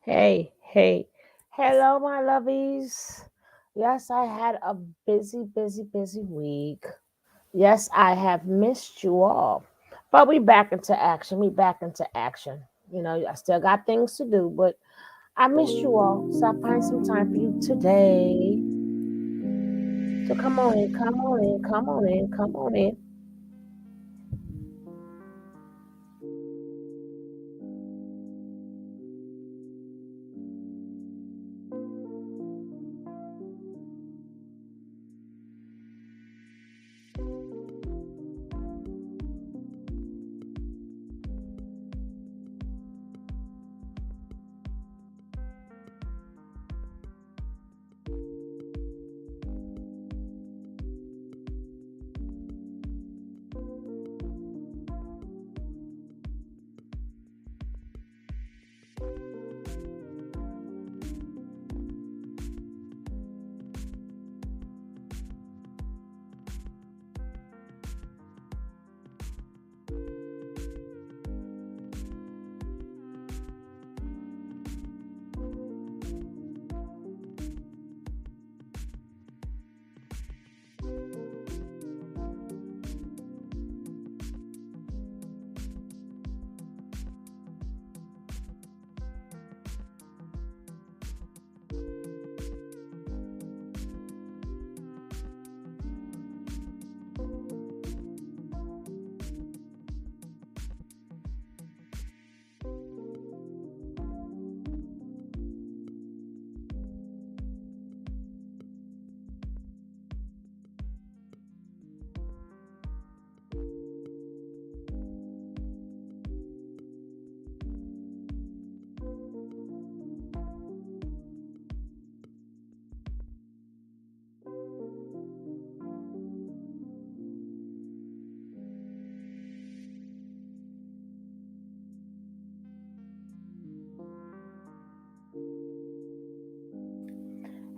Hey. Hello, my lovies. Yes, I had a busy week. Yes, I have missed you all. But we back into action. We back into action. I still got things to do, but I missed you all. So I find some time for you today. So come on in, come on in, come on in, come on in.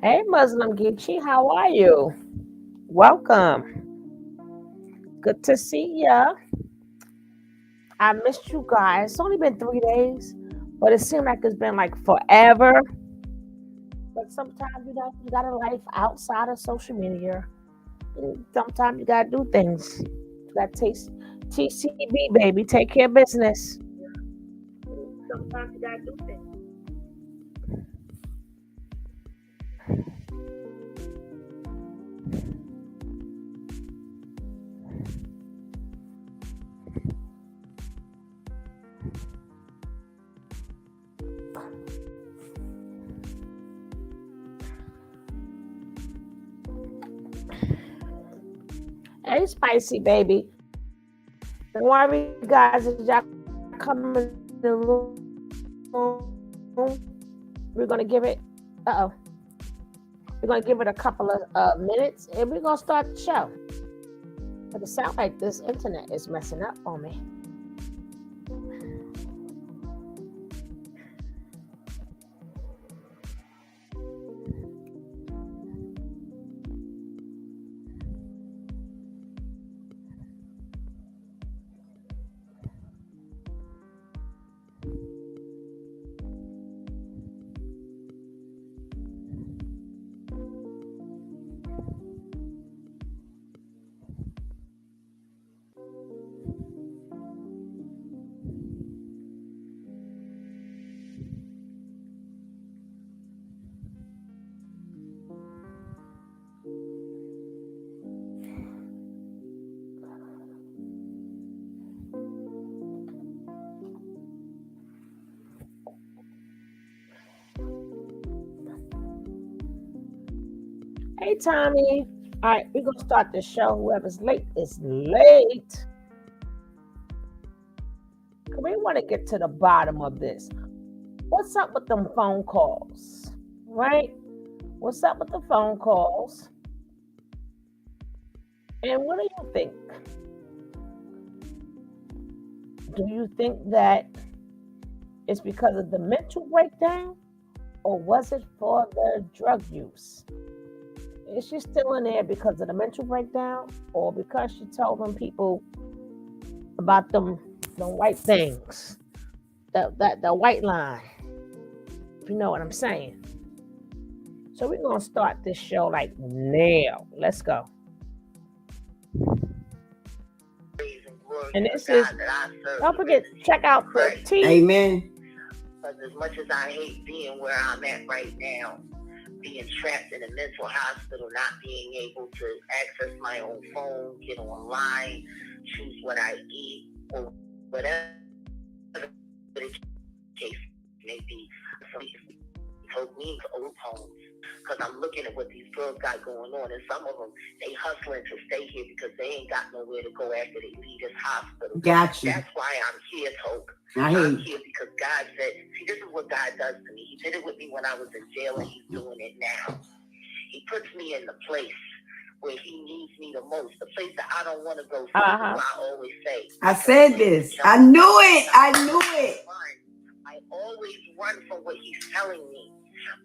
Hey, Muslim Geechee, how are you? Welcome. Good to see ya. I missed you guys. It's only been 3 days, but it seemed like it's been like forever. But sometimes you got a life outside of social media. And sometimes you gotta do things. You gotta taste TCB, baby. Take care of business. Sometimes you gotta do things. Hey, spicy baby. Don't worry, guys. If y'all come in the room, we're gonna give it. Uh oh. We're gonna give it a couple of minutes, and we're gonna start the show. But it sounds like this internet is messing up on me. Hey, Tommy. All right, we're gonna start the show. Whoever's late is late. 'Cause we want to get to the bottom of this. What's up with them phone calls? Right? What's up with the phone calls? And what do you think? Do you think that it's because of the mental breakdown, or was it for the drug use? Is she still in there because of the mental breakdown, or because she told them people about them white things, the white line? If you know what I'm saying. So we're going to start this show like now. Let's go. And this is, don't forget, check out the tea. Amen. Because as much as I hate being where I'm at right now, being trapped in a mental hospital, not being able to access my own phone, get online, choose what I eat, or whatever the case may be. Somebody told me to old homes. Because I'm looking at what these girls got going on, and some of them, they hustling to stay here because they ain't got nowhere to go after they leave this hospital. Got you. That's why I'm here, Toyko. I I'm hate. here because God said, see, this is what God does to me. He did it with me when I was in jail, and he's doing it now. He puts me in the place where he needs me the most, the place that I don't want to go. I always say. I said this. I knew it. I knew it. I always run from what he's telling me.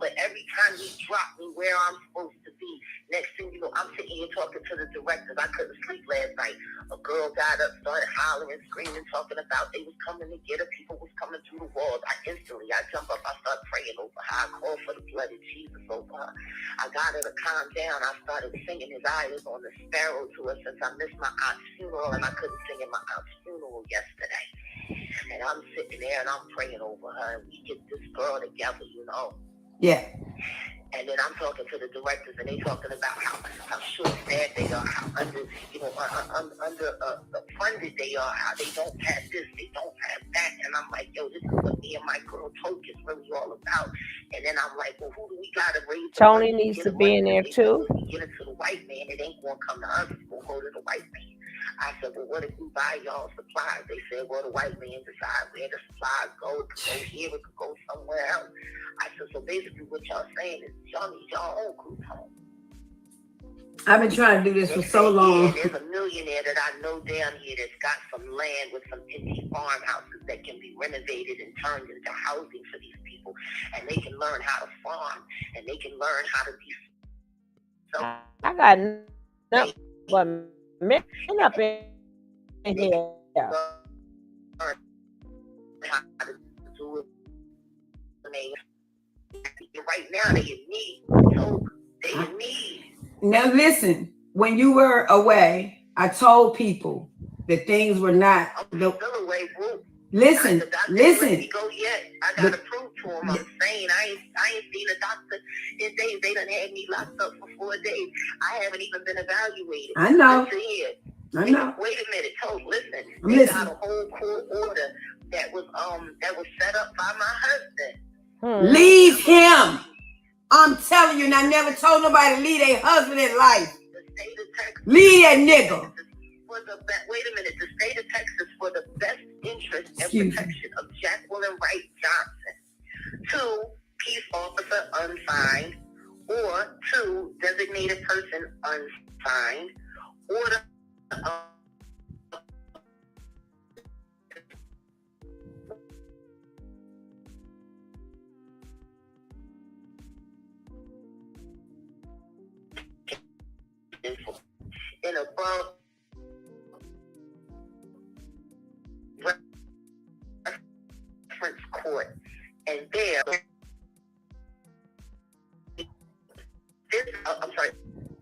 But every time he dropped me where I'm supposed to be, next thing you know, I'm sitting here talking to the directors. I couldn't sleep last night. A girl got up, started hollering, screaming, talking about they was coming to get her. People was coming through the walls. I jump up, I start praying over her. I call for the blood of Jesus over her. I got her to calm down. I started singing His Eyes on the Sparrow to her since I missed my aunt's funeral, and I couldn't sing at my aunt's funeral yesterday. And I'm sitting there and I'm praying over her, and we get this girl together, you know. Yeah. And then I'm talking to the directors, and they talking about how short-staffed they are, how under funded they are, how they don't have this, they don't have that. And I'm like, yo, this is what me and my girl Toyko is really all about. And then I'm like, well, who do we got to raise? Tony needs to be in there too. If we get it to the white man, it ain't going to come to us. It's going to go to the white man. I said, well, what if we buy y'all supplies? They said, well, the white man decide where the supplies go. It could go here, it could go somewhere else. I said, so basically what y'all saying is y'all need y'all own group home. I've been trying to do this for so long. There's a millionaire that I know down here that's got some land with some empty farmhouses that can be renovated and turned into housing for these people. And they can learn how to farm, and they can learn how to be. So I got nothing but men up in here. How to do it. Right now, they in need. So they in need. Now listen, when you were away, I told people that things were not. I'm still away, boo. Listen. Me go yet. I gotta prove to them. I'm saying I ain't seen a doctor in days. They done had me locked up for 4 days. I haven't even been evaluated. I know. I know. Wait a minute, Toyko. Listen. They got a whole court order that was set up by my husband. Leave him. I'm telling you, and I never told nobody to leave their husband in life. The state of Texas. Leave that nigga. Wait a minute. The state of Texas for the best interest and protection of Jajuar and Wright Johnson. 2, peace officer unsigned, or 2, designated person unsigned, or in above reference court, and there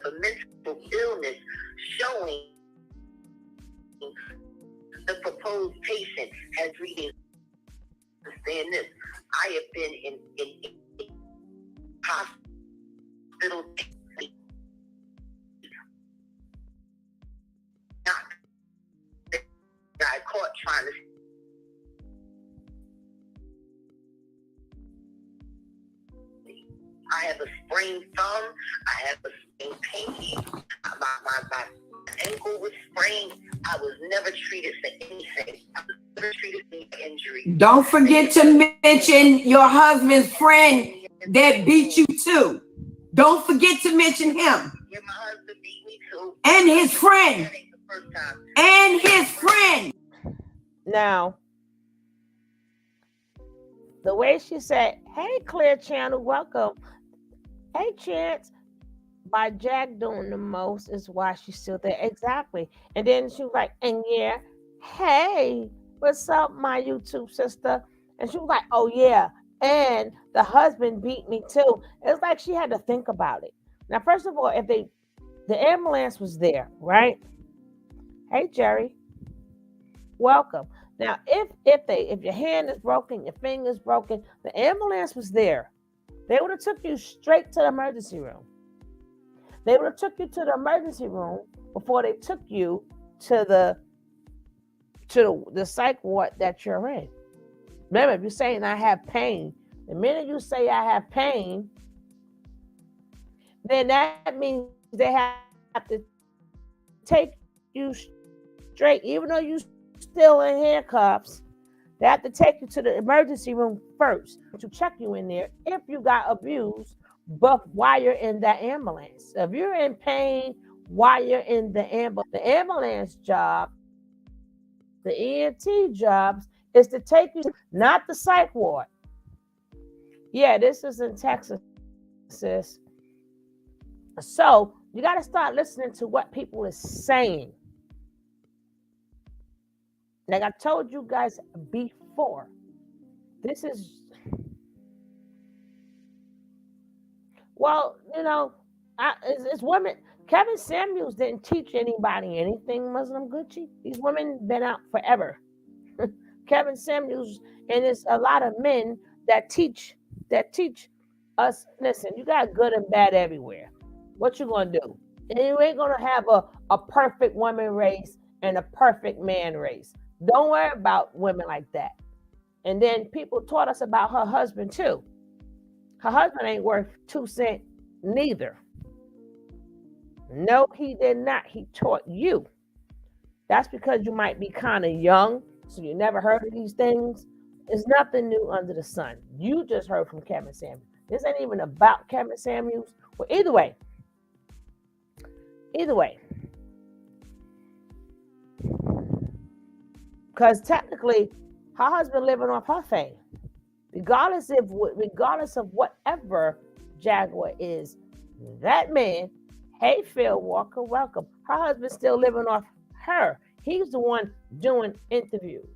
the mental illness showing the proposed patient has reading. Understand this. I have been in hospital. I caught trying to. I have a sprained thumb. I have a sprained pinky. My ankle was sprained. I was never treated for anything. I was never treated for any injury. Don't forget to mention your husband's friend that beat you too. Don't forget to mention him. Yeah, my husband beat me too. And his friend. That ain't the first time. And his friend. Now, the way she said, hey, Clear Channel, welcome. Hey, Chance. By Jack doing the most is why she's still there. Exactly. And then she was like, and yeah, hey, what's up, my YouTube sister? And she was like, oh, yeah, and the husband beat me too. It's like she had to think about it. Now, first of all, if the ambulance was there, right? Hey, Jerry, welcome. Now, if your hand is broken, your finger is broken, the ambulance was there. They would have took you straight to the emergency room. They would have took you to the emergency room before they took you to the psych ward that you're in. Remember, if you're saying I have pain, the minute you say I have pain, then that means they have to take you straight, even though you still in handcuffs. They have to take you to the emergency room first to check you in there if you got abused, but while you're in that ambulance. If you're in pain while you're in the ambulance jobs, the ENT jobs, is to take you, not the psych ward. Yeah, this is in Texas, sis. So you got to start listening to what people is saying. Like I told you guys before, this is, well, it's women. Kevin Samuels didn't teach anybody anything, Muslim Gucci. These women been out forever. Kevin Samuels, and there's a lot of men that teach us. Listen, you got good and bad everywhere. What you gonna do? And you ain't gonna have a perfect woman race and a perfect man race. Don't worry about women like that. And then people taught us about her husband too. Her husband ain't worth 2 cents neither. No, he did not. He taught you. That's because you might be kind of young, so you never heard of these things. It's nothing new under the sun. You just heard from Kevin Samuels. This ain't even about Kevin Samuels. Well, either way, because technically, her husband living off her fame, regardless of whatever Jaguar is, that man. Hey, Phil Walker, welcome. Her husband's still living off her. He's the one doing interviews.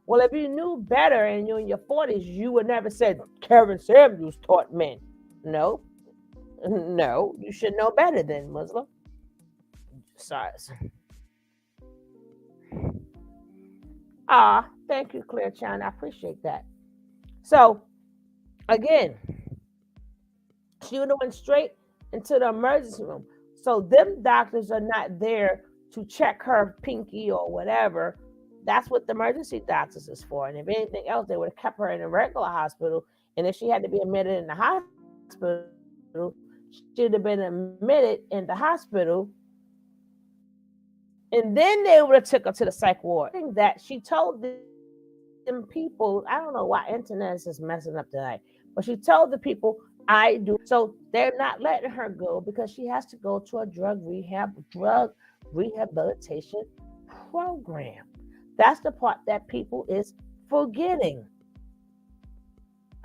Well, if you knew better and you're in your 40s, you would never said Kevin Samuels taught men. No, you should know better than Muslim. Sorry. Thank you, Clear China. I appreciate that. So, again, she would have went straight into the emergency room. So them doctors are not there to check her pinky or whatever. That's what the emergency doctors is for. And if anything else, they would have kept her in a regular hospital. And if she had to be admitted in the hospital, she'd have been admitted in the hospital. And then they would have took her to the psych ward. That she told them people, I don't know why internet is just messing up tonight, but she told the people, I do. So they're not letting her go because she has to go to a drug rehabilitation program. That's the part that people is forgetting.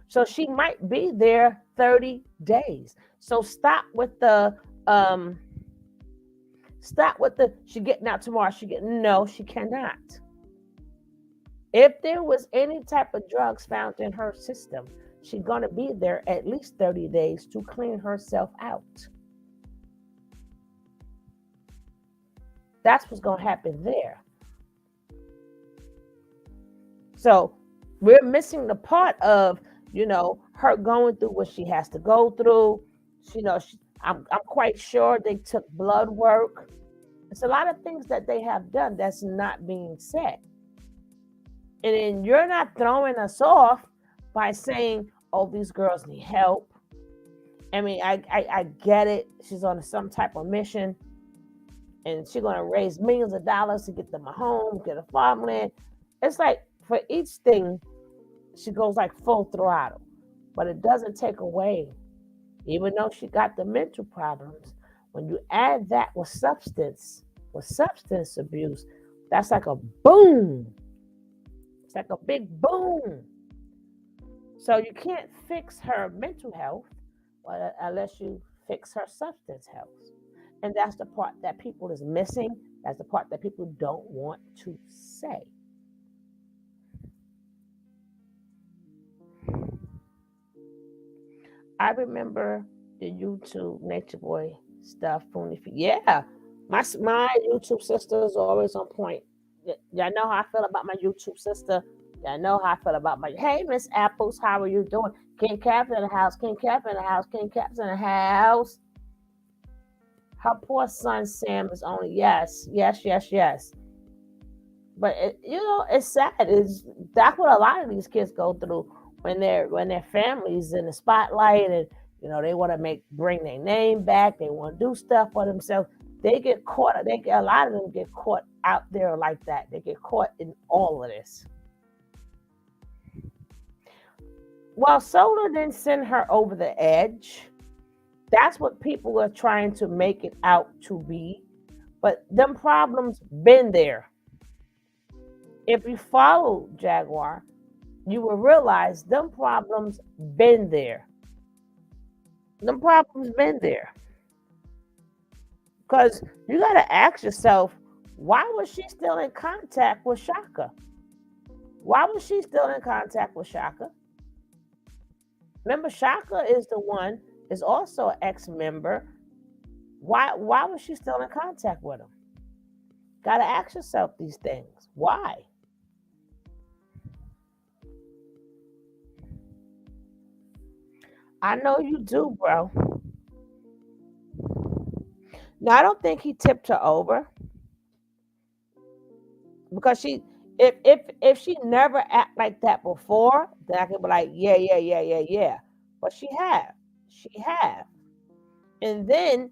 So she might be there 30 days. So stop with the she getting out tomorrow. No, she cannot. If there was any type of drugs found in her system, she's going to be there at least 30 days to clean herself out. That's what's going to happen there. So we're missing the part of, her going through what she has to go through. I'm quite sure they took blood work. It's a lot of things that they have done that's not being said. And then you're not throwing us off by saying, oh, these girls need help. I mean, I get it. She's on some type of mission. And she's going to raise millions of dollars to get them a home, get a farmland. It's like for each thing, she goes like full throttle. But it doesn't take away, even though she got the mental problems, when you add that with substance abuse, that's like a boom. It's like a big boom. So you can't fix her mental health unless you fix her substance health. And that's the part that people is missing. That's the part that people don't want to say. I remember the YouTube Nature Boy stuff from the yeah. My YouTube sister is always on point. Y'all know how I feel about my YouTube sister. Y'all know how I feel about my hey Miss Apples, how are you doing? King Cap in the house, King Cap in the house, King Cap's in the house. Her poor son Sam is only yes, yes, yes, yes. But it's sad. That's what a lot of these kids go through when their families in the spotlight, and they want to bring their name back. They want to do stuff for themselves. They get caught. A lot of them get caught out there like that. They get caught in all of this. Well, Solar didn't send her over the edge. That's what people are trying to make it out to be. But them problems been there. If you follow Jaguar, you will realize them problems been there. Them problems been there. Because you got to ask yourself, why was she still in contact with Shaka? Why was she still in contact with Shaka? Remember, Shaka is also an ex-member. Why was she still in contact with him? Got to ask yourself these things. Why? I know you do, bro. No, I don't think he tipped her over because if she never act like that before, then I could be like, yeah. But she have. And then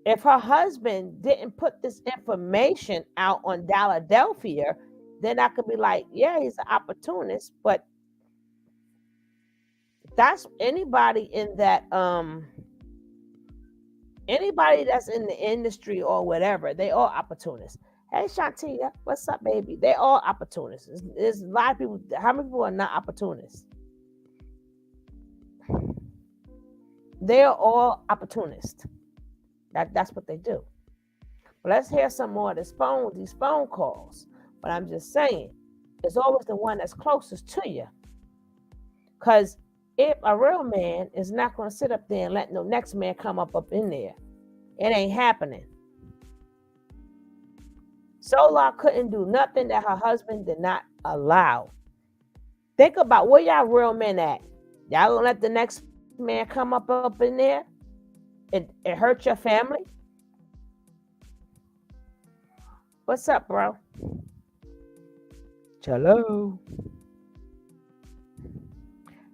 if her husband didn't put this information out on Philadelphia, then I could be like, yeah, he's an opportunist. But that's anybody in that anybody that's in the industry or whatever, they all opportunists. Hey Shantia, what's up, baby? They all opportunists. There's a lot of people. How many people are not opportunists? They're all opportunists. That's what they do. But let's hear some more of these phone calls. But I'm just saying, it's always the one that's closest to you. Because if a real man is not going to sit up there and let no next man come up in there, it ain't happening. Solar couldn't do nothing that her husband did not allow. Think about where y'all real men at. Y'all gonna let the next man come up in there and hurt your family? What's up, bro? Hello.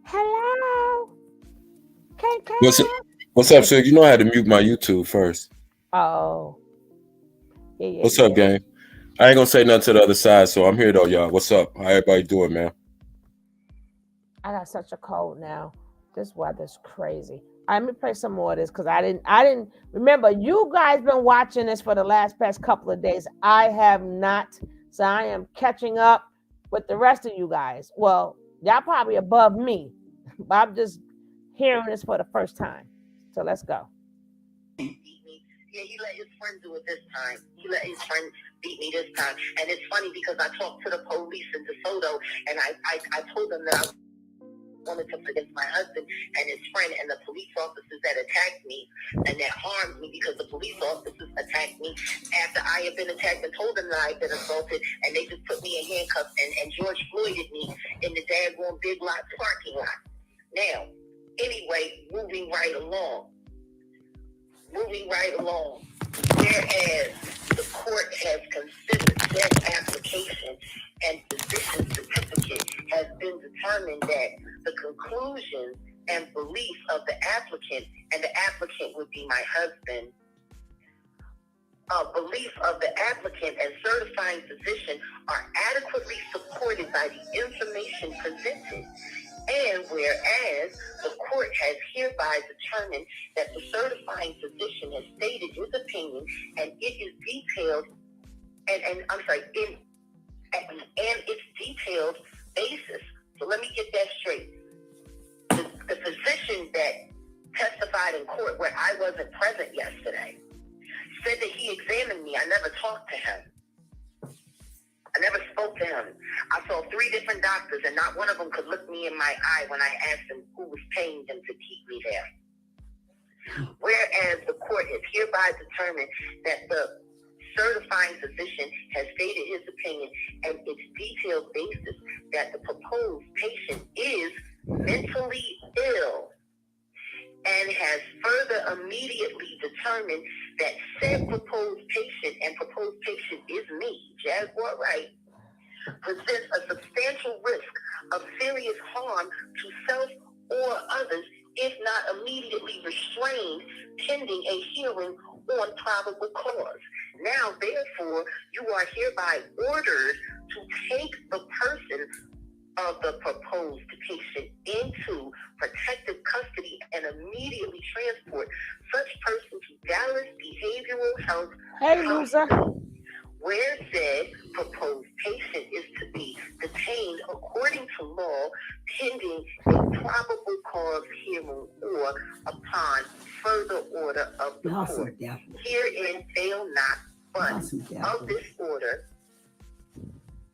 Hello. What's up, sir? You know I had to mute my YouTube first. Oh. Yeah. What's up, gang? I ain't gonna say nothing to the other side, so I'm here though, y'all. What's up? How everybody doing, man? I got such a cold now. This weather's crazy. Let me play some more of this because I didn't remember. You guys been watching this for the past couple of days. I have not, so I am catching up with the rest of you guys. Well, y'all probably above me, but I'm just hearing this for the first time. So let's go. Yeah, he let his friend do it this time. He let his friend beat me this time. And it's funny because I talked to the police in DeSoto, and I told them that I wanted to against my husband and his friend and the police officers that attacked me and that harmed me, because the police officers attacked me after I had been attacked and told them that I had been assaulted, and they just put me in handcuffs and George Floyded me in the daggone Big Lots parking lot. Now, anyway, moving right along. Whereas the court has considered that application and physician certificate has been determined that the conclusions and beliefs of the applicant, and the applicant would be my husband, belief of the applicant and certifying physician are adequately supported by the information presented. And whereas the court has hereby determined that the certifying physician has stated his opinion and it is detailed, and its detailed basis. So let me get that straight. The physician that testified in court where I wasn't present yesterday said that he examined me. I never talked to him. I never spoke to him. I saw 3 different doctors, and not one of them could look me in my eye when I asked them who was paying them to keep me care. Whereas the court has hereby determined that the certifying physician has stated his opinion and its detailed basis that the proposed patient is mentally ill, and has further immediately determined that said proposed patient, and proposed patient is me, Jajuar Wright, presents a substantial risk of serious harm to self or others if not immediately restrained pending a hearing on probable cause. Now, therefore, you are hereby ordered to take the person of the proposed patient into protective custody and immediately transport such person to Dallas Behavioral Health Hospital, where said proposed patient is to be detained according to law pending a probable cause hearing or upon further order of the court. Herein fail not, but of this order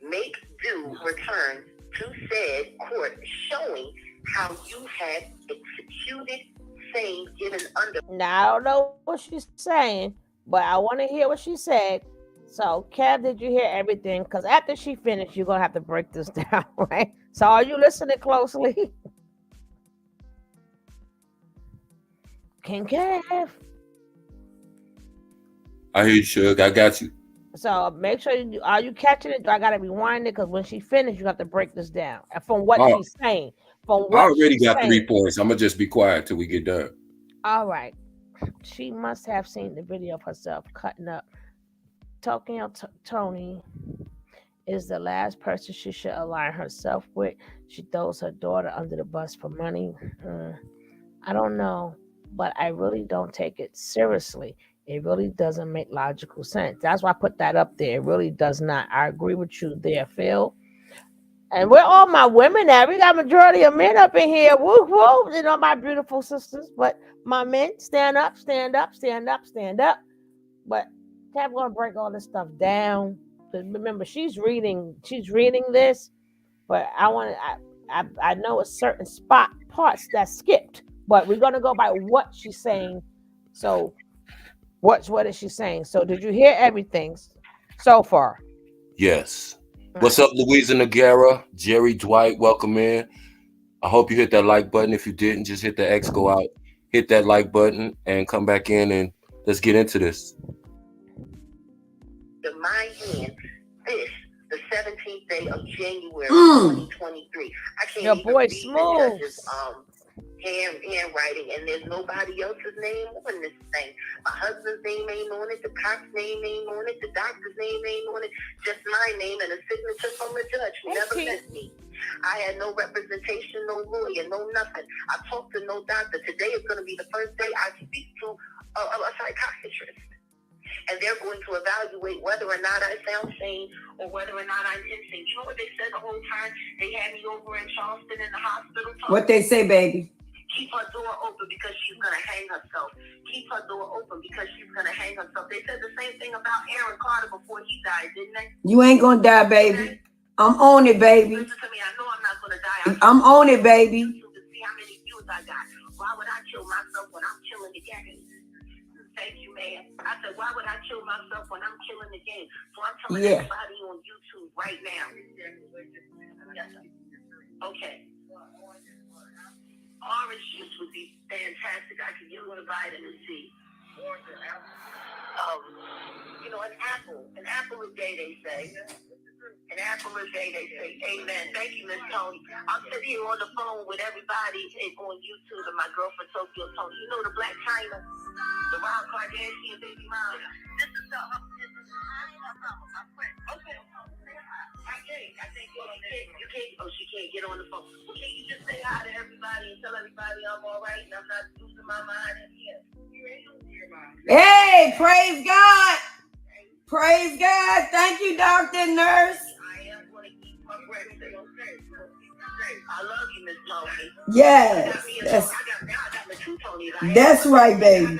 make due return to said court, showing how you had executed same given under. Now, I don't know what she's saying, but I want to hear what she said. So, Kev, did you hear everything? Because after she finished, you're going to have to break this down, right? So, are you listening closely? King Kev. I hear you, Suge. I got you. So make sure are you catching it? Do I gotta rewind it? Because when she finished, you have to break this down from what she's saying. From what I already got 3 points. I'm gonna just be quiet till we get done. All right. She must have seen the video of herself cutting up. Tony is the last person she should align herself with. She throws her daughter under the bus for money. I don't know, but I really don't take it seriously. It really doesn't make logical sense. That's why I put that up there. It really does not. I agree with you there, Phil. And we're all my women now. We got majority of men up in here. Woo, woo. You know, my beautiful sisters. But my men, stand up, stand up, stand up, stand up. But I'm going to break all this stuff down. Because remember, she's reading this. But I know a certain parts that skipped. But we're going to go by what she's saying. So what is she saying? So did you hear everything so far? Yes. What's up, Louisa Noguera? Jerry Dwight, welcome in. I hope you hit that like button. If you didn't, just hit the X, go out, hit that like button, and come back in, and let's get into this. In my hand, the 17th day of January 2023. I can't Your even boy read Smooth. the judge's handwriting, and there's nobody else's name on this thing. My husband's name ain't on it, the cop's name ain't on it, the doctor's name ain't on it, just my name and a signature from the judge who never met me. I had no representation, no lawyer, no nothing. I talked to no doctor. Today is going to be the first day I speak to a psychiatrist. And they're going to evaluate whether or not I sound sane or whether or not I'm insane. You know what they said the whole time they had me over in Charleston in the hospital? What they say, baby? Keep her door open because she's going to hang herself. Keep her door open because she's going to hang herself. They said the same thing about Aaron Carter before he died, didn't they? You ain't going to die, baby. I'm on it, baby. Listen to me. I know I'm not going to die. I'm on it, baby. To see how many views I got. Why would I kill myself when I'm killing the game? Thank you, man. I said, why would I kill myself when I'm killing the game? So I'm telling everybody on YouTube right now. Yes, sir. Okay. Orange juice would be fantastic. I could use a vitamin C. An apple a day, they say. An apple a day, they say. Amen. Thank you, Miss Tony. I'm sitting here on the phone with everybody on YouTube and my girlfriend Tokyo Tony. You know the Black China, the Wild Kardashian baby mom. This is my friend. Okay. I think you can't. Oh, she can't get on the phone. Well, can you just say hi to everybody and tell everybody I'm all right and I'm not losing my mind in here? You ain't losing your mind. Hey, praise God. Praise God. Thank you, doctor, nurse. I am going to keep my breath. Say, okay. I love you, Miss Tony. Yes. That's right, baby.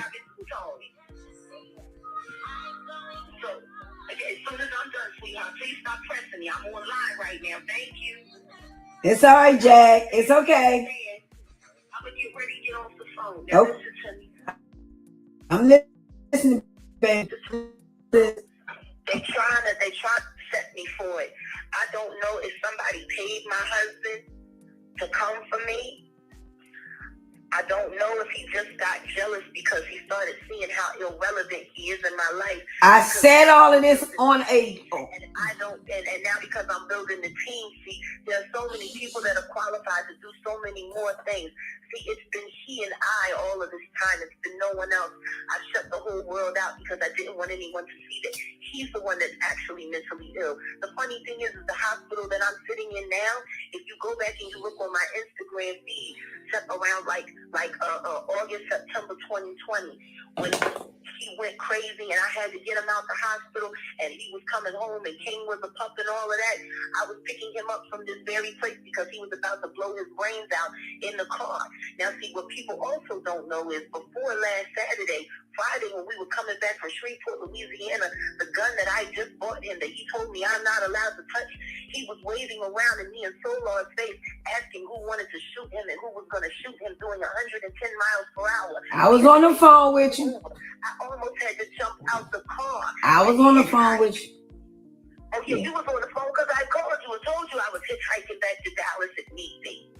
As soon as I'm done, sweetheart, please stop pressing me. I'm online right now. Thank you. It's all right, Jack. It's okay. I'm going to get ready to get off the phone. No, now listen to me. I'm listening, babe. They trying to set me for it. I don't know if somebody paid my husband to come for me. I don't know if he just got jealous because he started seeing how irrelevant he is in my life. I said all of this on a... And I don't, and now because I'm building the team, see, there are so many people that are qualified to do so many more things. See, it's been he and I all of this time. It's been no one else. I shut the whole world out because I didn't want anyone to see that he's the one that's actually mentally ill. The funny thing is the hospital that I'm sitting in now, if you go back and you look on my Instagram feed, around August, September 2020, when he went crazy and I had to get him out the hospital and he was coming home and King was a pup and all of that, I was picking him up from this very place because he was about to blow his brains out in the car. Now see, what people also don't know is before last Saturday, Friday, when we were coming back from Shreveport, Louisiana, the gun that I just bought him that he told me I'm not allowed to touch, he was waving around in me and Solar's face asking who wanted to shoot him and who was going to shoot him doing 110 miles per hour. I was on the phone with you. I almost had to jump out the car. I was on the phone with you. Oh, yeah, you was on the phone because I called you and told you I was hitchhiking back to Dallas if need be.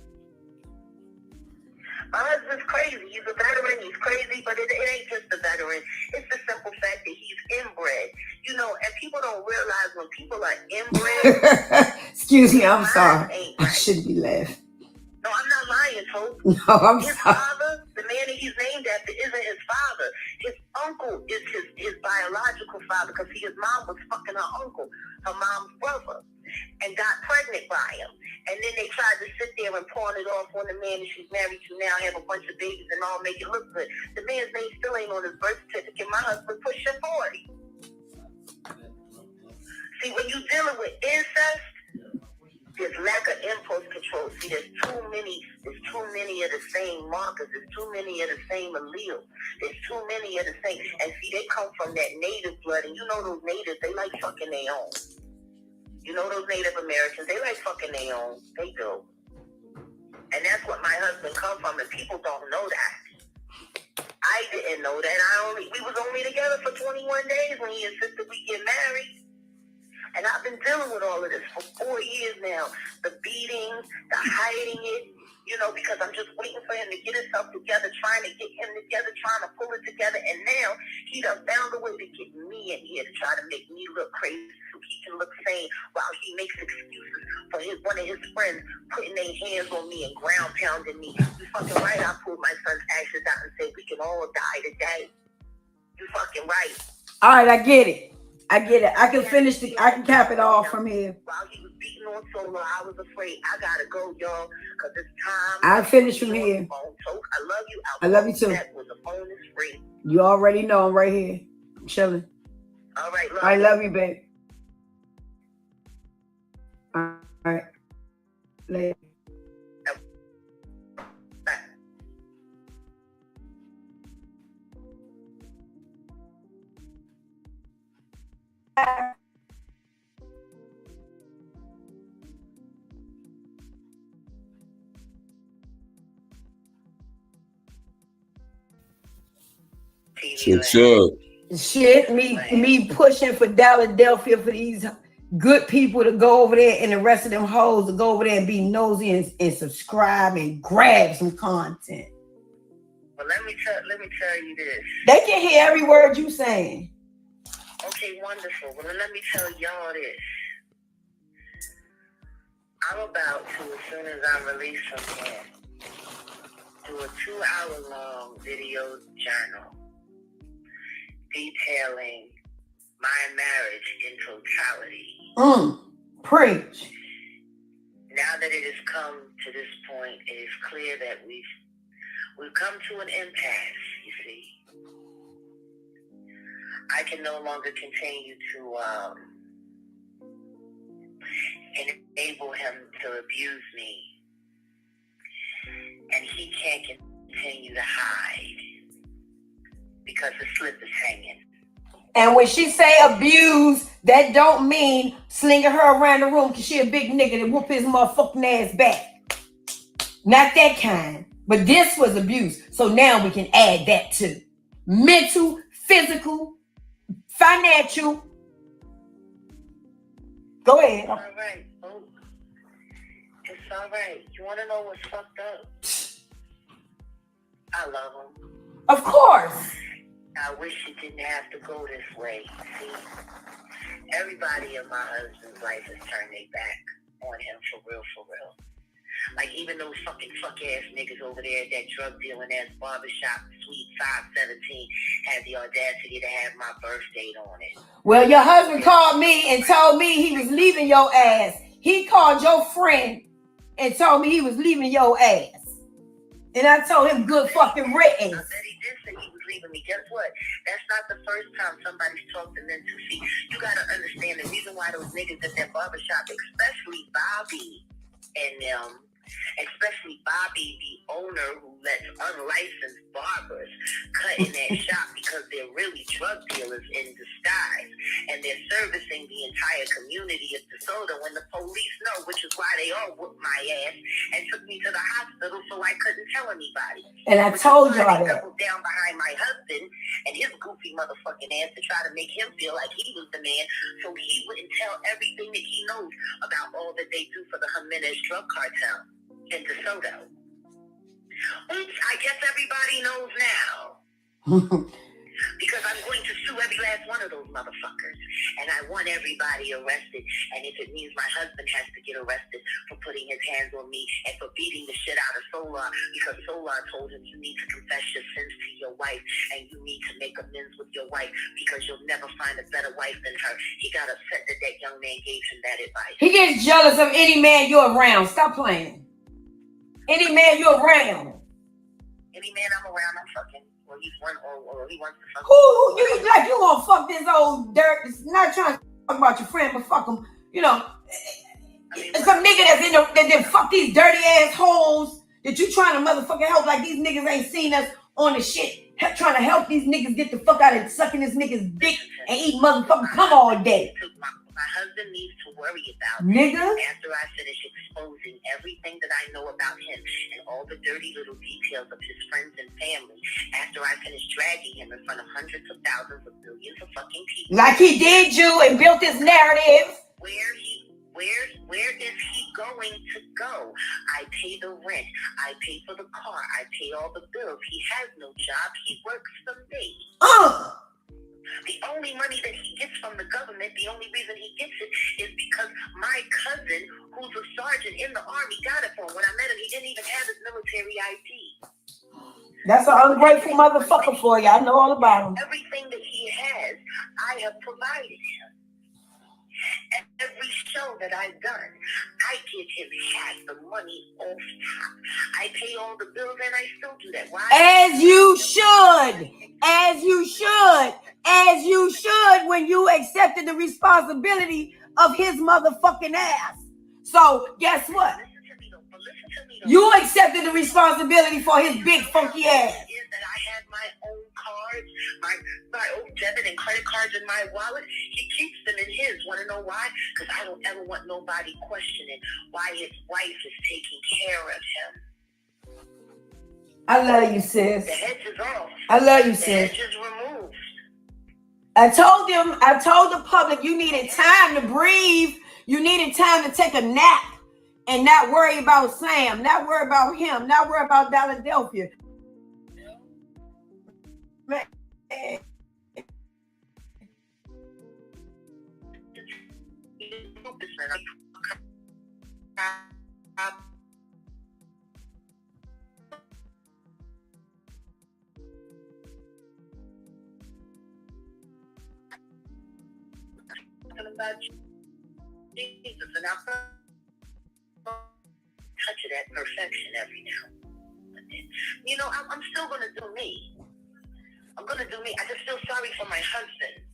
My husband's crazy. He's a veteran. He's crazy, but it ain't just a veteran. It's the simple fact that he's inbred. You know, and people don't realize when people are inbred. Excuse me, I'm sorry. I shouldn't be laughing. No, I'm not lying, folks. No, I'm his sorry. father, the man that he's named after, isn't his father. His uncle is his biological father because his mom was fucking her uncle, her mom's brother, and got pregnant by him. And then they tried to sit there and pawn it off on the man that she's married to now, have a bunch of babies and all, make it look good. The man's name still ain't on his birth certificate. My husband pushing 40. See, when you're dealing with incest, there's lack of impulse control. See, there's too many of the same markers. There's too many of the same alleles. There's too many of the same. And see, they come from that native blood. And you know those natives, they like fucking their own. You know those Native Americans, they like fucking their own. They do. And that's what my husband come from, and people don't know that. I didn't know that. We was only together for 21 days when he insisted we get married. And I've been dealing with all of this for 4 years now. The beatings, the hiding it, you know, because I'm just waiting for him to get himself together, trying to get him together, trying to pull it together. And now he done found a way to get me in here to try to make me look crazy so he can look sane while he makes excuses for one of his friends putting their hands on me and ground pounding me. You fucking right, I pulled my son's ashes out and said we can all die today. You fucking right. All right, I get it. I can cap it off from here. While he was beating on Solo, I was afraid. I gotta go, y'all, because it's time. I'll finish from here. I love you. I love you too. When the phone is free. You already know I'm right here. I'm chilling. All right, I love you, babe. All right. Later. Shit, me pushing for Philadelphia for these good people to go over there and the rest of them hoes to go over there and be nosy and subscribe and grab some content. Well, let me tell you this. They can hear every word you saying. Okay, wonderful. Well, let me tell y'all this. I'm about to, as soon as I release from here, do a 2-hour-long video journal detailing my marriage in totality. Preach. Now that it has come to this point, it is clear that we've come to an impasse, you see. I can no longer continue to enable him to abuse me. And he can't continue to hide because the slip is hanging. And when she say abuse, that don't mean slinging her around the room because she a big nigga that whoop his motherfucking ass back. Not that kind. But this was abuse. So now we can add that too. Mental, physical, financial. Go ahead. It's all right. Oh, it's all right. You want to know what's fucked up? I love him. Of course. I wish it didn't have to go this way. See, everybody in my husband's life has turned their back on him for real, for real. Like, even those fucking fuck-ass niggas over there at that drug dealing ass barbershop, Suite 517, had the audacity to have my birth date on it. Well, your husband called me and told me he was leaving your ass. He called your friend and told me he was leaving your ass. And I told him good fucking riddance. I bet he did say he was leaving me. Guess what? That's not the first time somebody's talked him into. See, you gotta understand the reason why those niggas at that barbershop, especially Bobby and them, especially Bobby, the owner who lets unlicensed barbers cut in that shop because they're really drug dealers in disguise, and they're servicing the entire community of DeSoto when the police know, which is why they all whooped my ass and took me to the hospital so I couldn't tell anybody. And I told y'all They that. doubled down behind my husband and his goofy motherfucking ass to try to make him feel like he was the man, so he wouldn't tell everything that he knows about all that they do for the Jimenez drug cartel in DeSoto. Oops, I guess everybody knows now. Because I'm going to sue every last one of those motherfuckers. And I want everybody arrested. And if it means my husband has to get arrested for putting his hands on me and for beating the shit out of Solar, because Solar told him you need to confess your sins to your wife and you need to make amends with your wife because you'll never find a better wife than her. He got upset that that young man gave him that advice. He gets jealous of any man you're around. Stop playing. Any man you're around. Any man I'm around, I'm fucking. Or he's one, or he wants to fuck. Who you like? You gonna fuck this old dirt? It's not trying to talk about your friend, but fuck him. You know, some nigga that's in that fuck these dirty ass holes that you trying to motherfucking help. Like these niggas ain't seen us on the shit. Trying to help these niggas get the fuck out of sucking this nigga's dick and eat motherfucking cum all day. My husband needs to worry about nigga. After I finish exposing everything that I know about him and all the dirty little details of his friends and family, after I finish dragging him in front of hundreds of thousands of millions of fucking people, like he did you and built this narrative. Where is he going to go? I pay the rent. I pay for the car. I pay all the bills. He has no job. He works some days. The only money that he gets from the government, the only reason he gets it is because my cousin, who's a sergeant in the Army, got it for him. When I met him, he didn't even have his military ID. That's an ungrateful motherfucker for you. I know all about him. Everything that he has, I have provided him. At every show that I've done, I give him half the money off top. I pay all the bills and I still do that. Why? As you should. As you should. As you should when you accepted the responsibility of his motherfucking ass. So guess what? Listen to me, You accepted the responsibility for his big funky ass. Is that I had my own cards, my own debit and credit cards in my wallet. He keeps them in his. Want to know why? Because I don't ever want nobody questioning why his wife is taking care of him. I love you, sis. The hedge is off. I love you, The sis. hedge is removed. I told the public you needed time to breathe. You needed time to take a nap and not worry about Sam, not worry about him, not worry about Philadelphia. Man. About Jesus, and I'll touch it at perfection every now and then. You know, I'm still going to do me. I'm going to do me. I just feel sorry for my husband.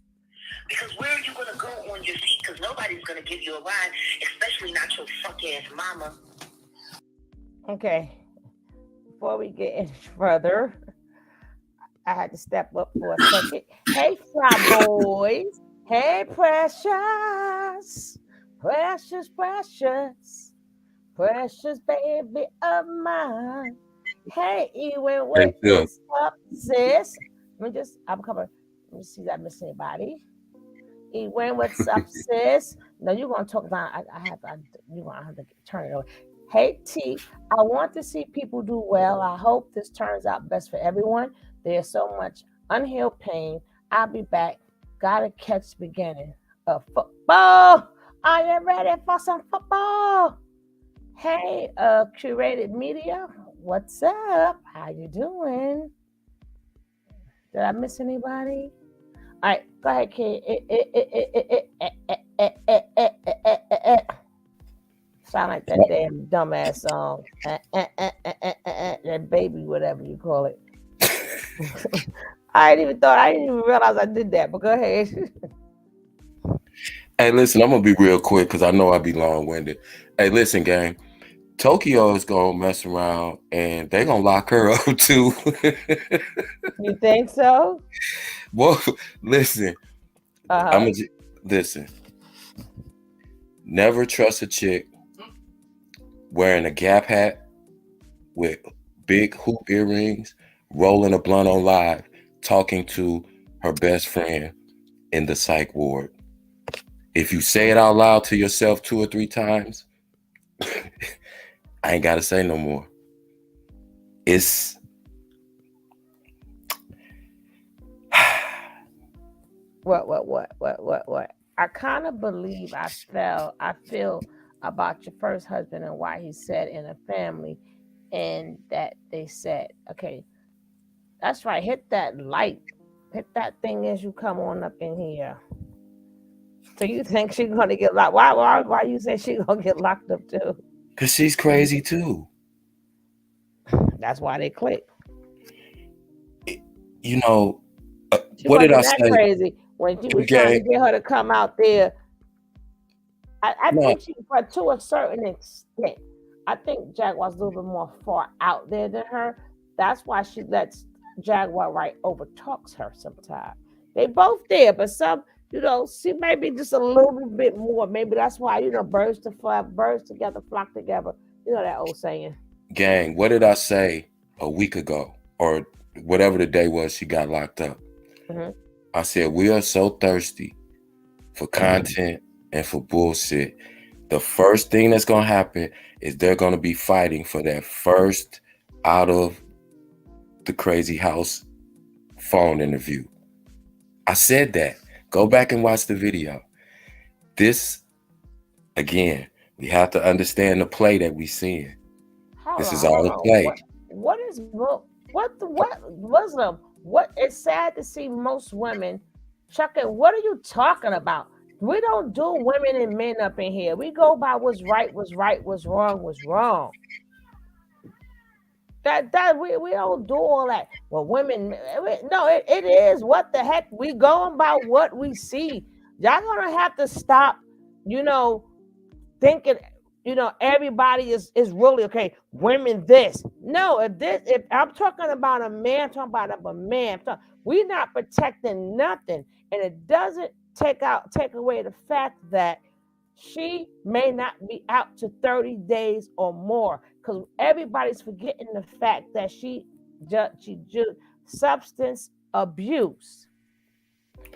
Because where are you going to go on your feet? Because nobody's going to give you a ride, especially not your fuck-ass mama. Okay. Before we get any further, I had to step up for a second. Hey, Fly Boys. Hey, precious, precious, precious, precious baby of mine. Hey, Ewan, Hey, what Phil. is up, sis? I'm coming. Let me see if I miss anybody. Ewan, what's up, sis? No, you're gonna talk about. You're gonna have to turn it over. Hey, T. I want to see people do well. I hope this turns out best for everyone. There's so much unhealed pain. I'll be back. Gotta catch the beginning of football. Are you ready for some football? Hey, curated media, what's up? How you doing? Did I miss anybody? All right, go ahead, kid. Sound like that damn dumbass song. That baby, whatever you call it. I didn't even realize I did that, but go ahead. Hey, listen, I'm gonna be real quick because I know I be long-winded. Hey, listen, gang. Tokyo is gonna mess around and they gonna lock her up too. You think so? Well, listen, I'm Uh-huh. gonna listen. Never trust a chick wearing a Gap hat with big hoop earrings, rolling a blunt on live, talking to her best friend in the psych ward. If you say it out loud to yourself 2 or 3 times, I ain't gotta say no more. It's What? I kind of believe I feel about your first husband and why he said in a family and that they said, okay, that's right, hit that light. Hit that thing as you come on up in here. So you think she's gonna get locked? Why you say she's gonna get locked up too? because she's crazy too. That's why they click. You know, She what did I wasn't that say? crazy when she was trying to Okay. get her to come out there. I No, think she, but to a certain extent, I think Jaguar's a little bit more far out there than her. That's why she lets Jaguar Wright overtalks her sometimes. They both there, but some, she may be just a little bit more. Maybe that's why, birds together flock together. You know that old saying. gang, what did I say a week ago or whatever the day was she got locked up? Mm-hmm. I said, we are so thirsty for content and for bullshit. The first thing that's going to happen is they're going to be fighting for that first out of the crazy house phone interview. I said that. Go back and watch the video. This, again, we have to understand the play that we seeing. This is all Hold a on. play. What Muslim? What? It's sad to see most women. Chucking, what are you talking about? We don't do women and men up in here. We go by what's right, what's right, what's wrong, what's wrong. That we don't do all that. Well, women, no, it is what the heck. We going by what we see. Y'all gonna have to stop, thinking, everybody is really okay. Women, this. No, if I'm talking about a man, I'm talking about a man. We're not protecting nothing, and it doesn't take away the fact that she may not be out to 30 days or more, because everybody's forgetting the fact that she substance abuse.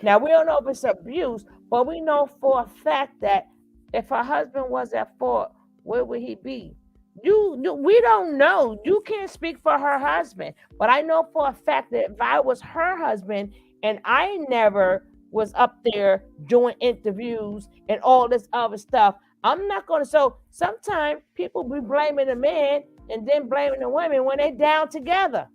Now we don't know if it's abuse, but we know for a fact that if her husband was at fault, where would he be? We don't know. You can't speak for her husband, but I know for a fact that if I was her husband and I never was up there doing interviews and all this other stuff, I'm not going to. So sometimes people be blaming the man and then blaming the women when they down together.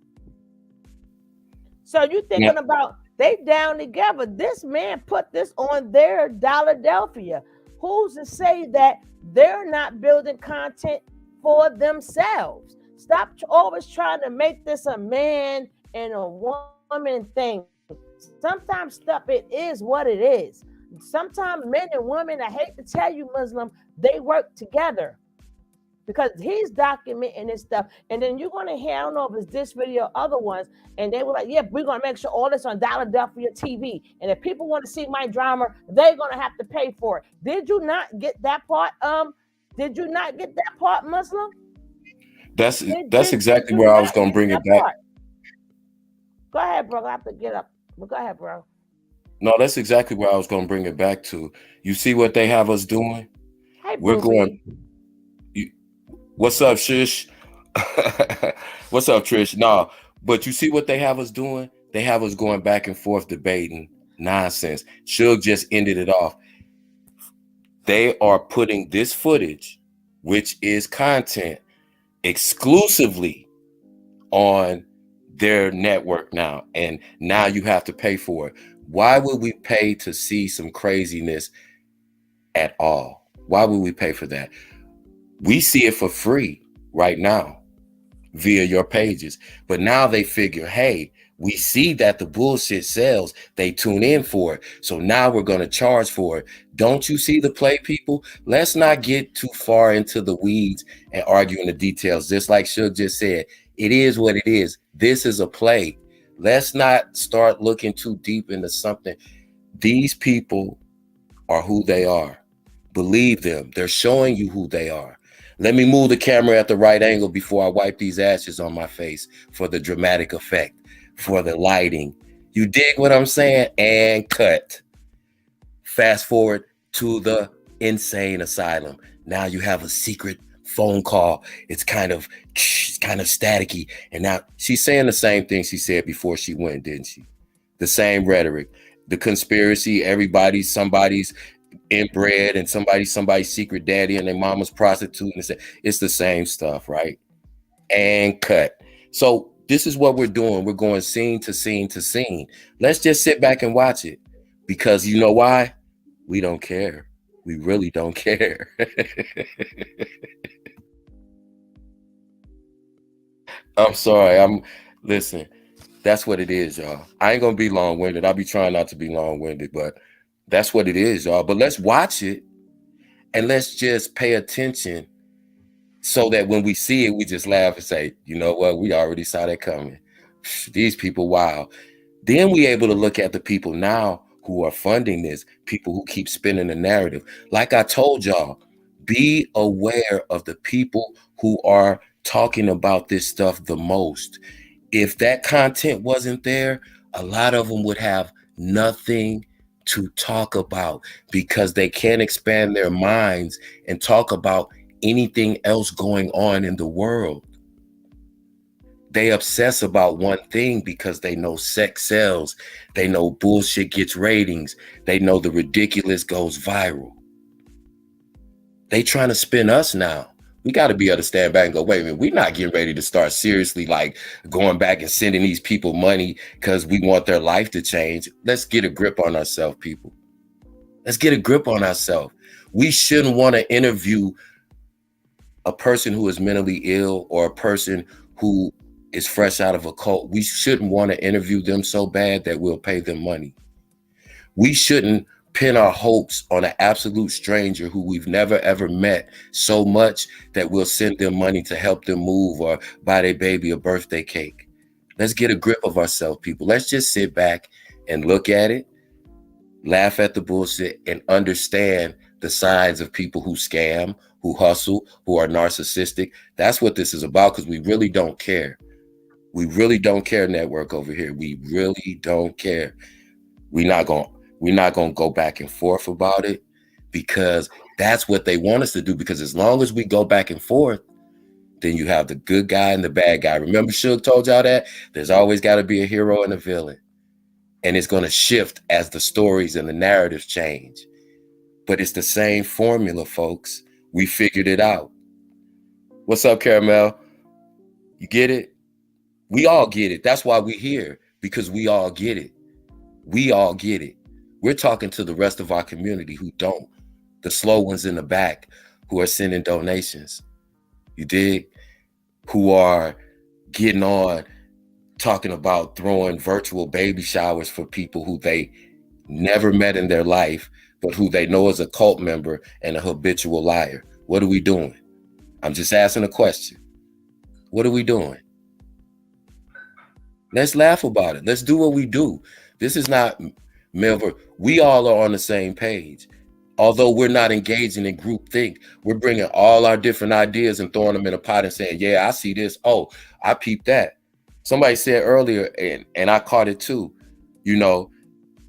So you Now, thinking about they down together. This man put this on their Philadelphia. Who's to say that they're not building content for themselves? Stop always trying to make this a man and a woman thing. Sometimes stuff it is what it is. Sometimes men and women, I hate to tell you, Muslim, they work together, because he's documenting this stuff. And then you're going to hear, I don't know if it's this video or other ones, and they were like, yeah, we're going to make sure all this on Philadelphia TV. And if people want to see my drama, they're going to have to pay for it. Did you not get that part? Did you not get that part, Muslim? That's Did exactly you where I was not gonna read bring that it back. part? Go ahead, bro. I have to get up. But go ahead, bro. No, that's exactly where I was gonna bring it back to. You see what they have us doing? Hey, We're going. Booby. You, what's up, Shish? What's up, Trish? No, but you see what they have us doing? They have us going back and forth debating nonsense. Suge just ended it off. They are putting this footage, which is content, exclusively on their network now. And now you have to pay for it. Why would we pay to see some craziness at all? Why would we pay for that? We see it for free right now via your pages. But now they figure, hey, we see that the bullshit sells. They tune in for it. So now we're going to charge for it. Don't you see the play, people? Let's not get too far into the weeds and arguing the details. Just like Suge just said, it is what it is. This is a play. Let's not start looking too deep into something. These people are who they are. Believe them. They're showing you who they are. Let me move the camera at the right angle before I wipe these ashes on my face for the dramatic effect, for the lighting. You dig what I'm saying? And cut. Fast forward to the insane asylum. Now you have a secret phone call. It's kind of staticky. And now she's saying the same thing she said before she went, didn't she? The same rhetoric. The conspiracy, somebody's inbred and somebody's secret daddy and their mama's prostitute. And it's the same stuff, right? And cut. So this is what we're doing. We're going scene to scene to scene. Let's just sit back and watch it, because you know why? We don't care. We really don't care. I'm sorry. Listen, that's what it is, y'all. I ain't gonna be long-winded. I'll be trying not to be long-winded, but that's what it is, y'all. But let's watch it and let's just pay attention so that when we see it, we just laugh and say, you know what? We already saw that coming. These people, wow. Then we able to look at the people now who are funding this, people who keep spinning the narrative. Like I told y'all, be aware of the people who are talking about this stuff the most. If that content wasn't there, a lot of them would have nothing to talk about because they can't expand their minds and talk about anything else going on in the world. They obsess about one thing because they know sex sells. They know bullshit gets ratings. They know the ridiculous goes viral. They trying to spin us now. We got to be able to stand back and go, wait a minute, we're not getting ready to start seriously like going back and sending these people money because we want their life to change. Let's get a grip on ourselves, people. Let's get a grip on ourselves. We shouldn't want to interview a person who is mentally ill or a person who is fresh out of a cult. We shouldn't want to interview them so bad that we'll pay them money. We shouldn't pin our hopes on an absolute stranger who we've never ever met so much that we'll send them money to help them move or buy their baby a birthday cake. Let's get a grip of ourselves, people. Let's just sit back and look at it, laugh at the bullshit, and understand the signs of people who scam, who hustle, who are narcissistic. That's what this is about, because we really don't care. We really don't care, network over here. We really don't care. We're not gonna go back and forth about it, because that's what they want us to do. Because as long as we go back and forth, then you have the good guy and the bad guy. Remember Suge told y'all that? There's always got to be a hero and a villain. And it's going to shift as the stories and the narratives change. But it's the same formula, folks. We figured it out. What's up, Caramel? You get it? We all get it. That's why we're here, because we all get it. We all get it. We're talking to the rest of our community who don't. The slow ones in the back who are sending donations. You dig? Who are getting on talking about throwing virtual baby showers for people who they never met in their life, but who they know is a cult member and a habitual liar. What are we doing? I'm just asking a question. What are we doing? Let's laugh about it. Let's do what we do. This is not Melver. We all are on the same page. although we're not engaging in group think, we're bringing all our different ideas and throwing them in a pot and saying, yeah, I see this. Oh, I peeped that. Somebody said earlier, and I caught it too, you know,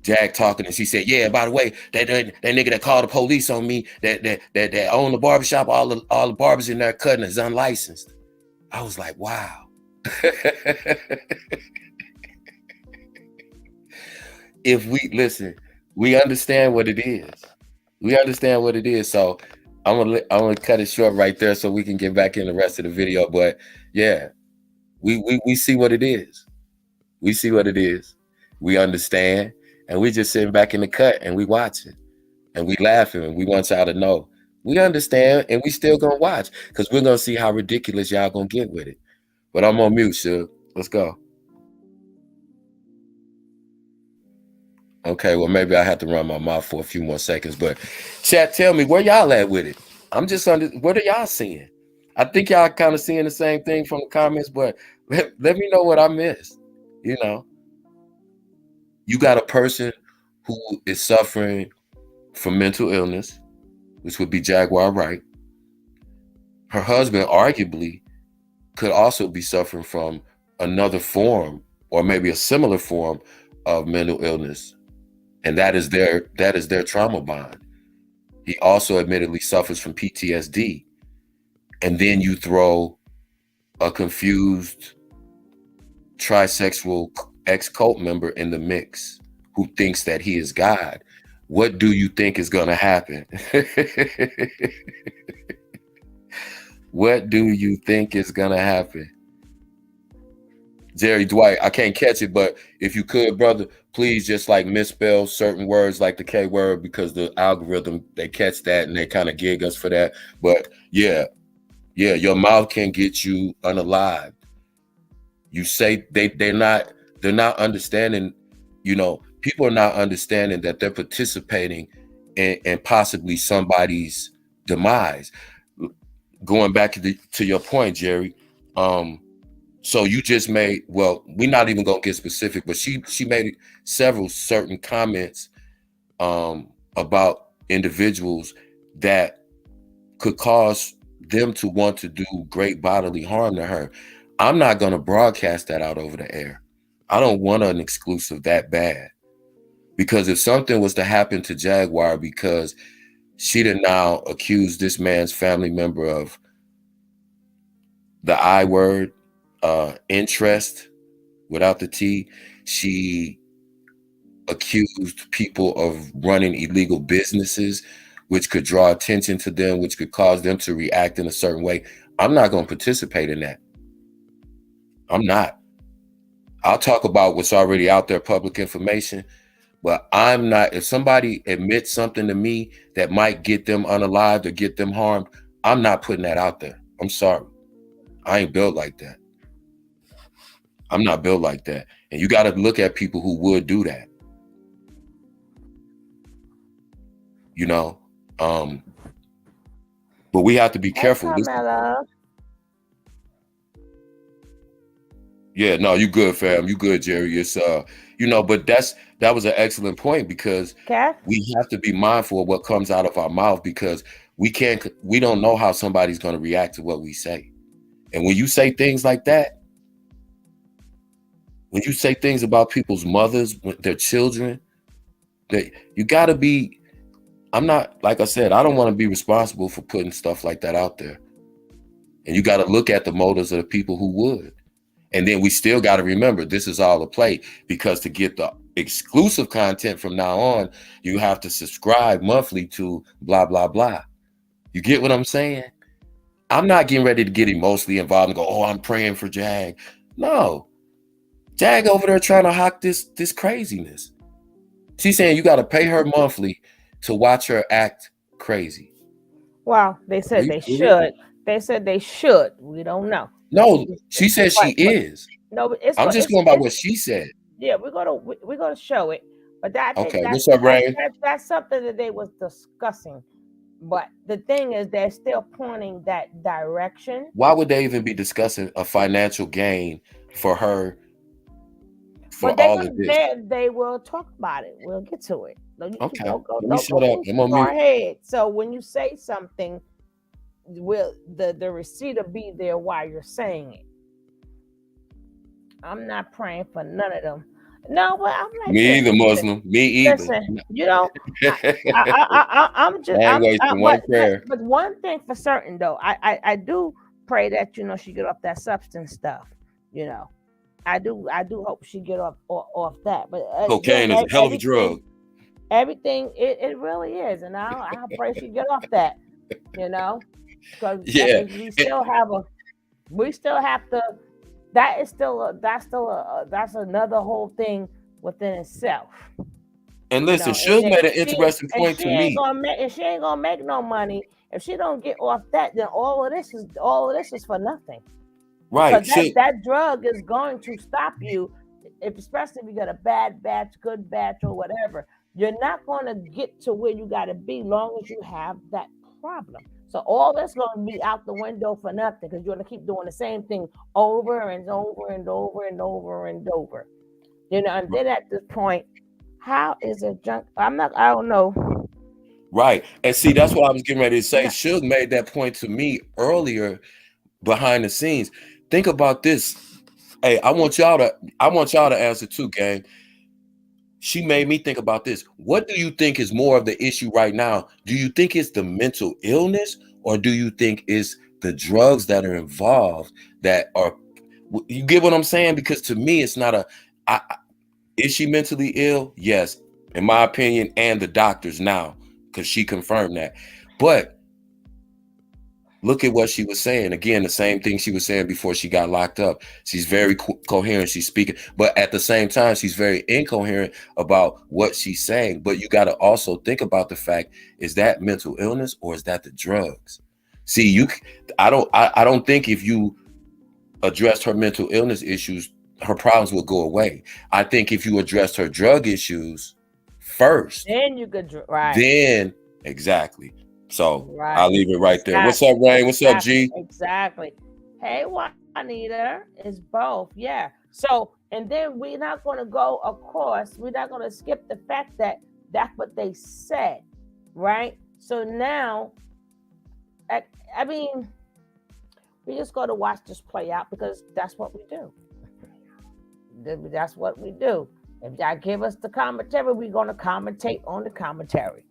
Jag talking, and she said, yeah, by the way, that nigga that called the police on me, that owned the barbershop, all the barbers in there cutting is unlicensed. I was like, wow. If we listen, we understand what it is. We understand what it is. So I'm gonna cut it short right there so we can get back in the rest of the video. But yeah, we see what it is. We see what it is. We understand, and we just sitting back in the cut and we watching and we laughing and we want y'all to know we understand and we still gonna watch because we're gonna see how ridiculous y'all gonna get with it. But I'm on mute, Shug. Let's go. Okay, well, maybe I have to run my mouth for a few more seconds, but chat, tell me where y'all at with it. I'm just what are y'all seeing? I think y'all kind of seeing the same thing from the comments, but let me know what I missed. You know, you got a person who is suffering from mental illness, which would be Jajuar Wright. Her husband arguably could also be suffering from another form or maybe a similar form of mental illness. And that is their trauma bond. He also admittedly suffers from PTSD. And then you throw a confused trisexual ex-cult member in the mix who thinks that he is God. What do you think is going to happen? What do you think is going to happen? Jerry Dwight, I can't catch it, but if you could, brother, please just like misspell certain words like the K word because the algorithm, they catch that and they kind of gig us for that. But yeah, your mouth can get you unalived. You say they're not understanding, you know, people are not understanding that they're participating in possibly somebody's demise. Going back to your point, Jerry, so you just made, well, we're not even gonna get specific, but she made several certain comments about individuals that could cause them to want to do great bodily harm to her. I'm not gonna broadcast that out over the air. I don't want an exclusive that bad. Because if something was to happen to Jajuar because she did now accuse this man's family member of the I word, interest without the T, she accused people of running illegal businesses, which could draw attention to them, which could cause them to react in a certain way. I'm not going to participate in that. I'm not. I'll talk about what's already out there, public information, but I'm not. If somebody admits something to me that might get them unalived or get them harmed, I'm not putting that out there. I'm sorry. I ain't built like that. I'm not built like that. And you got to look at people who would do that. You know, but we have to be careful. Yeah, no, you good, fam. You good, Jerry. It's you know, but that was an excellent point because we have to be mindful of what comes out of our mouth because we don't know how somebody's going to react to what we say. And when you say things like that, when you say things about people's mothers, their children, that you got to be. I'm not, like I said, I don't want to be responsible for putting stuff like that out there. And you got to look at the motives of the people who would. And then we still got to remember this is all a play because to get the exclusive content from now on, you have to subscribe monthly to blah, blah, blah. You get what I'm saying? I'm not getting ready to get emotionally involved and go, oh, I'm praying for Jag. No. Jag over there trying to hawk this craziness. She's saying you got to pay her monthly to watch her act crazy. Well, they said they should. They said they should. We don't know. No, she said she is. No, but I'm just going by what she said. Yeah, we're gonna show it. But okay. What's up, Ray? That's something that they was discussing. But the thing is, they're still pointing that direction. Why would they even be discussing a financial gain for her for But they're all gonna of this. they will talk about it. We'll get to it. No, you Okay, go let me shut up. I'm go on mute. ahead. So when you say something, will the receipt will be there while you're saying it. I'm not praying for none of them. No, but I'm like Me this. either, Muslim. Me either. Listen, you know, I'm just, I ain't wasting one prayer. but one thing for certain though, I do pray that she get off that substance stuff. You know, I do hope she get off that. But Cocaine is a hell of a drug. Everything it really is, and I pray she get off that. You know, because Yeah. we still have to. That's another whole thing within itself. And listen, Suge made an interesting point to me. She ain't gonna make no money if she don't get off that. Then all of this is for nothing. Right. Because that drug is going to stop you, especially if you got a bad batch, good batch, or whatever. You're not going to get to where you got to be long as you have that problem. So all that's going to be out the window for nothing because you're going to keep doing the same thing over and over and over and over and over. And then at this point, how is it junk? I don't know. Right. And see, that's what I was getting ready to say. Suge made that point to me earlier behind the scenes. Think about this. Hey, I want y'all to answer too, gang. She made me think about this. What do you think is more of the issue right now? Do you think it's the mental illness or do you think it's the drugs that are involved that are, you get what I'm saying? Because to me, it's not is she mentally ill? Yes, in my opinion, and the doctors now, because she confirmed that. But look at what she was saying. Again, the same thing she was saying before she got locked up. She's very coherent. She's speaking, but at the same time, she's very incoherent about what she's saying. But you got to also think about the fact, is that mental illness or is that the drugs? See, I don't think if you addressed her mental illness issues, her problems will go away. I think if you addressed her drug issues first, then you could, right? Then exactly. So I'll leave it right there. What's up, Rain? What's up, G? Exactly. Hey, Juanita, it's both. Yeah. So, and then we're not going to go, of course, we're not going to skip the fact that that's what they said, right? So now, I mean, we just got to watch this play out because that's what we do. That's what we do. If y'all give us the commentary, we're going to commentate on the commentary.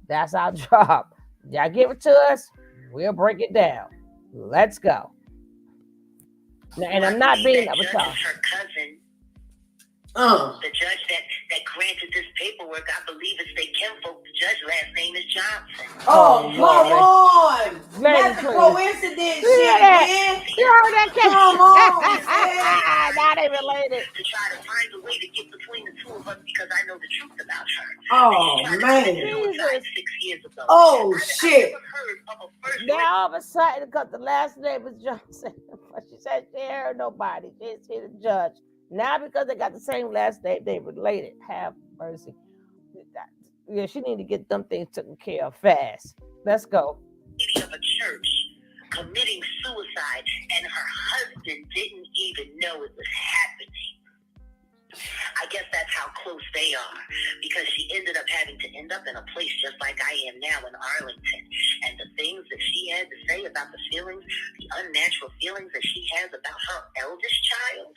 That's our job. Y'all give it to us, we'll break it down. Let's go. Now, and I'm not being up with y'all. Her cousin, the judge that granted this paperwork, I believe it's their kinfolk. The judge last name is Johnson. Oh, come on! Not the coincidence shit, man. You heard that? Come on, not even related. To try to find a way to get between the two of us because I know the truth about her. Oh, man. Suicide 6 years ago. Oh, shit. Now all of a sudden, because the last name was Johnson, she said she ain't heard nobody. She didn't see the judge. Now because they got the same last name, they related. Have mercy. Yeah, she need to get them things taken care of fast. Let's go. Of a church committing suicide, and her husband didn't even know it was happening. I guess that's how close they are, because she ended up having to end up in a place just like I am now in Arlington. And the things that she had to say about the feelings, the unnatural feelings that she has about her eldest child,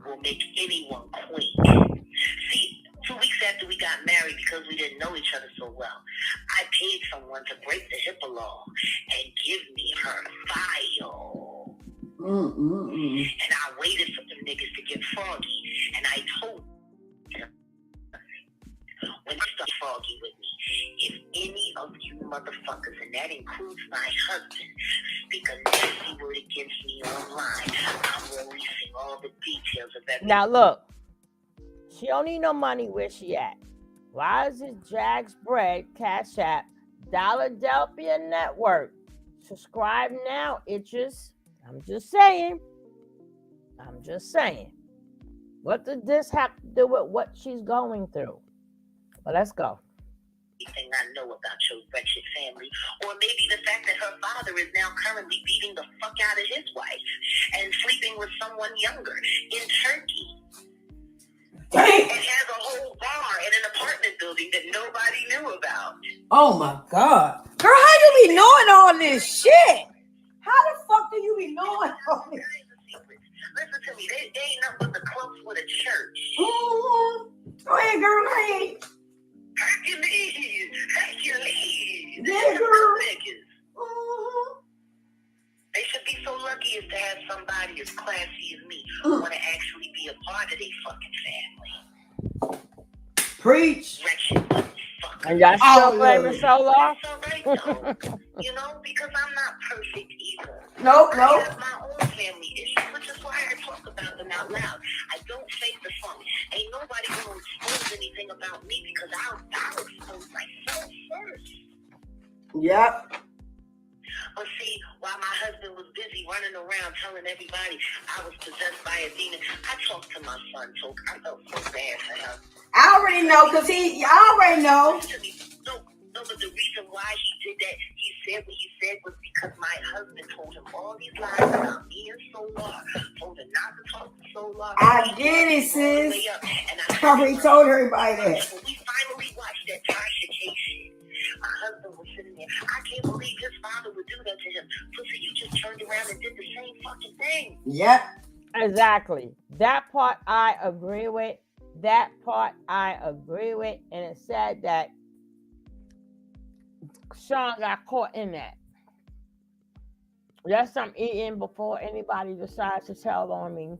will make anyone queen. See, 2 weeks after we got married, because we didn't know each other so well, I paid someone to break the HIPAA law and give me her file. And I waited for them niggas to get froggy, and I told them, when they start froggy with me, if any of you motherfuckers, and that includes my husband, speak a nasty word against me online, I'm releasing all the details of everything. Now look, she don't need no money. Where she at? Why is it Jags Bread, Cash App, Philadelphia Network? Subscribe now, itches. I'm just saying. What does this have to do with what she's going through? Well, let's go. Anything I know about your wretched family, or maybe the fact that her father is now currently beating the fuck out of his wife and sleeping with someone younger in Turkey. Oh my God. Girl, how you be knowing all this shit? How the fuck do you be knowing all this? Listen to me, they ain't nothing but the clumps with a church. Go ahead, girl. Hey. Hercules. Yeah, girl. They should be so lucky as to have somebody as classy as me want to actually be a part of their fucking family. Preach. Wretched motherfucker. And y'all still blaming Solar? It's all right, though. You know, because I'm not perfect either. Nope. I have my own family issues, which is why I talk about them out loud. I don't fake the funk. Ain't nobody gonna expose anything about me because I'll expose myself first. Yep. But see, while my husband was busy running around telling everybody I was possessed by a demon, I talked to my son, so I felt so bad for him. I already know, because I already know. No, but the reason why he did that, he said what he said was because my husband told him all these lies about me and Solar, told him not to talk to Solar. I get it, sis. And I already told everybody that. When we finally watched that Tasha K shit, my husband was sitting there. I can't believe his father would do that to him. Pussy, you just turned around and did the same fucking thing. Yep. Exactly. That part I agree with. And it's sad that Sean got caught in that. Yes, I'm eating before anybody decides to tell on me.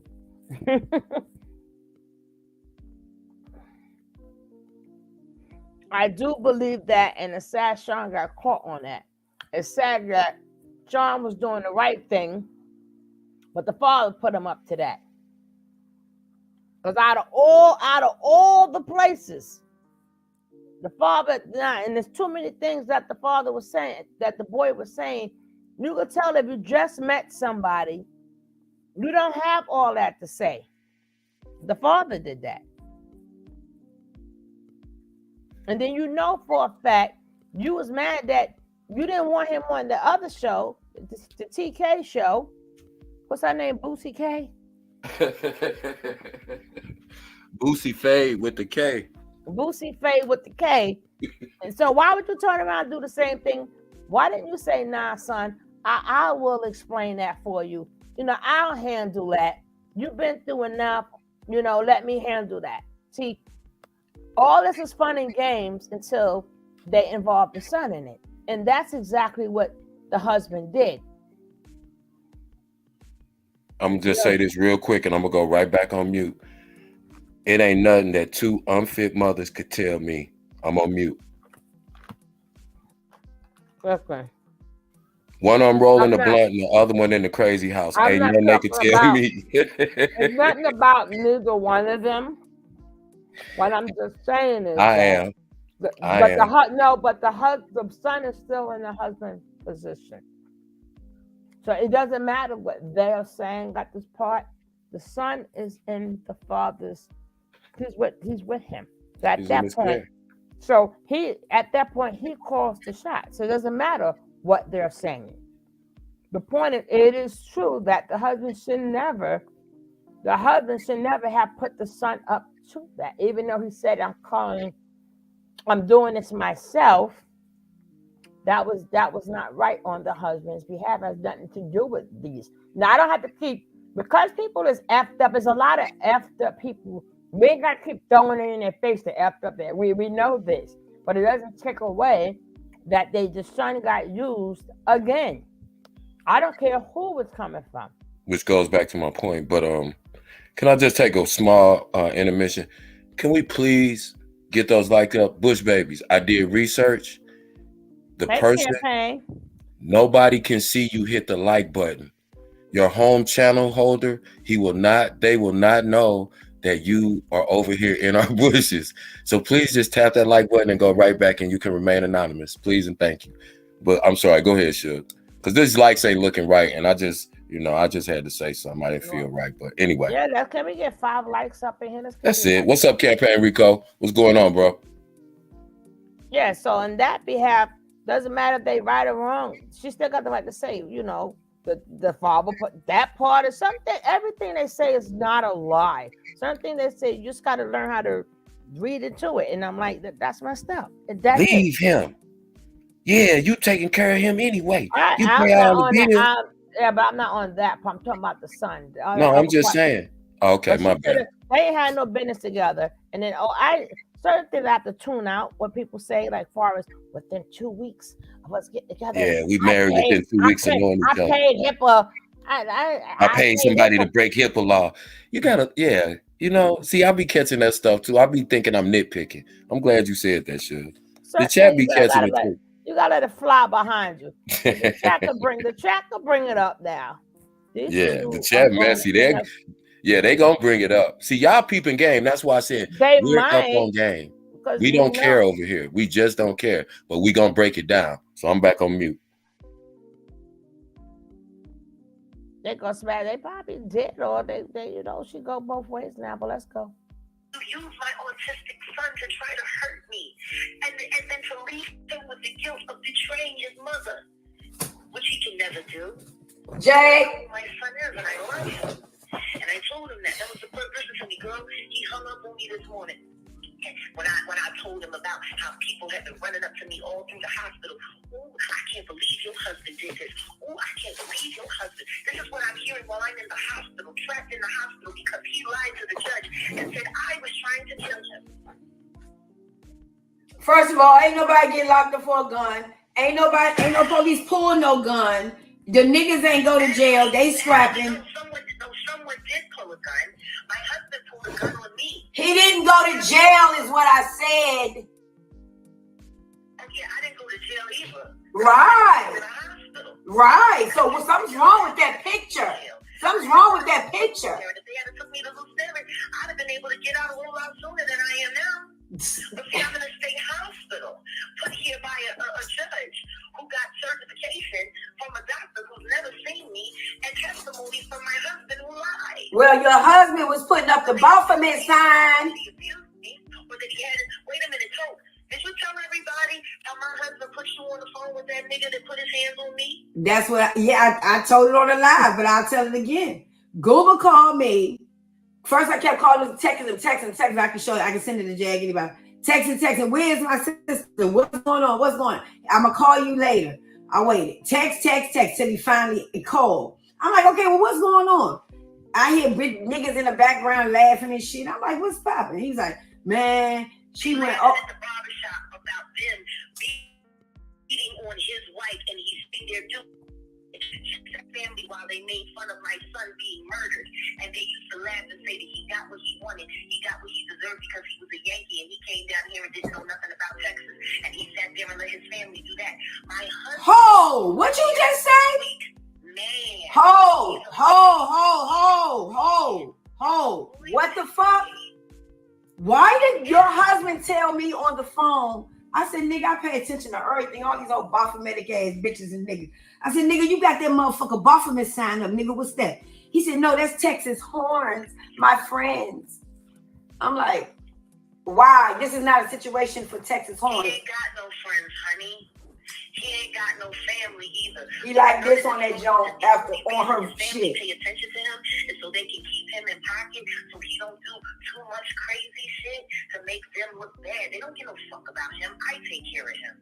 I do believe that, and it's sad Sean got caught on that. It's sad that Sean was doing the right thing, but the father put him up to that. Because out of all the places, the father, and there's too many things that the father was saying, that the boy was saying. You could tell if you just met somebody, you don't have all that to say. The father did that. And then you know for a fact, you was mad that you didn't want him on the other show, the TK show. What's her name? Boosie K? Boosie Fade with the K. Boosie Fade with the K. And so why would you turn around and do the same thing? Why didn't you say, nah, son, I will explain that for you. I'll handle that. You've been through enough. Let me handle that. See, all this is fun and games until they involve the son in it. And that's exactly what the husband did. I'm going to just say this real quick, and I'm going to go right back on mute. It ain't nothing that two unfit mothers could tell me. I'm on mute. Okay. One of them rolling the blunt and the other one in the crazy house. Ain't nothing they could tell me. It's nothing about neither one of them. What I'm just saying is the son is still in the husband's position. So it doesn't matter what they're saying at this part. The son is in the father's. He's with him. So at that point, he calls the shot. So it doesn't matter what they're saying. The point is, it is true that the husband should never have put the son up to that. Even though he said, I'm doing this myself. That was not right on the husband's behalf. It has nothing to do with these. Now I don't have to keep, because people is effed up. There's a lot of effed up people. We ain't got to keep throwing it in their face to effed up there. We know this, but it doesn't take away that the son got used again. I don't care who it's coming from. Which goes back to my point, but can I just take a small intermission? Can we please get those liked up Bush babies? I did research. The person, nobody can see you hit the like button. Your home channel holder, they will not know that you are over here in our bushes. So please just tap that like button and go right back, and you can remain anonymous. Please and thank you. But I'm sorry, go ahead, Shug. Because this likes ain't looking right, and I just had to say something. I didn't feel right, but anyway. Yeah, can we get 5 likes up in here? That's it. What's up, Campaign Rico? What's going on, bro? Yeah, so on that behalf, doesn't matter if they right or wrong. She still got the right to say, the father put that part of something. Everything they say is not a lie. Something they say, you just got to learn how to read into it. And I'm like, that's messed up. Leave him. Yeah, you taking care of him anyway. You I'm pay not all the on that. bills. Yeah, but I'm not on that part. I'm talking about the son. The No, I'm other just part. saying. Oh, okay, But she my said bad. they ain't had no business together. And then certain things I have to tune out what people say, like far as within 2 weeks of us getting together. Yeah, we married within 2 weeks of knowing I each other. paid HIPAA. I I paid paid somebody to HIPAA. break HIPAA law. You gotta, yeah. See, I be catching that stuff too. I be thinking I'm nitpicking. I'm glad you said that, shit. The Certain chat things be catching it too. you gotta let it fly behind you. The chat could bring it up now. These Yeah, the people chat messy. They gonna bring it up. See, y'all peeping game. That's why I said they we're up might on game. because We don't care over here. We just don't care. But we gonna break it down. So I'm back on mute. they gonna smash. They probably did, or they she go both ways now. But let's go. You use my autistic son to try to hurt me, and then to leave him with the guilt of betraying his mother, which he can never do. Jay. My son is, and I love him. And I told him that. That was the first person to me, girl. He hung up on me this morning. When I told him about how people had been running up to me all through the hospital. Oh, I can't believe your husband did this. Oh, I can't believe your husband. This is what I'm hearing while I'm in the hospital, trapped in the hospital because he lied to the judge and said I was trying to kill him. First of all, ain't nobody get locked up for a gun. Ain't no police pull no gun. The niggas ain't go to jail. They scrapping. Someone did pull a gun. My husband pulled a gun on me. He didn't go to jail, is what I said. Oh yeah, I didn't go to jail either. Right. To the hospital. Right. So something's wrong with that picture. Something's wrong with that picture. If they had took me to Blue Spirit, I'd have been able to get out a whole lot sooner than I am now. But see, I'm in a state hospital, put here by a judge who got certification from a doctor who's never seen me and testimony from my husband who lied. Well, your husband was putting up the Baphomet sign. Wait a minute, Toyko. Did you tell everybody how my husband put you on the phone with that nigga that put his hands on me? That's what, I told it on the live, but I'll tell it again. Google called me. First, I kept calling him, texting him. I can show you. I can send it to Jag, anybody. Texting. Where's my sister? What's going on? I'm going to call you later. I waited. Text till he finally called. I'm like, okay, well, what's going on? I hear niggas in the background laughing and shit. I'm like, what's popping? He's like, man, she went up. At the barbershop about them beating on his wife, and he's sitting there doing family while they made fun of my son being murdered, and they used to laugh and say that he got what he wanted, he got what he deserved because he was a Yankee and he came down here and didn't know nothing about Texas, and he sat there and let his family do that. My husband. Ho! What you just say? Man. Ho! What the fuck? Why did your husband tell me on the phone? I said, nigga, I pay attention to everything. All these old Baphometic ass bitches and niggas. I said, nigga, you got that motherfucker Baphomet sign up, nigga. What's that? He said, no, that's Texas horns, my friends. I'm like, why? This is not a situation for Texas horns. He ain't got no friends, honey. He ain't got no family either. He like this on that joint after on her shit. Pay attention to him, and so they can keep him in pocket, so he don't do too much crazy shit to make them look bad. They don't give no fuck about him. I take care of him.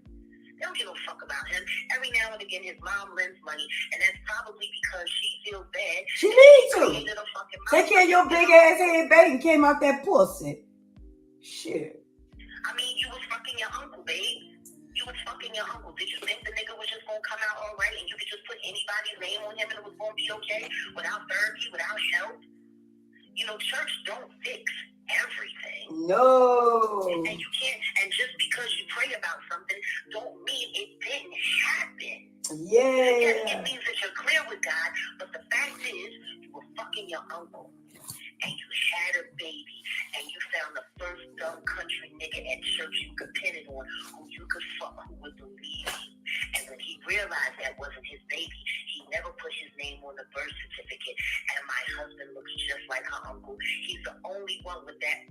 They don't give no fuck about him. Every now and again, his mom lends money, and that's probably because she feels bad. She needs to. Take care of your big ass head, baby. Came out that pussy. Shit. I mean, you was fucking your uncle, babe. You was fucking your uncle. Did you think the nigga was just gonna come out all right and you could just put anybody's name on him and it was gonna be okay without therapy, without help? You know, church don't fix everything. No. And you can't, and just because you pray about something don't mean it didn't happen. Yeah. Yes, it means that you're clear with God, but the fact is you were fucking your uncle. And you had a baby, and you found the first dumb country nigga at church you could pin it on, who you could fuck, who would believe you. And when he realized that wasn't his baby, he never put his name on the birth certificate. And my husband looks just like her uncle. He's the only one with that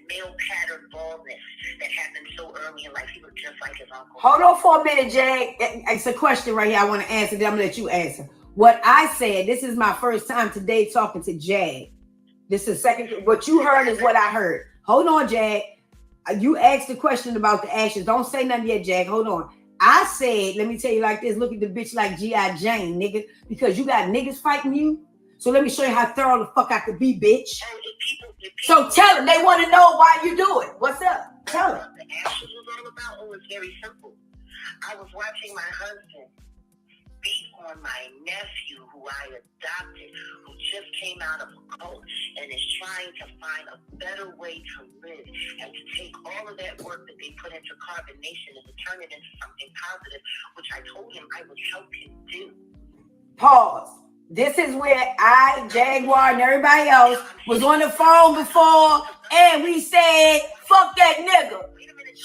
male pattern baldness that happened so early in life. He looked just like his uncle. Hold on for a minute, Jag. It's a question right here I want to answer. Then I'm going to let you answer. What I said, this is my first time today talking to Jag. This is second. What you heard is what I heard. Hold on, Jag. You asked the question about the ashes. Don't say nothing yet, Jag. Hold on. I said, let me tell you like this, look at the bitch like G.I. Jane, nigga, because you got niggas fighting you. So let me show you how thorough the fuck I could be, bitch. So tell them, they want to know why you do it. What's up? Tell them. The action was all about, oh, it's very simple. I was watching my husband beat on my nephew who I adopted, who just came out of a cult and is trying to find a better way to live and to take all of that work that they put into carbonation and to turn it into something positive, which I told him I would help him do. Pause. This is where I, Jaguar, and everybody else was on the phone before, and we said, fuck that nigga.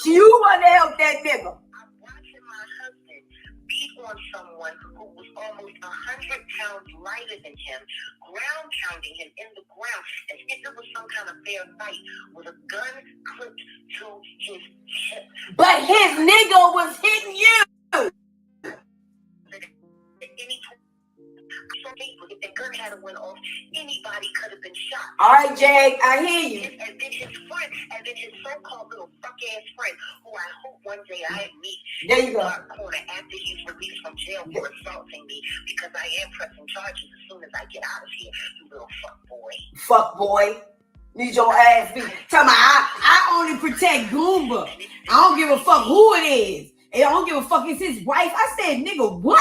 You want to help that nigga. I'm watching my husband beat on someone who was almost 100 pounds lighter than him, ground pounding him in the ground as if it was some kind of fair fight with a gun clipped to his hip. But his nigga was hitting you. If the gun hadn't went off, anybody could have been shot. All right, Jag, I hear you. And then his friend, and then his so-called little fuck-ass friend, who I hope one day I meet there you in go. the dark corner after he's released from jail for assaulting me, because I am pressing charges as soon as I get out of here, you little fuck boy. Fuck boy. Need your ass beat. Tell me, I only protect Goomba. I don't give a fuck who it is. And I don't give a fuck it's his wife. I said, nigga, what?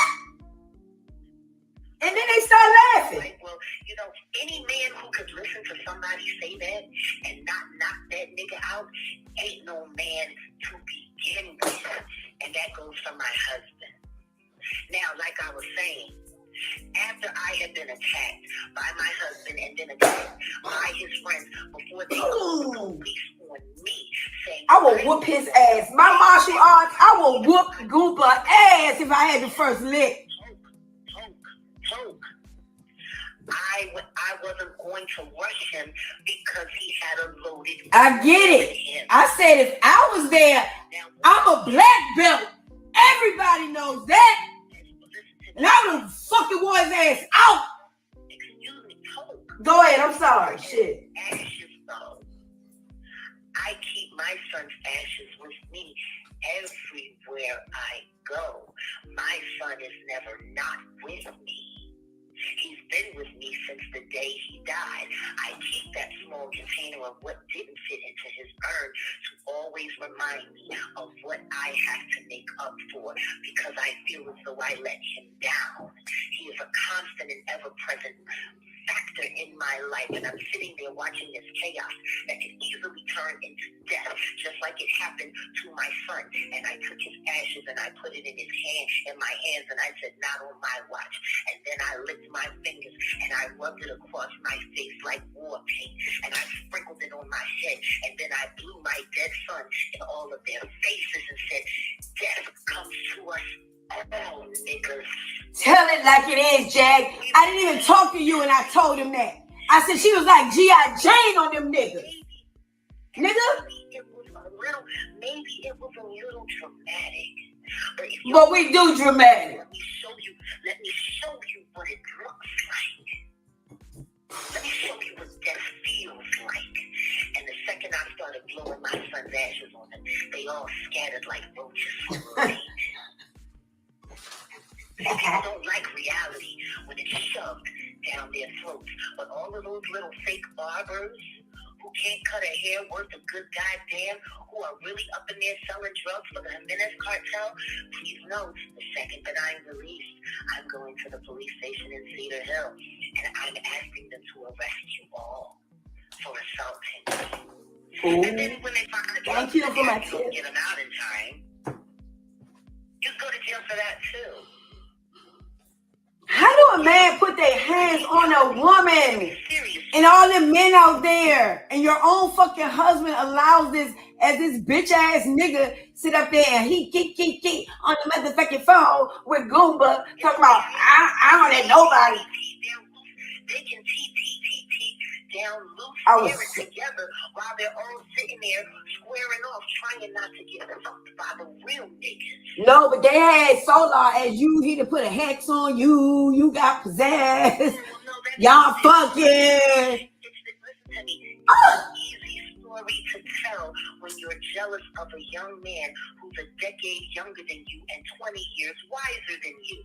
And then they start laughing. Like, well, you know, any man who could listen to somebody say that and not knock that nigga out ain't no man to begin with. And that goes for my husband. Now, like I was saying, after I had been attacked by my husband and then attacked by his friends before they called the police on me, saying, I will whoop his ass. My martial arts, I will whoop Goomba ass if I had the first lick. I wasn't going to rush him because he had a loaded gun. I get it. I said if I was there, I'm a black belt. Everybody knows that. And I would have fucking wore his ass out. Excuse me, Toyko. Go ahead, I'm sorry. Shit. Ashes, though. I keep my son's ashes with me everywhere I go. My son is never not with me. He's been with me since the day he died. I keep that small container of what didn't fit into his urn to always remind me of what I have to make up for, because I feel as though I let him down. He is a constant and ever-present factor in my life, and I'm sitting there watching this chaos that could easily turn into death, just like it happened to my son. And I took his ashes and I put it in my hands, and I said, not on my watch. And then I licked my fingers and I rubbed it across my face like war paint, and I sprinkled it on my head, and then I blew my dead son in all of their faces and said, death comes to us all, niggas. Tell it like it is, Jag. I didn't even talk to you and I told him that. I said she was like G.I. Jane on them niggas. Nigga? Maybe it was a little dramatic. But we do dramatic. Let me show you what it looks like. Let me show you what death feels like. And the second I started blowing my son's ashes on them, they all scattered like roaches from rain. People don't like reality when it's shoved down their throats. But all of those little fake barbers who can't cut a hair worth a good goddamn, who are really up in there selling drugs for the Jimenez cartel, please know, the second that I'm released, I'm going to the police station in Cedar Hill, and I'm asking them to arrest you all for assaulting. Ooh. And then when they find the drugs, Thank you for my don't get them out in time, you go to jail for that too. How do a man put their hands on a woman and all the men out there, and your own fucking husband allows this, as this bitch ass nigga sit up there and he keep on the motherfucking phone with Goomba talking about I don't let nobody. They can down loose together while they're all sitting there squaring off, trying not to get fucked by the real niggas. No, but they had Solar as you. He to put a hex on you. You got possessed. Y'all fucking. Listen to me. Easy story story to tell when you're jealous of a young man who's a decade younger than you and 20 years wiser than you.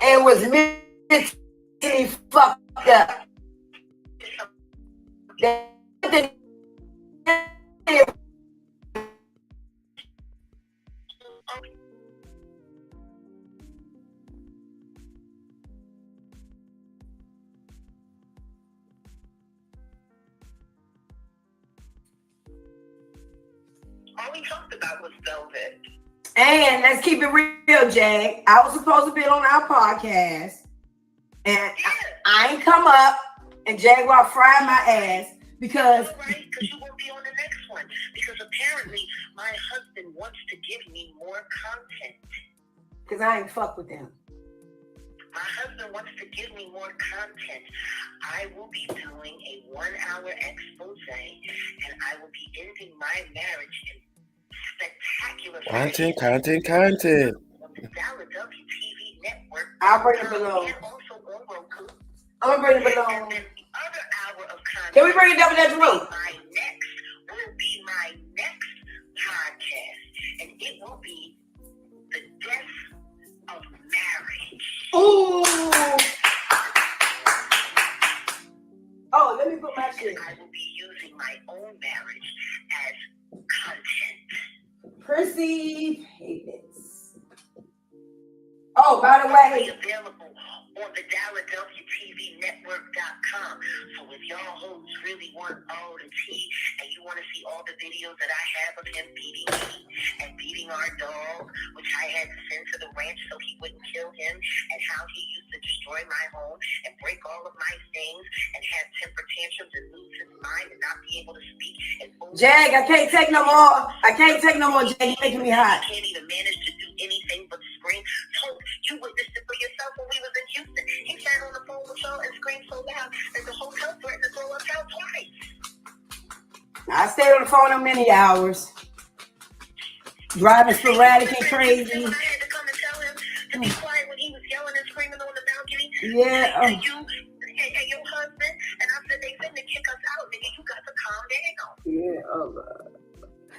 And was mentally fucked up. All we talked about was velvet. And let's keep it real, Jag. I was supposed to be on our podcast, and I ain't come up, and Jaguar fried my ass because. Right, because you won't be on the next one. Because apparently my husband wants to give me more content. Because I ain't fuck with them. My husband wants to give me more content. I will be doing a 1-hour expose, and I will be ending my marriage in spectacular Content. on the Dallas WTV network. I'll bring it below. And also on Roku. I'm gonna bring it below. And then the other hour of content. Can we bring it up in that room? Will be my next podcast, and it will be the death of marriage. Ooh. Oh, let me put my shit. I will be using my own marriage as content. Perceive payments. Oh, by the way, available on the DallasWTVNetwork.com. So if y'all hoes really want all the tea and you want to see all the videos that I have of him beating me and beating our dog, which I had to send to the ranch so he wouldn't kill him, and how he used to destroy my home and break all of my things and have temper tantrums and lose his mind and not be able to speak. And Jag, I can't take no more. Jag. You're making me hot. I can't even manage to do anything but scream. So you witnessed it for yourself when we was in Houston. He sat on the phone with y'all and screamed so loud that the hotel threatened to throw us out twice. I stayed on the phone for many hours. Driving sporadic and crazy. I had to come and tell him to be quiet when he was yelling and screaming on the balcony. Yeah. And you and your husband, and I said they finna kick us out, nigga. You got to calm down. Yeah. Oh, God.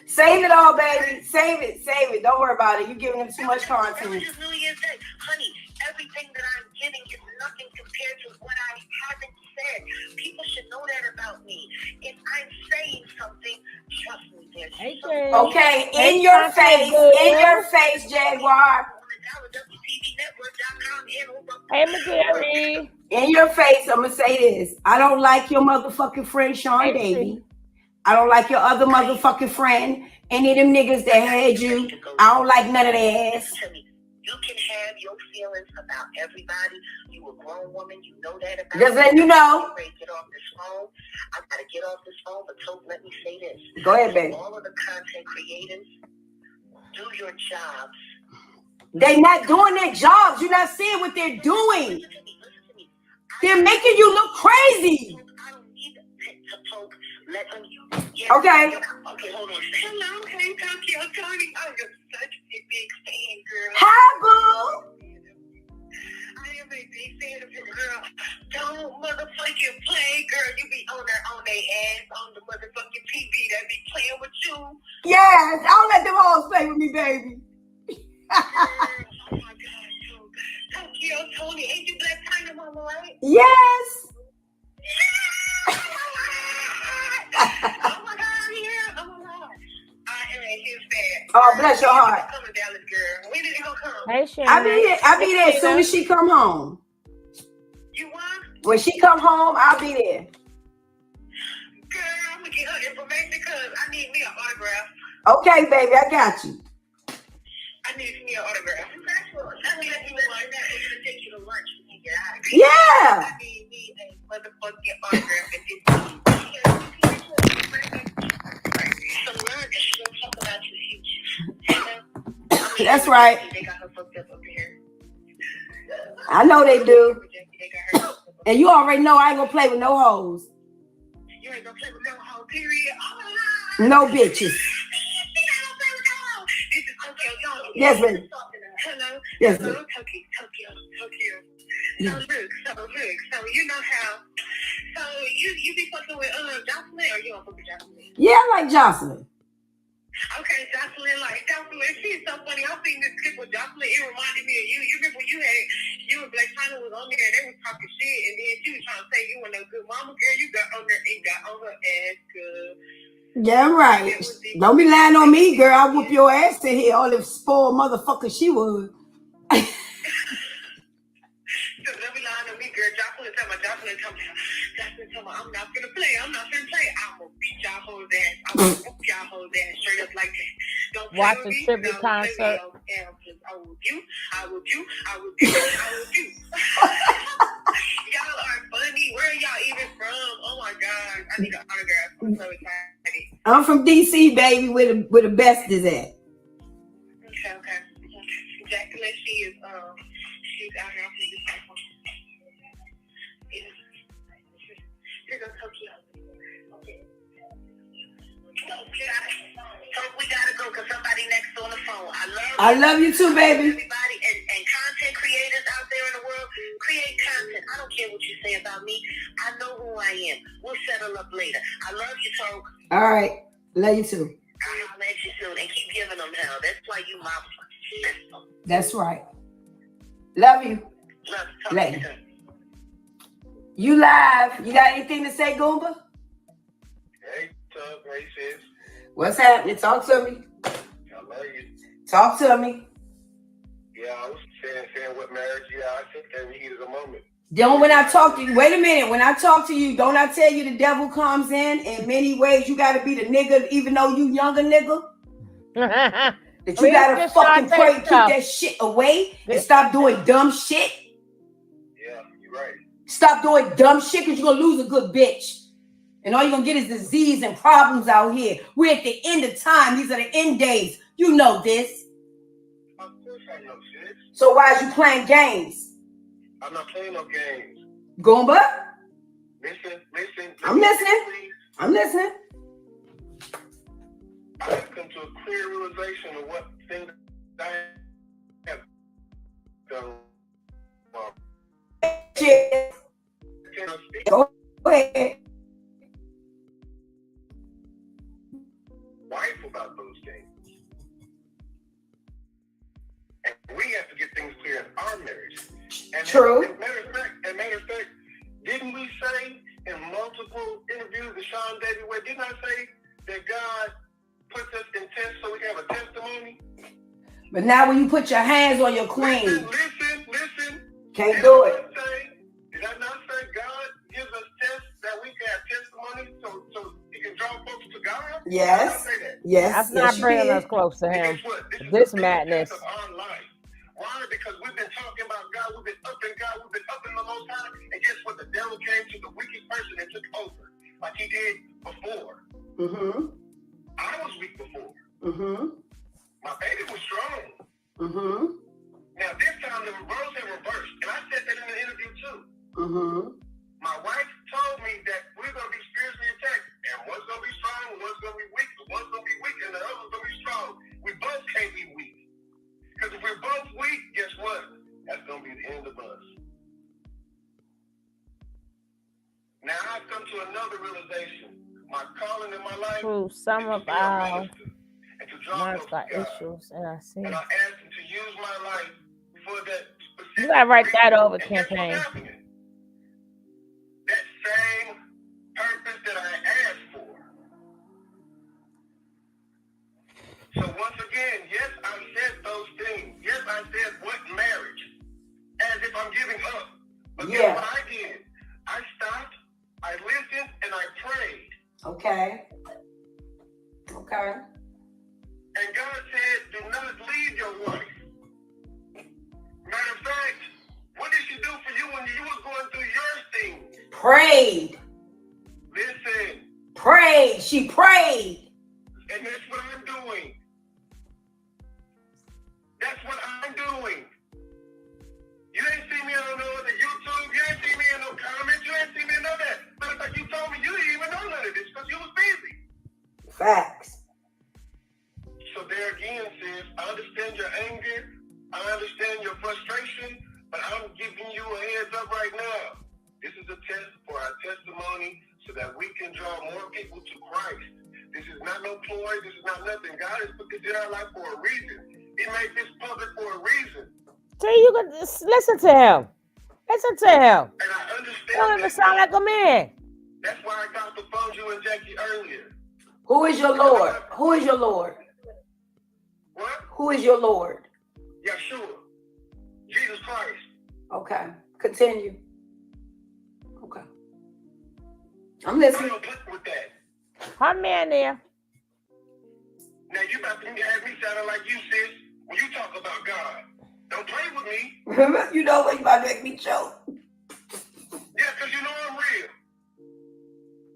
Save it all, baby. Save it. Don't worry about it. You're giving them too much That was content. just New Year's Day. Honey, everything that I'm giving is nothing compared to what I haven't said. People should know that about me. If I'm saying something, trust me, there's Okay, in your face, Jaguar. Hey, McGarry. In your face, I'm gonna say this. I don't like your motherfucking friend Sean Davey. I don't like your other motherfucking friend. Any of them niggas that had you. I don't like none of their ass. You can have your feelings about everybody. You a grown woman. You know that about Just letting you know. I'm ready to get off this phone. I gotta get off this phone, but Toke, let me say this. Go ahead, baby. All of the content creators, do your jobs. They're not doing their jobs. You're not seeing what they're doing. Listen to me. They're making you look crazy. I don't need to Toke. Let them use. Okay. Okay, hold on. Hello, hey, Tokyo, Tony. I'm just such a big fan, girl. Hi, boo. I am a big fan of your girl. Don't motherfucking play, girl. You be on their ass on the motherfucking TV that be playing with you. Yes, I'll let them all play with me, baby. Oh my God, Tokyo, Tony, ain't you Black China Mama, right? Yes. Oh my God, yeah. Oh my God. I am a huge fan. Oh, bless your heart. Come to Dallas, girl. When is it gonna come? Hey, Shannon. I'll be there as soon as she come home. You want? When she come home, I'll be there. Girl, I'm gonna get her information because I need me an autograph. Okay, baby, I got you. I need me an autograph. I mean, if you want that, I'm gonna take you to lunch when you get out. Yeah. I need me a motherfucking autograph and this. Some lunch. Don't talk about your future. That's right. They got her fucked up here. I know they do. They got her. And you already know I ain't gonna play with no hoes. You ain't gonna play with no whole period. No bitches. Yes, baby. Hello. Yes, Hello, baby. Tokyo. So you know how So you be fucking with Jocelyn, or you don't fuck with Jocelyn? Yeah, I like Jocelyn. Okay, Jocelyn, she's so funny. I seen this clip with Jocelyn. It reminded me of you. You remember you and Black China was on there and they was talking shit, and then she was trying to say you were no good mama girl. You got on there and got on her ass good. Yeah, right. Don't be lying on me, girl. I'll whoop your ass to here. All them spoiled motherfucker she was. Don't be lying on me, girl. Jocelyn tell me, I'm not gonna play. I'm gonna beat y'all hoes ass. I'm gonna whoop y'all hoes ass straight up like that. Don't Watch play the with tribute me. concert. I will do. Y'all are funny. Where are y'all even from? Oh my god, I need an autograph. I'm so excited. I'm from DC, baby, where the best is at. Okay. Jacqueline, she's out here. Here goes Tokyo. Okay. We gotta go because somebody next on the phone. I love you too, baby. Everybody and content creators out there in the world, create content. I don't care what you say about me. I know who I am. We'll settle up later. I love you, Toyko. All right. Love you too. I'll let you soon and keep giving them hell. That's why you my. That's right. Love you. Love you. Talk Later. to you soon. You live. You got anything to say, Goomba? Hey, Tug. Hey, sis. What's happening? Talk to me. I love you. Talk to me. Yeah, I was saying what marriage, I think that we needed a moment. Don't when I talk to you, wait a minute. When I talk to you, don't I tell you the devil comes in many ways? You got to be the nigga, even though you younger nigga. That you got to fucking pray, keep that shit away and stop doing dumb shit. Yeah, you're right. Stop doing dumb shit because you're going to lose a good bitch. And all you're going to get is disease and problems out here. We're at the end of time. These are the end days. You know this. Of course I know, sis. So why is you playing games? I'm not playing no games. Goomba? Listen. I'm listening. Please. I'm listening. I have come to a clear realization of what things I have done wrong. Shit. Can I speak? Go ahead. Wife about those things. And we have to get things clear in our marriage. And True. As a matter of fact, didn't we say in multiple interviews with Sean Davey, where didn't I say that God puts us in tests so we can have a testimony? But now when you put your hands on your queen, Listen. can't do it. Did I not say God gives us tests that we can have testimony so he can draw folks to God? Yes. Yes. That's not bringing us close to him. This madness. Of our life. Why? Because we've been talking about God, we've been up in God, we've been up in the Most High, and guess what? The devil came to the wicked person and took over, like he did before. Mm-hmm. I was weak before. Mm-hmm. My baby was strong. Mm-hmm. Now this time the roles have reversed, and I said that in the interview too. Mm-hmm. My wife told me that we're going to be spiritually attacked, and one's going to be strong, and one's going to be weak, and one's going to be weak, and the other's going to be strong. We both can't be weak. Because if we're both weak, guess what? That's going to be the end of us. Now I've come to another realization. My calling in my life Through some of our and to draw close to God. issues, and I see. And I asked him to use my life for that specific You gotta write that over, and guess what's campaign. happening? That same purpose that I asked for. So once again, yes, I said those things. Yes, I said what marriage, as if I'm giving up. But guess what I did? I stopped, I listened, and I prayed. Okay. And God said, do not leave your wife. Matter of fact, what did she do for you when you was going through your thing? Prayed. Listen. Prayed. She prayed. And that's what I'm doing. That's what I'm doing. You ain't see me on no other YouTube. You ain't see me in no comments. You ain't see me in none of that. Matter of fact, you told me you didn't even know none of this because you was busy. Facts. So there again, sis, I understand your anger. I understand your frustration. But I'm giving you a heads up right now. This is a test for our testimony. so that we can draw more people to Christ. This is not no ploy. This is not nothing. God has put this in our life for a reason. He made this public for a reason. See, you can just listen to him. Listen to him. And I You understand don't even that. sound like a man. That's why I got the phone you and Jackie earlier. Who is your Lord? Who is your Lord? What? Who is your Lord? Yeshua. Jesus Christ. Okay. Continue. Okay. I'm I listening. don't play with that. Her man there. Now you about to have me sounding like you, sis, when you talk about God. Don't play with me. You know what? You about to make me choke. Yeah, because you know I'm real.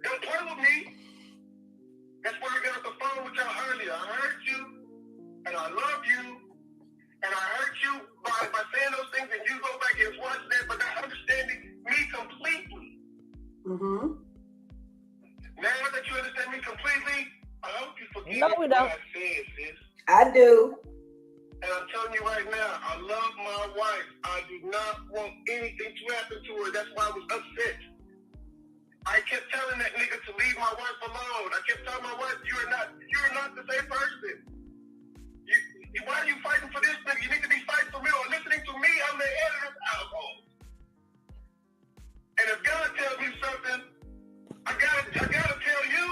Don't play with me. That's why I got off the phone with y'all earlier. I heard you, and I love you, and I hurt you by saying those things, and you go back and watch that, but not understanding me completely. Mm-hmm. Now that you understand me completely, I hope you forgive No, we me for don't. what I said, sis. I do. And I'm telling you right now, I love my wife. I do not want anything to happen to her. That's why I was upset. I kept telling that nigga to leave my wife alone. I kept telling my wife, you're not the same person. Why are you fighting for this nigga? You need to be fighting for me or listening to me. I'm the head of this household. And if God tells me something, I gotta tell you.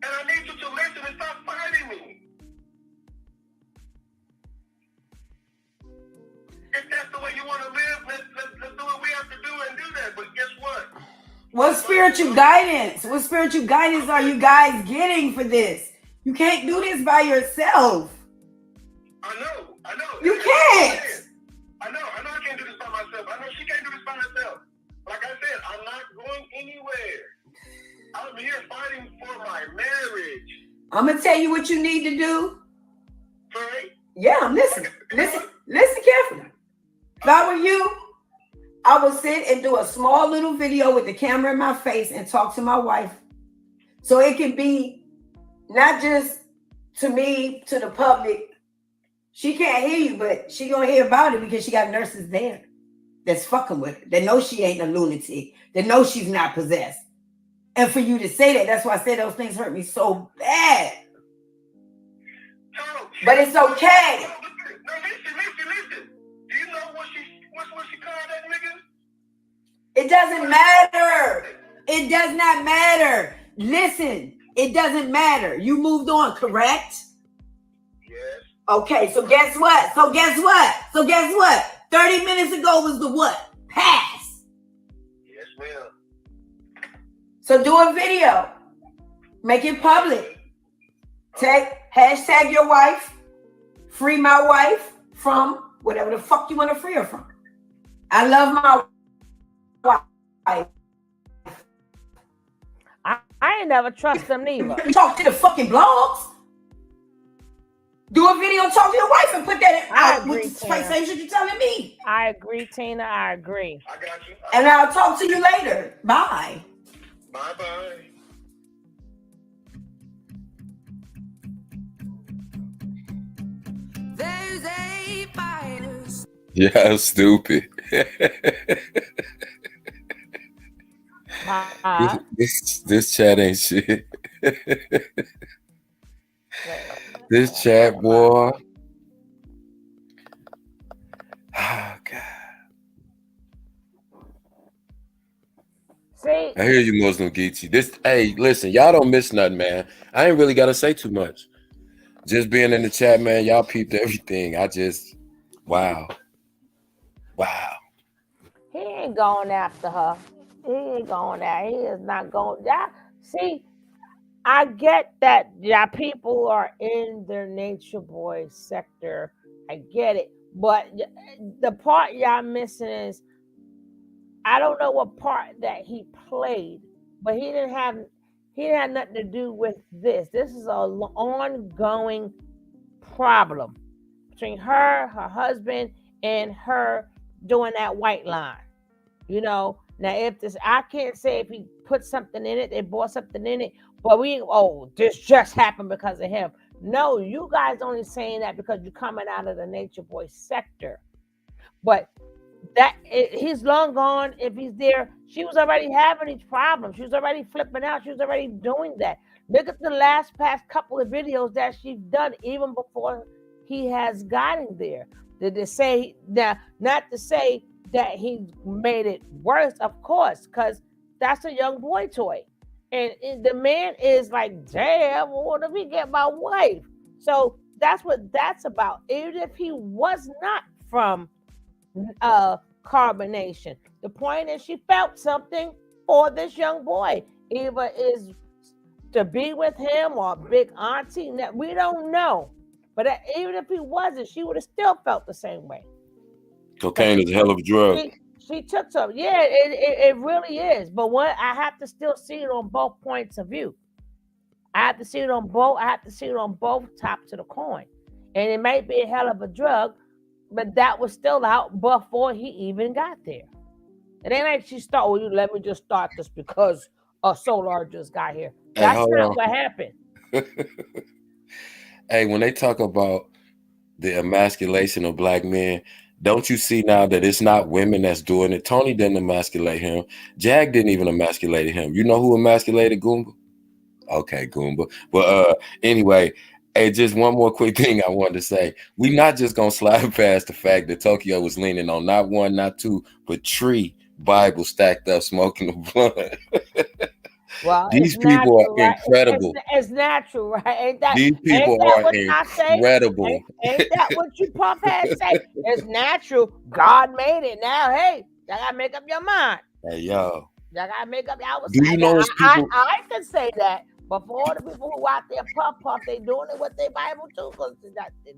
And I need you to listen and stop fighting me. If that's the way you want to live, let's do what we have to do and do that. But guess what? What spiritual guidance? What spiritual guidance are you guys getting for this? You can't do this by yourself. I know. You can't. I know I can't do this by myself. I know she can't do this by herself. Like I said, I'm not going anywhere. I'm here fighting for my marriage. I'm gonna tell you what you need to do. Right? Yeah, I'm listening. Listen carefully. If I were you, I would sit and do a small little video with the camera in my face and talk to my wife. So it can be not just to me, to the public. She can't hear you, but she gonna hear about it because she got nurses there that's fucking with her. They know she ain't a lunatic. They know she's not possessed. And for you to say that, that's why I say those things hurt me so bad. But it's okay. No, listen. Do you know what she called that nigga? It doesn't matter. It does not matter. Listen, it doesn't matter. You moved on, correct? Yes. Okay, so guess what? 30 minutes ago was the what? Pass. Yes, ma'am. So do a video. Make it public. Hashtag your wife. Free my wife from whatever the fuck you want to free her from. I love my wife. I ain't never trust them neither. Talk to the fucking blogs. Do a video, talk to your wife, and put that out with the same shit you're telling me. I agree, Tina. I agree. I got you. And I'll talk to you later. Bye. Bye-bye. There's a fire. Yeah, stupid. This chat ain't shit. This chat, boy. Oh, God. See, I hear you, Muslim Geechee. Hey, listen, y'all don't miss nothing, man. I ain't really got to say too much. Just being in the chat, man, y'all peeped everything. Wow. he ain't going after her. He ain't going out. He is not going. Yeah, see, I get that y'all people are in their nature boy sector. I get it. But the part y'all missing is, I don't know what part that he played, but he didn't have nothing to do with this. This is an ongoing problem between her husband, and her doing that white line. You know, now if this, I can't say if he put something in it, they bought something in it, but this just happened because of him. No, you guys only saying that because you're coming out of the nature boy sector. But he's long gone. If he's there, she was already having these problems. She was already flipping out. She was already doing that. Look at the past couple of videos that she's done, even before he has gotten there. Did they say that? Not to say that he made it worse, of course, because that's a young boy toy, and the man is like, damn, what if he get my wife? So that's what that's about. Even if he was not from carbonation. The point is she felt something for this young boy. Either is to be with him or big auntie. We don't know. But even if he wasn't, she would have still felt the same way. Cocaine is a hell of a drug. She took some. Yeah, it really is. But I have to still see it on both points of view. I have to see it on both tops of the coin. And it might be a hell of a drug, but that was still out before he even got there. It ain't like she started, well, let me just start this because Solar just got here. That's not what happened. Hey, when they talk about the emasculation of black men, don't you see now that it's not women that's doing it? Tony didn't emasculate him. Jag didn't even emasculate him. You know who emasculated Goomba? Okay, Goomba. But anyway, hey, just one more quick thing I wanted to say. We're not just going to slide past the fact that Tokyo was leaning on not one, not two, but three Bibles stacked up smoking the blunt. Well, these people natural, are incredible. It's natural, right? Ain't that, these people are incredible. Ain't that what you Puff had say? It's natural. God made it. Now, hey, y'all gotta make up your mind. Hey, yo. Y'all gotta make up y'all. Do you know people? I can say that. But for all the people who out there puff, they doing it with their Bible too, because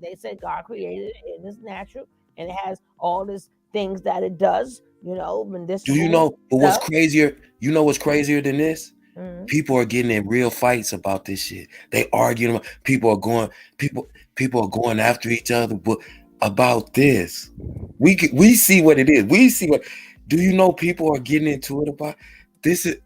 they say God created it and it's natural and it has all these things that it does, you know. And this. Do you know? But what's crazier? You know what's crazier than this? Mm-hmm. People are getting in real fights about this shit. They arguing. People are going after each other, but about this, we see what it is. We see what. Do you know people are getting into it about this? Is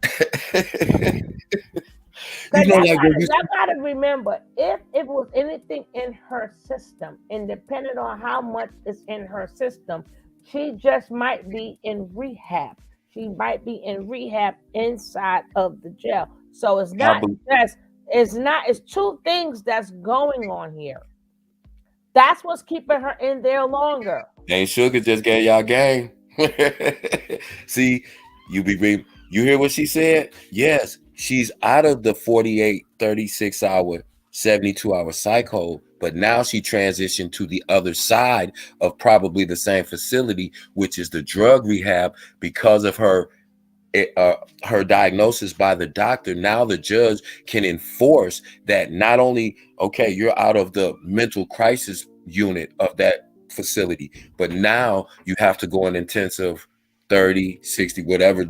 you gotta remember, if it was anything in her system, and depending on how much is in her system, she just might be in rehab. She might be in rehab inside of the jail. So it's not it's two things that's going on here. That's what's keeping her in there longer. Ain't Sugar just gave y'all game. See, you hear what she said? Yes, she's out of the 48, 36 hour, 72 hour cycle, but now she transitioned to the other side of probably the same facility, which is the drug rehab, because of her diagnosis by the doctor. Now the judge can enforce that not only, okay, you're out of the mental crisis unit of that facility, but now you have to go in intensive 30, 60, whatever,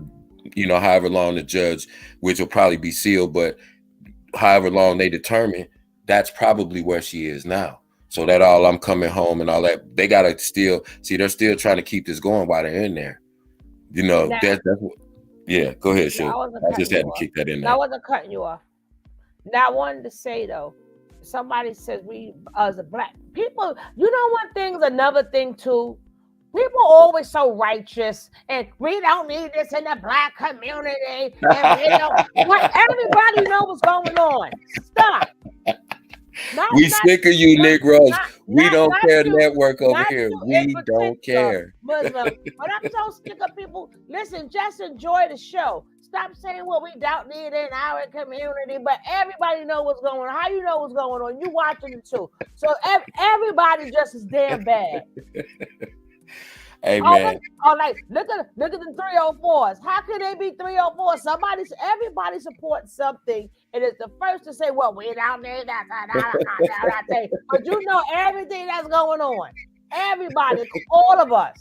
you know, however long the judge, which will probably be sealed, but however long they determine, that's probably where she is now. So that all I'm coming home and all that, they gotta still see, they're still trying to keep this going while they're in there. You know, that's what, yeah, go ahead, Sue. I just had to kick that in there. I wasn't cutting you off. Now I wanted to say though, somebody says we as a black people, you know one thing's another thing too. People are always so righteous, and we don't need this in the black community. And everybody knows what's going on. Stop. We sick of you, Negroes. We don't care network over here. We don't care. Muslim. But I'm so sick of people. Listen, just enjoy the show. Stop saying what we don't need in our community, but everybody know what's going on. How you know what's going on? You watching it too. So everybody just is damn bad. Hey man. Like look at the 304s. How can they be 304s? Everybody supports something, and it's the first to say, "Well, we don't need that." But you know everything that's going on. Everybody, all of us.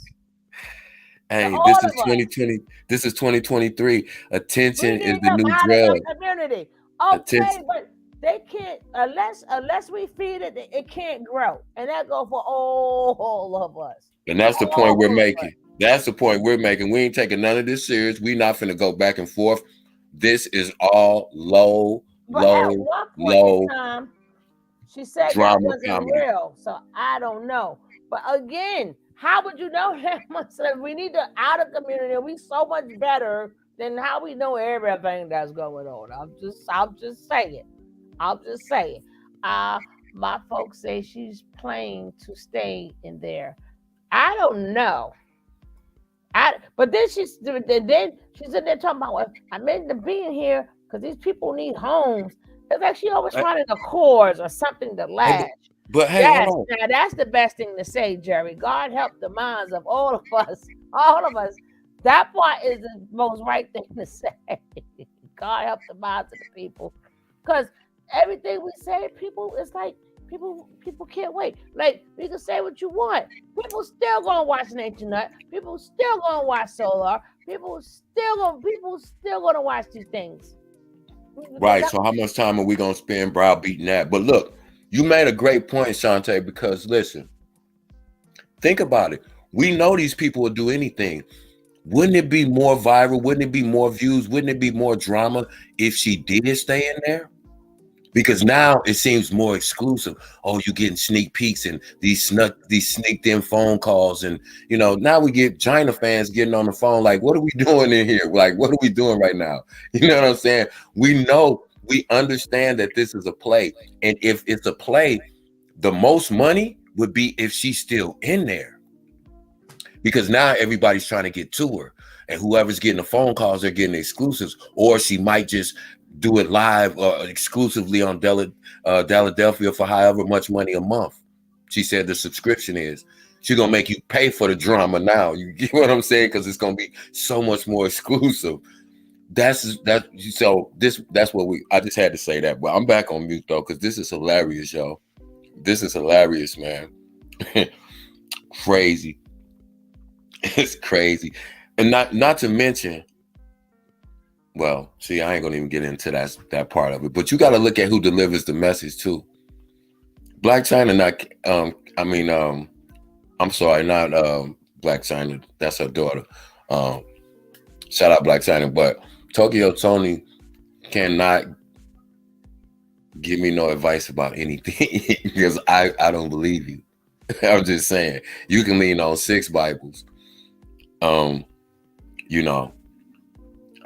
Hey, this is 2020. This is 2023. Attention is the new drug. Community. Okay, but they can't unless we feed it. It can't grow, and that goes for all of us. And that's the point we're making. That's the point we're making. We ain't taking none of this serious. We not finna go back and forth. This is all low. She said that wasn't real, so I don't know. But again, How would you know that much? We need the outer community. We so much better than how we know everything that's going on. I'm just saying. I'm just saying. My folks say she's playing to stay in there. I don't know. But then she's in there talking about, well, I meant to be in here because these people need homes. It's like she always finding a cause or something to lash. But hey, Yes, hold on. now that's the best thing to say, Jerry. God help the minds of all of us. All of us. That part is the most right thing to say. God help the minds of the people. Because everything we say, people, it's like people can't wait. Like, you can say what you want. People still gonna watch Nature Nut. People still gonna watch Solar. People still gonna watch these things. Right. So how much time are we gonna spend browbeating that? But look, you made a great point, Shantae, because listen, think about it. We know these people will do anything. Wouldn't it be more viral? Wouldn't it be more views? Wouldn't it be more drama if she did stay in there? Because now it seems more exclusive. Oh, you're getting sneak peeks and these sneaked in phone calls. And, now we get China fans getting on the phone like, what are we doing in here? Like, what are we doing right now? You know what I'm saying? We understand that this is a play. And if it's a play, the most money would be if she's still in there. Because now everybody's trying to get to her. And whoever's getting the phone calls, they're getting exclusives. Or she might just do it live or exclusively on Philadelphia for however much money a month. She said the subscription is. She's going to make you pay for the drama now. You get what I'm saying? Because it's going to be so much more exclusive. That's what I just had to say that. But I'm back on mute, though, because this is hilarious, y'all. This is hilarious, man. Crazy. It's crazy. And not to mention, well, see, I ain't gonna even get into that part of it. But you got to look at who delivers the message too. Black China, I'm sorry, not Black China. That's her daughter. Shout out Black China, but Tokyo Tony cannot give me no advice about anything because I don't believe you. I'm just saying you can lean on 6 Bibles. I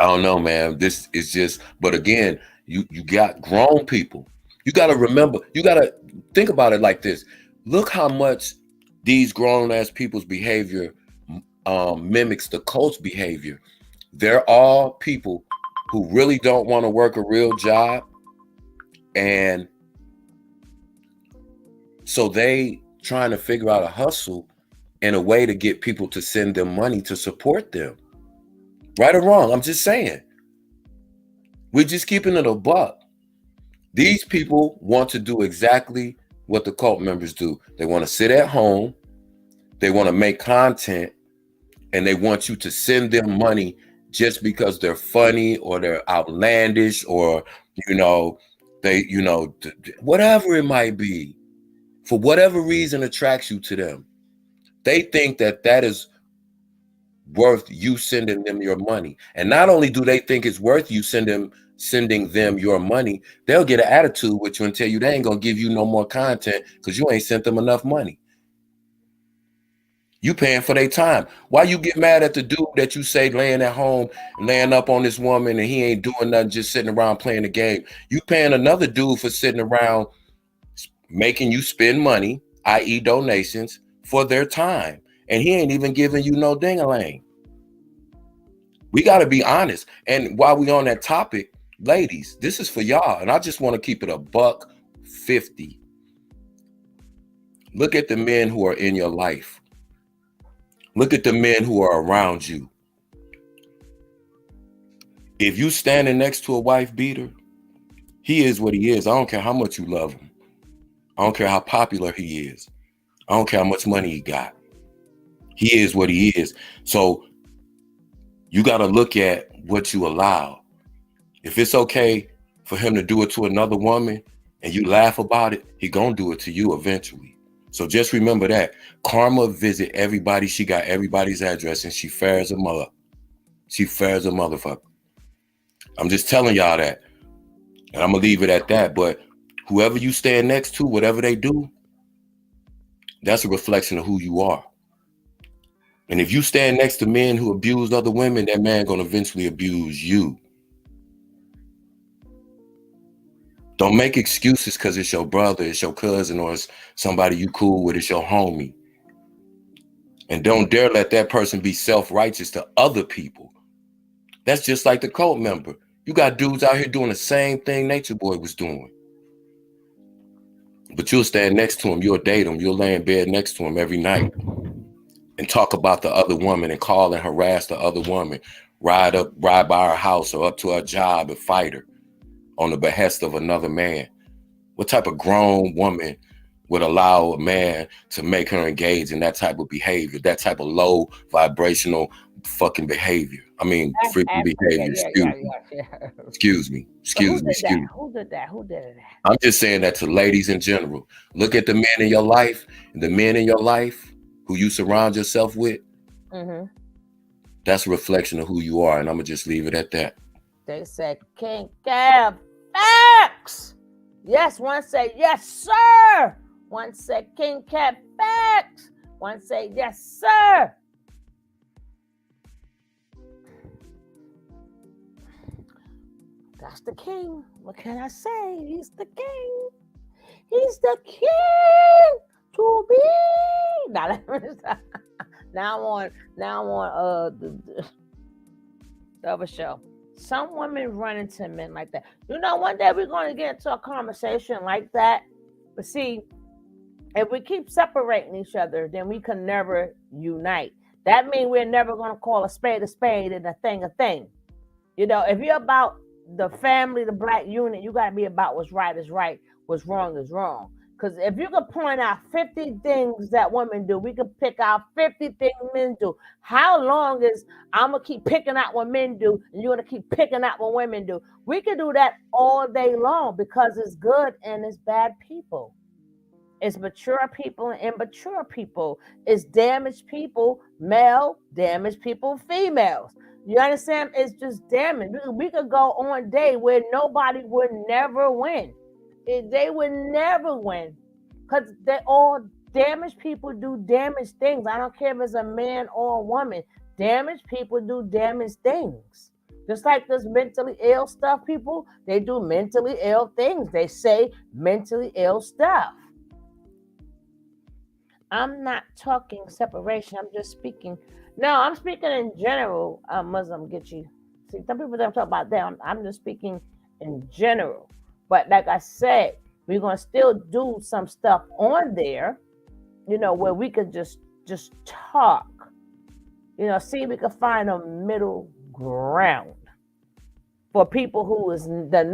don't know, man. This is just, but again, you got grown people. You got to remember, you got to think about it like this. Look how much these grown ass people's behavior mimics the cult's behavior. They're all people who really don't want to work a real job. And so they trying to figure out a hustle and a way to get people to send them money to support them. Right or wrong, I'm just saying. We're just keeping it a buck. These people want to do exactly what the cult members do. They want to sit at home. They want to make content. And they want you to send them money just because they're funny or they're outlandish or, whatever it might be. For whatever reason attracts you to them. They think that is worth you sending them your money. And not only do they think it's worth you sending them your money, they'll get an attitude with you and tell you they ain't gonna give you no more content because you ain't sent them enough money. You paying for their time. Why you get mad at the dude that you say laying at home, laying up on this woman and he ain't doing nothing, just sitting around playing the game? You paying another dude for sitting around making you spend money, i.e. donations, for their time. And he ain't even giving you no ding-a-lang. We got to be honest. And while we on that topic, ladies, this is for y'all. And I just want to keep it $150. Look at the men who are in your life. Look at the men who are around you. If you standing next to a wife beater, he is what he is. I don't care how much you love him. I don't care how popular he is. I don't care how much money he got. He is what he is. So you got to look at what you allow. If it's okay for him to do it to another woman and you laugh about it, he gonna do it to you eventually. So just remember that. Karma visit everybody. She got everybody's address and she fares a mother. She fares a motherfucker. I'm just telling y'all that. And I'm gonna leave it at that. But whoever you stand next to, whatever they do, that's a reflection of who you are. And if you stand next to men who abuse other women, that man gonna eventually abuse you. Don't make excuses because it's your brother, it's your cousin, or it's somebody you cool with, it's your homie. And don't dare let that person be self-righteous to other people. That's just like the cult member. You got dudes out here doing the same thing Nature Boy was doing. But you'll stand next to him, you'll date him, you'll lay in bed next to him every night and talk about the other woman and call and harass the other woman, ride by her house or up to her job and fight her on the behest of another man. What type of grown woman would allow a man to make her engage in that type of behavior, that type of low vibrational fucking behavior? I mean, freaking behavior. Excuse me. Who did that? I'm just saying that to ladies in general. Look at the men in your life, and the men in your life who you surround yourself with. Mm-hmm. That's a reflection of who you are, and I'm gonna just leave it at that. They said King Cab facts. Yes, one said yes, sir. One said King Cab facts. One said yes, sir. That's the king. What can I say? He's the king. He's the king to be. Now I'm on the other show. Some women run into men like that. You know, one day we're going to get into a conversation like that. But see, if we keep separating each other, then we can never unite. That means we're never going to call a spade and a thing a thing. You know, if you're about the family, the black unit, you got to be about what's right is right, what's wrong is wrong. Because if you could point out 50 things that women do, we could pick out 50 things men do. How long is I'm going to keep picking out what men do and you're going to keep picking out what women do? We can do that all day long because it's good and it's bad people. It's mature people and immature people. It's damaged people, male, damaged people, females. You understand? It's just damage. We could go on a day where nobody would never win. They would never win because they all damaged people do damaged things. I don't care if it's a man or a woman. Damaged people do damaged things. Just like this mentally ill stuff, people, they do mentally ill things. They say mentally ill stuff. I'm not talking separation. I'm just speaking. No, I'm speaking in general. Muslim, get you. See, some people don't talk about that. I'm just speaking in general. But like I said, we're going to still do some stuff on there, you know, where we could just talk. You know, see if we can find a middle ground for people who is the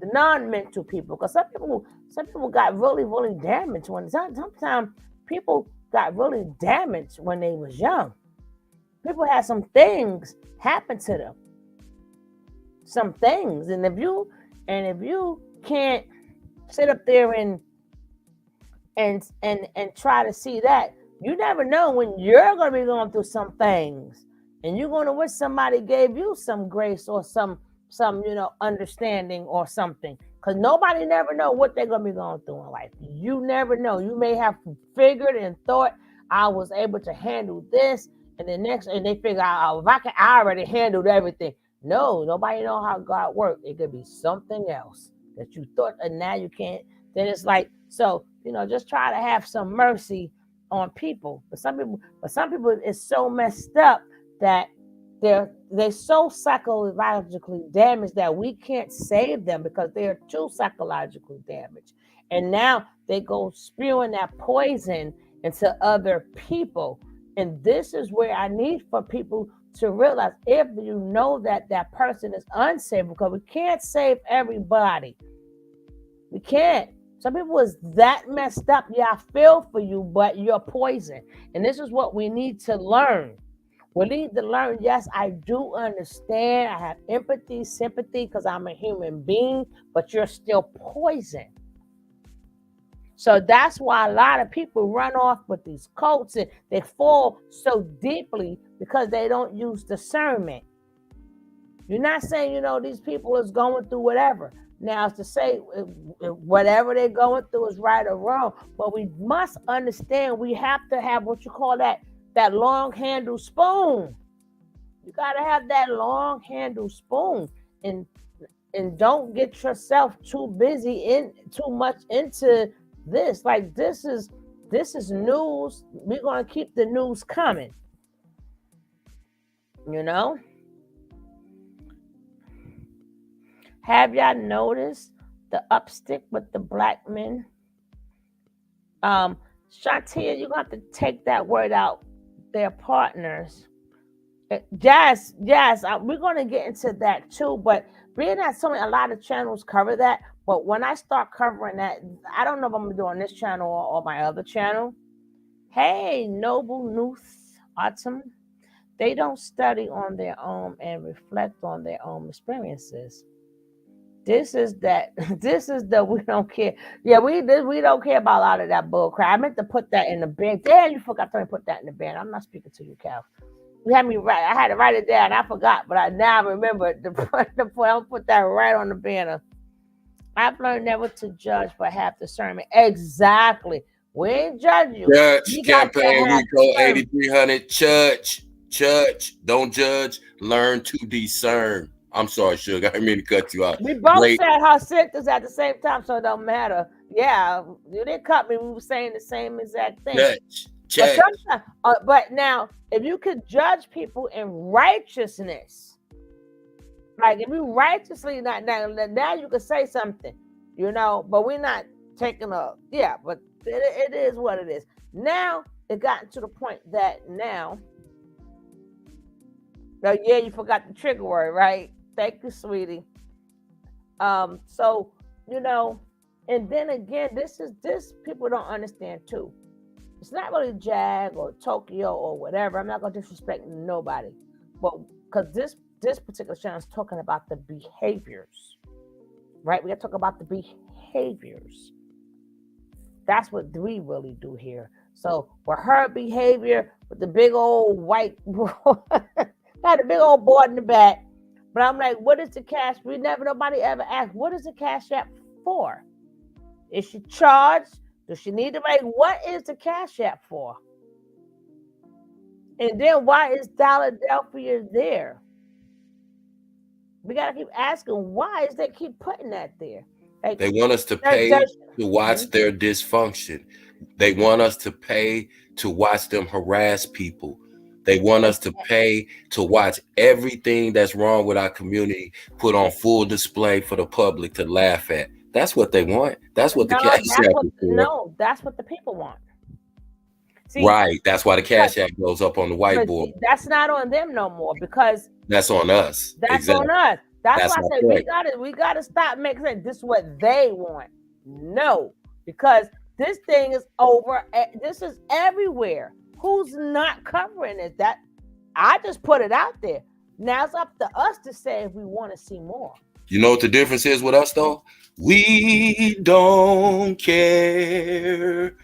non-mental people. Because some people got really damaged when sometimes people got really damaged when they was young. People had some things happen to them. Some things. And if you can't sit up there and try to see that, you never know when you're going to be going through some things, and you're going to wish somebody gave you some grace or some understanding or something, because nobody never know what they're going to be going through in life. You never know. You may have figured and thought, I was able to handle this, and the next, and they figure out, I already handled everything. No, nobody know how God works. It could be something else that you thought, and now you can't. Then it's like, so, just try to have some mercy on people. But some people it's so messed up that they're so psychologically damaged that we can't save them because they're too psychologically damaged. And now they go spewing that poison into other people. And this is where I need for people to realize, if you know that person is unsaved, because we can't save everybody. We can't. Some people is that messed up. Yeah, I feel for you, but you're poison. And this is what we need to learn. We need to learn, yes, I do understand. I have empathy, sympathy, because I'm a human being, but you're still poison. So that's why a lot of people run off with these cults and they fall so deeply because they don't use discernment. You're not saying, these people is going through whatever. Now, it's to say whatever they're going through is right or wrong, but we must understand we have to have what you call that that long handle spoon. You gotta have that long handle spoon, and don't get yourself too busy in too much into this. Like this is news. We're gonna keep the news coming. You know. Have y'all noticed the upstick with the black men? Shantia, you're gonna have to take that word out. Their partners. Yes, we're gonna get into that too. But being that a lot of channels cover that, but when I start covering that, I don't know if I'm gonna do on this channel or my other channel. Hey, Noble Nuth Autumn, they don't study on their own and reflect on their own experiences. This is that. This is the we don't care. Yeah, we don't care about a lot of that bull crap. I meant to put that in the bin. Damn, you forgot to put that in the bin. I'm not speaking to you, Cal. You had me right. I had to write it down. I forgot, but I now remember the point. I'll put that right on the banner. I've learned never to judge, but have discernment. Exactly. We ain't judge you. Church You got to campaign have Rico discernment. 8300. Church. Don't judge. Learn to discern. I'm sorry, Sugar. I didn't mean to cut you out. We both Great. said her sentence at the same time, so it don't matter. Yeah, you didn't cut me. We were saying the same exact thing. Church. But now, if you could judge people in righteousness, like if you righteously not now you can say something, you know. But we're not taking but it is what it is. Now it gotten to the point that now, yeah, you forgot the trigger word, right? Thank you, sweetie. So you know, and then again, this people don't understand too. It's not really Jag or Tokyo or whatever. I'm not gonna disrespect nobody, but because this particular channel is talking about the behaviors, right? We got to talk about the behaviors. That's what we really do here. So for her behavior with the big old white, had a big old board in the back. But I'm like, what is the cash? Nobody ever asked, what is the Cash App for? Is she charged? Does she need to make? What is the Cash App for? And then why is Philadelphia there? We gotta keep asking, why is they keep putting that there? Like, they want us to pay to watch their dysfunction. They want us to pay to watch them harass people. They want us to pay to watch everything that's wrong with our community put on full display for the public to laugh at. That's what they want. That's what the Cash App is for. No, that's what the people want. See, right. That's why the Cash App goes up on the whiteboard. That's not on them no more because that's on us. That's on us. That's why I say we gotta stop making it. This is what they want. No, because this thing is over. This is everywhere. Who's not covering it? That I just put it out there. Now it's up to us to say if we want to see more. You know what the difference is with us though? We don't care.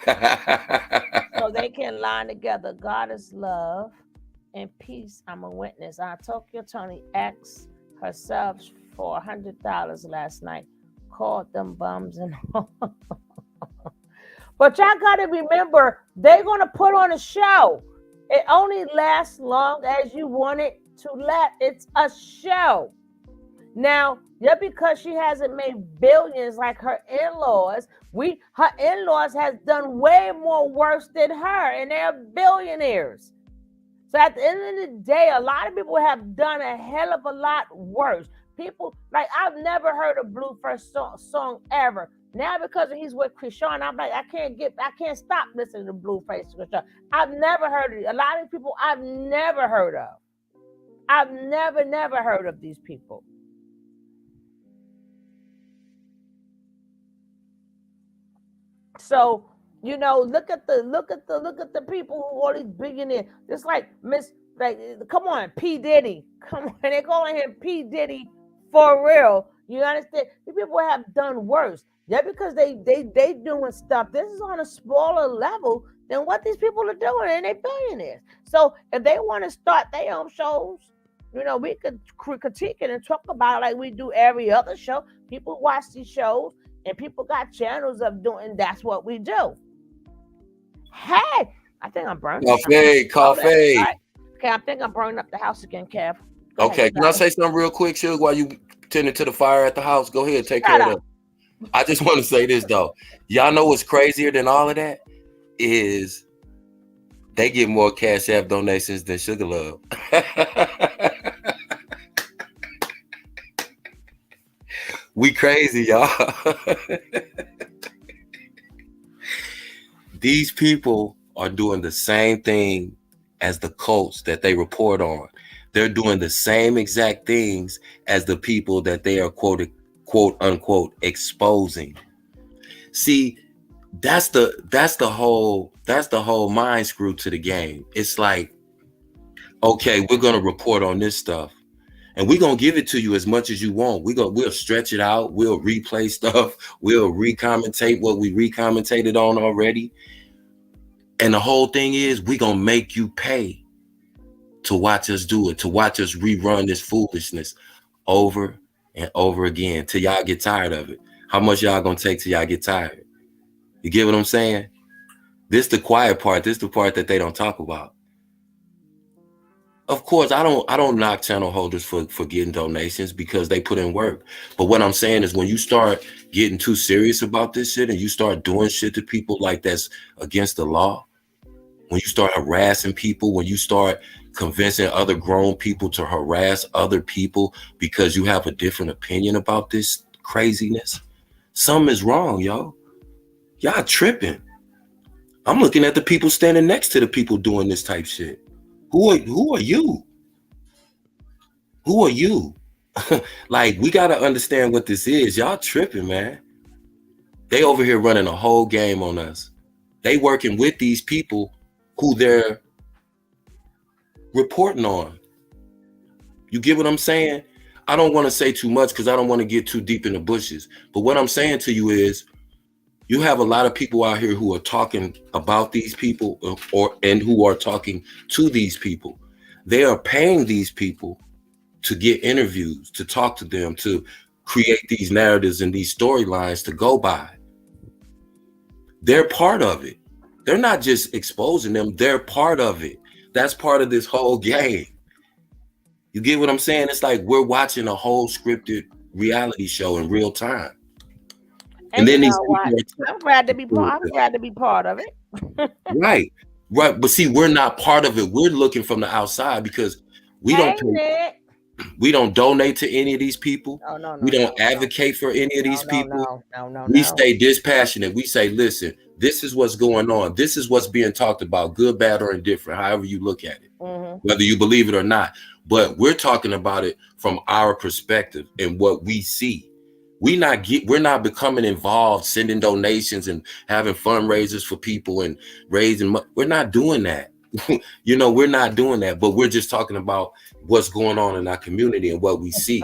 So they can line together. God is love and peace. I'm a witness. Tokyo Tony asked herself for $100 last night. Called them bums and all. But y'all gotta remember, they're gonna put on a show. It only lasts long as you want it to last. It's a show. Now, just because she hasn't made billions like her in-laws, her in-laws has done way more worse than her, and they're billionaires. So at the end of the day, a lot of people have done a hell of a lot worse. People, like, I've never heard a Blueface song ever. Now because he's with Krishan, I'm like, I can't stop listening to Blueface Krishan. I've never heard of it. A lot of people I've never heard of. I've never heard of these people. So, you know, look at the people who are these billionaires. Just like come on, P. Diddy. Come on, they're calling him P. Diddy for real. You understand? These people have done worse. Yeah, because they doing stuff. This is on a smaller level than what these people are doing, and they're billionaires. So if they want to start their own shows, you know, we could critique it and talk about it like we do every other show. People watch these shows, and people got channels of doing. That's what we do. Hey, I think I'm burning. Coffee. Right. Okay, I think I'm burning up the house again, Kev. Go Okay, ahead, can I say something real quick, Suge, while you tending to the fire at the house? Go ahead, take care of that. I just want to say this though. Y'all know what's crazier than all of that is they get more Cash App donations than Sugar Love. We crazy, y'all. These people are doing the same thing as the cults that they report on. They're doing the same exact things as the people that they are quote unquote exposing. See, that's the whole mind screw to the game. It's like, okay, we're gonna report on this stuff, and we're gonna give it to you as much as you want. We'll stretch it out, we'll replay stuff, we'll recommendate what we recommentated on already. And the whole thing is we're gonna make you pay to watch us do it, to watch us rerun this foolishness over and over again till y'all get tired of it. How much y'all gonna take till y'all get tired? You get what I'm saying? This the quiet part. This the part that they don't talk about. Of course, I don't knock channel holders for getting donations because they put in work. But what I'm saying is when you start getting too serious about this shit and you start doing shit to people like that's against the law, when you start harassing people, when you start convincing other grown people to harass other people because you have a different opinion about this craziness, something is wrong, yo. Y'all tripping. I'm looking at the people standing next to the people doing this type shit. Who are you? Who are you? Like, we got to understand what this is. Y'all tripping, man. They over here running a whole game on us. They working with these people who they're reporting on. You get what I'm saying? I don't want to say too much because I don't want to get too deep in the bushes. But what I'm saying to you is you have a lot of people out here who are talking about these people and who are talking to these people. They are paying these people to get interviews, to talk to them, to create these narratives and these storylines to go by. They're part of it. They're not just exposing them. They're part of it. That's part of this whole game. You get what I'm saying? It's like we're watching a whole scripted reality show in real time. And then these I'm glad to be part of it. Right. But see, we're not part of it. We're looking from the outside because we don't donate to any of these people. We don't advocate for any of these people. We stay dispassionate. We say, listen, this is what's going on. This is what's being talked about, good, bad, or indifferent, however you look at it, whether you believe it or not. But we're talking about it from our perspective and what we see. We're not becoming involved, sending donations and having fundraisers for people and raising money. We're not doing that. We're not doing that, but we're just talking about what's going on in our community and what we see.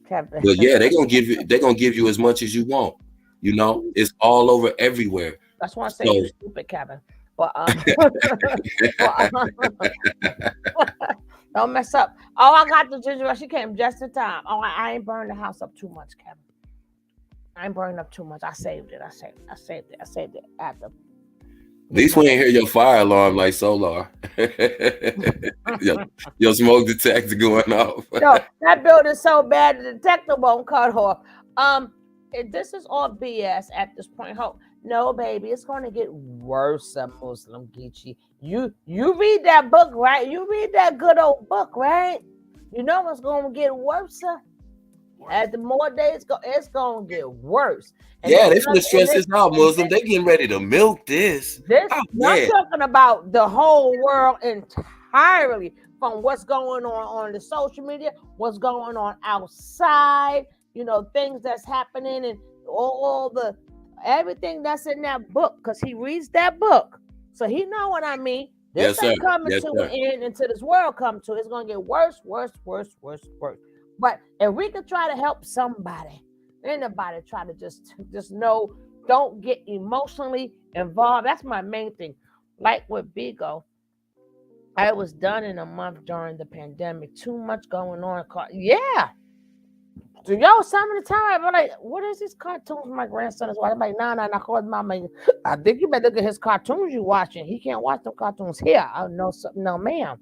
But yeah, they're gonna give you as much as you want. It's all over everywhere. That's why I say you're stupid, Kevin. But don't mess up. Oh, I got the ginger. She came just in time. Oh, I ain't burned the house up too much, Kevin. I ain't burning up too much. I saved it. I saved it after. At least we ain't hear your fire alarm like Solar. your smoke detector going off. No, that building's so bad the detector won't cut off. This is all BS at this point. No, baby, it's going to get worse, Muslim Geechee. You read that book, right? You read that good old book, right? You know it's going to get worse. As the more days go, it's going to get worse. And yeah, they're going to stress this out, Muslim. They're getting ready to milk this. I'm talking about the whole world entirely, from what's going on the social media, what's going on outside, things that's happening and all the everything that's in that book, because he reads that book. So he know what I mean. This ain't coming to an end until this world comes to. It's going to get worse, worse, worse, worse, worse. But if we could try to help somebody, anybody try to just know, don't get emotionally involved. That's my main thing. Like with Bigo, I was done in a month during the pandemic. Too much going on. Yeah. So yo, some of the time I'm like, what is these cartoons my grandson is watching? I'm like, nah. I called mama. I think you better look at his cartoons you watching. He can't watch them cartoons here. I know something. No, ma'am.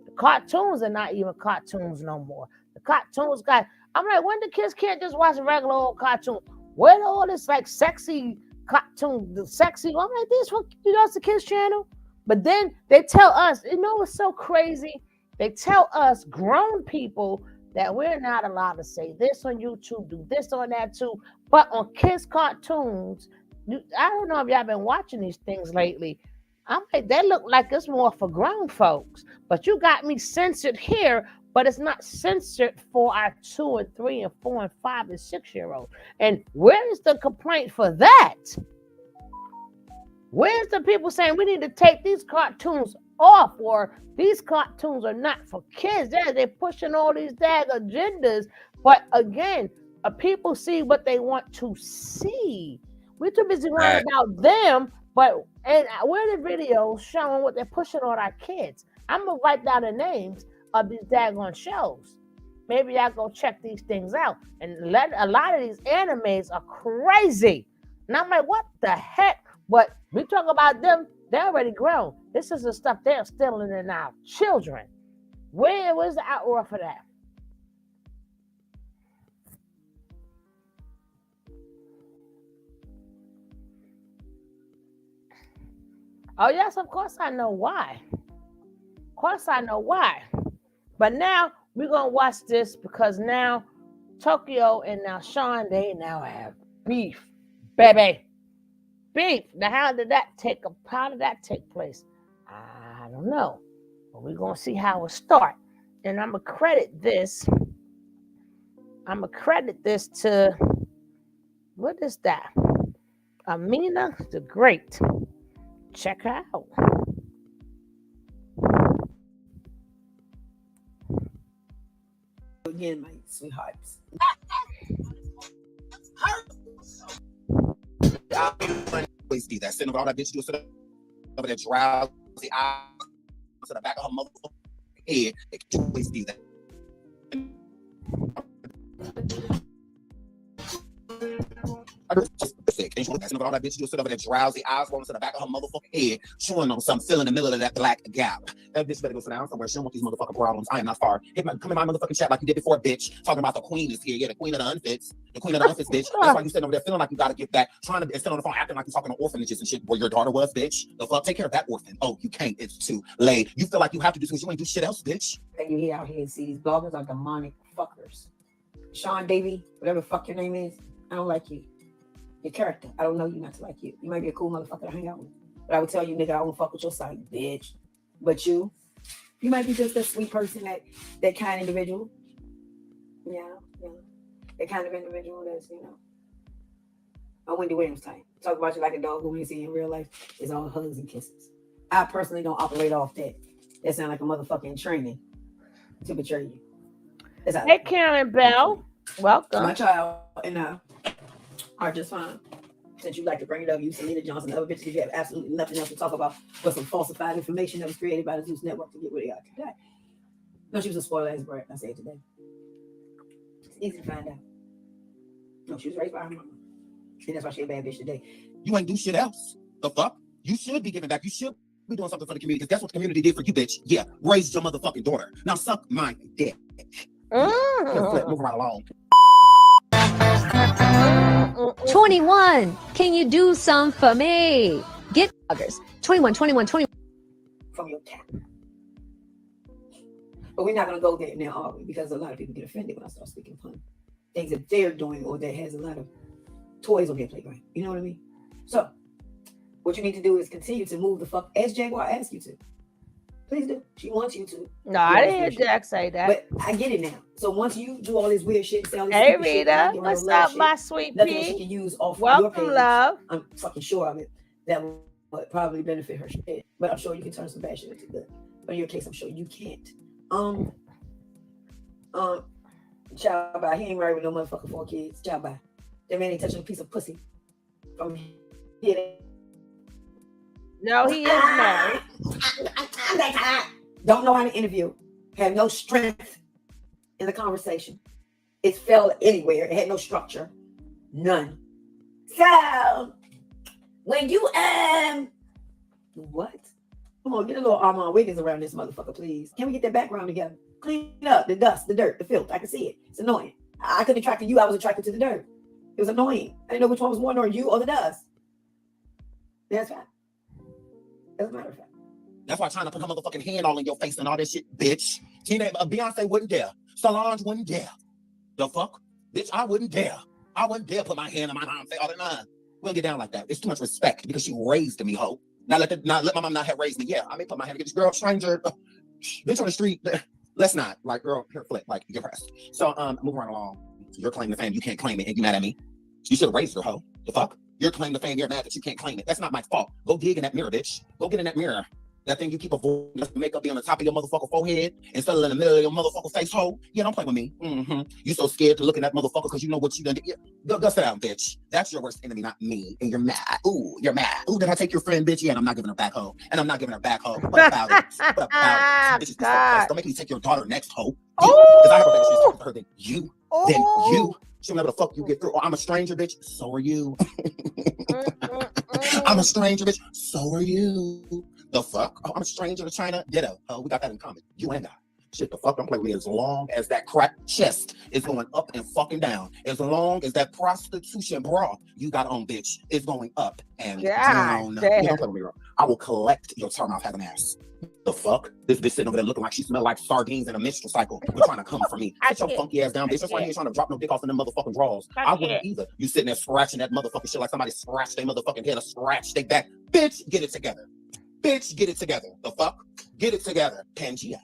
The cartoons are not even cartoons no more. The cartoons got. I'm like, when the kids can't just watch a regular old cartoon? Where all this like sexy cartoon, the sexy? I'm like, this what that's the kids channel. But then they tell us, you know what's so crazy? They tell us grown people that we're not allowed to say this on YouTube, do this on that too. But on kids' cartoons, I don't know if y'all been watching these things lately. I'm like, they look like it's more for grown folks. But you got me censored here, but it's not censored for our 2 and 3 and 4 and 5 and 6-year-olds. And where is the complaint for that? Where's the people saying we need to take these cartoons off, or these cartoons are not for kids? They're pushing all these dag agendas. But again, people see what they want to see. We're too busy worrying about them, but and where the videos showing what they're pushing on our kids? I'm gonna write down the names of these daggone shows. Maybe I go check these things out. And a lot of these animes are crazy. And I'm like, what the heck? But we talk about them, they're already grown. This is the stuff they're stealing in our children. Where's the outroar for that? Oh, yes, of course I know why. Of course I know why. But now we're going to watch this because now Toyko and now Sean, they now have beef. Baby. Beef. Now, how did that take place? I don't know. But we're going to see how it start. And I'm going to credit this. To, what is that? Amina the Great. Check her out. Again, my sweethearts. Always do that. Sitting over all that bitch do sit over that drowsy eye to the back of her motherfucking head. They can always do that. And she was all that bitch do sit over that drowsy eyes rolling to the back of her motherfucking head, chewing on something, filling in the middle of that black gap. That bitch better go sit down somewhere. She don't want these motherfucking problems. I am not far. Come in my motherfucking chat like you did before, bitch. Talking about the queen is here. Yeah, the queen of the unfits. The queen of the unfits, bitch. That's why you sitting over there feeling like you gotta get back, trying to sit on the phone acting like you're talking to orphanages and shit where your daughter was, bitch. The fuck, take care of that orphan. Oh, you can't. It's too late. You feel like you have to do because you ain't do shit else, bitch. And you hear out here and see these bloggers are demonic fuckers. Sean, Davey, whatever the fuck your name is, I don't like you. Your character, I don't know you not to like you. You might be a cool motherfucker to hang out with. But I would tell you, nigga, I won't fuck with your side, bitch. But you might be just a sweet person, that kind of individual. Yeah. That kind of individual that's, a Wendy Williams type. Talk about you like a dog who we see in real life is all hugs and kisses. I personally don't operate off that. That sounds like a motherfucking training to betray you. Hey, Karen Bell. Welcome. My child and are just fine. Since you like to bring it up, you Selena Johnson, other bitches, you have absolutely nothing else to talk about but some falsified information that was created by the Zeus Network to get where they are today. No, she was a spoiled ass brat. I say it today. It's easy to find out. No, she was raised by her mama. And that's why she a bad bitch today. You ain't do shit else. The fuck? You should be giving back. You should be doing something for the community because that's what the community did for you, bitch. Yeah, raised your motherfucking daughter. Now suck my dick. Move right along. 21. Can you do some for me? Get buggers. 21. From your cat. But we're not going to go there now, are we? Because a lot of people get offended when I start speaking fun. Things that they're doing or that has a lot of toys on their playground. You know what I mean? So, what you need to do is continue to move the fuck as Jaguar asks you to. Please do. She wants you to. No, I didn't hear Jack say that. But I get it now. So once you do all this weird shit, hey Rita, what's up, my sweet nothing else she can use off welcome, your love. I'm fucking sure of it. That would probably benefit her shit. But I'm sure you can turn some bad shit into good. But in your case, I'm sure you can't. Child bye. He ain't married with no motherfucking 4 kids. Child bye. That man ain't touching a piece of pussy from here. No, he is married. Don't know how to interview. Have no strength in the conversation. It fell anywhere. It had no structure. None. So when you what? Come on, get a little Armand Wiggins around this motherfucker, please. Can we get that background together? Clean up the dust, the dirt, the filth. I can see it. It's annoying. I couldn't attract to you. I was attracted to the dirt. It was annoying. I didn't know which one was more annoying, you or the dust. That's right. As a matter of fact. That's why trying to put her motherfucking hand all in your face and all that shit, bitch. Beyonce wouldn't dare. Solange wouldn't dare. The fuck? Bitch, I wouldn't dare. I wouldn't dare put my hand in my arm and say all the time. We don't get down like that. It's too much respect because she raised me, ho. Not let my mom not have raised me. Yeah, I may put my hand against this girl, stranger, bitch on the street. Let's not. Like, girl, here, flip. Like, you're pressed. So, moving right along. You're claiming the fame. You can't claim it. And you mad at me? You should have raised her, ho. The fuck? You're claiming the fame. You're mad that you can't claim it. That's not my fault. Go dig in that mirror, bitch. Go get in that mirror. That thing you keep avoiding, makeup be on the top of your motherfucker forehead instead of in the middle of your motherfucker face hole. Yeah, don't play with me. You so scared to look at that motherfucker because you know what you done. Go sit down, bitch. That's your worst enemy, not me. And you're mad. Ooh, you're mad. Ooh, did I take your friend, bitch? Yeah, and I'm not giving her back hoe. And I'm not giving her back hoe. What about it? What about it? Bitches be so pressed. Don't make me take your daughter next hoe. Because I have a better chance to her than you. Than you. She'll never the fuck you get through. Oh, I'm a stranger, bitch. So are you. I'm a stranger, bitch. So are you. The fuck? Oh, I'm a stranger to China. Ditto. Oh, we got that in common. You and I. Shit, the fuck don't play with me as long as that crack chest is going up and fucking down. As long as that prostitution bra you got on, bitch, is going up and down. You don't play with me, bro. I will collect your turn off having ass. The fuck? This bitch sitting over there looking like she smelled like sardines in a menstrual cycle. You're trying to come for me. Sit your funky ass down, bitch. That's why you ain't trying to drop no dick off in them motherfucking drawers. I wouldn't either. You sitting there scratching that motherfucking shit like somebody scratched their motherfucking head or scratched their back. Bitch, get it together. Bitch, get it together. The fuck? Get it together. Pangea.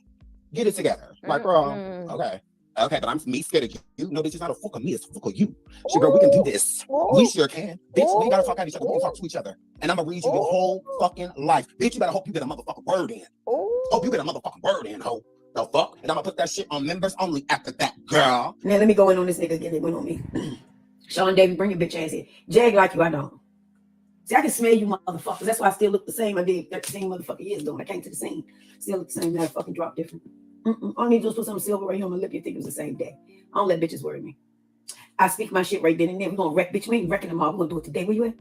Get it together. Like, bro, okay. Okay, but I'm me scared of you. No, bitch, it's not a fuck of me, it's a fuck of you. Shit, girl, we can do this. We sure can. Bitch, we ain't gotta talk at each other. We can talk to each other. And I'm gonna read you your whole fucking life. Bitch, you better hope you get a motherfucking word in. Hope you get a motherfucking word in, ho. The fuck? And I'm gonna put that shit on members only after that, girl. Now let me go in on this nigga again. It went on me. Sean Davey, bring your bitch ass here. Jag like you, I don't. See, I can smell you motherfuckers. That's why I still look the same I did 13 motherfucking years ago when I came to the scene. Still look the same. I fucking drop different. All I need to do is put some silver right here on my lip. You think it was the same day. I don't let bitches worry me. I speak my shit right then and there. We're going to wreck, bitch. We ain't wrecking them all. We're going to do it today. Where you at?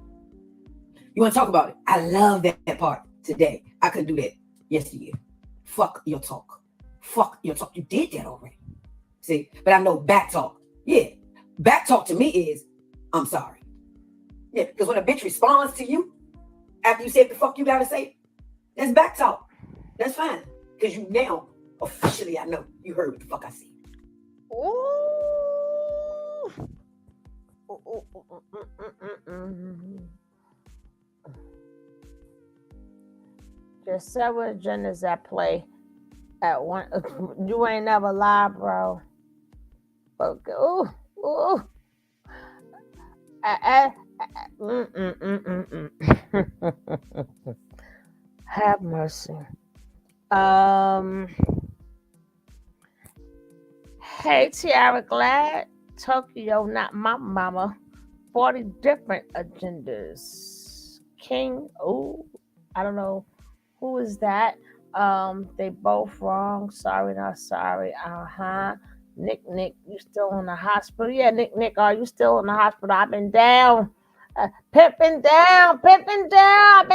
You want to talk about it? I love that part today. I couldn't do that yesterday. Fuck your talk. Fuck your talk. You did that already. See? But I know back talk. Yeah. Back talk to me is, I'm sorry. Yeah, because when a bitch responds to you after you said the fuck you gotta say, that's back talk. That's fine. Because you now, officially, I know you heard what the fuck I said. There's several agendas at play at one. You ain't never lied, bro. Okay. Have mercy. Hey, Tiara Glad. Tokyo, not my mama. 40 different agendas. King, I don't know who is that. They both wrong. Sorry, not sorry. Nick, you still in the hospital? Yeah, Nick, are you still in the hospital? I've been down. Pimping down. I've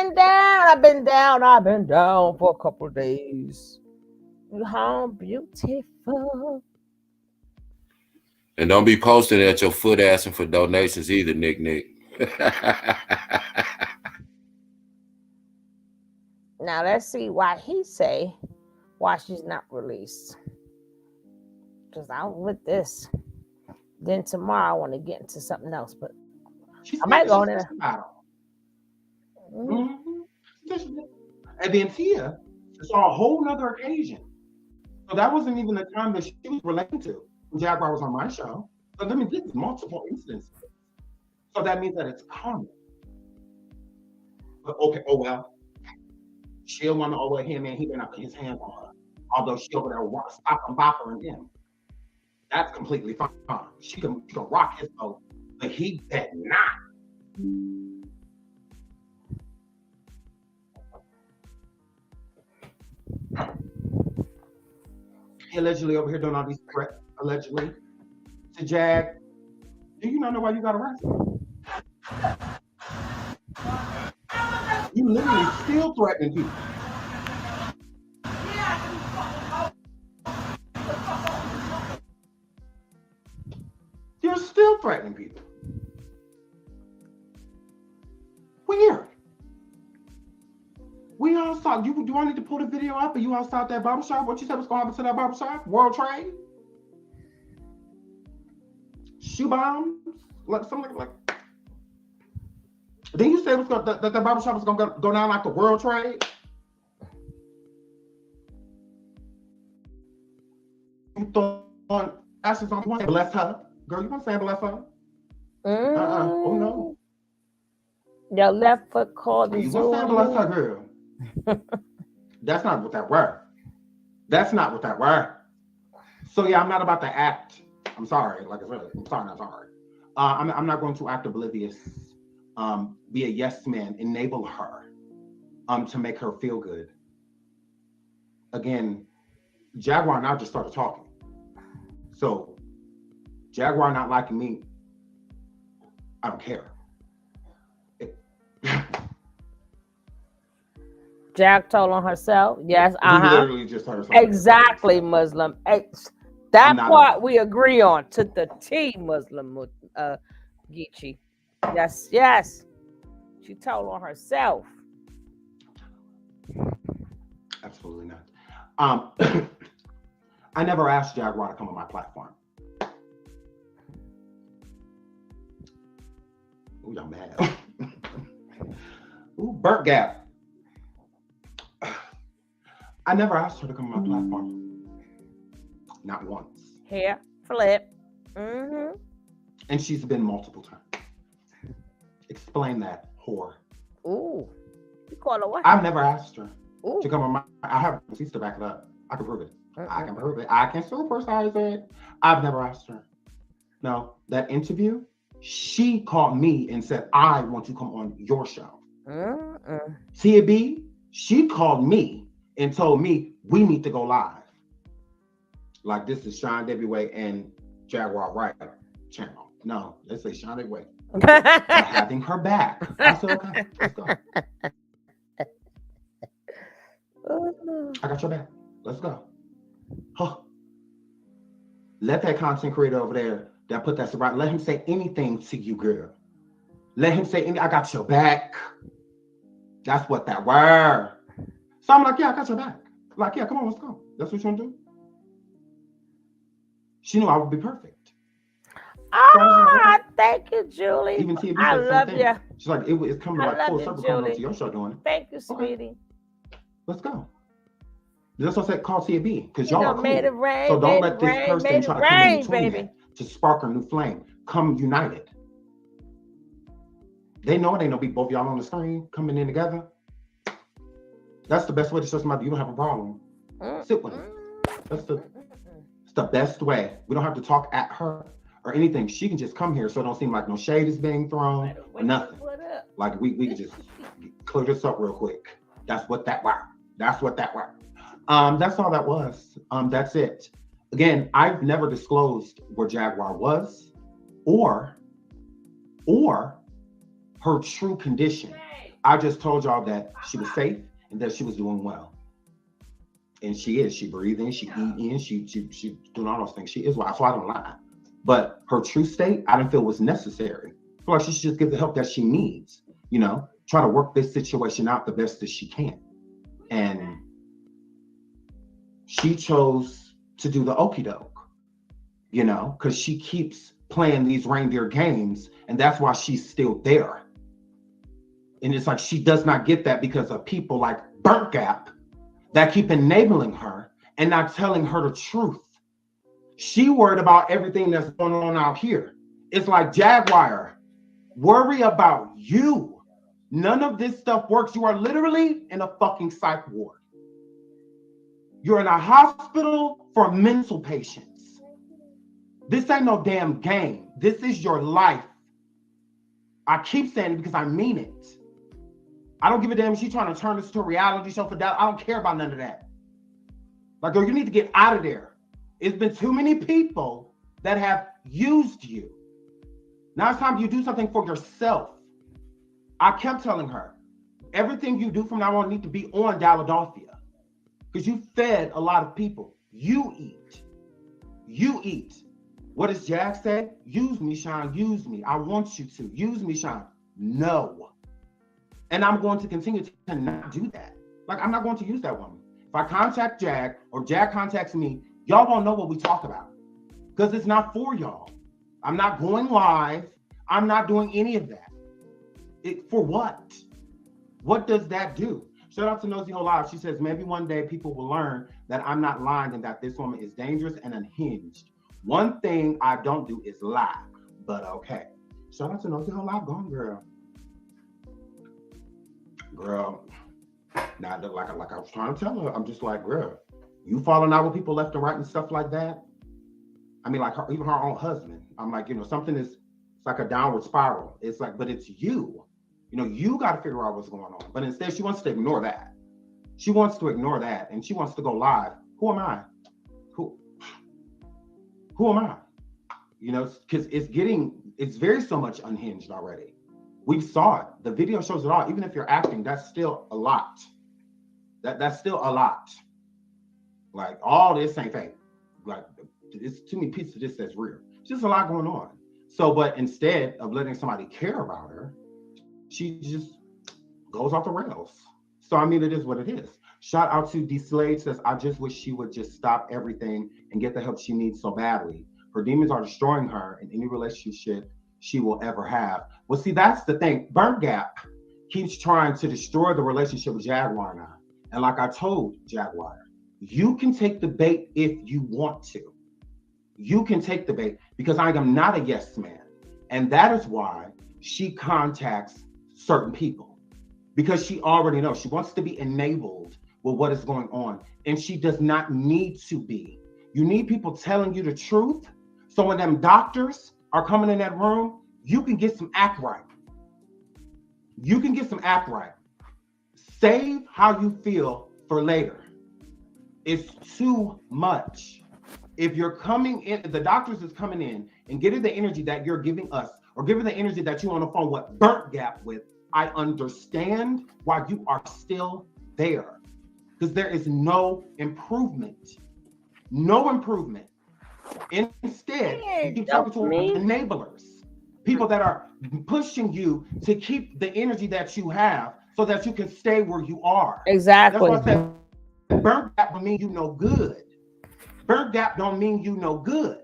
been down for a couple of days. You home, beautiful. And don't be posting at your foot asking for donations either, Nick. Now let's see why she's not released. Because I'm with this. Then tomorrow I want to get into something else, but I might go there. And then Tia saw a whole nother occasion. So that wasn't even the time that she was relating to when Jaguar was on my show. So let me get multiple instances. So that means that it's common. But okay, well, she'll want to over him and he better not put his hands on her. Although she over there stop and bop her and him. That's completely fine. She can rock his boat, but he better not. He allegedly over here doing all these threats, allegedly. to Jag. Do you not know why you got arrested? You literally still threatening people. You're still threatening people. Weird. We all saw you. Do I need to pull the video up? Are you outside that barbershop? What you said was going to happen to that barbershop? World Trade? Shoe bombs? Like something like. Then you said that the barbershop was going to go down like the World Trade? You throwing ashes on one. Bless her. Girl, you want to say bless her? Oh no. Your left foot called the You want to say bless her, girl? That's not what that word. That's not what that word. So yeah, I'm not about to act. I'm sorry. Like I said, I'm sorry, not sorry. I'm not going to act oblivious. Be a yes man. Enable her. To make her feel good. Again, Jaguar and I just started talking. So Jaguar not liking me, I don't care. Jag told on herself. Yes, We literally just heard something. exactly, Muslim. That part we agree on to the T, Muslim Geechee. Yes, yes. She told on herself. Absolutely not. I never asked Jaguar to come on my platform. Ooh, y'all mad. Ooh, burnt gap. I never asked her to come on my platform. Not once. Hair flip. Mm-hmm. And she's been multiple times. Explain that, whore. Ooh. You call her what? I've never asked her Ooh. to come on my. I have receipts to back it up. I can prove it. I can prove it. I can still personalize it. I've never asked her. No, that interview, she called me and said, I want to come on your show. TB, she called me and told me we need to go live. Like this is Sean Davey and Jaguar Wright channel. No, let's say Sean Davey. Having her back. I said, okay, let's go. I got your back. Let's go. Huh. Let that content creator over there that put that right. Let him say anything to you, girl. Let him say I got your back. That's what that word. So I'm like, yeah, I got your back. Like, yeah, come on, let's go. That's what you want to do. She knew I would be perfect. Thank you, Julie. Even TV I love you. She's like, it's coming like full circle coming up to your show doing it. Thank you, sweetie. Let's go. That's what I said, call TB, because y'all are cool. Made it rain, so don't let this person try to come in between it to spark a new flame. Come united. They know it ain't no be both y'all on the screen coming in together. That's the best way to show somebody you don't have a problem. Sit with them. It's the best way. We don't have to talk at her or anything. She can just come here so it don't seem like no shade is being thrown or nothing. Like we can just clear this up real quick. That's what that was. That's what that was. That's all that was. That's it. Again, I've never disclosed where Jaguar was or her true condition. I just told y'all that she was safe and that she was doing well. And she is. She breathing, she eating, she doing all those things. She is well, so I don't lie. But her true state, I didn't feel was necessary. I feel like she should just get the help that she needs, try to work this situation out the best that she can. And she chose to do the okie doke, because she keeps playing these reindeer games, and that's why she's still there. And it's like she does not get that because of people like Burnt Gap that keep enabling her and not telling her the truth. She worried about everything that's going on out here. It's like, Jaguar, worry about you. None of this stuff works. You are literally in a fucking psych ward. You're in a hospital for mental patients. This ain't no damn game. This is your life. I keep saying it because I mean it. I don't give a damn if she's trying to turn this to a reality show for that. I don't care about none of that. Like, girl, you need to get out of there. It's been too many people that have used you. Now it's time you do something for yourself. I kept telling her, everything you do from now on need to be on Dalladelphia. Because you fed a lot of people. You eat. You eat. What does Jack say? Use me, Sean. Use me. I want you to. Use me, Sean. No. And I'm going to continue to not do that. Like, I'm not going to use that woman. If I contact Jack or Jack contacts me, y'all won't know what we talk about. Because it's not for y'all. I'm not going live. I'm not doing any of that. For what? What does that do? Shout out to Nosy Ho Live. She says, maybe one day people will learn that I'm not lying and that this woman is dangerous and unhinged. One thing I don't do is lie, but okay. Shout out to Nosy Ho Live. Go on, girl. Girl, now like I was trying to tell her, I'm just like, girl, you falling out with people left and right and stuff like that. I mean, like even her own husband. I'm like, something is, it's like a downward spiral. It's like, but it's you. You got to figure out what's going on. But instead, she wants to ignore that. She wants to ignore that, and she wants to go live. Who am I? Who am I? Because it's very so much unhinged already. We saw it. The video shows it all. Even if you're acting, that's still a lot. That's still a lot. Like, all this ain't fake. Like, it's too many pieces of this that's real. It's just a lot going on. So, but instead of letting somebody care about her, she just goes off the rails. So, I mean, it is what it is. Shout out to D Slade, says, I just wish she would just stop everything and get the help she needs so badly. Her demons are destroying her in any relationship she will ever have. Well, see, that's the thing. Burnt Gap keeps trying to destroy the relationship with Jaguar now. And like I told Jaguar, you can take the bait if you want to. You can take the bait because I am not a yes man. And that is why she contacts certain people, because she already knows she wants to be enabled with what is going on. And she does not need to be. You need people telling you the truth. So when them doctors are coming in that room, you can get some act right. You can get some act right. Save how you feel for later. It's too much. If you're coming in, the doctors is coming in and getting the energy that you're giving us, or giving the energy that you're on the phone with Burnt Gap with, I understand why you are still there. Because there is no improvement. No improvement. Instead, you keep talking to enablers. People that are pushing you to keep the energy that you have so that you can stay where you are. Exactly. That's why I said, Burnt Gap don't mean you no good. Burnt Gap don't mean you no good.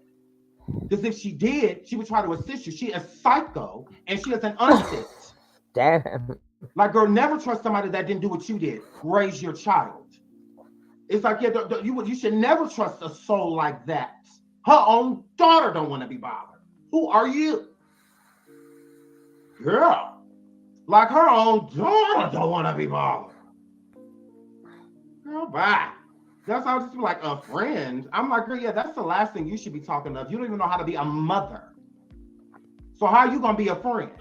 Because if she did, she would try to assist you. She is psycho and she is an unfit. Damn. Like, girl, never trust somebody that didn't do what you did. Raise your child. It's like, yeah, you should never trust a soul like that. Her own daughter don't want to be bothered. Who are you? Girl, like her own daughter don't want to be bothered. Girl, bye. That's how I just be like, a friend. I'm like, girl, yeah, that's the last thing you should be talking of. You don't even know how to be a mother. So how are you going to be a friend?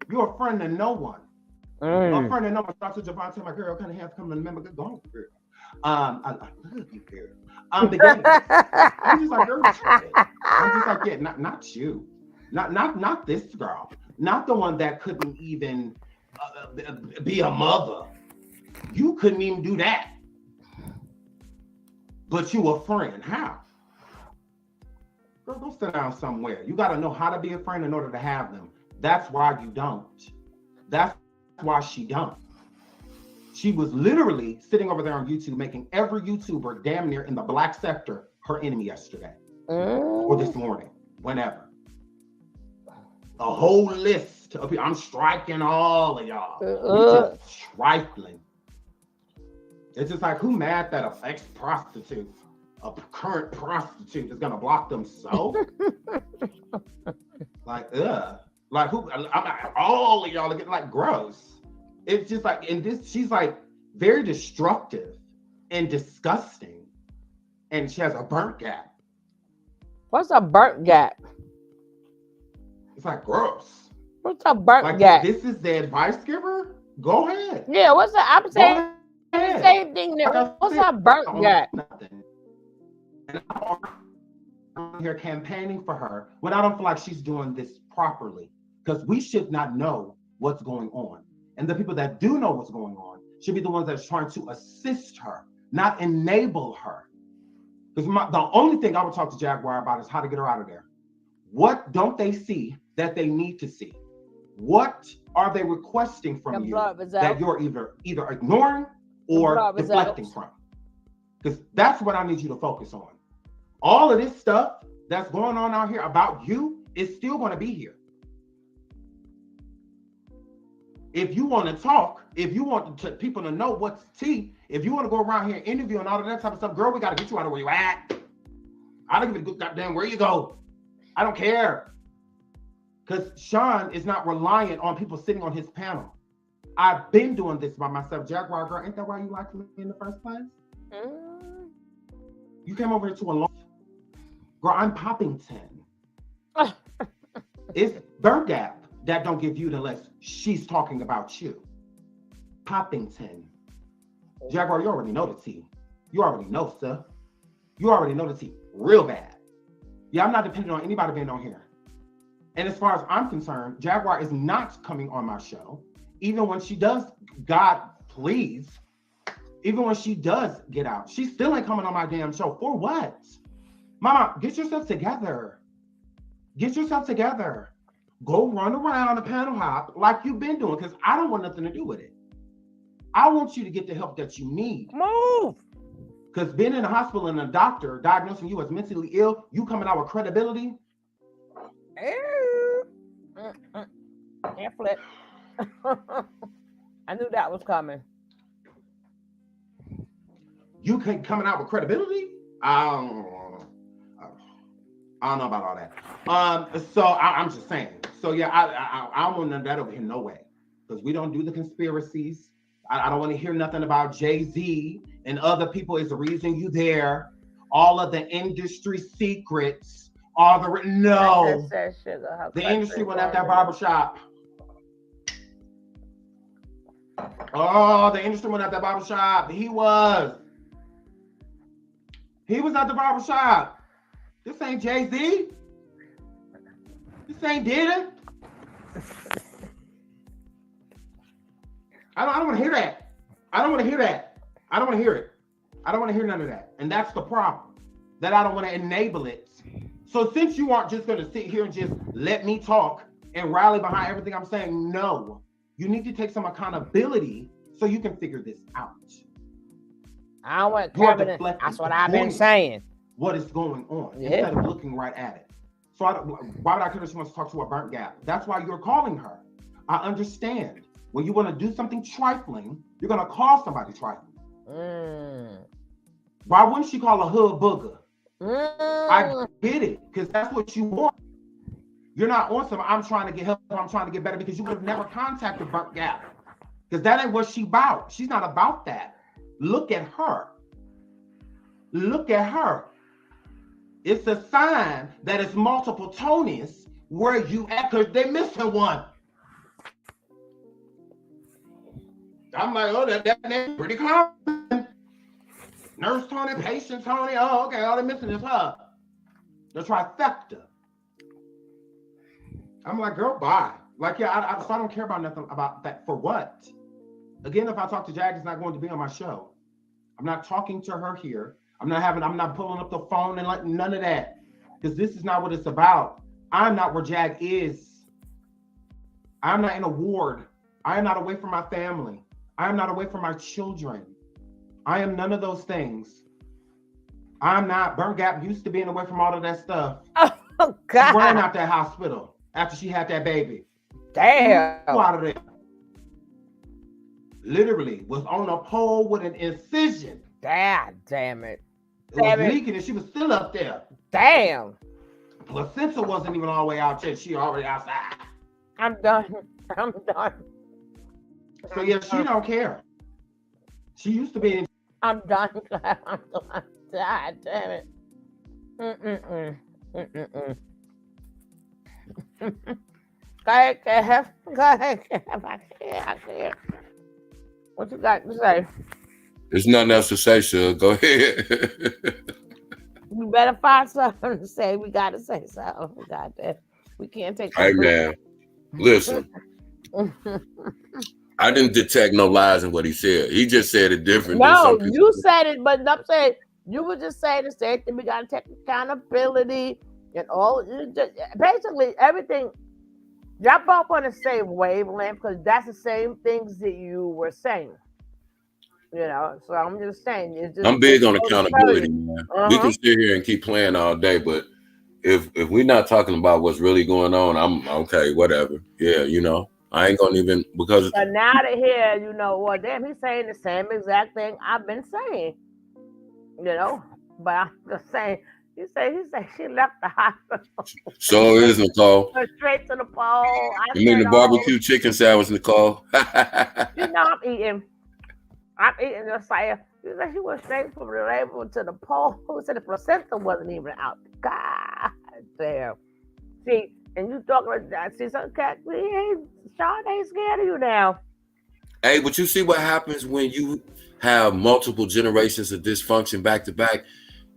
You're a friend to no one. A friend to no one. Dr. Javon tell my girl, kind of have to come to remember, good going, girl. I love you, girl. I'm just like, girl, I'm just like, yeah, not you. Not this girl. Not the one that couldn't even be a mother. You couldn't even do that. But you a friend. How? Girl, go sit down somewhere. You got to know how to be a friend in order to have them. That's why you don't. That's why she don't. She was literally sitting over there on YouTube making every YouTuber damn near in the black sector her enemy yesterday. Or this morning. Whenever. A whole list of people. I'm striking all of y'all. You're just trifling. It's just like, who mad that a ex-prostitute, a current prostitute is gonna block them so? Like, ugh. Like, who, I'm like, all of y'all are getting like gross. It's just like, and this, she's like very destructive and disgusting. And she has a burnt gap. What's a burnt gap? It's like gross. What's a burnt like, gap? This is the advice giver? Go ahead. Yeah, what's that? I'm saying the same thing. What's a burnt gap? Nothing. And I here campaigning for her when I don't feel like she's doing this properly, because we should not know what's going on. And the people that do know what's going on should be the ones that's trying to assist her, not enable her. Because the only thing I would talk to Jaguar about is how to get her out of there. What don't they see that they need to see? What are they requesting from you that you're either ignoring or deflecting from? Because that's what I need you to focus on. All of this stuff that's going on out here about you is still going to be here. If you want to talk, if you want people to know what's tea, if you want to go around here interviewing all of that type of stuff, girl, we got to get you out of where you at. I don't give a goddamn where you go. I don't care. Because Sean is not reliant on people sitting on his panel. I've been doing this by myself. Jaguar, girl, ain't that why you liked me in the first place? You came over here to a long... Girl, I'm Poppington. It's Bird Gap that don't get viewed unless she's talking about you. Poppington. Jaguar, you already know the tea. You already know, sir. You already know the tea real bad. Yeah, I'm not dependent on anybody being on here. And as far as I'm concerned, Jaguar is not coming on my show. Even when she does, God please, even when she does get out, she still ain't coming on my damn show. For what? Mama, get yourself together. Get yourself together. Go run around a panel hop like you've been doing, because I don't want nothing to do with it. I want you to get the help that you need. Move. Because being in the hospital and a doctor diagnosing you as mentally ill, you coming out with credibility. Can't flip. I knew that was coming. You can coming out with credibility? I don't know about all that. So I'm just saying. So yeah, I don't want none of that over here, no way. Because we don't do the conspiracies. I don't want to hear nothing about Jay-Z and other people is the reason you there. All of the industry secrets. All the no. The industry went at that barbershop. Oh, the industry went at that barbershop. He was at the barbershop. This ain't Jay-Z. This ain't Diddy. I don't want to hear that. I don't want to hear that. I don't want to hear it. I don't want to hear none of that. And that's the problem. That I don't want to enable it. So since you aren't just going to sit here and just let me talk and rally behind everything I'm saying, no. You need to take some accountability so you can figure this out. I don't want to. That's what I've been saying. What is going on instead of looking right at it. So why would I care if she wants to talk to a burnt gap? That's why you're calling her. I understand. When you want to do something trifling, you're going to call somebody trifling. Why wouldn't she call a hood booger? I get it, because that's what you want. You're not on some, I'm trying to get help, I'm trying to get better, because you would have never contacted Burnt Gap. Because that ain't what she about. She's not about that. Look at her. Look at her. It's a sign that it's multiple Tonys where you at, because they're missing one. I'm like, oh, that name's pretty common. Nurse Tony, patient Tony. Oh, okay, all they're missing is her. The trifecta. I'm like, girl, bye. Like, yeah, I don't care about nothing about that. For what? Again, if I talk to Jag, it's not going to be on my show. I'm not talking to her here. I'm not pulling up the phone and like none of that. Because this is not what it's about. I'm not where Jag is. I'm not in a ward. I am not away from my family. I am not away from my children. I am none of those things. I'm not. Burnt Gap used to being away from all of that stuff. Oh, God. She ran out that hospital after she had that baby. Damn. Out of there. Literally was on a pole with an incision. God damn it. It was leaking and she was still up there. Damn. Placenta wasn't even all the way out yet. She already outside. I'm done. I'm done. So yeah, she don't care. She used to be in. I'm done. I'm done. God damn it. Go ahead, Kev. Go ahead, Kev. I can't. What you got to say? There's nothing else to say, sir. Go ahead. You better find something to say. We got to say something. We got that. We can't take. Hey man, listen. I didn't detect no lies in what he said. He just said it different than some No, people. you said it, but I'm saying you were just saying the same thing. We got to take accountability and all. Basically, everything. Y'all both on the same wavelength because that's the same things that you were saying. You know, so I'm just saying. It's just, I'm big on accountability, man. We can sit here and keep playing all day, but if we're not talking about what's really going on, I'm okay, whatever. Yeah, you know, I ain't gonna even because. But now to hear, you know, well, damn, he's saying the same exact thing I've been saying. You know, but I'm just saying. He said she left the hospital. So is Nicole. Went straight to the pole. You mean the barbecue chicken sandwich, Nicole? You know I'm eating. I'm eating just like she went straight from the label to the pole. Who said the placenta wasn't even out? God damn. See, and you talking about that? See, some cat. Sean ain't scared of you now. Hey, but you see what happens when you have multiple generations of dysfunction back to back?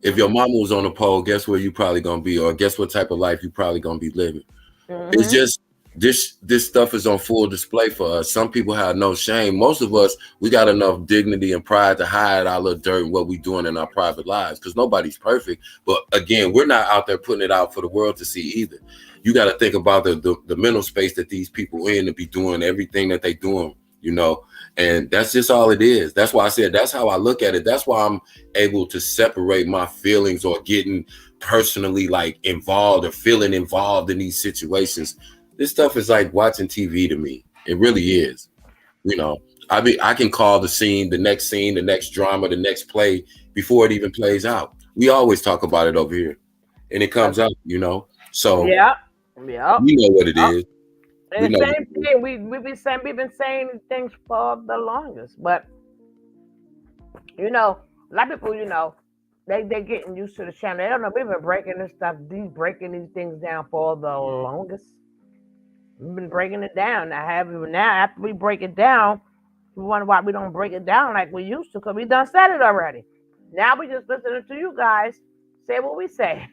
If your mama was on the pole, guess where you probably gonna be, or guess what type of life you probably gonna be living. It's just this stuff is on full display for us. Some people have no shame. Most of us, we got enough dignity and pride to hide our little dirt and what we doing in our private lives because nobody's perfect. But again, we're not out there putting it out for the world to see either. You got to think about the mental space that these people in to be doing everything that they doing, you know. And that's just all it is. That's why I said that's how I look at it. That's why I'm able to separate my feelings or getting personally like involved or feeling involved in these situations. This stuff is like watching TV to me. It really is. You know, I can call the next drama, the next play before it even plays out. We always talk about it over here and it comes out, you know. So yeah, we know what it is. And the same thing, we've been saying things for the longest, but you know, a lot of people, you know, they getting used to the channel. They don't know we've been breaking breaking these things down for the longest. We've been breaking it down. Now after we break it down, we wonder why we don't break it down like we used to, because we done said it already. Now we just listening to you guys say what we say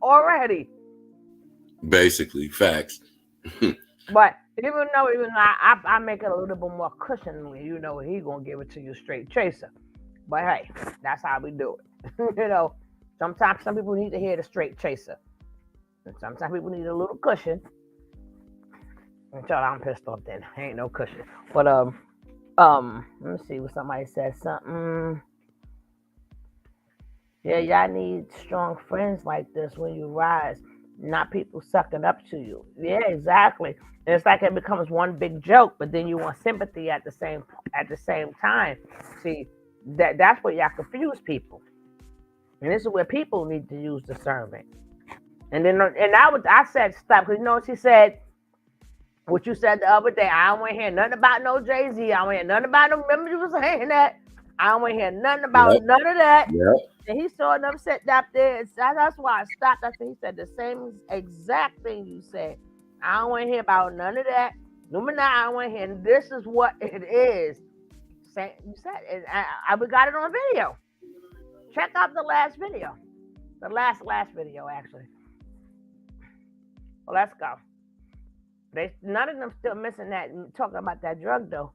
already. Basically, facts. But even though I make it a little bit more cushionly, you know, he gonna give it to you straight chaser. But hey, that's how we do it. You know, sometimes some people need to hear the straight chaser, and sometimes people need a little cushion. Until I'm pissed off, then ain't no cushion. But let me see what somebody said. Something. Yeah, y'all need strong friends like this when you rise, not people sucking up to you. Yeah, exactly. And it's like it becomes one big joke, but then you want sympathy at the same time. See, that's where y'all confuse people, and this is where people need to use discernment. And then I said stop, because you know what she said. What you said the other day, I don't want to hear nothing about no Jay-Z. I don't want to hear nothing about no. Remember you was saying that? I don't want to hear nothing about none of that. Yep. And he saw them sit up there. That's why I stopped. I said he said the same exact thing you said. I don't want to hear about none of that. Number 9, I don't want to hear. This is what it is. You said it. We got it on video. Check out the last video. The last video, actually. Well, let's go. None of them still missing that, talking about that drug though.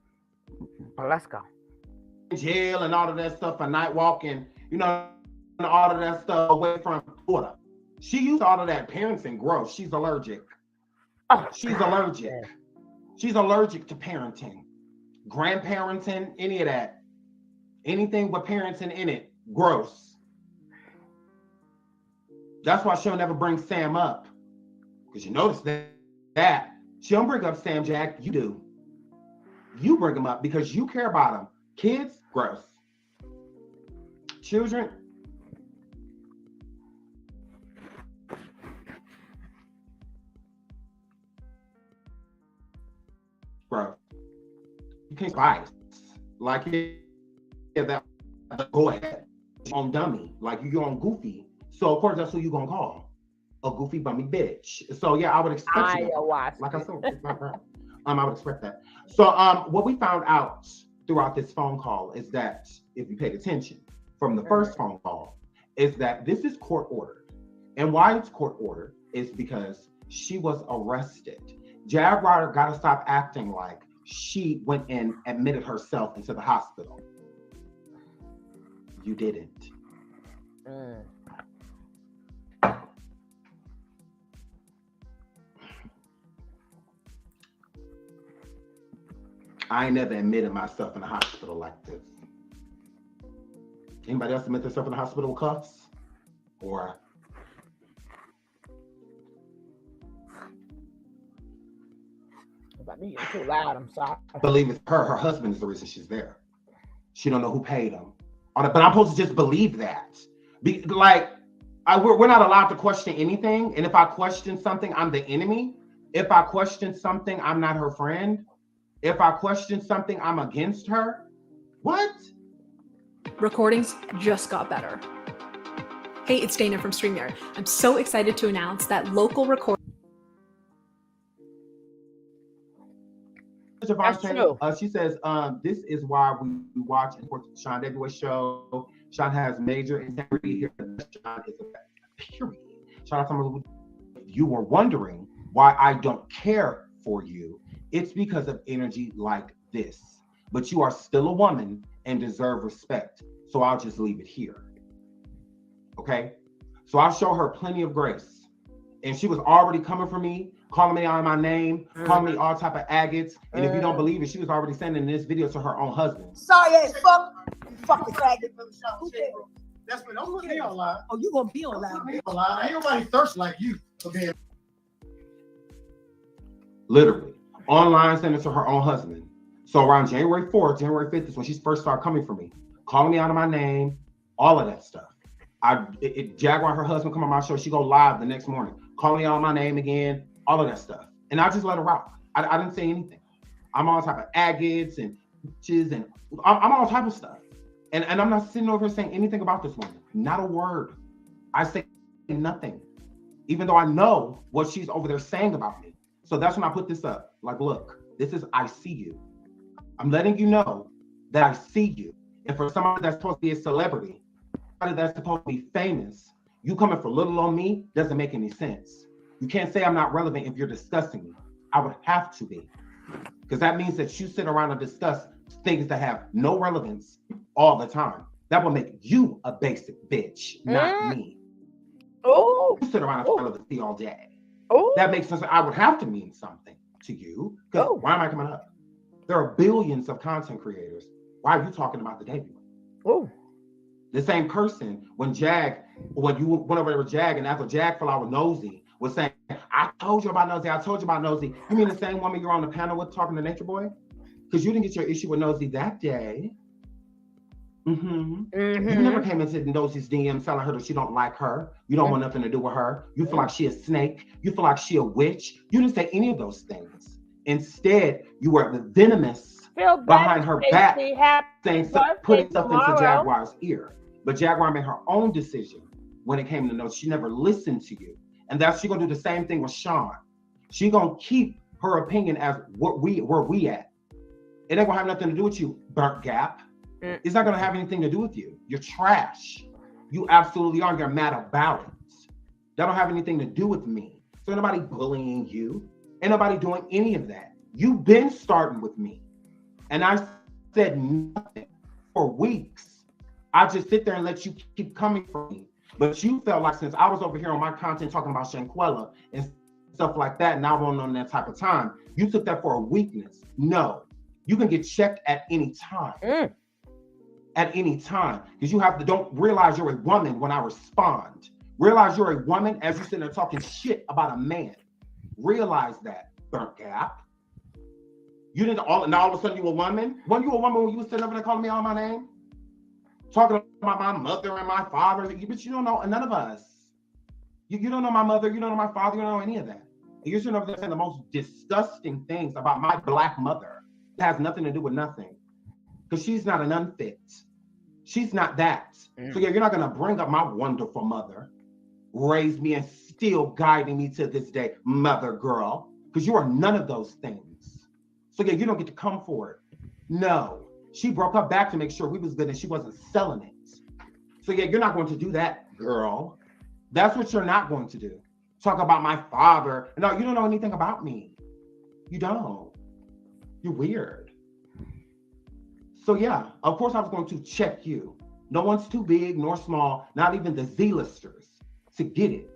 Well, let's go. Jail and all of that stuff for night walking, you know, and all of that stuff away from Florida. She used all of that parenting growth. She's allergic. She's allergic. She's allergic to parenting, grandparenting, any of that. Anything with parenting in it, gross. That's why she'll never bring Sam up. Because you notice that. She don't bring up Sam Jack, you do. You bring them up because you care about them. Kids, gross. Children, gross. You can't bias. Like, yeah, that go ahead. On dummy, like you on goofy. So of course that's who you gonna call. A goofy bummy bitch. So yeah, I would expect that. Like I said, it's not right. I would expect that. So what we found out throughout this phone call is that if you paid attention from the first phone call, is that this is court ordered. And why it's court ordered is because she was arrested. Jajuar got to stop acting like she went and admitted herself into the hospital. You didn't. I ain't never admitted myself in the hospital like this. Anybody else admit themselves in the hospital with cuffs? Or About me getting too loud, I'm sorry. I believe it's her husband is the reason she's there. She don't know who paid him. But I'm supposed to just believe that. We're not allowed to question anything. And if I question something, I'm the enemy. If I question something, I'm not her friend. If I question something, I'm against her. What? Recordings just got better. Hey, it's Dana from StreamYard. I'm so excited to announce that local recording. That's true. She says, this is why we watch and support the Sean Davey show. Sean has major integrity here. Sean is a period. Shout out to someone who you were wondering why I don't care for you. It's because of energy like this. But you are still a woman and deserve respect. So I'll just leave it here. Okay? So I'll show her plenty of grace. And she was already coming for me, calling me out my name, calling me all type of agates. And if you don't believe it, she was already sending this video to her own husband. Sorry ass fuck. You fucking faggot. That's what I'm gonna be online. Oh, you gonna be online. Ain't nobody thirsty like you. Okay. Literally. Online sending it to her own husband. So around January 4th, January 5th is when she first started coming for me, calling me out of my name, all of that stuff. Jaguar, her husband, come on my show. She go live the next morning, calling me out my name again, all of that stuff. And I just let her rock. I didn't say anything. I'm all type of agates and bitches and I'm all type of stuff. And I'm not sitting over here saying anything about this woman. Not a word. I say nothing, even though I know what she's over there saying about me. So that's when I put this up. Like, look, this is I see you. I'm letting you know that I see you. And for somebody that's supposed to be a celebrity, somebody that's supposed to be famous, you coming for little on me doesn't make any sense. You can't say I'm not relevant if you're discussing me. I would have to be. Because that means that you sit around and discuss things that have no relevance all the time. That will make you a basic bitch, not me. Oh, You sit around and relevancy all day. oh, That makes sense. I would have to mean something to you. Because why am I coming up? There are billions of content creators. Why are you talking about the Davey? oh. The same person when you went over there with Jag, and after Jag fell out with Nosy, was saying, I told you about Nosy, I told you about Nosy. You mean the same woman you're on the panel with talking to Nature Boy? Because you didn't get your issue with Nosy that day. You never came into Nosy's DM telling her that you don't like her. You don't want nothing to do with her. You feel like she a snake. You feel like she a witch. You didn't say any of those things. Instead, you were the venomous behind her back, saying putting stuff into Jaguar's ear. But Jaguar made her own decision when it came to Nosy. She never listened to you. And that's she gonna do the same thing with Sean. She gonna keep her opinion as where we at. It ain't gonna have nothing to do with you, burnt gap. It's not gonna have anything to do with you. You're trash. You absolutely are. You're mad about it. That don't have anything to do with me. So ain't nobody bullying you. Ain't nobody doing any of that. You've been starting with me. And I said nothing for weeks. I just sit there and let you keep coming for me. But you felt like since I was over here on my content talking about Shanquella and stuff like that, and I wasn't on that type of time, you took that for a weakness. No, you can get checked at any time. At any time. Because you have to, don't realize you're a woman when I respond. Realize you're a woman as you sit there talking shit about a man. Realize that, burnt gap. You didn't all, and all of a sudden you a woman? Weren't you a woman when you was sitting over there calling me all my name? Talking about my mother and my father, but you don't know none of us. You don't know my mother, you don't know my father, you don't know any of that. And you're sitting over there saying the most disgusting things about my Black mother. It has nothing to do with nothing. Because she's not an unfit. She's not that. So yeah, you're not gonna bring up my wonderful mother, raised me and still guiding me to this day, mother girl, because you are none of those things. So yeah, you don't get to come for it. No, she broke her back to make sure we was good and she wasn't selling it. So yeah, you're not going to do that girl. That's what you're not going to do. Talk about my father. No, you don't know anything about me. You don't. You're weird. So yeah, of course I was going to check you. No one's too big nor small, not even the Z-listers, to get it.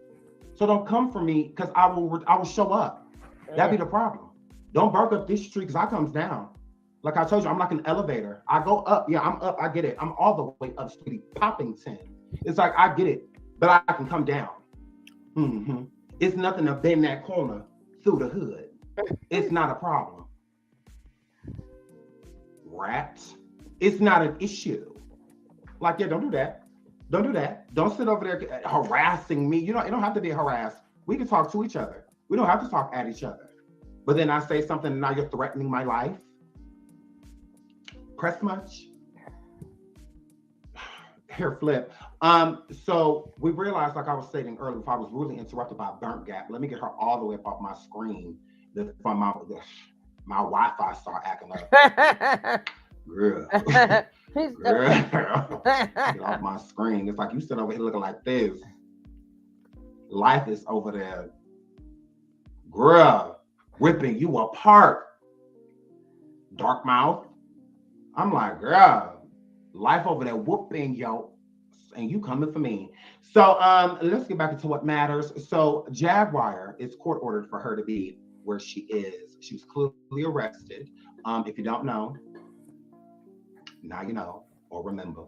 So don't come for me, because I will show up. That'd be the problem. Don't bark up this street, because I comes down. Like I told you, I'm like an elevator. I go up. Yeah, I'm up. I get it. I'm all the way up street, Poppington. It's like, I get it, but I can come down. Mm-hmm. It's nothing to bend that corner through the hood. It's not a problem. Rat. It's not an issue. Like, yeah, don't do that. Don't do that. Don't sit over there harassing me. You don't have to be harassed. We can talk to each other. We don't have to talk at each other. But then I say something and now you're threatening my life. Press much? Hair flip. So we realized, like I was saying earlier, if I was really interrupted by a burnt gap, let me get her all the way up off my screen. From my Wi-Fi start acting up. Girl. Girl. Get off my screen. It's like you sit over here looking like this. Life is over there. Girl, ripping you apart. Dark mouth. I'm like, girl, life over there whooping yo, and you coming for me. So let's get back into what matters. So Jajuar is court ordered for her to be where she is. She was clearly arrested. If you don't know, now you know, or remember,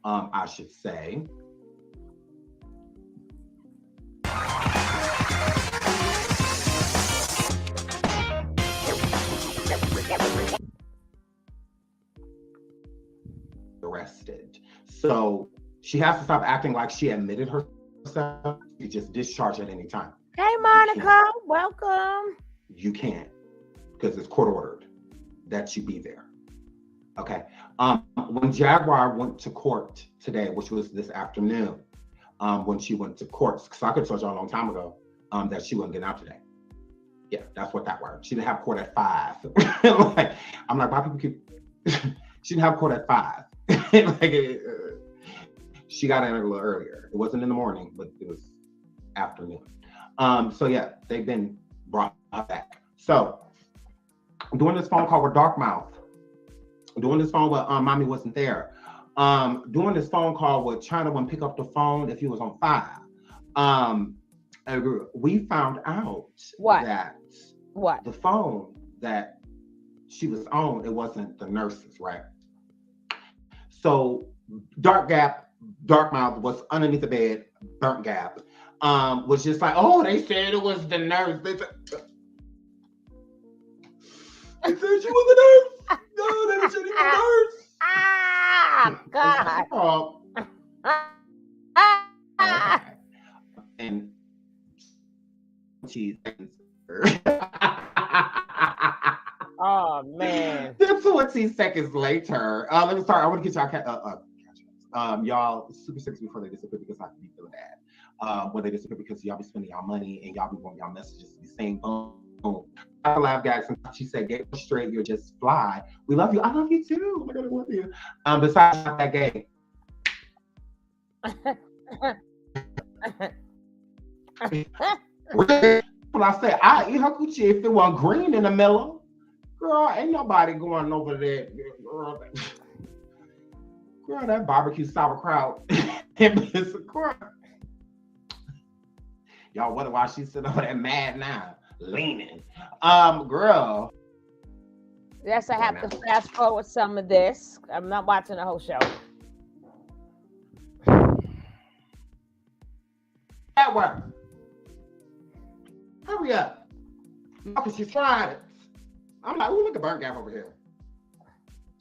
I should say. Arrested. So she has to stop acting like she admitted herself. You just discharge at any time. Hey, Monica, welcome. You can't, because it's court ordered that you be there. Okay. When Jajuar went to court today, which was this afternoon, when she went to court, because I could have told you a long time ago that she wasn't getting out today. Yeah, that's what that was. She didn't have court at 5. I'm like, why people keep? She didn't have court at 5. She got in a little earlier. It wasn't in the morning, but it was afternoon. So yeah, they've been brought back. So doing this phone call with Darkmouth, doing this phone with Mommy wasn't there, doing this phone call with China wouldn't pick up the phone if he was on fire. We found out that the phone that she was on, it wasn't the nurses, right? So Darkmouth was underneath the bed, Burnt Gap, was just like, oh, they said it was the nurse. They said she was the nurse. No, they said she was the nurse. God. And she's oh man. Then 20 seconds later, let me start. I want to get y'all y'all super sexy before they disappear, because I can be feeling bad when they disappear, because y'all be spending y'all money and y'all be wanting y'all messages to be saying boom. I laugh, guys. And she said, "Get straight, you're just fly. We love you. I love you too. Oh my God, I love you." Besides not that gay. When I say I eat her coochie if it wasn't green in the middle, girl, ain't nobody going over there. Girl, that barbecue sauerkraut. Y'all wonder why she's sitting over there mad now, leaning. Girl. Yes, I have to fast forward some of this. I'm not watching the whole show. That work. Hurry up. Because she's trying it. I'm like, ooh, look at Burnt Gap over here.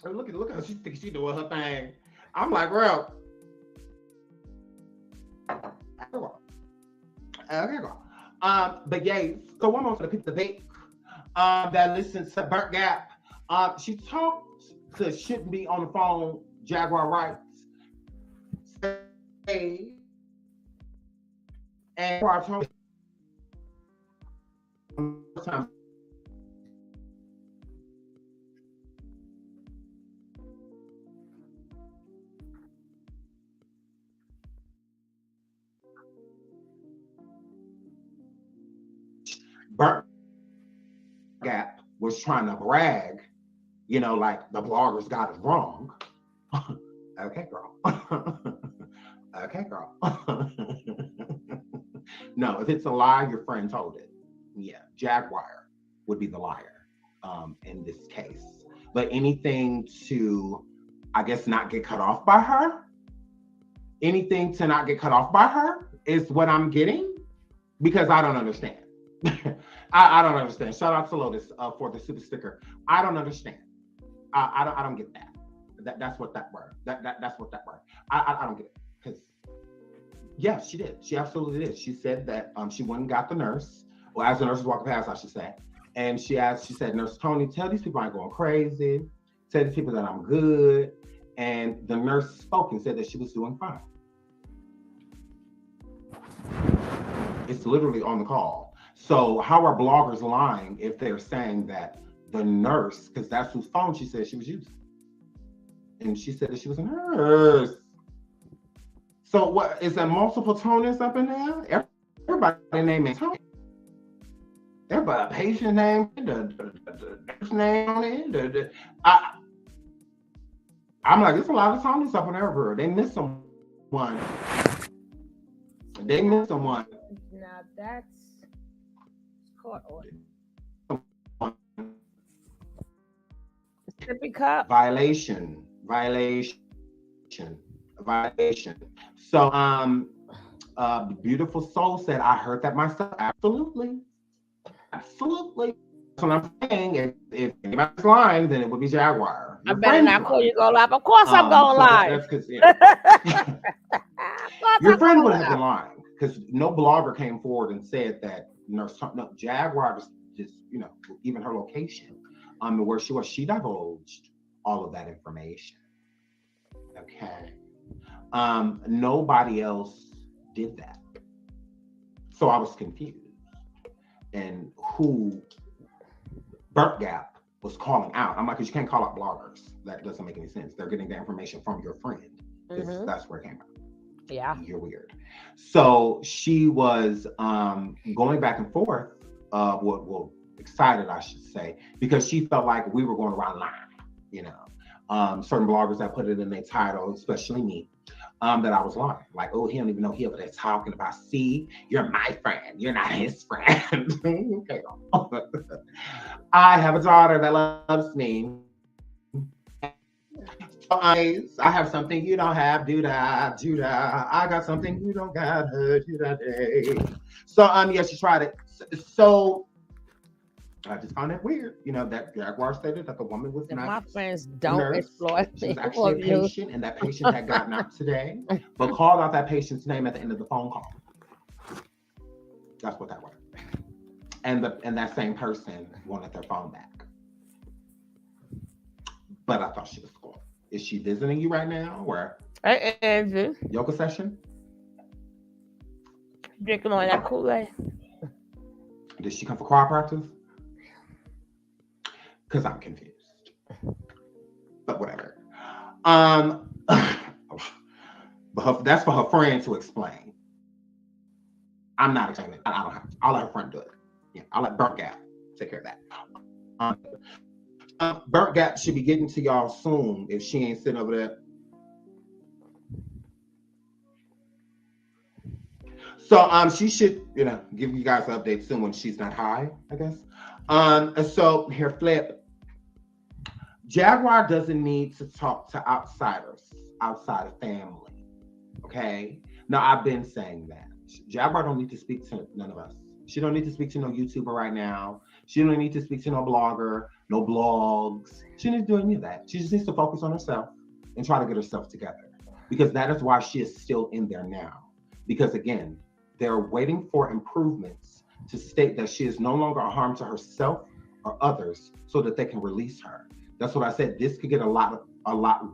Look at her. She thinks she's doing her thing. I'm like, girl. Okay, girl. But yeah, so one more for the people that listen to Burnt Gap. She talked to shouldn't be on the phone, Jajuar Wright. And I told time. Burt Gap was trying to brag, you know, like the bloggers got it wrong. Okay, girl. Okay, girl. No, if it's a lie, your friend told it. Yeah, Jaguar would be the liar in this case. But anything to, I guess, not get cut off by her, anything to not get cut off by her is what I'm getting, because I don't understand. I don't understand. Shout out to Lotus for the super sticker. I don't understand. I don't get that. That's what that word. That's what that word. I don't get it. Because yeah, she did. She absolutely did. She said that she went and got the nurse. Well, as the nurse was walking past, I should say. And she said, Nurse Tony, tell these people I'm going crazy. Tell these people that I'm good. And the nurse spoke and said that she was doing fine. It's literally on the call. So how are bloggers lying if they're saying that the nurse, because that's whose phone she said she was using, and she said that she was a nurse. So what, is there multiple Tonys up in there? Everybody name is Tony. Everybody patient name, the nurse name on it. I'm like, there's a lot of Tonys up in there, girl. They missed someone. They missed someone. Now that's court order. Sippy cup. Violation. So the beautiful soul said, I heard that myself. Absolutely. That's what I'm saying. If anybody's lying, then it would be Jaguar. I better not call you go live. Of course I'm going live. That's because your friend would have been lying, because no blogger came forward and said that Jaguar just even her location, where she was, she divulged all of that information. Okay. Nobody else did that. So I was confused. And who Burt Gap was calling out. I'm like, you can't call out bloggers. That doesn't make any sense. They're getting the information from your friend. Mm-hmm. That's where it came out. Yeah. You're weird. So she was going back and forth, excited, I should say, because she felt like we were going around lying, certain bloggers that put it in their title, especially me, that I was lying. Like, oh, he don't even know he over there talking about, see, you're my friend, you're not his friend. Okay. I have a daughter that loves me. I have something you don't have, do-da. I got something you don't got, do-da. So, yes, she tried it. So, I just found it weird, that Jaguar stated that the woman was not. My friends don't exploit me. She was actually a patient, and that patient had gotten out today, but called out that patient's name at the end of the phone call. That's what that was. And that same person wanted their phone back. But I thought she was cool. Is she visiting you right now, or yoga session? Drinking on that Kool-Aid. Did she come for choir practice? Because I'm confused. But whatever. But that's for her friend to explain. I'm not explaining it. I don't have to. I'll let her friend do it. Yeah, I'll let Burt Gap take care of that. Burt Gap should be getting to y'all soon if she ain't sitting over there. So she should, give you guys an update soon when she's not high, I guess. So here, Flip. Jaguar doesn't need to talk to outsiders outside of family. Okay? Now, I've been saying that. Jaguar don't need to speak to none of us. She don't need to speak to no YouTuber right now. She don't need to speak to no blogger, no blogs. She doesn't do any of that. She just needs to focus on herself and try to get herself together. Because that is why she is still in there now. Because again, they're waiting for improvements to state that she is no longer a harm to herself or others so that they can release her. That's what I said. This could get a lot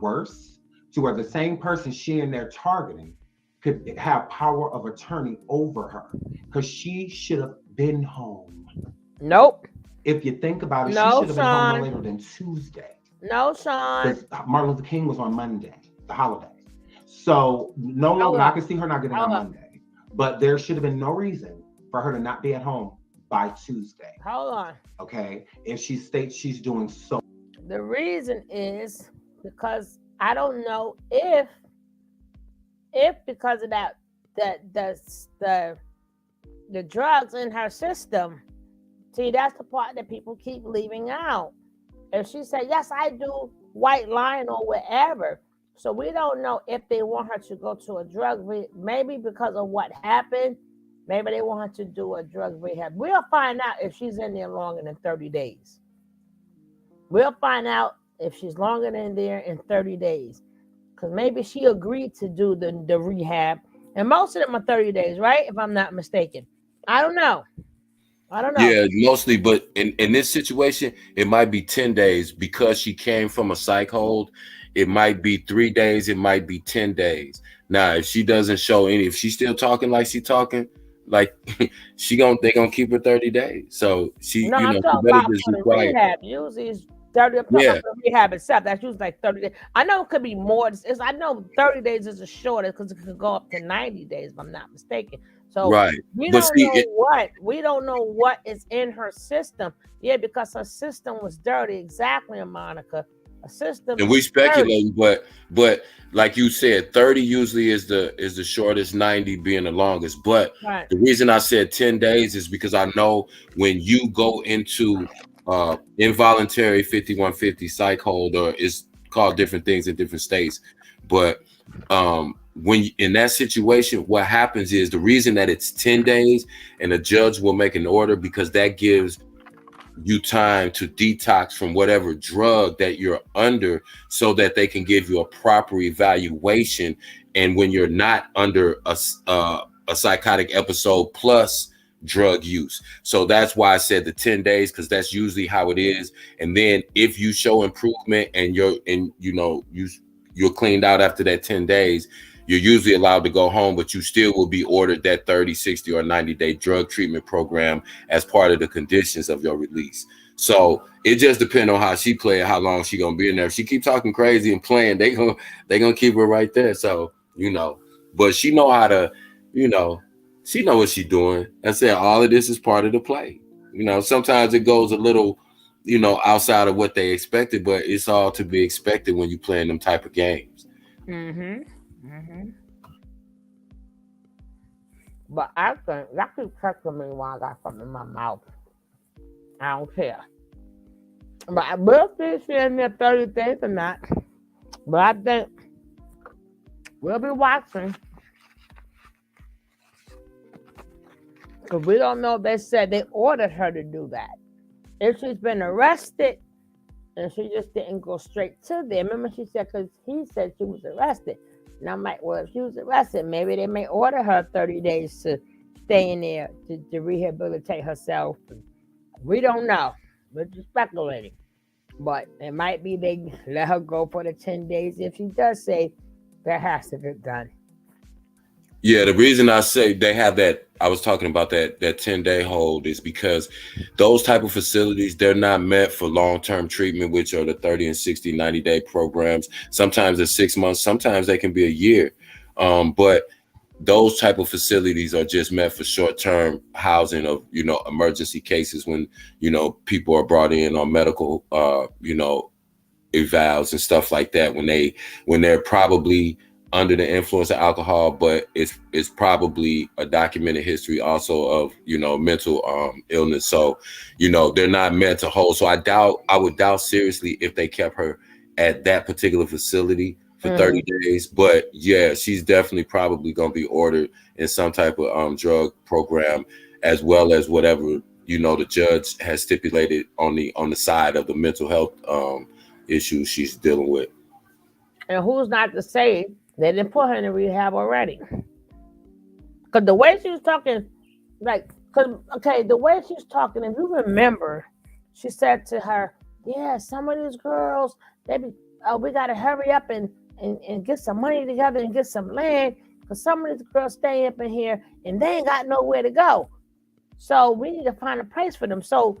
worse, to where the same person she and they're targeting could have power of attorney over her, because she should have been home. Nope. If you think about it, she should have been home no later than Tuesday. No, Sean. Because Martin Luther King was on Monday, the holiday. So I can see her not getting on Monday. But there should have been no reason for her to not be at home by Tuesday. Hold on. Okay, if she states she's doing so. The reason is because I don't know if because of that the drugs in her system. See, that's the part that people keep leaving out. If she said, yes, I do white line or whatever. So we don't know if they want her to go to a drug maybe because of what happened. Maybe they want her to do a drug rehab. We'll find out if she's in there longer than 30 days. We'll find out if she's longer than there in 30 days. Because maybe she agreed to do the rehab. And most of them are 30 days, right? If I'm not mistaken. I don't know. Yeah, mostly, but in this situation, it might be 10 days because she came from a psych hold. It might be 3 days, it might be 10 days. Now, if she doesn't show any, if she's still talking like she's talking, like they're gonna keep her 30 days. So I'm talking about for the rehab. Usually it's 30. I'm talking about the rehab itself. That's usually like 30 days. I know it could be more. I know 30 days is the shortest because it could go up to 90 days, if I'm not mistaken. So we don't know what is in her system. Yeah, because her system was dirty. Exactly, Monica. A system. And we speculating, but like you said, 30 usually is the shortest, 90 being the longest. But the reason I said 10 days is because I know when you go into involuntary 5150 psych hold, or it's called different things in different states, but when in that situation, what happens is the reason that it's 10 days and a judge will make an order because that gives you time to detox from whatever drug that you're under so that they can give you a proper evaluation. And when you're not under a psychotic episode plus drug use. So that's why I said the 10 days, because that's usually how it is. And then if you show improvement and you're cleaned out after that 10 days, you're usually allowed to go home, but you still will be ordered that 30, 60, or 90-day drug treatment program as part of the conditions of your release. So it just depends on how she play, how long she gonna be in there. If she keep talking crazy and playing, they gonna keep her right there. So but she know how to, she know what she's doing. I said all of this is part of the play. Sometimes it goes a little, outside of what they expected, but it's all to be expected when you playing them type of games. But I think that keep checking me while I got something in my mouth. I don't care. But we'll see if she's in there 30 days or not. But I think we'll be watching. Because we don't know if they said they ordered her to do that. If she's been arrested and she just didn't go straight to them. Remember she said, because he said she was arrested. And I'm like, well, if she was arrested, maybe they may order her 30 days to stay in there to rehabilitate herself. We don't know. We're just speculating. But it might be they let her go for the 10 days. If she does say that has to get done. Yeah, the reason I say they have that, I was talking about that 10-day hold is because those type of facilities, they're not meant for long-term treatment, which are the 30 and 60, 90-day programs. Sometimes it's 6 months, sometimes they can be a year. But those type of facilities are just meant for short-term housing of, emergency cases when, people are brought in on medical, evals and stuff like that when they're probably under the influence of alcohol, but it's probably a documented history also of, mental illness. So, they're not meant to hold. So I would doubt seriously if they kept her at that particular facility for 30 days. But yeah, she's definitely probably going to be ordered in some type of drug program, as well as whatever, the judge has stipulated on the side of the mental health issues she's dealing with. And who's not to say they didn't put her in rehab already? Because the way she was talking, the way she's talking, if you remember, she said to her, yeah, some of these girls, we got to hurry up and get some money together and get some land, because some of these girls stay up in here and they ain't got nowhere to go. So we need to find a place for them. So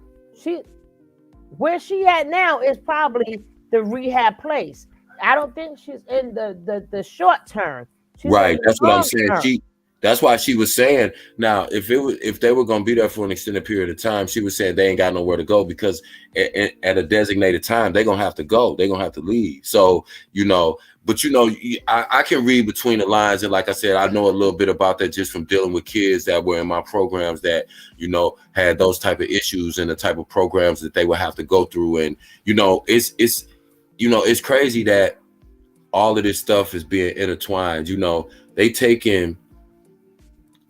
where she at now is probably the rehab place. I don't think she's in the short term. She's right. That's what I'm saying. Term. That's why she was saying, now if they were going to be there for an extended period of time, she was saying they ain't got nowhere to go, because at a designated time they're going to have to go, they're going to have to leave. So but I can read between the lines, and like I said, I know a little bit about that just from dealing with kids that were in my programs that had those type of issues and the type of programs that they would have to go through. And it's crazy that all of this stuff is being intertwined. They taking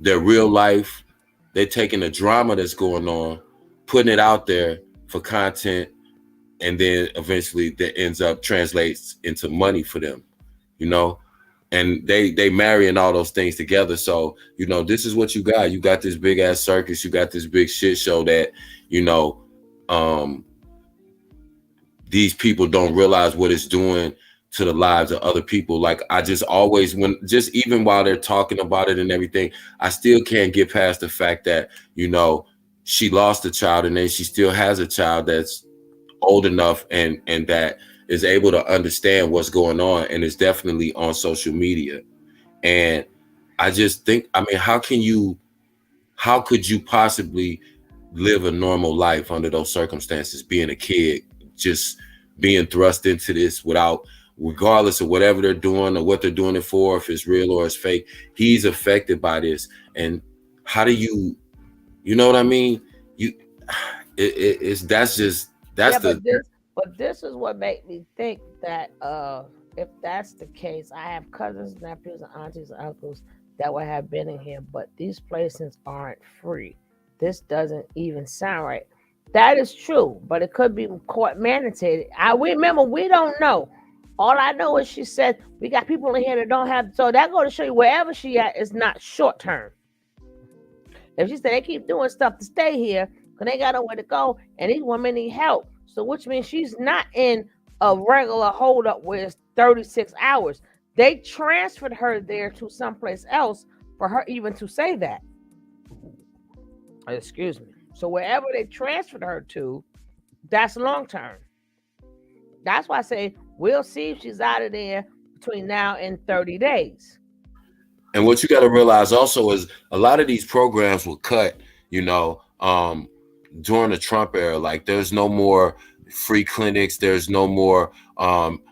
their real life, they're taking the drama that's going on, putting it out there for content, and then eventually that ends up translates into money for them, and they marrying all those things together. So this is what you got this big ass circus, you got this big shit show that these people don't realize what it's doing to the lives of other people. Like, I just always, even while they're talking about it and everything, I still can't get past the fact that she lost a child, and then she still has a child that's old enough and that is able to understand what's going on, and is definitely on social media. And I just think, how could you possibly live a normal life under those circumstances, being a kid, just being thrust into this regardless of whatever they're doing or what they're doing it for, if it's real or it's fake, he's affected by this. And how do you know what I mean? But this is what made me think that if that's the case, I have cousins, nephews, and aunties and uncles that would have been in here, but these places aren't free. This doesn't even sound right. That is true, but it could be court mandated. We don't know. All I know is she said we got people in here that don't have, so that go to show you wherever she at is not short term. If she said they keep doing stuff to stay here because they got nowhere to go, and these women need help, so which means she's not in a regular holdup where it's 36 hours. They transferred her there to someplace else for her even to say that. Excuse me. So wherever they transferred her to, that's long term. That's why I say we'll see if she's out of there between now and 30 days. And what you got to realize also is a lot of these programs were cut, during the Trump era. Like, there's no more free clinics, there's no more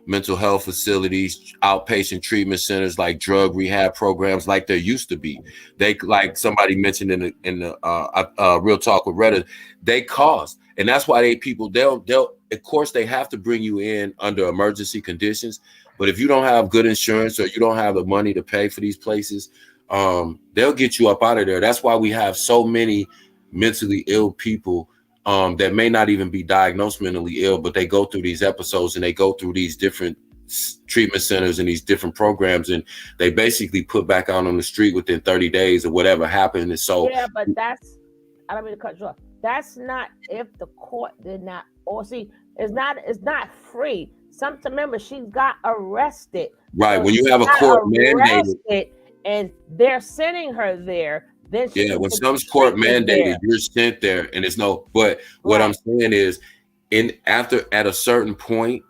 mental health facilities, outpatient treatment centers, like drug rehab programs like there used to be. They, like somebody mentioned in the Real Talk with Reddit, they cost, and that's why they'll of course they have to bring you in under emergency conditions. But if you don't have good insurance or you don't have the money to pay for these places, they'll get you up out of there. That's why we have so many mentally ill people that may not even be diagnosed mentally ill, but they go through these episodes and they go through these different treatment centers and these different programs, and they basically put back out on the street within 30 days or whatever happened. And so but I don't mean to cut you off. That's not if the court did not, or see, it's not free. Remember, she got arrested. Right. So when you have a court mandated, and they're sending her there, then when some's court mandated, you're sent there, and it's no. But what I'm saying is, at a certain point,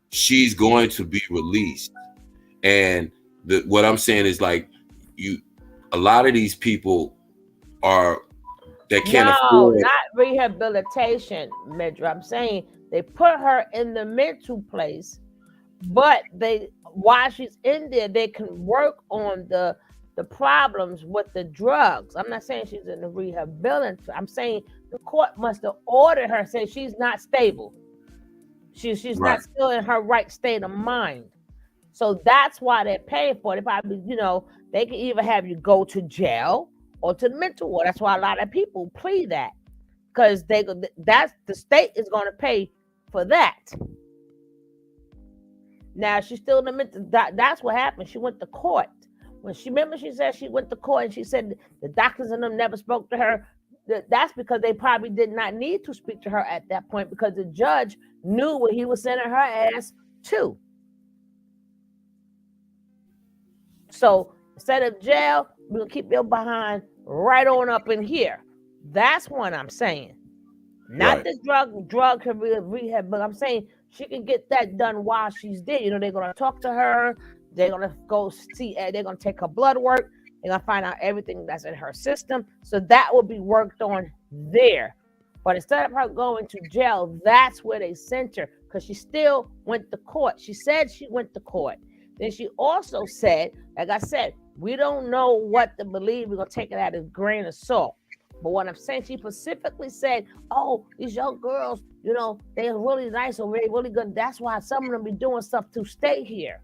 she's going to be released, and what I'm saying is, like, a lot of these people can't afford. Not rehabilitation, Medra. I'm saying they put her in the mental place, but while she's in there, they can work on the problems with the drugs. I'm not saying she's in the rehabilitation. I'm saying the court must have ordered her, saying she's not stable. She's not still in her right state of mind. So that's why they're paying for it. They probably, they can either have you go to jail or to the mental ward. That's why a lot of people plead that, because that's the state is going to pay for that. Now she's still in the mental. That's what happened. She went to court. She said she went to court and she said the doctors and them never spoke to her. That's because they probably did not need to speak to her at that point, because the judge knew what he was sending her ass to. So instead of jail, we'll keep your behind right on up in here. That's what I'm saying. Not the drug rehab, but I'm saying she can get that done while she's there. They're going to talk to her. They're going to go see, they're going to take her blood work. They're gonna find out everything that's in her system. So that will be worked on there. But instead of her going to jail, that's where they sent her because she still went to court. She said she went to court. Then she also said, like I said, we don't know what to believe. We're going to take it at a grain of salt. But what I'm saying, she specifically said, oh, these young girls, you know, they're really nice or really good. That's why some of them be doing stuff to stay here.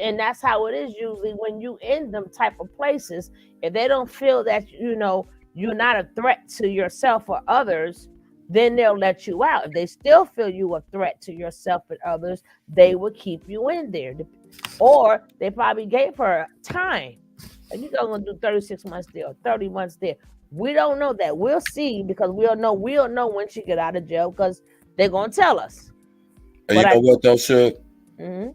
And that's how it is usually when you in them type of places. If they don't feel that, you know, you're not a threat to yourself or others, then they'll let you out. If they still feel you a threat to yourself and others, they will keep you in there. Or they probably gave her time. Like, you're going to do 36 months there or 30 months there. We don't know that. We'll see because we'll know when she get out of jail because they're going to tell us. And you know what, though, Shug? Mm-hmm.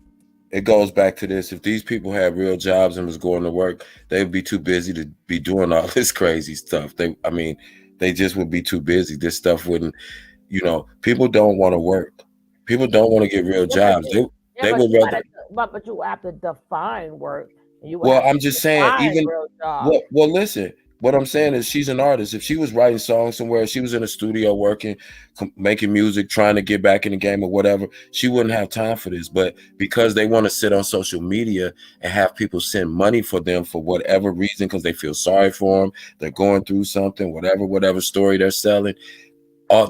It goes back to this. If these people had real jobs and was going to work, they'd be too busy to be doing all this crazy stuff. They just would be too busy. This stuff wouldn't, you know, people don't want to work. People don't want to get real jobs. They would rather. But you have to define work. I'm just saying, even well, listen. What I'm saying is, she's an artist. If she was writing songs somewhere, she was in a studio working, making music, trying to get back in the game or whatever, she wouldn't have time for this. But because they want to sit on social media and have people send money for them for whatever reason, because they feel sorry for them, they're going through something, whatever story they're selling,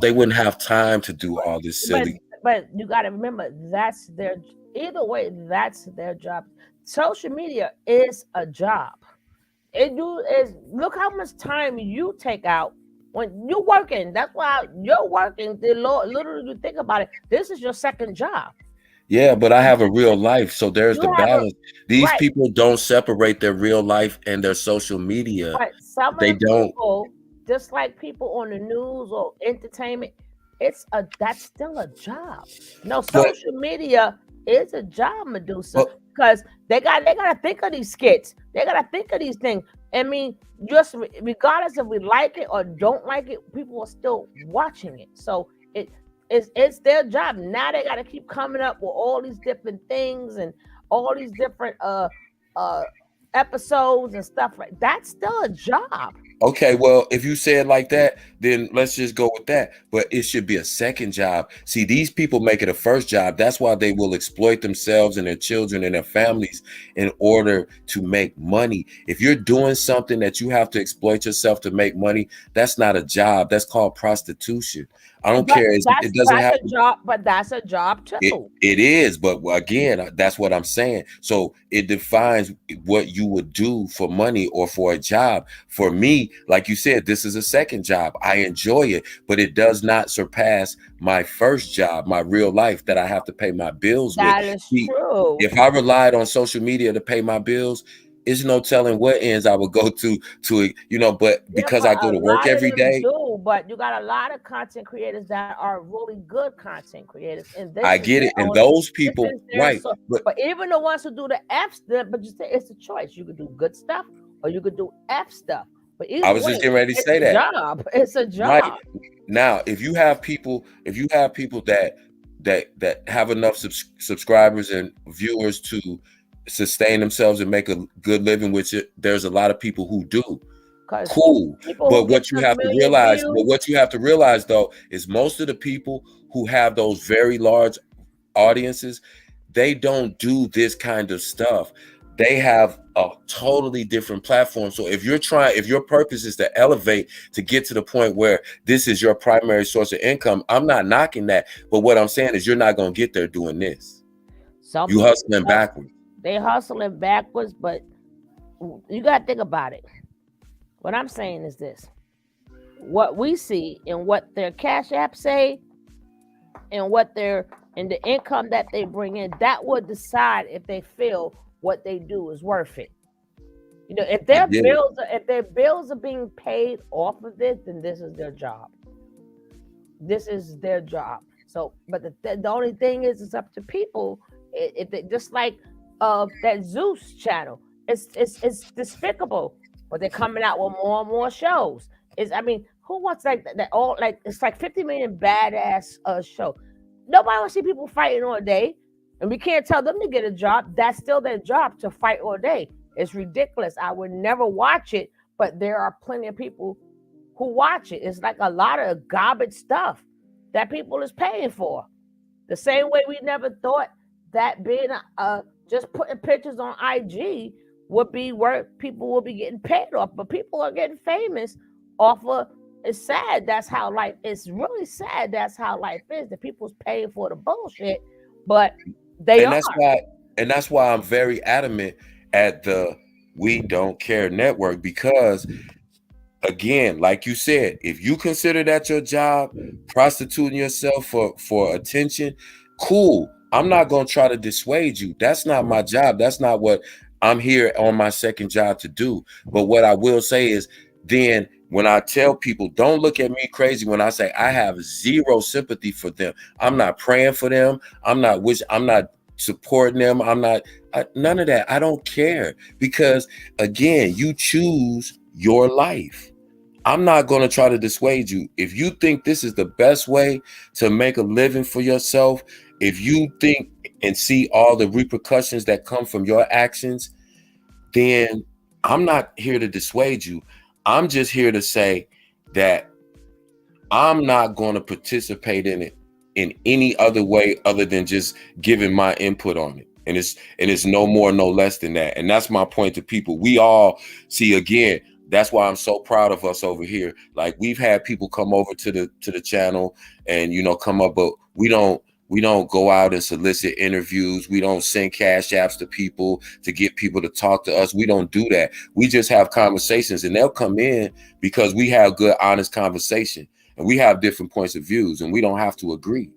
they wouldn't have time to do all this silly. But you got to remember, that's either way, that's their job. Social media is a job. Look how much time you take out when you're working. That's why you're working. The Lord, literally, you think about it. This is your second job. Yeah, but I have a real life, so there's the balance. These people don't separate their real life and their social media. But some they of the don't. People, just like people on the news or entertainment, that's still a job. No, social media is a job, Medusa. Because they gotta think of these skits. They gotta think of these things. I mean, just regardless if we like it or don't like it, people are still watching it. So it's their job. Now they gotta keep coming up with all these different things and all these different episodes and stuff like that's still a job. Okay, well, if you say it like that, then let's just go with that. But it should be a second job. See, these people make it a first job. That's why they will exploit themselves and their children and their families in order to make money. If you're doing something that you have to exploit yourself to make money, that's not a job. That's called prostitution. I don't care. It doesn't have a job, but that's a job too. It is, but again, that's what I'm saying. So it defines what you would do for money or for a job. For me, like you said, this is a second job. I enjoy it, but it does not surpass my first job, my real life that I have to pay my bills with. That is true. If I relied on social media to pay my bills, there's no telling what ends I would go to, you know, but because I go to work every day. But you got a lot of content creators that are really good content creators. And I get it. And those people, right. But even the ones who do the F stuff, but you say it's a choice. You could do good stuff or you could do F stuff. But I was just getting ready to say that. It's a job. Right. Now, if you have people that have enough subscribers and viewers to sustain themselves and make a good living, which there's a lot of people who do. Cool. But what you have to realize though is most of the people who have those very large audiences, they don't do this kind of stuff. They have a totally different platform. So if your purpose is to elevate to get to the point where this is your primary source of income, I'm not knocking that. But what I'm saying is you're not going to get there doing this. You hustling backwards. They hustling backwards, but you got to think about it. What I'm saying is this. What we see and what their Cash App say and the income that they bring in, that would decide if they feel what they do is worth it. You know, if their bills are being paid off of this, then this is their job. This is their job. So, but the only thing is, it's up to people. If they just like that Zeus channel, it's despicable, but they're coming out with more and more shows. Who wants like that? All like it's like 50 million badass show. Nobody wants to see people fighting all day, and we can't tell them to get a job. That's still their job to fight all day. It's ridiculous. I would never watch it, but there are plenty of people who watch it. It's like a lot of garbage stuff that people is paying for. The same way we never thought that being just putting pictures on IG would be where people will be getting paid off, but people are getting famous off of. It's sad. That's how life. It's really sad. That's how life is. The people's paying for the bullshit, but they And are. that's why I'm very adamant at the We Don't Care Network, because again, like you said, if you consider that your job, prostituting yourself for attention, cool. I'm not going to try to dissuade you. That's not my job. That's not what I'm here on my second job to do. But what I will say is, then when I tell people, don't look at me crazy when I say I have zero sympathy for them. I'm not praying for them. I'm not supporting them. None of that. I don't care, because again, you choose your life. I'm not going to try to dissuade you. If you think this is the best way to make a living for yourself, if you think and see all the repercussions that come from your actions, then I'm not here to dissuade you. I'm just here to say that I'm not going to participate in it in any other way other than just giving my input on it. And it's no more, no less than that. And that's my point to people. We all see, again, that's why I'm so proud of us over here. Like, we've had people come over to the channel and, come up, but we don't go out and solicit interviews. We don't send cash apps to people to get people to talk to us. We don't do that. We just have conversations, and they'll come in because we have good, honest conversation, and we have different points of views, and we don't have to agree.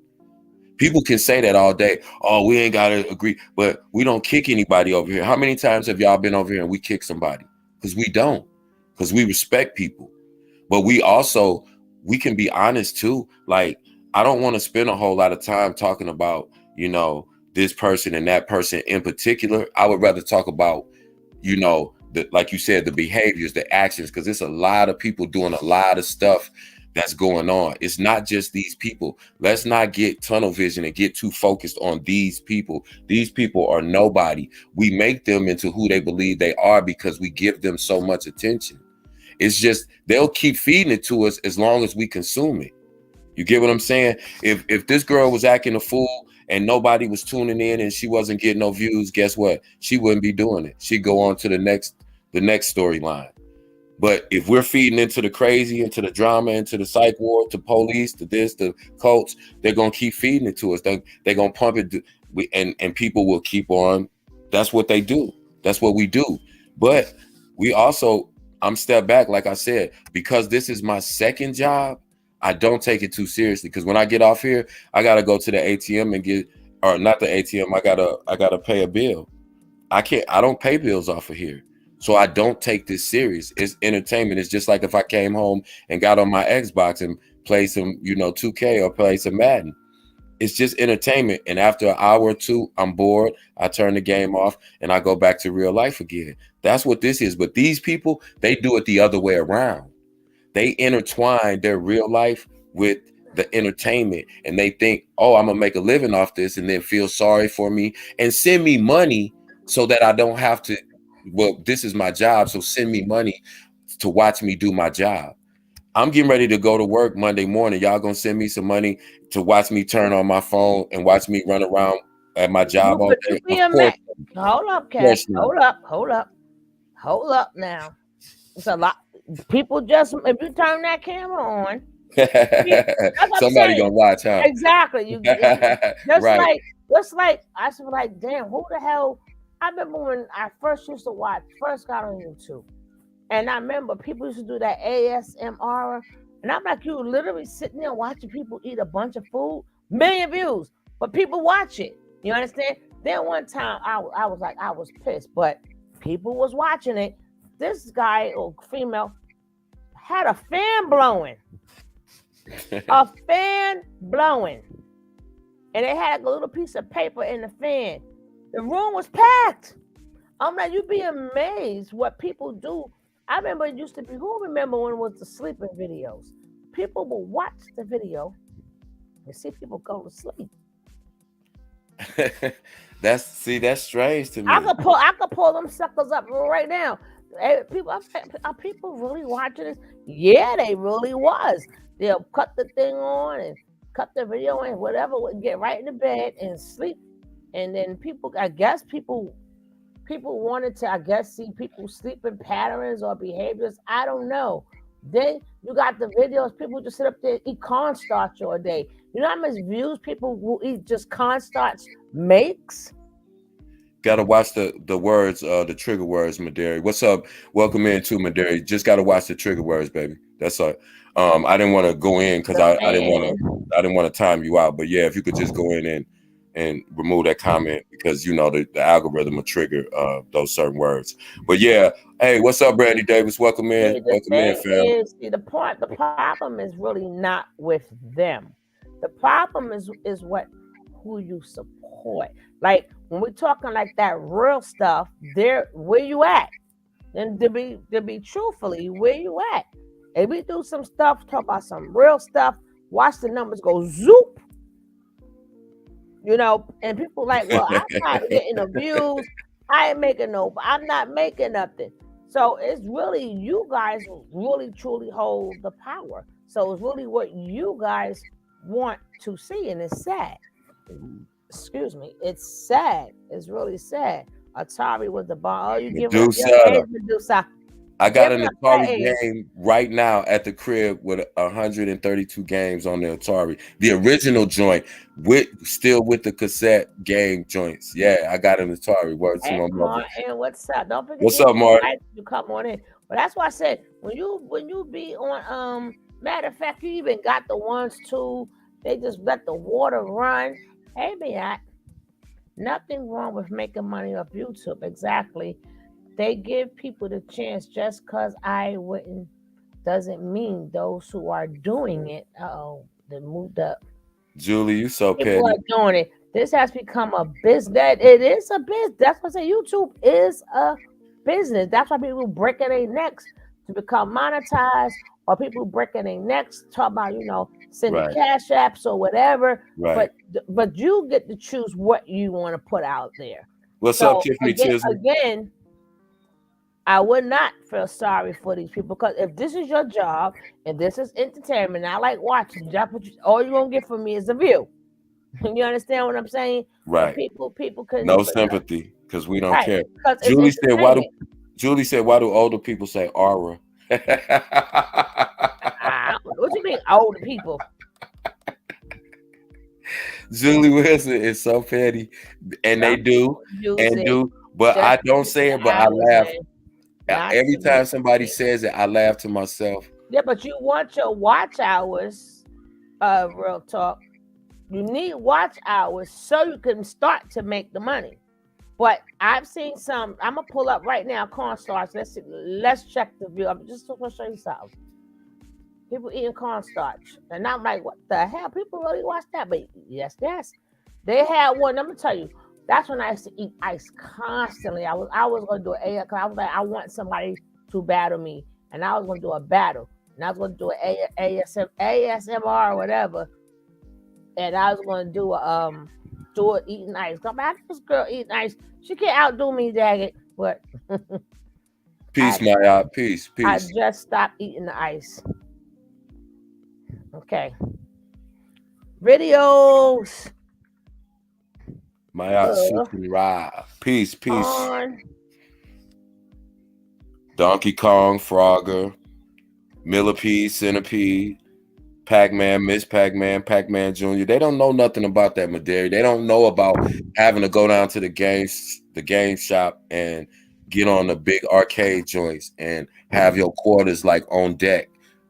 People can say that all day. Oh, we ain't got to agree, but we don't kick anybody over here. How many times have y'all been over here and we kick somebody? Because we don't. Because we respect people. But we can be honest too. Like, I don't want to spend a whole lot of time talking about, this person and that person in particular. I would rather talk about, like you said, the behaviors, the actions, because it's a lot of people doing a lot of stuff that's going on. It's not just these people. Let's not get tunnel vision and get too focused on these people. These people are nobody. We make them into who they believe they are because we give them so much attention. It's just, they'll keep feeding it to us as long as we consume it. You get what I'm saying? If this girl was acting a fool and nobody was tuning in and she wasn't getting no views, guess what? She wouldn't be doing it. She'd go on to the next storyline. But if we're feeding into the crazy, into the drama, into the psych ward, to police, to this, to cults, they're going to keep feeding it to us. They're going to pump it, and people will keep on. That's what they do. That's what we do. But I'm stepped back, like I said, because this is my second job. I don't take it too seriously, because when I get off here, I got to go to the ATM or not the ATM. I got to pay a bill. I don't pay bills off of here. So I don't take this serious. It's entertainment. It's just like if I came home and got on my Xbox and played some, 2K or play some Madden. It's just entertainment. And after an hour or two, I'm bored. I turn the game off and I go back to real life again. That's what this is. But these people, they do it the other way around. They intertwine their real life with the entertainment, and they think, oh, I'm going to make a living off this, and then feel sorry for me and send me money so that I don't have to. Well, this is my job, so send me money to watch me do my job. I'm getting ready to go to work Monday morning. Y'all gonna send me some money to watch me turn on my phone and watch me run around at my job all day? Of course. Hold up, Cat. Hold up now. It's a lot. People just, if you turn that camera on, somebody gonna watch, huh? Exactly. You just right. like I was like, damn, who the hell? I remember when I first got on YouTube, and I remember people used to do that ASMR, and I'm like, you literally sitting there watching people eat a bunch of food, million views, but people watch it. You understand? Then one time I was like, I was pissed, but people was watching it. This guy or female had a fan blowing, a fan blowing, and they had a little piece of paper in the fan. The room was packed. I'm like, you'd be amazed what people do. I remember it used to be, who remember when it was the sleeping videos? People will watch the video and see people go to sleep. That's strange to me. I could pull them suckers up right now. Hey, people, are people really watching this? Yeah, they really was. They'll cut the thing on and cut the video and whatever, get right in the bed and sleep. And then people, I guess people wanted to, see people sleeping patterns or behaviors. I don't know. Then you got the videos, people just sit up there and eat cornstarch all day. You know how much views people will eat just cornstarch makes? Gotta watch the words, the trigger words, Maderi. What's up? Welcome in too, Maderi. Just gotta watch the trigger words, baby. That's all. I didn't want to go in because I didn't want to time you out. But yeah, if you could just go in and remove that comment, because you know the algorithm will trigger those certain words. But yeah, hey, what's up, Brandy Davis? Welcome in. Welcome in, fam. The problem is really not with them. The problem is who you support. Like when we're talking like that real stuff, where you at? And to be truthfully, where you at? If we do some stuff, talk about some real stuff, watch the numbers go zoop. You know, and people like, well, I'm not getting no views. I'm not making nothing. So it's really you guys really truly hold the power. So it's really what you guys want to see, and it's sad. Excuse me, it's sad. It's really sad. Atari was the bomb. Oh, you give Medusa. I got an Atari game right now at the crib with 132 games on the Atari. The original joint still with the cassette game joints. Yeah, I got an Atari. Word to my mother. And what's up? Don't forget. What's up, Mark? You come on in. But that's why I said when you be on matter of fact, you even got the ones too. They just let the water run. Hey, man, nothing wrong with making money off YouTube. Exactly. They give people the chance. Just because I wouldn't doesn't mean those who are doing it. They moved up. Julie, you so petty. People are doing it. This has become a business. It is a business. That's why I say YouTube is a business. That's why people breaking their necks to become monetized, or people breaking their necks talk about sending cash apps or whatever. Right. But you get to choose what you want to put out there. What's up, Tiffany Chisholm? Again, I would not feel sorry for these people, because if this is your job and this is entertainment, I like watching. All you're gonna get from me is a view. You understand what I'm saying? Right. People can no sympathy because we don't care. Julie said, "Why do older people say aura?" What you mean, older people? Julie Wilson is so petty, and they do. But I don't say it, but I laugh. Every time somebody says it, I laugh to myself. Yeah, but you want your watch hours, real talk. You need watch hours so you can start to make the money. But I've seen some. I'm gonna pull up right now cornstarch. Let's check the view. I'm just gonna show you something. People eating cornstarch, and I'm like, what the hell? People really watch that? But yes, they had one. I'm gonna tell you. That's when I used to eat ice constantly. I was gonna do an because I was like, I want somebody to battle me, and I was gonna do a battle, and I was gonna do an ASMR or whatever, and I was gonna do it eating ice. Come back, this girl eating ice. She can't outdo me, dang it. But peace, Maya. Peace. I just stopped eating the ice. Okay. Videos. Maya, peace. Donkey Kong, Frogger, Millipede, Centipede, Pac-Man, Miss Pac-Man, Pac-Man Jr. They don't know nothing about that, Maderi. They don't know about having to go down to the game shop and get on the big arcade joints and have your quarters like on deck,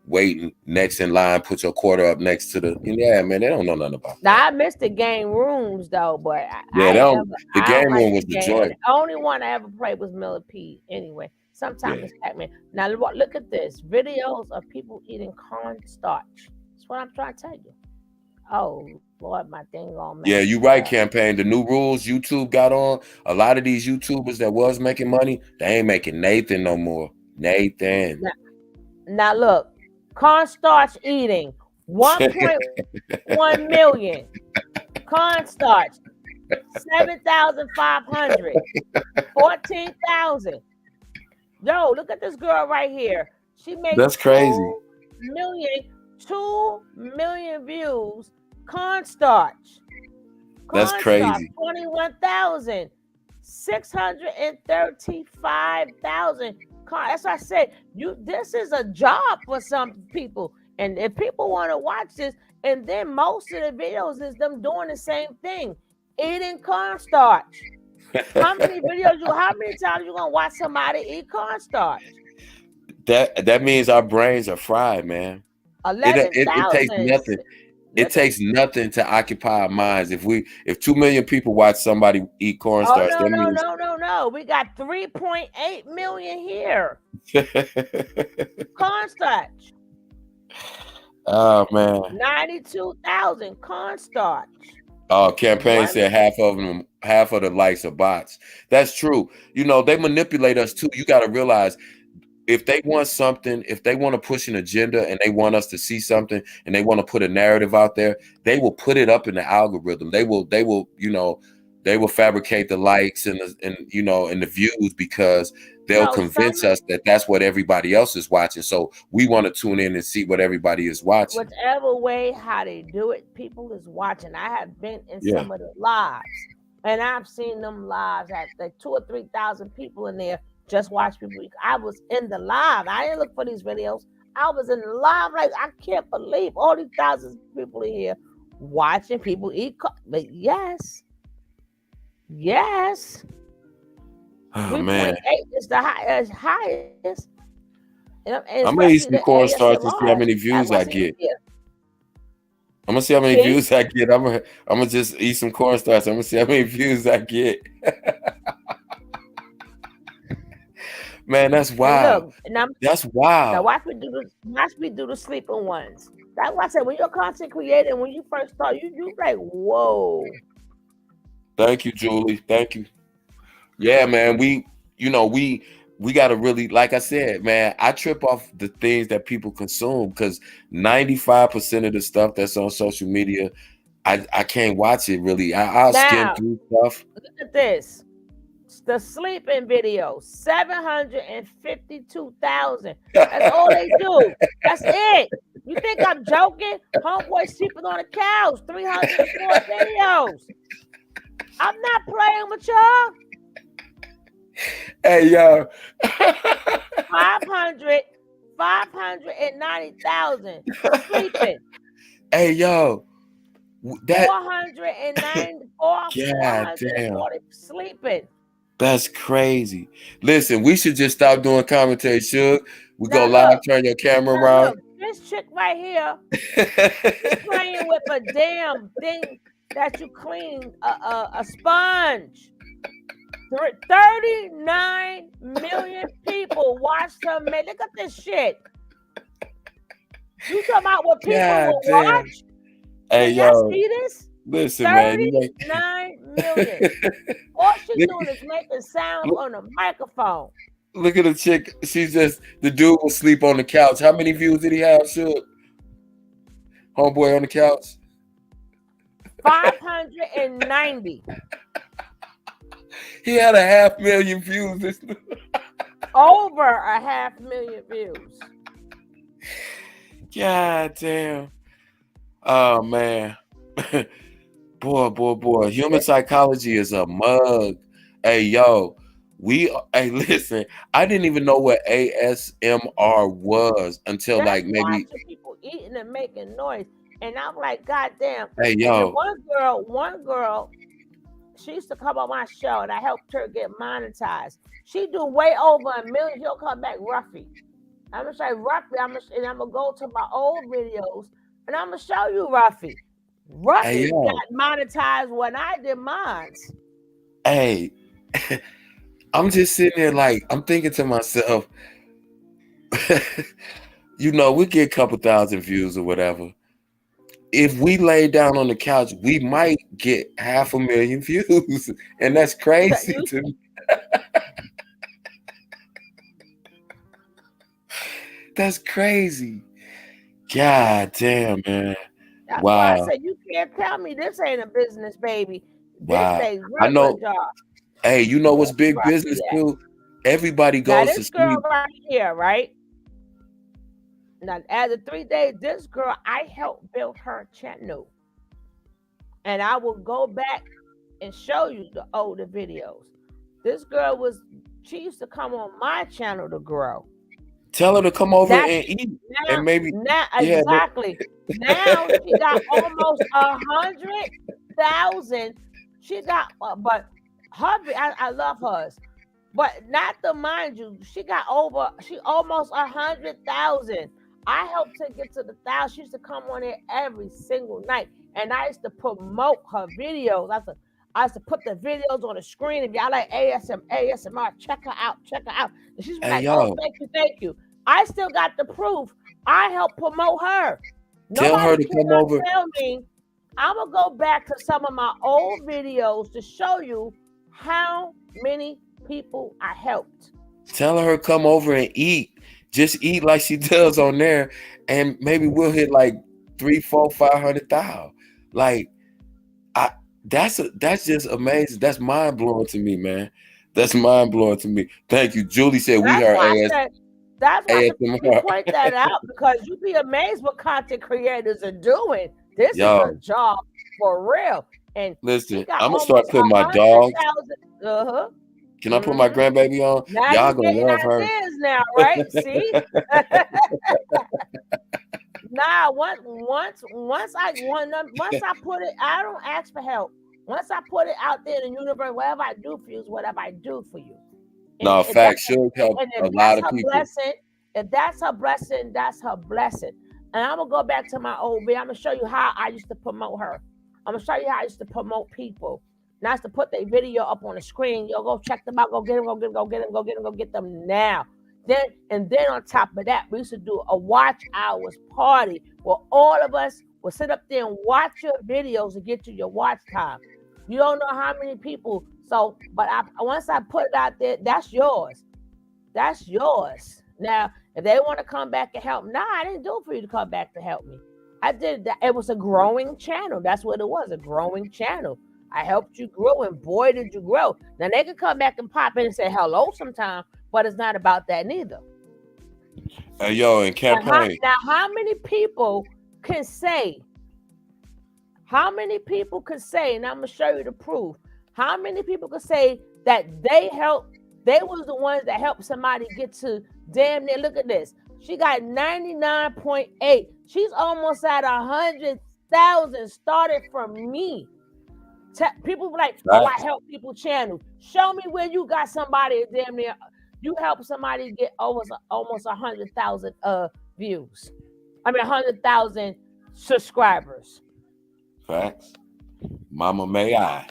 waiting next in line, put your quarter up next to the man. They don't know nothing about that. Now I missed the game rooms though, but the game room was the joint. The only one I ever played was Millipede. Anyway, sometimes it's Pac-Man. Now look at this videos of people eating cornstarch. That's what I'm trying to tell you. Oh Lord, my thing on. Yeah, you right, campaign. The new rules YouTube got on. A lot of these YouTubers that was making money, they ain't making Nathan no more. Nathan. Now look. Cornstarch eating 1.1 million. Cornstarch. 7,500. 14,000. Yo, look at this girl right here. She made That's crazy. 2 million views. Cornstarch. That's crazy. 21,000. 635,000. That's what I said. This is a job for some people. And if people want to watch this, and then most of the videos is them doing the same thing, eating cornstarch. How many times you gonna watch somebody eat cornstarch? That means our brains are fried, man. 11,000. It takes nothing. It takes nothing to occupy our minds. If 2 million people watch somebody eat cornstarch, no. We got 3.8 million here. Cornstarch. Oh man. 92,000 cornstarch. Campaign said half of the likes are bots. That's true. You know, they manipulate us too. You got to realize, if they want something, if they want to push an agenda and they want us to see something and they want to put a narrative out there, they will put it up in the algorithm. They will, fabricate the likes and the views, because they'll convince us that that's what everybody else is watching. So we want to tune in and see what everybody is watching. Whichever way, how they do it, people is watching. I have been in some of the lives, and I've seen them lives at like 2,000 or 3,000 people in there. Just watch people. I was in the live. I didn't look for these videos. I was in the live. Like, I can't believe all these thousands of people in here watching people eat. But yes. Oh man, 3.8 is the highest. I'm gonna eat some cornstarch to see how many views I get. I'm gonna see how many views I get. I'm gonna just eat some cornstarch. I'm gonna see how many views I get. Man, that's wild. Look, that's wild. Now watch me do the sleeping ones. That's why I said, when you're a content creator, when you first start, you like, whoa. Thank you, Julie. Thank you. Yeah, man. We gotta really, like I said, man, I trip off the things that people consume, because 95% of the stuff that's on social media, I can't watch it really. I'll skim through stuff. Look at this. The sleeping video, 752,000. That's all they do. That's it. You think I'm joking? Homeboy sleeping on the couch, 304 videos. I'm not playing with y'all. Hey, yo. 590,000 sleeping. Hey, yo. That 440 sleeping. That's crazy. Listen, we should just stop doing commentary, Suge. We go live, turn your camera around. Look, this chick right here is playing with a damn thing that you clean, a sponge. 39 million people watched her make. Look at this shit. You talking about what people will watch? Hey, yo. Y'all see this? Listen, 39 million. All she's doing is making sounds on the microphone. Look at the chick. The dude will sleep on the couch. How many views did he have, Suge? Homeboy on the couch? 590. He had 500,000 views. Over 500,000 views. God damn. Oh, man. Boy. Human psychology is a mug. Hey, yo. Listen, I didn't even know what ASMR was until maybe people eating and making noise. And I'm like, God damn. Hey, yo. One girl, she used to come on my show and I helped her get monetized. She do way over 1 million. She'll come back Ruffy. I'm gonna say Ruffy. I'm gonna go to my old videos and I'm gonna show you Ruffy. Ruffy got monetized when I did mine. Hey, I'm just sitting there I'm thinking to myself, we get a couple thousand views or whatever. If we lay down on the couch, we might get 500,000 views, and that's crazy to me. That's crazy. God damn, man. That's wow. why I said you can't tell me this ain't a business, baby. Wow. They I real know. good job. Hey, you know what's big Right, business yeah. too? Everybody Now goes to this girl sleep. right here, right? Now after 3 days, this girl, I helped build her channel. And I will go back and show you the older videos. This girl she used to come on my channel to grow. Tell her to come over That's and eat, now, and maybe now yeah. exactly. Now she got almost 100,000. She got, but her, I love hers, but not to mind you, she almost 100,000. I helped her get to the 1,000. She used to come on there every single night, and I used to promote her videos. I used to put the videos on the screen. If y'all like ASMR, check her out. And she's Hey, like, yo. oh, thank you. I still got the proof. I helped promote her. Tell her Nobody to come cannot over. tell me. I'm going to go back to some of my old videos to show you how many people I helped. Tell her come over and eat. Just eat like she does on there, and maybe we'll hit like 300, 400, 500,000. Like, that's just amazing. That's mind blowing to me, man. That's mind blowing to me. Thank you, Julie said we heard That's why ASMR. you point that out, because you'd be amazed what content creators are doing. This is a job for real. And listen, I'm gonna start putting my dogs. Can I put my grandbaby on? Now Y'all you're gonna getting love her. ideas now, right? See? Now, once I put it, I don't ask for help. Once I put it out there in the universe, whatever I do for you is whatever I do for you. No, facts should help a lot of people. If that's her blessing, that's her blessing. And I'm gonna go back to my old video. I'm gonna show you how I used to promote her. I'm gonna show you how I used to promote people. And I used to put their video up on the screen. Yo, go check them out. Go get them now. Then on top of that, we used to do a watch hours party where all of us will sit up there and watch your videos and get you your watch time. You don't know how many people. So, but once I put it out there, that's yours. That's yours. Now, if they want to come back and help, I didn't do it for you to come back to help me. I did that. It was a growing channel. That's what it was, a growing channel. I helped you grow, and boy, did you grow. Now, they can come back and pop in and say hello sometime, but it's not about that neither. Hey, yo, in campaign. Now, how many people can say, and I'm going to show you the proof, how many people can say that they was the ones that helped somebody get to damn near, look at this. She got 99.8. She's almost at 100,000 started from me. People be like, oh, I help people channel. Show me where you got somebody damn near, you help somebody get almost 100,000 views. 100,000 subscribers. Facts. Mama may I.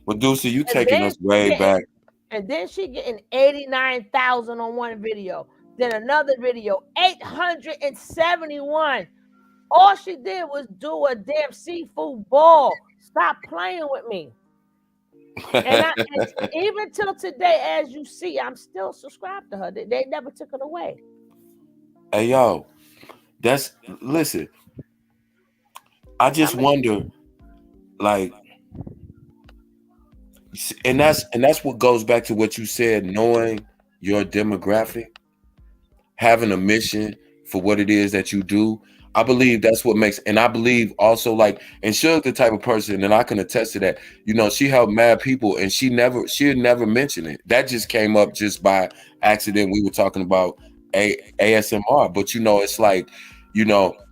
Well, Deucey, you taking us way back. And then she getting 89,000 on one video. Then another video, 871. All she did was do a damn seafood ball. Stop playing with me. And even till today, as you see, I'm still subscribed to her. They never took it away. Hey, yo, listen. I just wonder, like, and that's what goes back to what you said, knowing your demographic, having a mission for what it is that you do. I believe that's what makes, and I believe also, like, and Suge the type of person, and I can attest to that, she helped mad people, and she'd never mention it. That just came up just by accident. We were talking about ASMR, but it's like,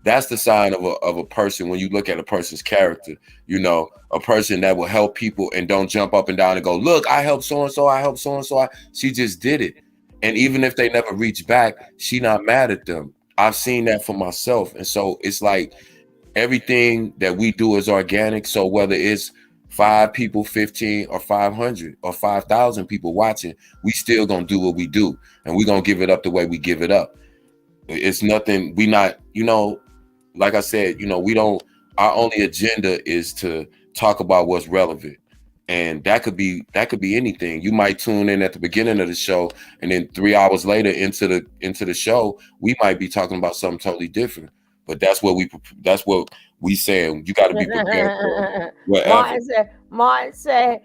that's the sign of a person. When you look at a person's character, a person that will help people and don't jump up and down and go, look, I helped so-and-so, I helped so-and-so. She just did it. And even if they never reach back, she not mad at them. I've seen that for myself. And so it's like everything that we do is organic. So whether it's 5 people, 15 or 500 or 5,000 people watching, we still gonna do what we do. And we gonna give it up the way we give it up. It's nothing, we not, like I said, we don't, our only agenda is to talk about what's relevant. And that could be anything. You might tune in at the beginning of the show, and then 3 hours later into the show, we might be talking about something totally different. But that's what we saying. You got to be prepared for whatever. Martin said,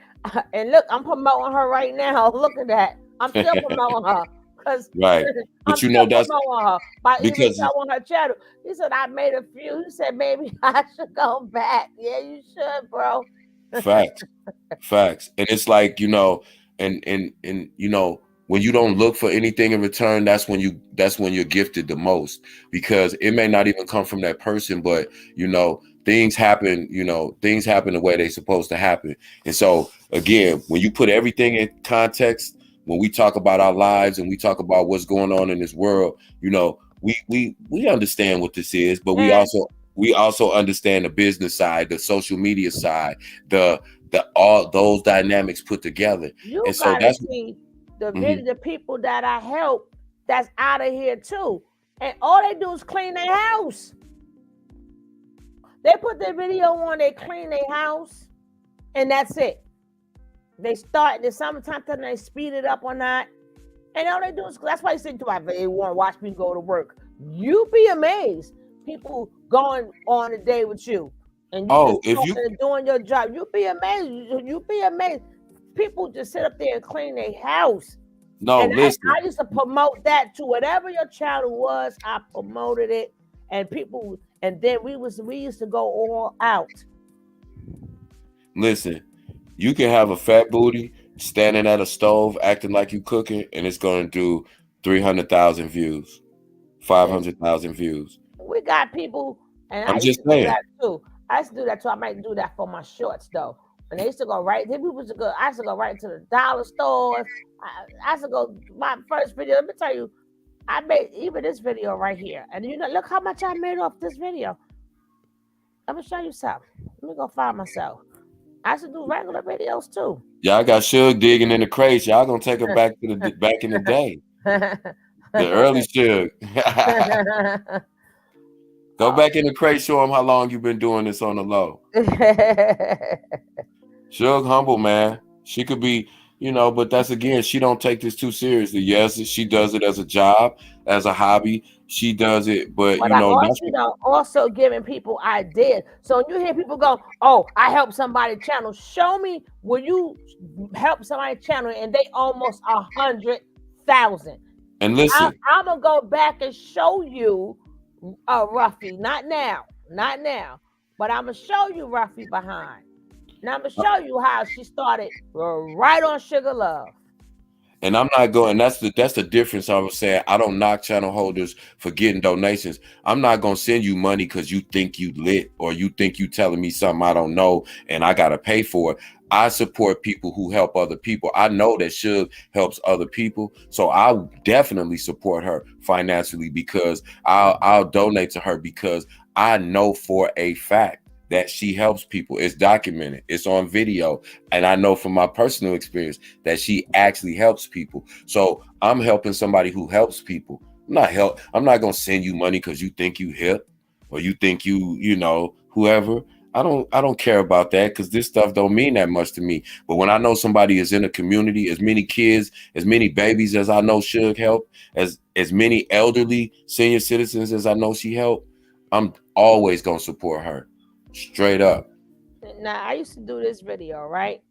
and look, I'm promoting her right now. Look at that. I'm still promoting her because Right. I'm But you still know that's promoting her by even because showing her channel. He said I made a few. He said maybe I should go back. Yeah, you should, bro. facts. Facts. And it's like, and when you don't look for anything in return, that's when you're gifted the most, because it may not even come from that person, but things happen, things happen the way they're supposed to happen. And so again, when you put everything in context, when we talk about our lives and we talk about what's going on in this world, we understand what this is, but we And also understand the business side, the social media side, the all those dynamics put together. you And so gotta that's see the Mhm. the people that I help that's out of here too. And all they do is clean their house. They put their video on, they clean their house, and that's it. They start the summertime, then they speed it up or not. And all they do is that's why you say to my they want to watch me go to work. You be amazed. People going on a day with you. And you just if you talking and doing your job. You be amazed. You be amazed. People just sit up there and clean their house. no And listen I used to promote that to whatever your channel was. I promoted it, and people, and then we used to go all out. listen, you can have a fat booty standing at a stove acting like you cooking, and it's going to do 300,000 views, 500,000 views. We got people, and I I'm used just to do saying. that too. I used to do that too. I might do that for my shorts though. When they used to go right, then people used to go. I used to go right to the dollar stores. I used to go. My first video. Let me tell you, I made even this video right here, and look how much I made off this video. I'm gonna show you something. Let me go find myself. I used to do regular videos too. Y'all got Suge digging in the crates. Y'all gonna take her back to the back in the day, the early Suge. Go back in the crate, show them how long you've been doing this on the low. Suge humble, man. She could be, but that's again, she don't take this too seriously. Yes, she does it as a job, as a hobby. She does it, but But I that's also giving people ideas. So when you hear people go, "Oh, I helped somebody channel," show me where you help somebody channel and they almost 100,000. and listen. I'm gonna go back and show you, Ruffy. Not now, but I'm gonna show you Ruffy behind. Now I'm gonna show you how she started right on Sugar Love. And I'm not going. That's the difference. I was saying I don't knock channel holders for getting donations. I'm not gonna send you money because you think you lit or you think you telling me something I don't know and I gotta pay for it. I support people who help other people. I know that Suge helps other people, so I'll definitely support her financially because I'll donate to her because I know for a fact that she helps people. It's documented, it's on video, and I know from my personal experience that she actually helps people. So I'm helping somebody who helps people. I'm not gonna send you money because you think you hip or you think whoever. I don't care about that because this stuff don't mean that much to me. But when I know somebody is in a community, as many kids, as many babies as I know should help, as many elderly senior citizens as I know she helped, I'm always gonna support her. Straight up. Now I used to do this video, right?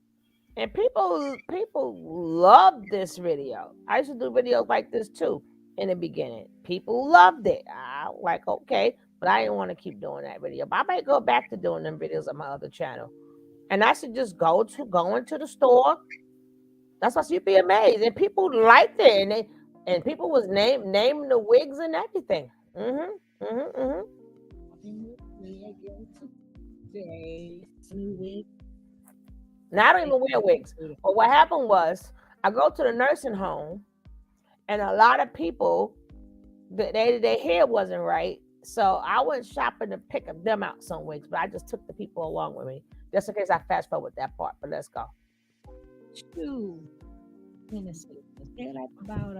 And people love this video. I used to do videos like this too in the beginning. People loved it. I was like, okay, but I didn't want to keep doing that video. But I might go back to doing them videos on my other channel. And I should just go into the store. That's why you'd be amazed. And people liked it. And people was naming the wigs and everything. Now I don't even wear wigs. But what happened was I go to the nursing home and a lot of people, their hair wasn't right. So I went shopping to pick them out some wigs, but I just took the people along with me. Just in case I fast forward that part, but let's go. Two Tennessee. They're like about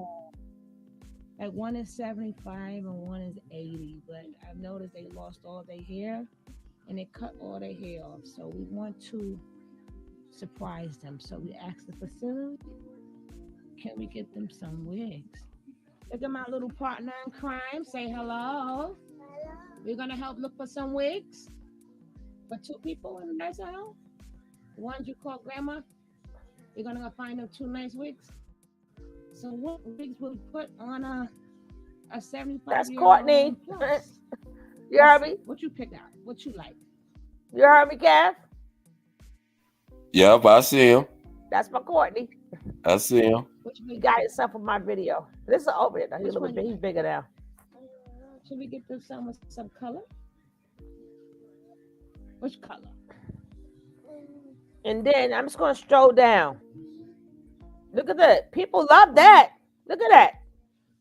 like one is 75 and one is 80, but I've noticed they lost all their hair and they cut all their hair off. So we want to surprise them. So we asked the facility, can we get them some wigs? Look at my little partner in crime. Say hello. We're gonna help look for some wigs for two people in the nursing home. ones you call grandma, you're gonna go find them 2 nice wigs. So what wigs would put on a That's 75-year-old Courtney. plus? You heard me? What you pick out? What you like? You heard me, Kev? Yep, I see him. That's my Courtney. I see him. Which He wig? got himself in my video. This is over there. He's Which a little one bit. you He's like? bigger now. Should we get them some with some color? Which color? And then I'm just gonna stroll down. Look at that. People love that. Look at that.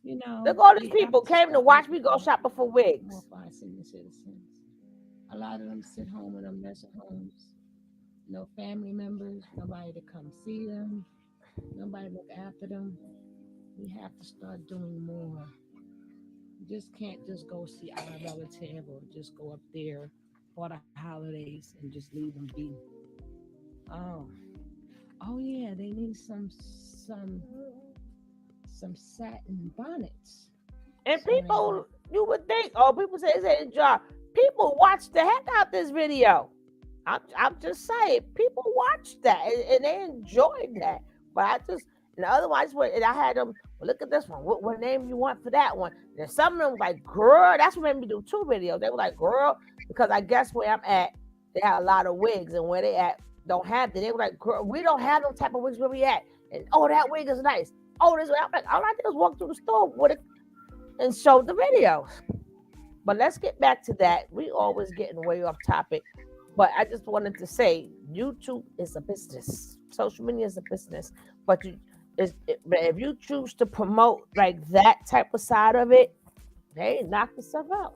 You know, Look, all these we have people to came to start watch me making go more shopping for wigs. for our senior citizens. A lot of them sit home in them nursing homes. No family members, nobody to come see them, nobody look after them. We have to start doing more. You just can't just go see our relative or just go up there for the holidays and just leave them be. Oh, oh yeah, they need some satin bonnets. And So they people, you would think, oh, people say it's a job. People watch the heck out this video. I'm just saying, people watch that and they enjoyed that. But I just, and otherwise, and I had them, well, look at this one. What name you want for that one? And some of them was like, girl, that's what made me do 2 videos. They were like, girl, because I guess where I'm at, they have a lot of wigs, and where they at don't have them. They were like, girl, we don't have those type of wigs where we at. And oh, that wig is nice. Oh, this way. I'm like, all I did was walk through the store with it and show the videos. But let's get back to that. We always getting way off topic. But I just wanted to say, YouTube is a business. Social media is a business. But but if you choose to promote like that type of side of it, hey, knock yourself out.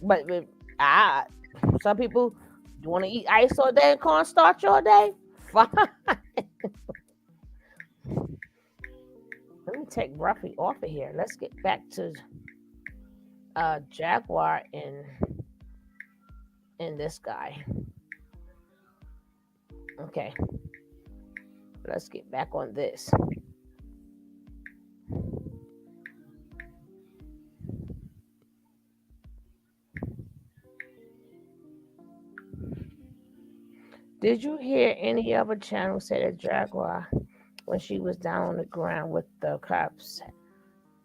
But some people want to eat ice all day and cornstarch all day. Fine. Let me take Ruffy off of here. Let's get back to Jaguar and this guy. Okay. Let's get back on this. Did you hear any other channel say that Jaguar when she was down on the ground with the cops?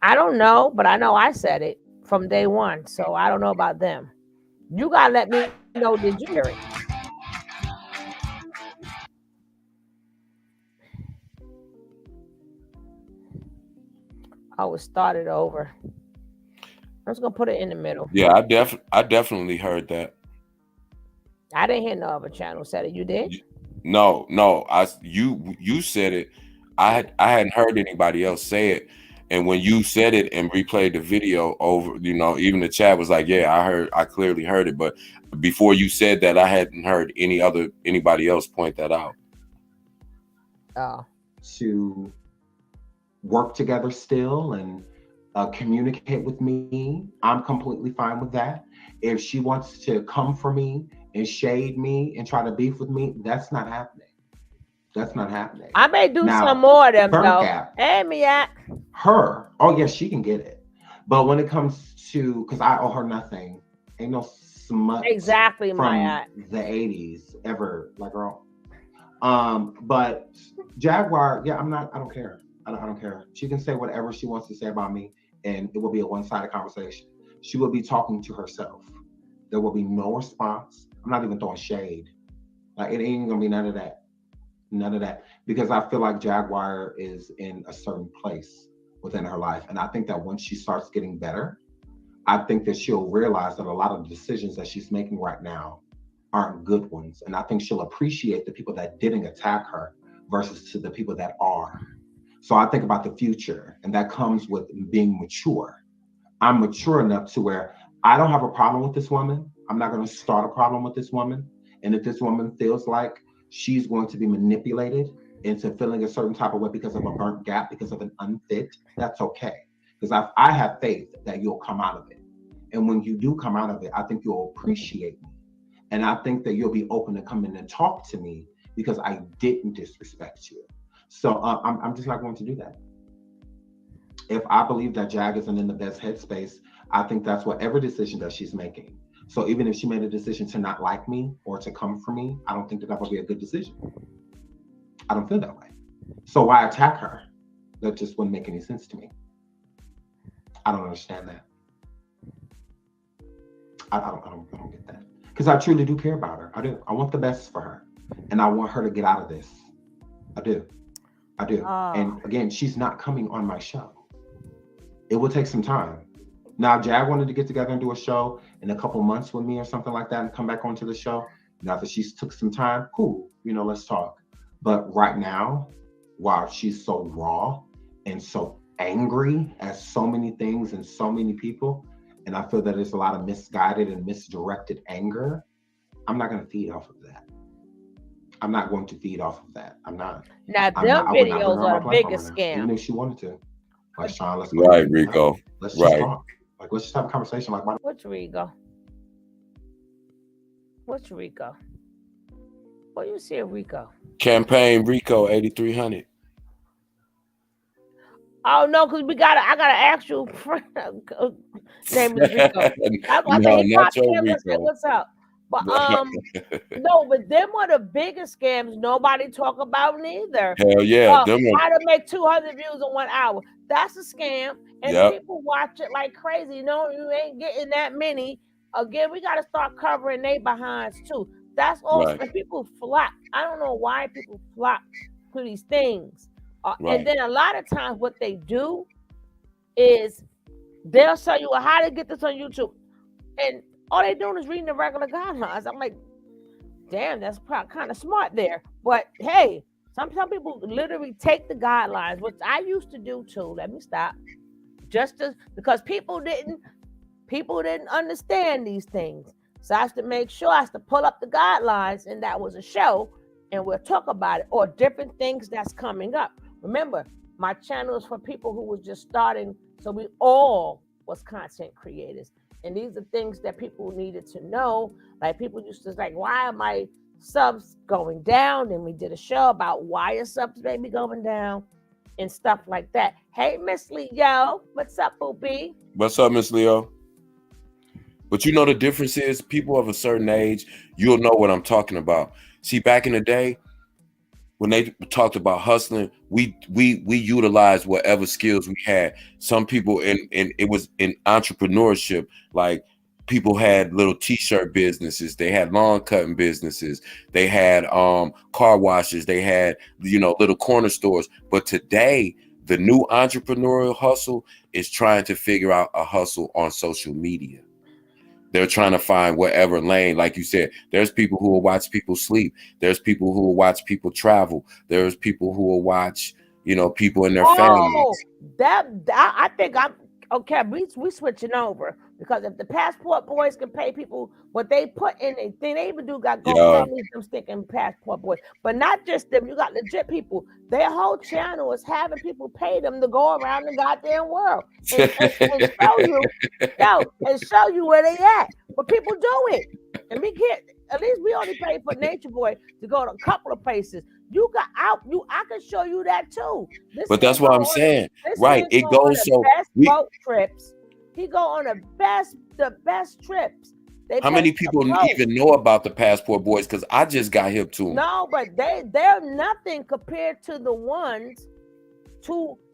I don't know, but I know I said it from day one, so I don't know about them. You gotta let me know. Did you hear it? Oh, it started over. I'm just gonna put it in the middle. Yeah, I definitely heard that. I didn't hear no other channel said it. You did? No, you said it. I hadn't heard anybody else say it. And when you said it and replayed the video over, even the chat was like, yeah, I clearly heard it. But before you said that, I hadn't heard anybody else point that out. Oh. To work together still and communicate with me, I'm completely fine with that. If she wants to come for me and shade me and try to beef with me, that's not happening. That's not happening. I may do Now, some more of them Burnt though. Gap, Hey, Mia. her, oh yeah, she can get it. But when it comes to, because I owe her nothing, ain't no smut Exactly, from Maya. the 80s ever, like girl. But Jaguar, yeah, I don't care. I don't care. She can say whatever she wants to say about me, and it will be a one-sided conversation. She will be talking to herself. There will be no response. I'm not even throwing shade. Like, it ain't gonna be none of that. None of that. Because I feel like Jaguar is in a certain place within her life. And I think that once she starts getting better, I think that she'll realize that a lot of the decisions that she's making right now aren't good ones. And I think she'll appreciate the people that didn't attack her versus to the people that are. So I think about the future, and that comes with being mature. I'm mature enough to where I don't have a problem with this woman. I'm not going to start a problem with this woman. And if this woman feels like she's going to be manipulated into feeling a certain type of way because of a burnt gap, because of an unfit, that's okay. Because I have faith that you'll come out of it. And when you do come out of it, I think you'll appreciate me. And I think that you'll be open to come in and talk to me because I didn't disrespect you. So I'm just not going to do that. If I believe that Jag isn't in the best headspace, I think that's whatever decision that she's making. So even if she made a decision to not like me or to come for me, I don't think that would be a good decision. I don't feel that way. So why attack her? That just wouldn't make any sense to me. I don't understand that. I don't get that. Because I truly do care about her. I do. I want the best for her. And I want her to get out of this. I do. And again, she's not coming on my show. It will take some time. Now, if Jag wanted to get together and do a show in a couple months with me or something like that and come back onto the show, now that she's took some time, cool, let's talk. But right now, while she's so raw and so angry at so many things and so many people, and I feel that there's a lot of misguided and misdirected anger, I'm not going to feed off of that. I'm not going to feed off of that. I'm not. Now, them videos are the biggest scam. Even if she wanted to. Like, Sean, let's go. Right, Rico. Let's just talk. Like, let's just have a conversation. Like, what's Rico? What's Rico? What you say, Rico? Campaign Rico 8300. Oh no, because I got an actual friend. Name is Rico. I think he popped in and said, "What's up?" But no, but them are the biggest scams. Nobody talk about neither. Hell yeah, how to make 200 views in 1 hour? That's a scam, and people watch it like crazy. You ain't getting that many. Again, we got to start covering their behinds too. That's also and people flock. I don't know why people flock to these things. And then a lot of times what they do is they'll show you how to get this on YouTube. And all they doing is reading the regular guidelines. I'm like, damn, that's kind of smart there. But hey, some people literally take the guidelines, which I used to do too. Let me stop. Because people didn't understand these things. So I have to make sure I have to pull up the guidelines, and that was a show, and we'll talk about it, or different things that's coming up. Remember, my channel is for people who was just starting, so we all was content creators. And these are things that people needed to know. Like people used to like, why are my subs going down? And we did a show about why your subs may be going down and stuff like that. Hey, Miss Leo, what's up, Boopy? What's up, Miss Leo? But the difference is people of a certain age, you'll know what I'm talking about. See, back in the day, when they talked about hustling, we utilized whatever skills we had. Some people and it was in entrepreneurship, like people had little t-shirt businesses, they had lawn cutting businesses, they had car washes, they had little corner stores. But today, the new entrepreneurial hustle is trying to figure out a hustle on social media. They're trying to find whatever lane, like you said. There's people who will watch people sleep. There's people who will watch people travel. There's people who will watch, people in their families. I think I'm okay. We switching over, because if the Passport Boys can pay people what they put in a thing, they even do got GoFundMe, them sticking Passport Boys, but not just them. You got legit people. Their whole channel is having people pay them to go around the goddamn world and show you where they at. But people do it, and we get at least we only pay for Nature Boy to go to a couple of places. I can show you that too. But that's what I'm saying. Right. It goes so boat trips. He go on the best trips. How many people even know about the Passport Boys? Because I just got hip to them. No, but they're nothing compared to the ones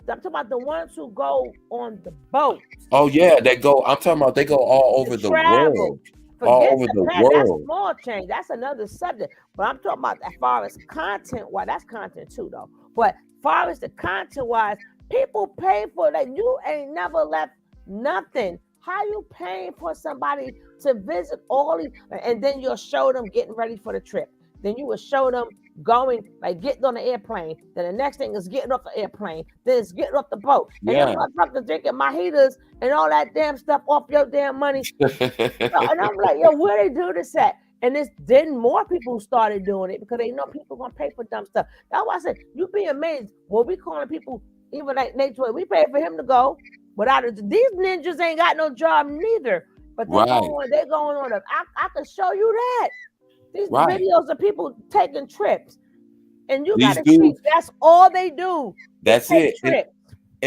I'm talking about the ones who go on the boat. Oh yeah, they go. I'm talking about they go all over the world. All over the world. That's small change. That's another subject. But I'm talking about as far as content wise, that's content too though. But as far as the content wise, people pay for that. You ain't never left nothing. How you paying for somebody to visit all these, and then you'll show them getting ready for the trip. Then you will show them going, like getting on the airplane. Then the next thing is getting off the airplane. Then it's getting off the boat. And then motherfuckers drinking mojitos and all that damn stuff off your damn money. And I'm like, yo, where they do this at? And then more people started doing it because they know people gonna pay for dumb stuff. That's why I said, you be amazed. Well, we calling people, even like Nature, we pay for him to go. Without it, these ninjas ain't got no job neither. But they're going on. I can show you that. These videos of people taking trips, and you got to see that's all they do. That's it.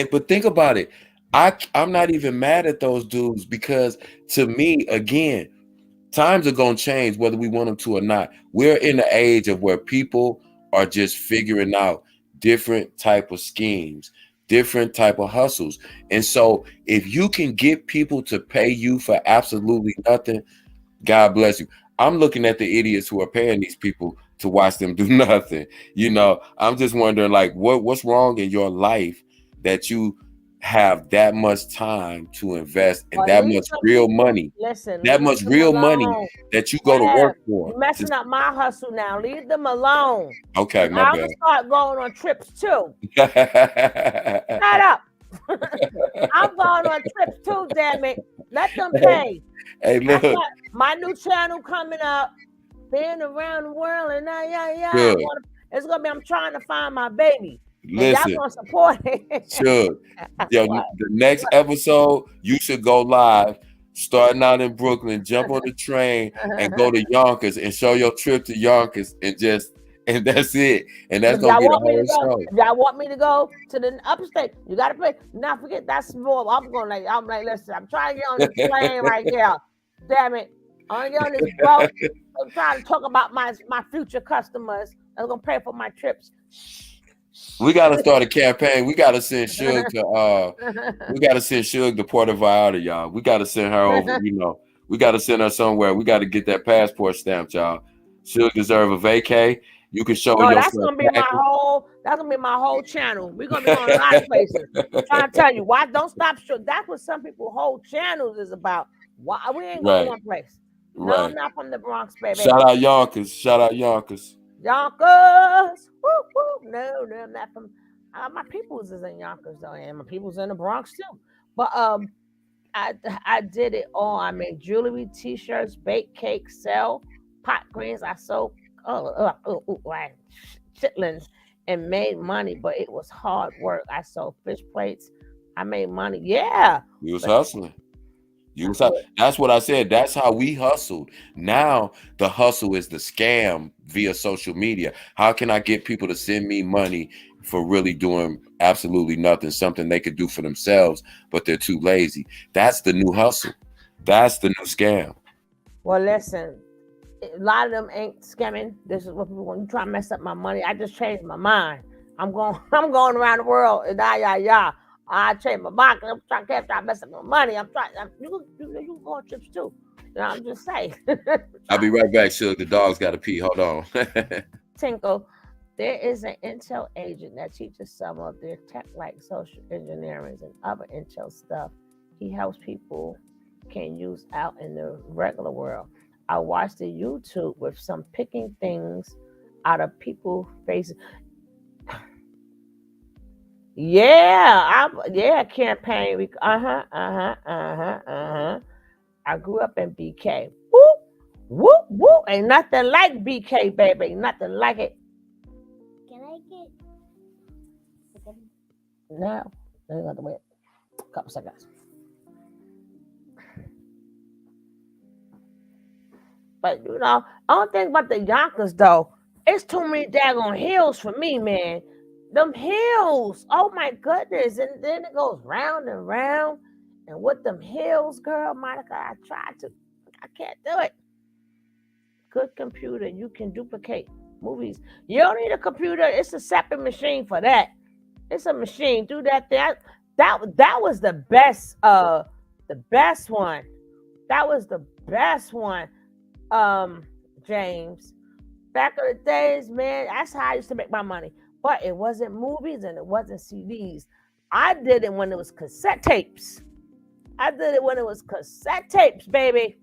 But think about it. I'm not even mad at those dudes because to me, again, Times are going to change whether we want them to or not. We're in the age of where people are just figuring out different type of schemes, different type of hustles. And so if you can get people to pay you for absolutely nothing, God bless you. I'm looking at the idiots who are paying these people to watch them do nothing. You know, I'm just wondering, like, what's wrong in your life that you have that much time to invest and that much real money, that much real money that you go to work for? You're messing up my hustle now. Leave them alone. Okay, my I'm bad. gonna start going on trips too. Shut up. I'm going on trips too, damn it. Let them pay. Hey, look. My new channel coming up, being around the world, and Good. it's gonna be. I'm trying to find my baby. Listen, y'all gonna support it. Sure. Yo, the next episode, you should go live, starting out in Brooklyn, jump on the train and go to Yonkers and show your trip to Yonkers and that's it. And that's gonna be the whole show. If y'all want me to go to the upstate, you gotta pay. Not forget that's more. I'm like, listen, I'm trying to get on this plane right now. Damn it. I'm get on this boat. I'm trying to talk about my future customers. I'm gonna pay for my trips. We gotta start a campaign. We gotta send Suge to Puerto Vallarta, y'all. We gotta send her over, you know. We gotta send her somewhere. We gotta get that passport stamped, y'all. Suge deserve a vacay. You can show yourself. That's gonna be my whole channel. We're gonna be on a lot of places. I'm trying to tell you why don't stop Suge. That's what some people whole channels is about. Why we ain't going one place. No, I'm not from the Bronx, baby. Shout out Yonkers. Yonkers. Woo, woo. No, I'm not from. My peoples is in Yonkers though, and my people's in the Bronx too. But I did it all. I made jewelry, t-shirts, baked cakes, sell pot greens. I sold chitlins and made money, but it was hard work. I sold fish plates. I made money. Yeah, you was hustling. That's what I said. That's how we hustled. Now the hustle is the scam via social media. How can I get people to send me money for really doing absolutely nothing, something they could do for themselves, but they're too lazy? That's the new hustle. That's the new scam. Well, listen, a lot of them ain't scamming. This is what people want. You try to mess up my money. I just changed my mind. I'm going around the world and I changed my mind. I'm trying to mess up my money. You can go on trips too. You know, I'm just saying. I'll be right back, Suge. The dog's got to pee. Hold on. Tinkle, there is an Intel agent that teaches some of their tech like social engineering and other Intel stuff. He helps people can use out in the regular world. I watched the YouTube with some picking things out of people's faces. Campaign. I grew up in BK. Whoop, whoop, whoop. Ain't nothing like BK, baby. Ain't nothing like it. Can I get? No, you have to wait a couple seconds. But you know, I don't think about the Yonkers though. It's too many daggone hills for me, man. Them hills, oh my goodness. And then it goes round and round. And with them hills, girl, Monica, I can't do it. Good computer, you can duplicate movies. You don't need a computer, it's a separate machine for that. It's a machine, do that thing. That was the best one. That was the best one, James. Back in the days, man, that's how I used to make my money. But it wasn't movies and it wasn't CDs. I did it when it was cassette tapes. Baby.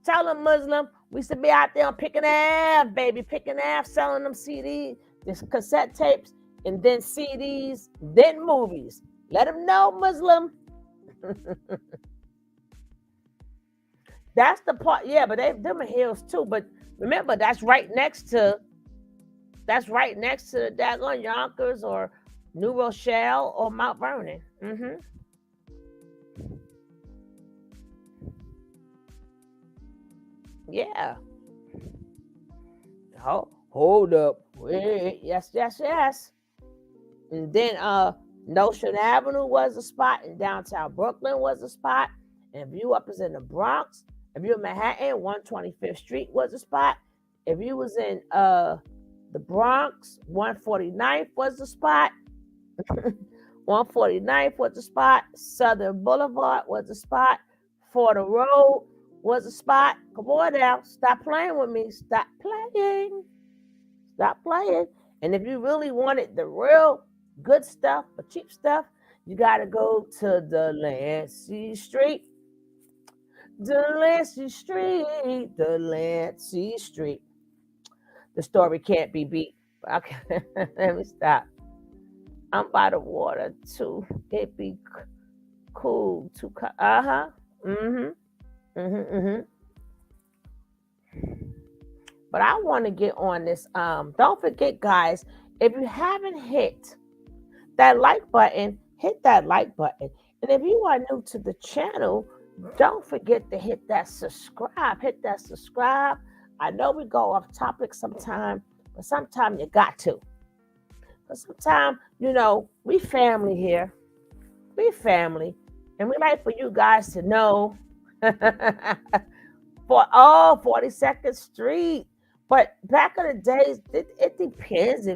Tell them Muslim, we used to be out there on picking half, selling them CDs, this cassette tapes, and then CDs, then movies. Let them know, Muslim. That's the part, yeah, but them are hills too. But remember, that's right next to the daggone Yonkers or New Rochelle or Mount Vernon. Mm-hmm. Yeah. Hold up. Wait. Yes. And then Notion Avenue was a spot, and downtown Brooklyn was a spot, and View Up is in the Bronx. If you're in Manhattan, 125th Street was the spot. If you was in the Bronx, 149th was the spot. 149th was the spot. Southern Boulevard was the spot. Fordham Road was the spot. Come on now. Stop playing with me. Stop playing. Stop playing. And if you really wanted the real good stuff, but cheap stuff, you got to go to Delancey Street. Delancey Street. Delancey Street. The story can't be beat. Okay, let me stop. I'm by the water too. It be cool to But I want to get on this. Don't forget, guys, if you haven't hit that like button, hit that like button. And if you are new to the channel, don't forget to hit that subscribe. Hit that subscribe. I know we go off topic sometime, but sometimes you got to. But sometimes, we family here. We family. And we like for you guys to know for 42nd Street. But back in the days, it depends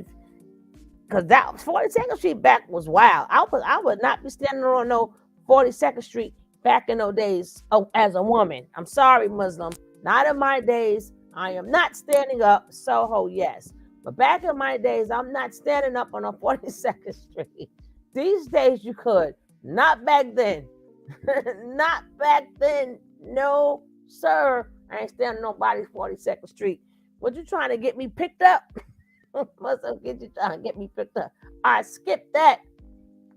because that 42nd Street back was wild. I would not be standing on no 42nd Street back in those days as a woman. I'm sorry, Muslim. Not in my days. I am not standing up. Soho, yes. But back in my days, I'm not standing up on a 42nd Street. These days you could. Not back then. Not back then. No, sir. I ain't standing on nobody's 42nd Street. What you trying to get me picked up? Must have get you trying to get me picked up. I skipped that.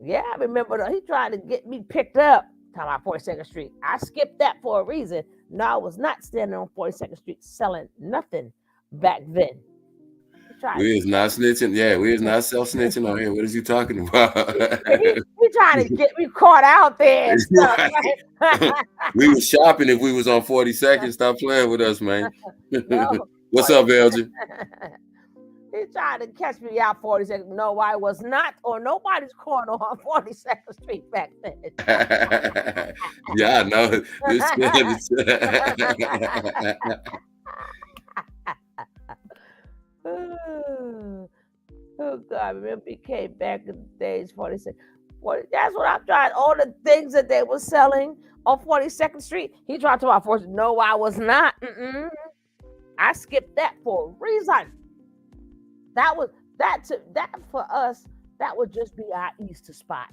Yeah, I remember he tried to get me picked up. Talking about 42nd Street. I skipped that for a reason. No, I was not standing on 42nd Street selling nothing back then. We is not snitching. Yeah, we is not self-snitching on here. What is you talking about? he trying to get me caught out there and stuff. Right? We was shopping if we was on 42nd. Stop playing with us, man. No. What's up, Belgium? He tried to catch me out 42nd. No, I was not on nobody's corner on 42nd Street back then. Yeah, I know. Oh God, remember he came back in the days 42nd. That's what I'm trying. All the things that they were selling on 42nd Street. He tried to talk about 42nd. No, I was not. I skipped that for a reason. That for us. That would just be our Easter spot.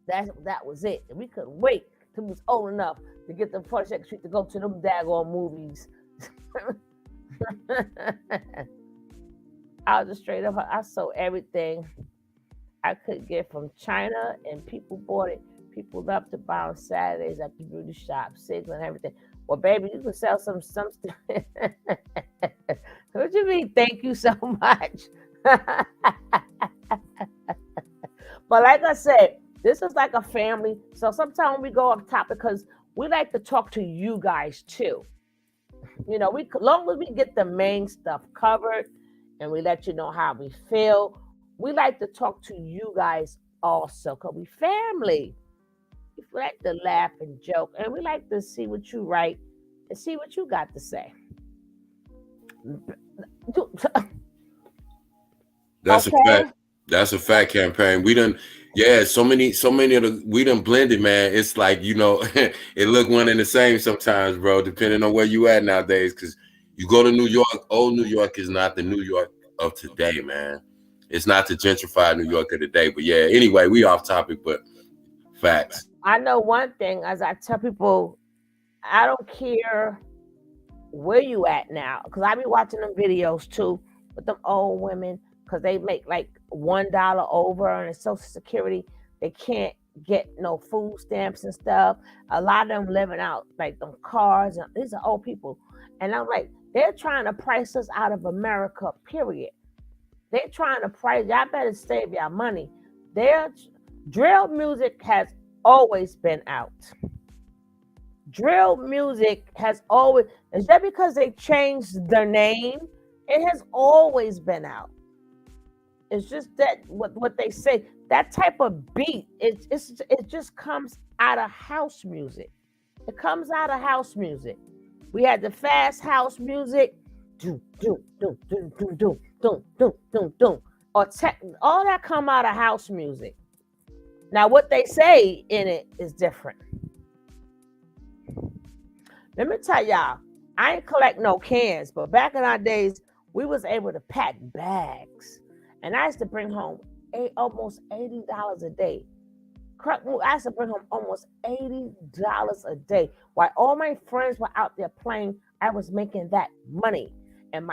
That was it. And we couldn't wait till we was old enough to get to 42nd Street to go to them daggone movies. I was just straight up. I sold everything I could get from China, and people bought it. People loved to buy on Saturdays at the beauty shop, cigs and everything. Well, baby, you can sell some stuff. What you mean? Thank you so much. But like I said, this is like a family. So sometimes we go off topic because we like to talk to you guys too. Long as we get the main stuff covered and we let you know how we feel, we like to talk to you guys also because we family. We like to laugh and joke, and we like to see what you write and see what you got to say. That's okay. A fact. That's a fact, campaign. We done, so many of we done blended, man. It's like, it look one and the same sometimes, bro, depending on where you at nowadays. Because you go to New York, old New York is not the New York of today, man. It's not the gentrified New York of today. But yeah, anyway, we off topic, but facts. I know one thing, as I tell people, I don't care where you at now, because I be watching them videos too with them old women, because they make like $1 over on Social Security. They can't get no food stamps and stuff. A lot of them living out like them cars. And these are old people. And I'm like, they're trying to price us out of America, period. They're trying to price, y'all better save your money. Drill music has always been out. Drill music has always, is that because they changed their name? It has always been out. It's just that what they say, that type of beat, it just comes out of house music. It comes out of house music. We had the fast house music, do do do do do do do do do do, or all that come out of house music. Now, what they say in it is different. Let me tell y'all, I ain't collect no cans, but back in our days, we was able to pack bags, and I used to bring home almost $80 a day. I used to bring home almost $80 a day. While all my friends were out there playing, I was making that money. And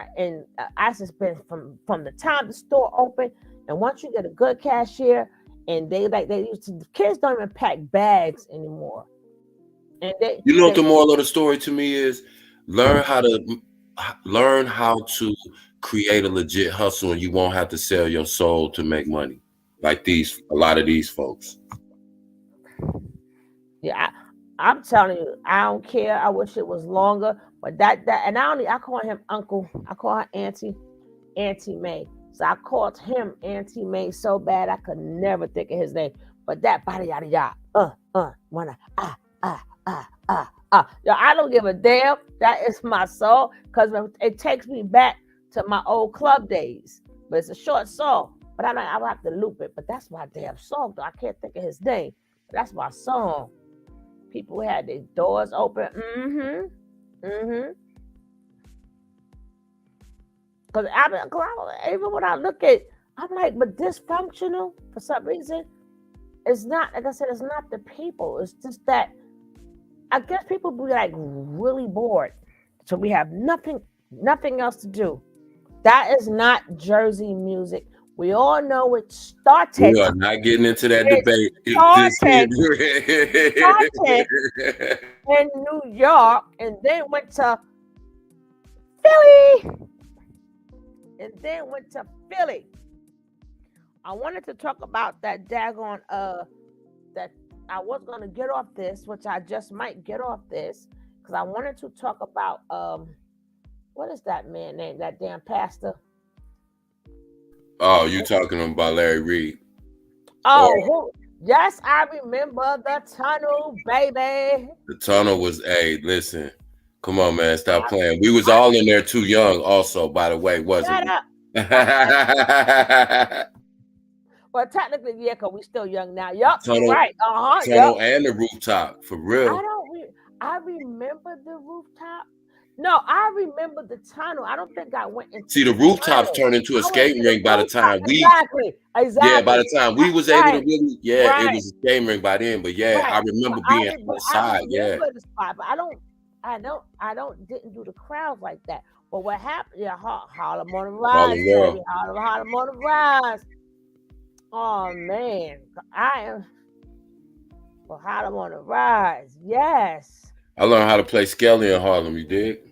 I used to spend from the time the store opened, and once you get a good cashier, and they used to, the kids don't even pack bags anymore. And you know what the moral of the story to me is? Learn how to create a legit hustle, and you won't have to sell your soul to make money. Like a lot of these folks. Yeah, I'm telling you, I don't care. I wish it was longer, but and I call him Uncle. I call her Auntie May. So I called him Auntie May so bad I could never think of his name. But that body yada yada, wanna Yo, I don't give a damn. That is my song because it takes me back to my old club days. But it's a short song. But I'll have to loop it. But that's my damn song, though. I can't think of his name. But that's my song. People had their doors open. Because even when I look at, I'm like, but dysfunctional for some reason. It's not, like I said, it's not the people. It's just that I guess people be like really bored. So we have nothing else to do. That is not Jersey music. We all know it started. We are not getting into that debate. Started in New York and then went to Philly. I wanted to talk about that daggone that I was gonna get off this, which I just might get off this, because I wanted to talk about what is that man name? That damn pastor. Oh, you talking about Larry Reed? Oh, yes, I remember the tunnel, baby. The tunnel was, listen, come on, man, stop playing. We was all in there too young, also, by the way, wasn't we? Well, technically, yeah, because we still young now. Yup, tunnel, right. Tunnel and the rooftop, for real. I remember the rooftop. No, I remember the tunnel. I don't think I went into. See, the rooftops turned into a skating rink by the time Exactly. Yeah, by the time we was able to really, right. It was a skating rink by then. But yeah, I remember being outside. The spot, but didn't do the crowds like that. But what happened? Yeah, Harlem on the rise, baby. Harlem on the rise. Oh man, I am for Harlem on the rise. Yes. I learned how to play Skelly in Harlem. You did?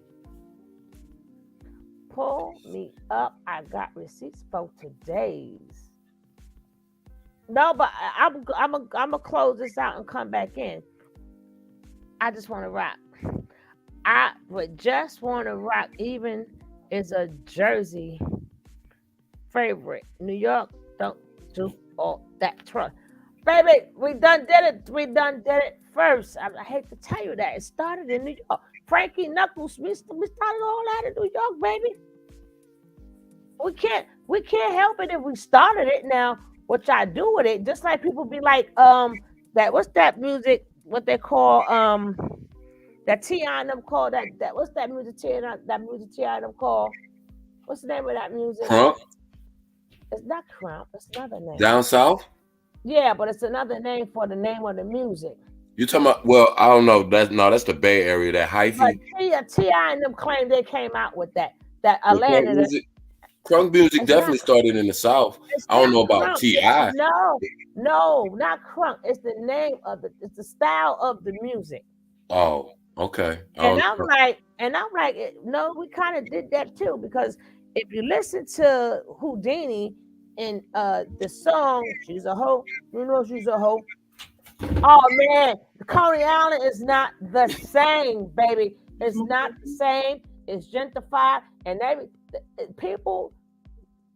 Pull me up. I got receipts for today's. No, but I'm gonna close this out and come back in. I just want to rock. I would just want to rock. Even is a Jersey favorite. New York don't do all that trust. Baby, we done did it first. I hate to tell you that. It started in New York. Frankie Knuckles, we started all that in New York, baby. We can't help it if we started it. Now, what y'all do with it, just like people be like, what's that music, what they call, that T.I. and them call that what's that music T.I. and them call? What's the name of that music? Crump? It's not Crump, it's another name. Down south? Yeah, but it's another name for the name of the music. You talking about? Well, I don't know. That's the Bay Area. That hyphy. T.I. and them claim they came out with that Atlanta. Crunk music definitely started in the South. I don't know about T.I. No, not crunk. It's the name of it's the style of the music. Oh, okay. And I'm like, no, we kind of did that too, because if you listen to Houdini in the song "She's a Hoe," you know she's a hoe. Oh man, Coney Island is not the same, baby. It's not the same. It's gentrified, and people.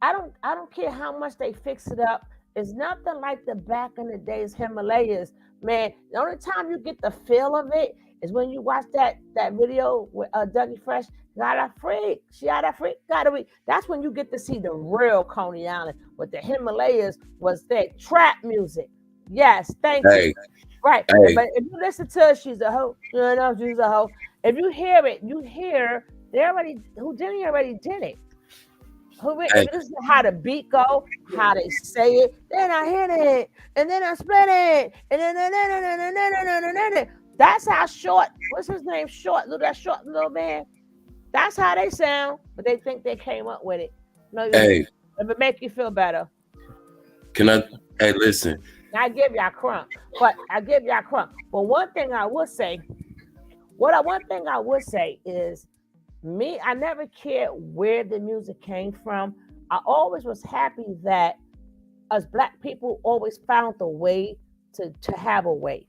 I don't care how much they fix it up. It's nothing like the back in the days Himalayas, man. The only time you get the feel of it is when you watch that video with Dougie Fresh, got a freak. She had a freak, got a freak. That's when you get to see the real Coney Island. What the Himalayas was their trap music. Yes, thank you. Right. Hey. But if you listen to her, she's a hoe. You know, she's a hoe. If you hear it, you hear Houdini already did it. If you listen to how the beat go, how they say it, then I hit it, and then I split it, and then that's how Short. What's his name? That short little man. That's how they sound, but they think they came up with it. No, if it make you feel better. Can I? Hey, listen. I give y'all crump. But one thing I would say is me, I never cared where the music came from. I always was happy that us Black people always found a way to have a way.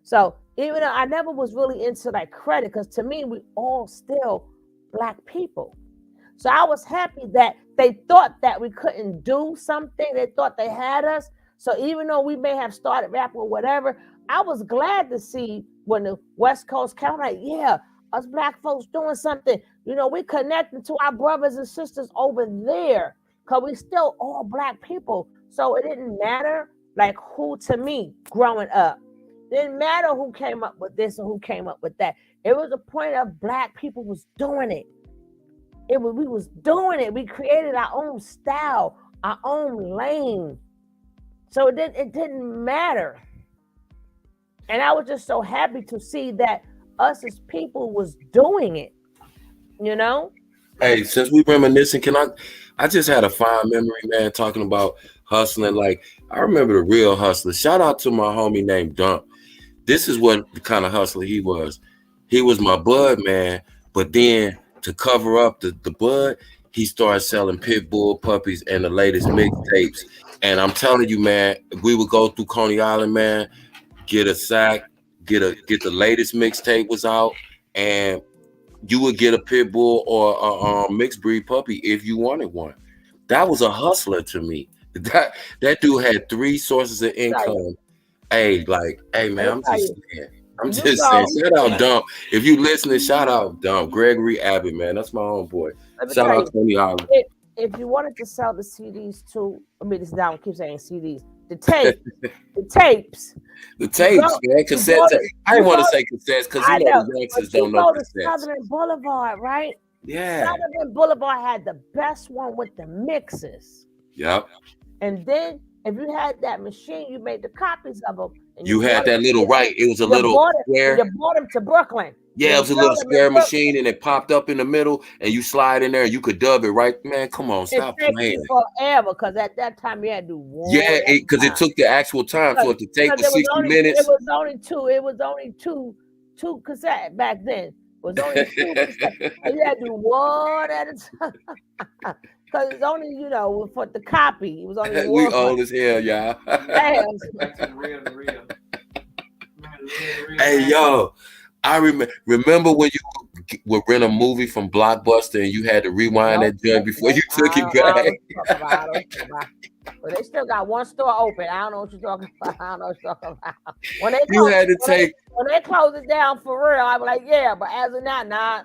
So even though I never was really into like credit, because to me, we all still Black people. So I was happy that they thought that we couldn't do something. They thought they had us. So even though we may have started rapping or whatever, I was glad to see when the West Coast came, like, yeah, us Black folks doing something. You know, we connecting to our brothers and sisters over there because we still all Black people. So it didn't matter, like, who, to me, growing up. It didn't matter who came up with this or who came up with that. It was a point of Black people was doing it. We was doing it. We created our own style, our own lane. So it didn't matter. And I was just so happy to see that us as people was doing it, you know? Hey, since we reminiscing, I just had a fine memory, man, talking about hustling. Like, I remember the real hustler. Shout out to my homie named Dump. This is what the kind of hustler he was. He was my bud, man. But then to cover up the bud, he started selling pit bull puppies and the latest mixtapes. And I'm telling you, man, we would go through Coney Island, man, get a sack, get the latest mixtape was out, and you would get a pit bull or a mixed breed puppy if you wanted one. That was a hustler to me. That dude had 3 sources of income. Hey, man, I'm just saying, shout out Dump. If you listening, shout out Dump. Gregory Abbott, man. That's my own boy. Shout out Coney Island. If you wanted to sell the CDs too, I keep saying CDs. The tapes. The tapes, man. Cassettes. I didn't want to say cassettes because you know the youngsters don't know cassettes. Southern Boulevard, right? Yeah. Southern Boulevard had the best one with the mixes. Yep. And then if you had that machine, you made the copies of them. And you had that little Wright. It was a little square. You brought them to Brooklyn. Yeah, it was a little square machine, and it popped up in the middle, and you slide in there, and you could dub it right. Man, come on, stop playing. Forever, because at that time you had to do one. Yeah, because it took the actual time for it to take the 60 minutes. It was only two cassettes back then. It was only 2 cassettes. And you had to do one at a time. Because it's only, for the copy. It was only we old as hell, y'all. Hey, yo. I remember when you would rent a movie from Blockbuster and you had to rewind that joint before you took it back. But they still got one store open. I don't know what you're talking about. When they close it down for real, I was like, yeah. But as of now, nah.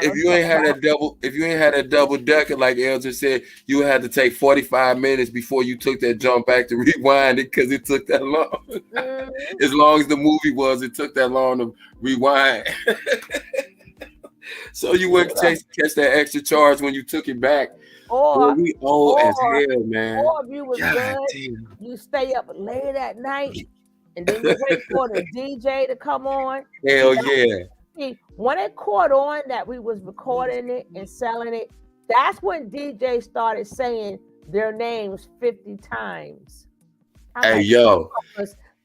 If you ain't had that double decker, like Elder said, you had to take 45 minutes before you took that jump back to rewind it because it took that long. As long as the movie was, it took that long to rewind. So you wouldn't catch that extra charge when you took it back. Or we old as hell, man. Or if you was good, you stay up late at night and then you wait for the DJ to come on. Hell yeah. See, when it caught on that we was recording it and selling it, that's when DJ started saying their names 50 times. Yo.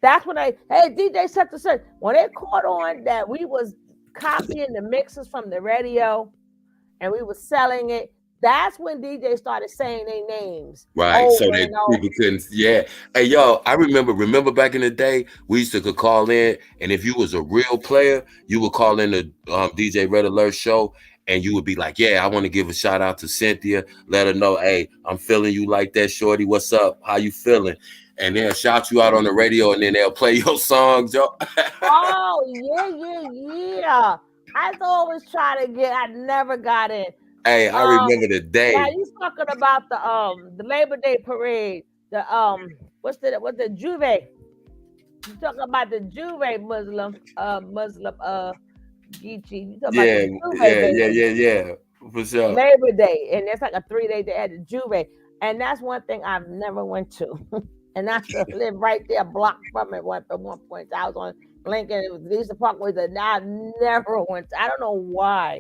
That's when hey, DJ such and such. When it caught on that we was copying the mixes from the radio and we was selling it, that's when DJ started saying their names. Right. So that people couldn't. Yeah. Hey, yo, I remember back in the day, we used to call in, and if you was a real player, you would call in the DJ Red Alert show, and you would be like, yeah, I want to give a shout out to Cynthia. Let her know, hey, I'm feeling you like that, shorty. What's up? How you feeling? and they'll shout you out on the radio, and then they'll play your songs, yo. Oh yeah. I always try to get. I never got in. Hey, I remember the day. Now you talking about the Labor Day parade. The what's the Juve? You talking about the Juve Muslim Geechee. You talking about the Juve, Yeah. For sure. Labor Day, and it's like a 3-day day at the Juve, and that's one thing I've never went to. And I still live right there, block from it. At one point, I was on Lincoln. It was Lisa Parkway. And I never went. I don't know why,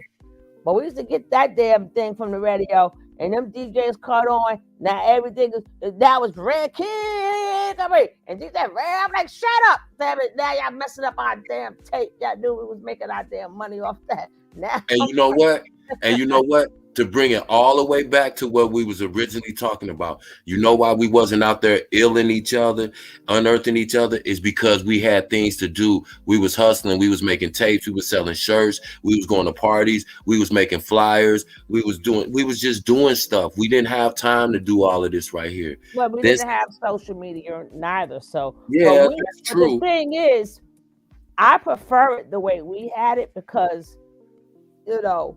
but we used to get that damn thing from the radio, and them DJs caught on. Now everything that was Red Kid, and DJ Red. I'm like, shut up, damn it! Now y'all messing up our damn tape. Y'all knew we was making our damn money off that. Now, and you know what? To bring it all the way back to what we was originally talking about, you know why we wasn't out there illing each other, unearthing each other, is because we had things to do. We was hustling, we was making tapes, we was selling shirts, we was going to parties, we was making flyers, we was just doing stuff. We didn't have time to do all of this right here. Well, we didn't have social media neither. So yeah, that's true. The thing is, I prefer it the way we had it because, you know,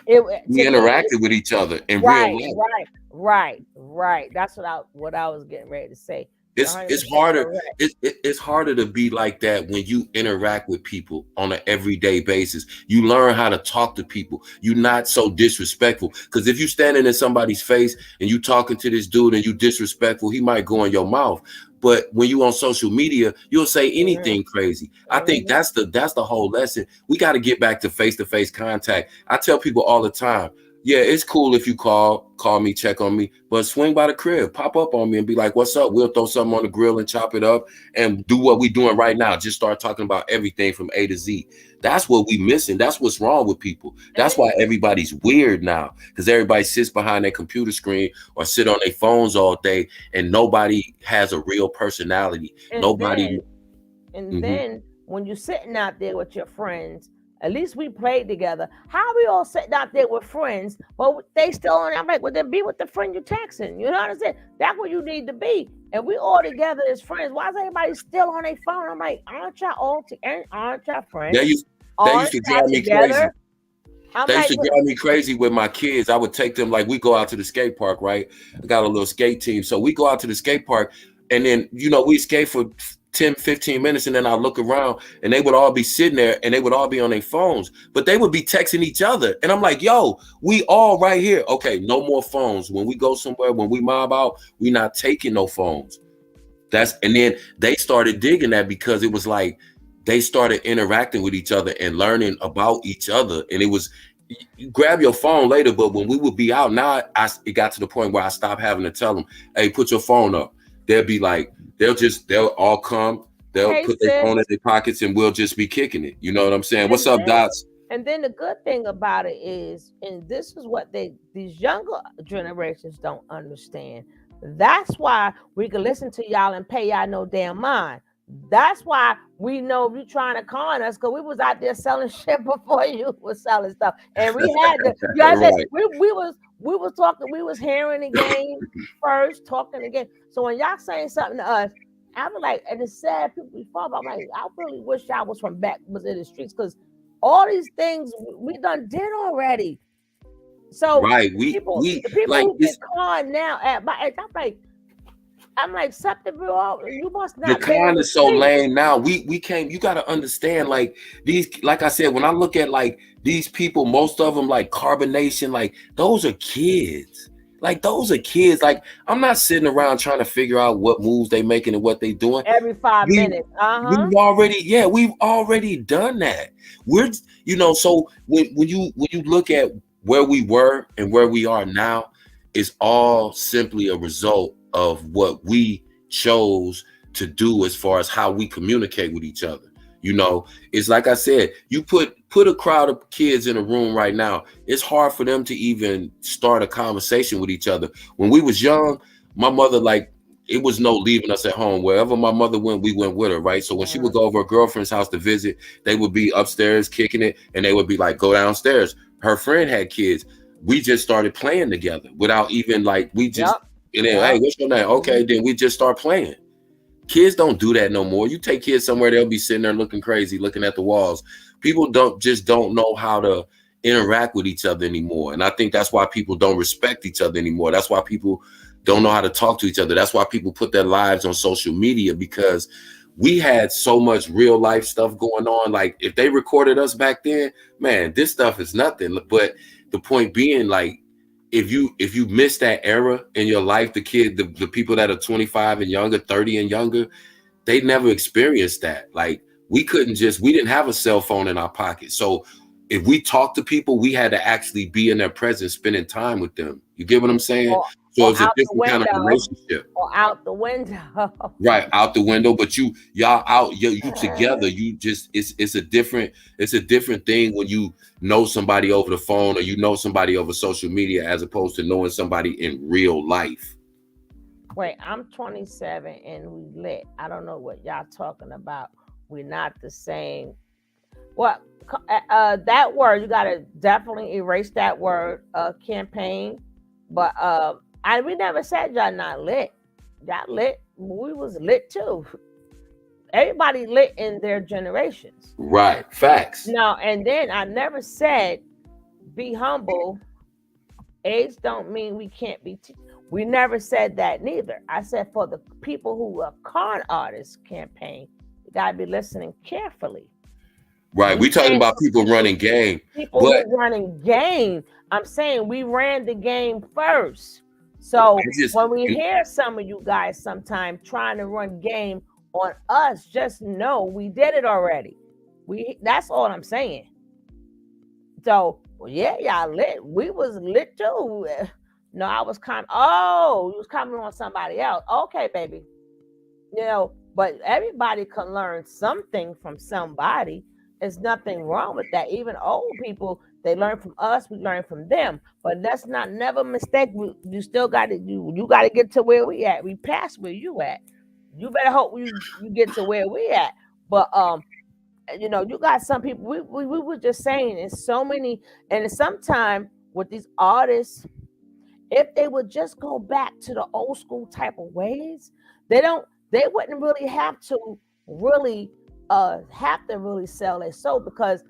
we interacted with each other in real life. Right. That's what I was getting ready to say. It's harder. It's harder to be like that when you interact with people on an everyday basis. You learn how to talk to people. You're not so disrespectful. Because if you standing in somebody's face and you talking to this dude and you disrespectful, he might go in your mouth. But when you on social media, you'll say anything crazy. I think that's the whole lesson. We got to get back to face-to-face contact. I tell people all the time, yeah, it's cool if you call me, check on me, but swing by the crib, pop up on me and be like, what's up? We'll throw something on the grill and chop it up and do what we're doing right now. Just start talking about everything from A to Z. That's what we missing. That's what's wrong with people. That's why everybody's weird now, because everybody sits behind their computer screen or sit on their phones all day, and nobody has a real personality. Then when you're sitting out there with your friends, at least we played together. How we all sitting out there with friends, but they still on? I'm like, well, then be with the friend you're texting. You know what I'm saying? That's where you need to be. And we all together as friends. Why is everybody still on their phone? I'm like, aren't y'all all together? Aren't y'all friends? They used to drive me crazy. They used to drive me crazy with my kids. I would take them, like, we go out to the skate park, right? I got a little skate team. So we go out to the skate park, and then, we skate for 10, 15 minutes, and then I look around and they would all be sitting there and they would all be on their phones, but they would be texting each other. And I'm like, yo, we all right here. Okay, no more phones. When we go somewhere, when we mob out, we not taking no phones. And then they started digging that because it was like they started interacting with each other and learning about each other. And it was, you grab your phone later, but when we would be out now, it got to the point where I stopped having to tell them, hey, put your phone up. They'll be like, they'll all come, they'll put their phone in their pockets, and we'll just be kicking it. You know what I'm saying? What's up, Dots? And then the good thing about it is, and this is what these younger generations don't understand. That's why we can listen to y'all and pay y'all no damn mind. That's why we know you trying to con us, because we was out there selling shit before you was selling stuff, and we had to. You know what I'm saying? We was talking, we was hearing the game first, talking again. So when y'all saying something to us, I was like, and it's sad people we fall about. I'm like, I really wish y'all was in the streets, because all these things we done did already. So right, the people like who get conned now I'm like, something real. You must not. The con is so lame now. We can't. You got to understand, like these. Like I said, when I look at like these people, most of them like Carbonation, like those are kids. Like those are kids. Like I'm not sitting around trying to figure out what moves they making and what they doing every 5 minutes. We've already done that. We're So when you look at where we were and where we are now, it's all simply a result of what we chose to do as far as how we communicate with each other. It's like I said, you put a crowd of kids in a room right now, it's hard for them to even start a conversation with each other. When we was young, my mother, like, it was no leaving us at home. Wherever my mother went, we went with her, right? So when she would go over her girlfriend's house to visit, they would be upstairs kicking it, and they would be like, go downstairs. Her friend had kids. We just started playing together without even like, we just And then, hey, what's your name? Okay, then we just start playing. Kids don't do that no more. You take kids somewhere, they'll be sitting there looking crazy, looking at the walls. People don't know how to interact with each other anymore. And I think that's why people don't respect each other anymore. That's why people don't know how to talk to each other. That's why people put their lives on social media, because we had so much real life stuff going on. Like if they recorded us back then, man, this stuff is nothing. But the point being, like, if you miss that era in your life, the people that are 25 and younger, 30 and younger, they never experienced that. Like we didn't have a cell phone in our pocket. So if we talk to people, we had to actually be in their presence, spending time with them. You get what I'm saying? So it's a different kind of relationship. Or out the window. Right, out the window. But y'all out, you together. You just it's a different thing when you know somebody over the phone or you know somebody over social media as opposed to knowing somebody in real life. Wait, I'm 27 and we lit. I don't know what y'all talking about. We're not the same. Well, that word, you gotta definitely erase that word, campaign. But we never said y'all not lit. Y'all lit. We was lit too. Everybody lit in their generations. Right. Facts. No, and then I never said be humble. Age don't mean we can't be. We never said that neither. I said for the people who are con artists campaign, you gotta be listening carefully. Right. We're talking about people running game. People who running game. I'm saying we ran the game first. So when we hear some of you guys sometime trying to run game on us, just know we did it already. That's all I'm saying. So yeah, y'all lit. We was lit too. No, I was you was commenting on somebody else. Okay, baby. You know, but everybody can learn something from somebody. There's nothing wrong with that. Even old people, they learn from us, we learn from them. But let's not never mistake. You still got to you got to get to where we at. We passed where you at. You better hope you get to where we at. But you know, you got some people. We were just saying, it's so many, and sometimes with these artists, if they would just go back to the old school type of ways, they wouldn't really have to really sell their soul, because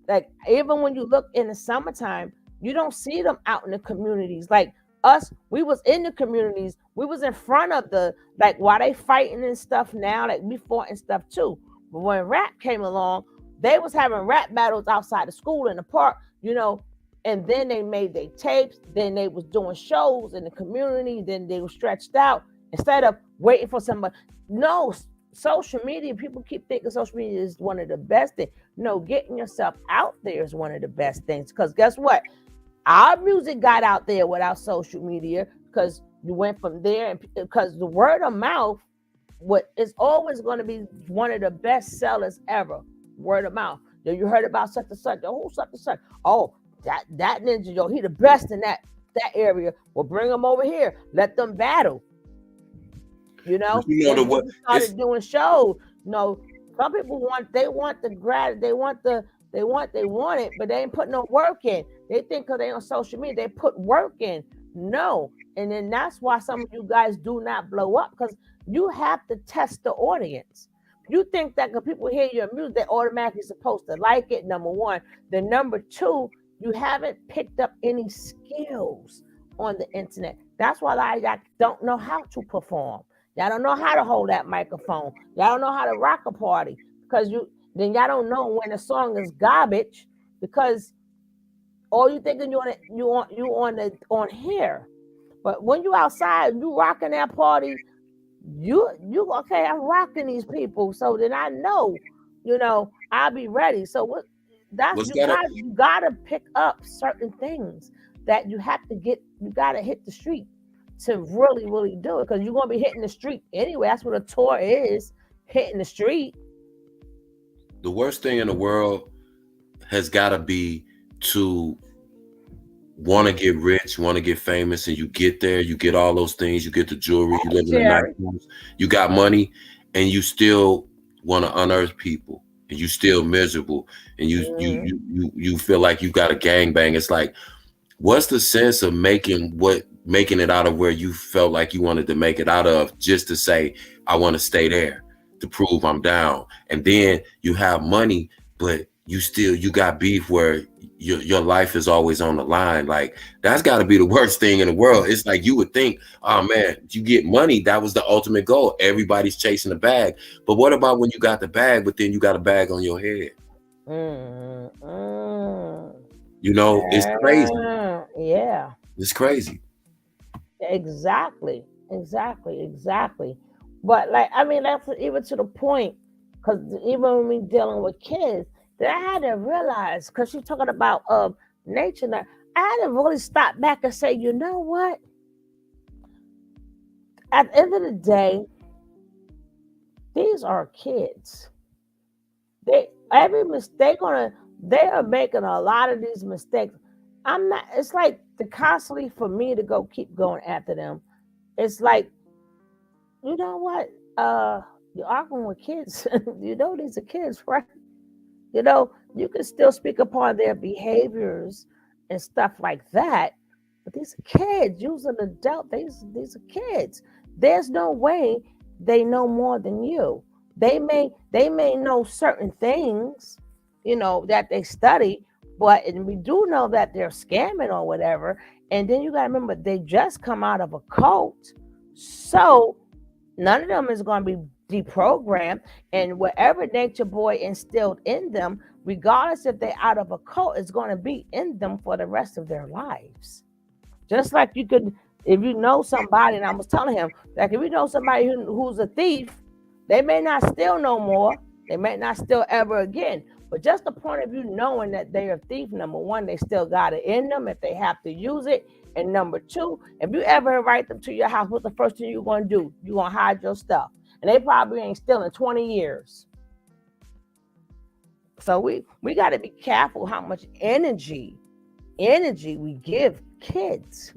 like even when you look in the summertime, you don't see them out in the communities. Like us, we was in the communities, we was in front of the, like, while they fighting and stuff now, like we fought and stuff too. But when rap came along, they was having rap battles outside the school in the park, you know, and then they made their tapes, then they was doing shows in the community, then they were stretched out instead of waiting for somebody. No, social media, people keep thinking social media is one of the best things. No, getting yourself out there is one of the best things, because guess what? Our music got out there without social media, because you went from there, and because the word of mouth, what is always going to be one of the best sellers ever. Word of mouth. You heard about such and such. Oh, such and such. Oh, that ninja, yo, he the best in that area. Well, bring him over here. Let them battle. You know, started doing shows. You know, some people want it, but they ain't put no work in. They think because they on social media, they put work in. No, and then that's why some of you guys do not blow up, because you have to test the audience. You think that because people hear your music, they're automatically supposed to like it, number one. Then number two, you haven't picked up any skills on the internet. That's why y'all don't know how to perform. Y'all don't know how to hold that microphone. Y'all don't know how to rock a party, because y'all don't know when a song is garbage, because all you thinking you on here. But when you outside, you rocking that party, you okay, I'm rocking these people, so then I know, you know, I'll be ready. So you gotta pick up certain things that you have to get. You gotta hit the street to really, really do it, because you're gonna be hitting the street anyway. That's what a tour is, hitting the street. The worst thing in the world has got to be to want to get rich, want to get famous, and you get there, you get all those things, you get the jewelry, you live in the nice house, you got money, and you still want to unearth people, and you still miserable, and you feel like you got a gangbang. It's like, what's the sense of making what making it out of where you felt like you wanted to make it out of, just to say, I want to stay there to prove I'm down. And then you have money, but you got beef where your life is always on the line. Like, that's got to be the worst thing in the world. It's like, you would think, oh man, you get money, that was the ultimate goal. Everybody's chasing the bag. But what about when you got the bag, but then you got a bag on your head? You know, it's crazy. Yeah. It's crazy. Exactly. But like, I mean, that's even to the point, because even when we dealing with kids, that I had to realize, because you're talking about nature, now, I had to really stop back and say, you know what? At the end of the day, these are kids. They are making a lot of these mistakes. It's like constantly for me to keep going after them. It's like, you know what? You're arguing with kids. You know, these are kids, right? You know, you can still speak upon their behaviors and stuff like that, but these are kids. You're an adult. These are kids. There's no way they know more than you. They may know certain things, you know, that they study, and we do know that they're scamming or whatever. And then you got to remember, they just come out of a cult, so none of them is going to be deprogrammed, and whatever nature boy instilled in them, regardless if they're out of a cult, is going to be in them for the rest of their lives. Just like you could, if you know somebody, and I was telling him, like, if you know somebody who's a thief, they may not steal no more, they may not steal ever again, but just the point of you knowing that they're a thief, number one, they still got it in them if they have to use it. And number two, if you ever invite them to your house, what's the first thing you're going to do? You're going to hide your stuff. And they probably ain't stealing 20 years. So we got to be careful how much energy we give kids.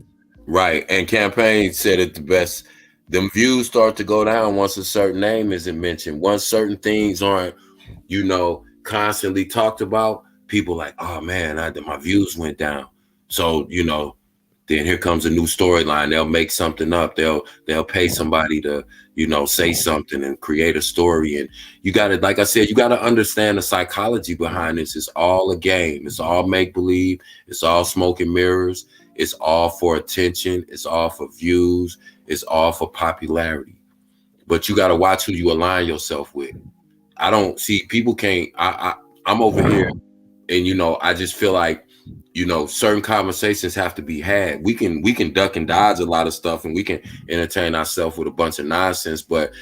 Right. And Campaign said it the best. Them views start to go down once a certain name isn't mentioned. Once certain things aren't, you know, constantly talked about, people like, oh man, my views went down. So, you know, then here comes a new storyline. They'll make something up. They'll pay somebody to, you know, say something and create a story. And you got to, like I said, you got to understand the psychology behind this. It's all a game. It's all make believe. It's all smoke and mirrors. It's all for attention. It's all for views. It's all for popularity. But you got to watch who you align yourself with. I don't see, people can't, I'm over here, and, you know, I just feel like, you know, certain conversations have to be had. We can duck and dodge a lot of stuff, and we can entertain ourselves with a bunch of nonsense, but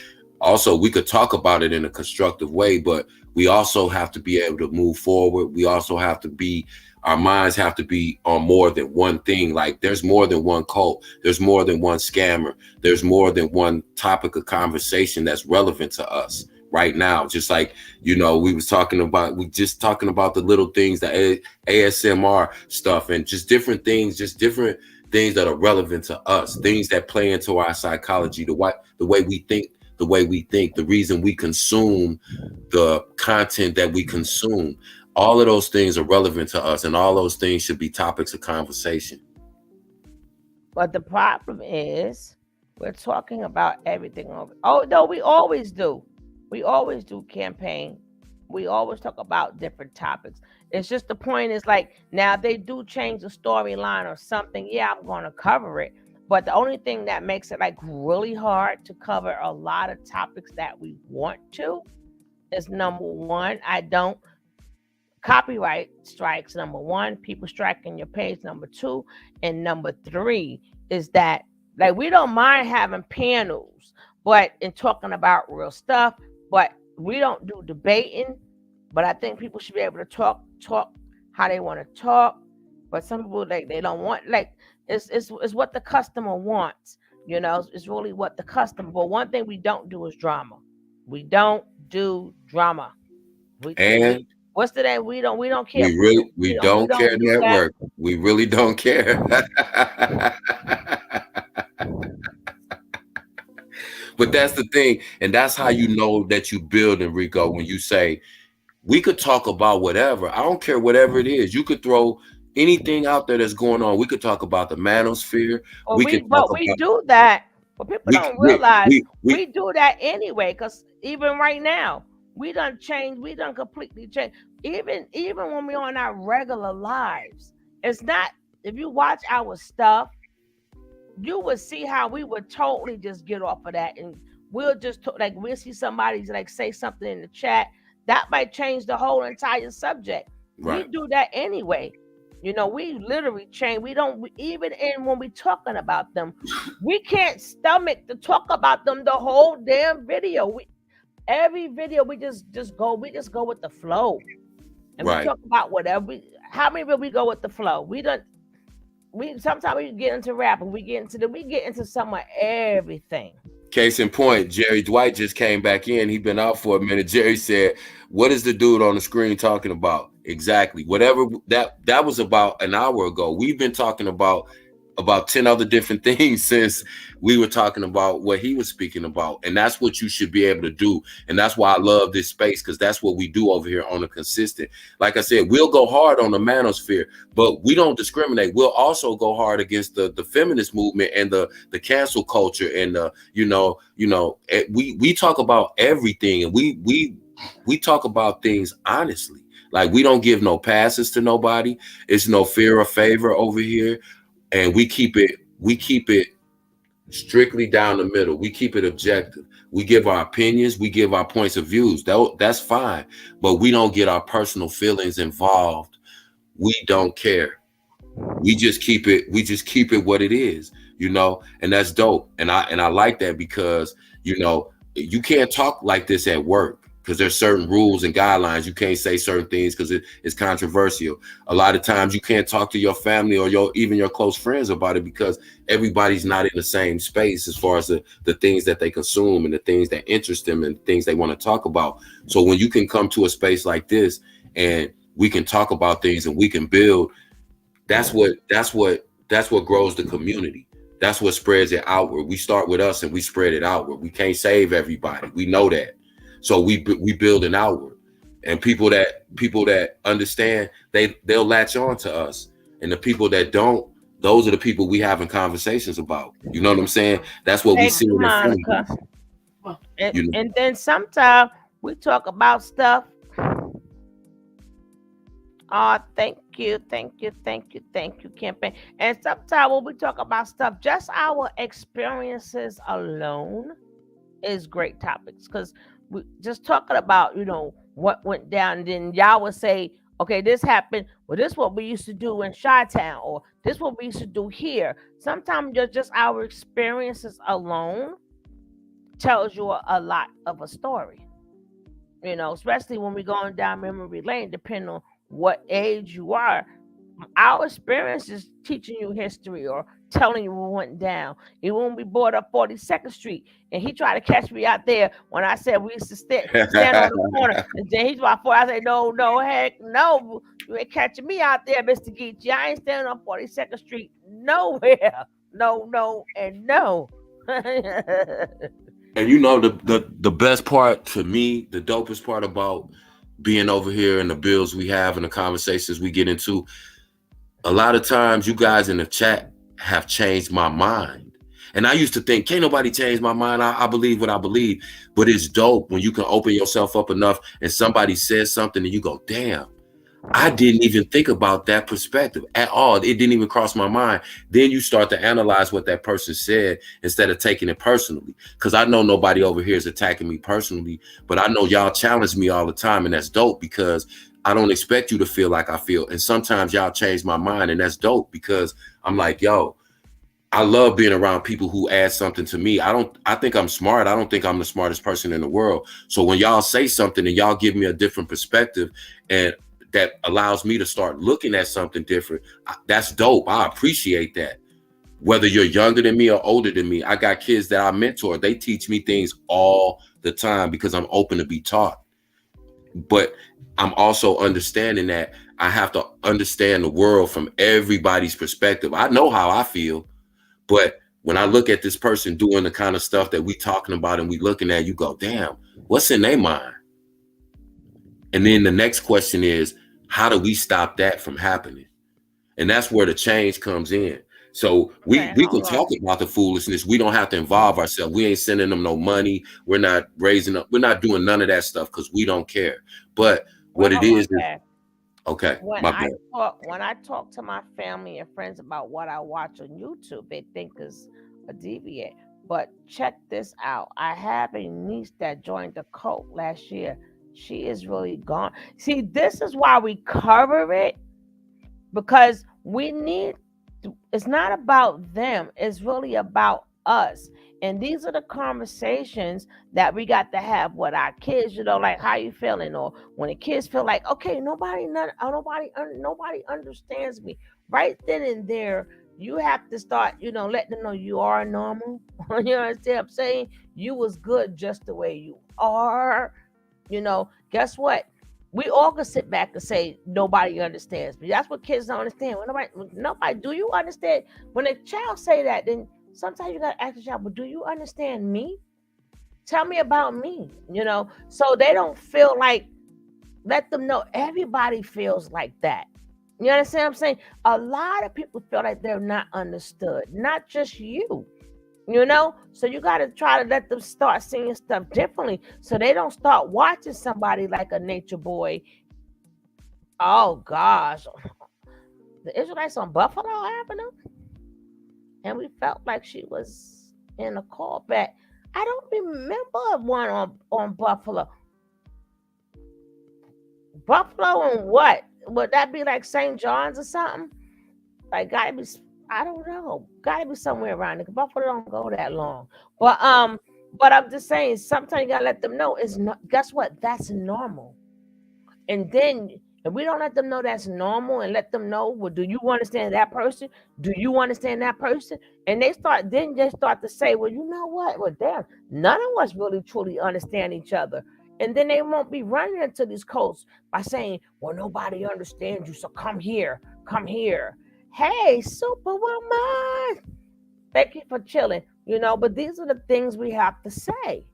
also we could talk about it in a constructive way. But we also have to be able to move forward. We also have to be, our minds have to be on more than one thing. Like, there's more than one cult. There's more than one scammer. There's more than one topic of conversation that's relevant to us right now. Just like, you know, we just talking about the little things, the ASMR stuff, and just different things that are relevant to us, things that play into our psychology, the way we think, the reason we consume the content that we consume. All of those things are relevant to us, and all those things should be topics of conversation. But the problem is, we're talking about everything over. Oh no, we always do. We always do, Campaign. We always talk about different topics. It's just the point is, like, now they do change the storyline or something. Yeah, I'm going to cover it. But the only thing that makes it like really hard to cover a lot of topics that we want to is, number one, I don't copyright strikes, number one, people striking your page, number two, and number three is that, like, we don't mind having panels, but in talking about real stuff, but we don't do debating. But I think people should be able to talk how they want to talk. But some people, like, they don't want, like, it's what the customer wants, you know. It's really what the customer. But one thing we don't do is drama. We don't do drama. What's the name? We don't care. We don't care network. We really don't care. But that's the thing, and that's how you know that you build, Enrico, when you say we could talk about whatever. I don't care whatever it is. You could throw anything out there that's going on. We could talk about the manosphere. Well, We could talk we about do that, but people don't realize we we do that anyway. Because even right now, we done changed. We done completely changed. Even when we on our regular lives, it's not. If you watch our stuff, you would see how we would totally just get off of that, and we'll just like we'll see somebody like say something in the chat that might change the whole entire subject. right. We do that anyway. You know, we literally change. We don't even in when we talking about them, we can't stomach to talk about them the whole damn video. Every video we just go with the flow, and we Right. talk about whatever. How many will we go with the flow? We sometimes we get into rap and we get into some of everything. Case in point, Jerry Dwight just came back in. He'd been out for a minute. Jerry said, "What is the dude on the screen talking about?" Exactly. Whatever that was about an hour ago. We've been talking about 10 other different things since we were talking about what he was speaking about. And that's what you should be able to do. And that's why I love this space, because that's what we do over here on a consistent. Like I said, we'll go hard on the manosphere, but we don't discriminate. We'll also go hard against the feminist movement and the cancel culture. And we talk about everything, and we talk about things honestly. Like, we don't give no passes to nobody. It's no fear or favor over here. And we keep it strictly down the middle. We keep it objective. We give our opinions. We give our points of views. That's fine. But we don't get our personal feelings involved. We don't care. We just keep it what it is, and that's dope. And I like that, because, you can't talk like this at work, because there's certain rules and guidelines. You can't say certain things because it's controversial. A lot of times you can't talk to your family or even your close friends about it, because everybody's not in the same space as far as the things that they consume and the things that interest them and things they want to talk about. So when you can come to a space like this and we can talk about things and we can build, that's what grows the community. That's what spreads it outward. We start with us and we spread it outward. We can't save everybody. We know that. So we build an outward, and people that understand, they'll latch on to us, and the people that don't, those are the people we having conversations about. You know what I'm saying? That's what we see in Monica. And then sometimes we talk about stuff. Thank you, campaign. And sometimes when we talk about stuff, just our experiences alone is great topics, because we just talking about, what went down, and then y'all would say, okay, this happened. Well, this is what we used to do in Chi-Town, or this is what we used to do here. Sometimes just our experiences alone tells you a lot of a story, especially when we're going down memory lane, depending on what age you are. Our experience is teaching you history or telling you what went down. Even when we bought up 42nd Street, and he tried to catch me out there when I said we used to stand on the corner, and then he's about 40. I said, no, heck no, you ain't catching me out there, Mr. Geechee. I ain't standing on 42nd Street nowhere. No, and no. And the best part to me, the dopest part about being over here and the bills we have and the conversations we get into, a lot of times you guys in the chat have changed my mind. And I used to think, can't nobody change my mind. I believe what I believe. But it's dope when you can open yourself up enough and somebody says something and you go, damn, I didn't even think about that perspective at all. It didn't even cross my mind. Then you start to analyze what that person said instead of taking it personally. Because I know nobody over here is attacking me personally, but I know y'all challenge me all the time, and that's dope, because I don't expect you to feel like I feel. And sometimes y'all change my mind, and that's dope, because I'm like, yo, I love being around people who add something to me. I think I'm smart. I don't think I'm the smartest person in the world. So when y'all say something and y'all give me a different perspective, and that allows me to start looking at something different, that's dope. I appreciate that. Whether you're younger than me or older than me, I got kids that I mentor. They teach me things all the time because I'm open to be taught. But I'm also understanding that I have to understand the world from everybody's perspective. I know how I feel, but when I look at this person doing the kind of stuff that we talking about and we looking at, you go, damn, what's in their mind? And then the next question is, how do we stop that from happening? And that's where the change comes in. So we Okay, can hold talk on. about the foolishness. We don't have to involve ourselves. We ain't sending them no money. We're not raising up. We're not doing none of that stuff because we don't care. But Well, what it hold on, is Dad. okay. When My bad. I talk to my family and friends about what I watch on YouTube, they think is a deviant. But check this out. I have a niece that joined the cult last year. She is really gone. See, this is why we cover it, because we need it's not about them, it's really about us. And these are the conversations that we got to have with our kids, like, how you feeling? Or when the kids feel like, okay, nobody understands me. Right then and there, you have to start, letting them know you are normal. You understand what I'm saying? You was good just the way you are. Guess what? We all can sit back and say nobody understands me. That's what kids don't understand. When nobody, do you understand? When a child say that, then sometimes you gotta ask the child, but do you understand me? Tell me about me. So they don't feel like. Let them know everybody feels like that. You understand what I'm saying? A lot of people feel like they're not understood, not just you. So you got to try to let them start seeing stuff differently, so they don't start watching somebody like a nature boy. Oh gosh, the Israelites on Buffalo Avenue, and we felt like she was in a callback. I don't remember one on Buffalo and what would that be, like St. John's or something? Like, gotta be, I don't know, gotta be somewhere around it. Buffalo don't go that long, but I'm just saying, sometimes you gotta let them know it's not. Guess what? That's normal. And then if we don't let them know that's normal, and let them know, well, do you understand that person? Do you understand that person? And they start to say, well, you know what? Well, damn, none of us really truly understand each other. And then they won't be running into these cults by saying, well, nobody understands you, so come here. Hey, Superwoman, thank you for chilling. But these are the things we have to say.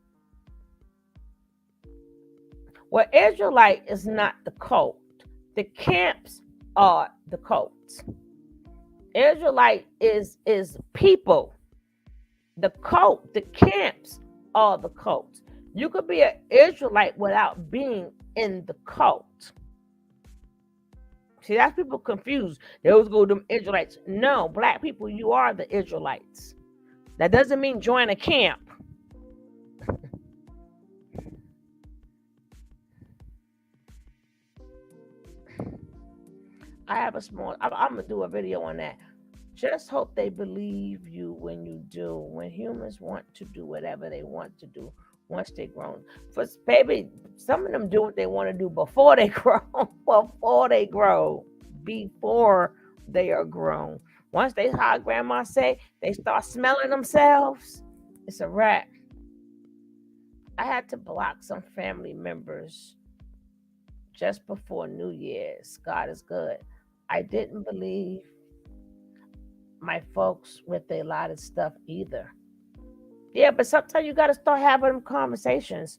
Well, Israelite is not the cult. The camps are the cults. Israelite is people. The cult, the camps are the cults. You could be an Israelite without being in the cult. See, that's people confused. They always go to them Israelites. No, black people, you are the Israelites. That doesn't mean join a camp. I have I'm going to do a video on that. Just hope they believe you when you do. When humans want to do whatever they want to do once they're grown. For baby, some of them do what they want to do before they grow. Before they are grown. Once they, how grandma say, they start smelling themselves, it's a wrap. I had to block some family members just before New Year's. God is good. I didn't believe my folks with a lot of stuff either. Yeah, but sometimes you got to start having them conversations.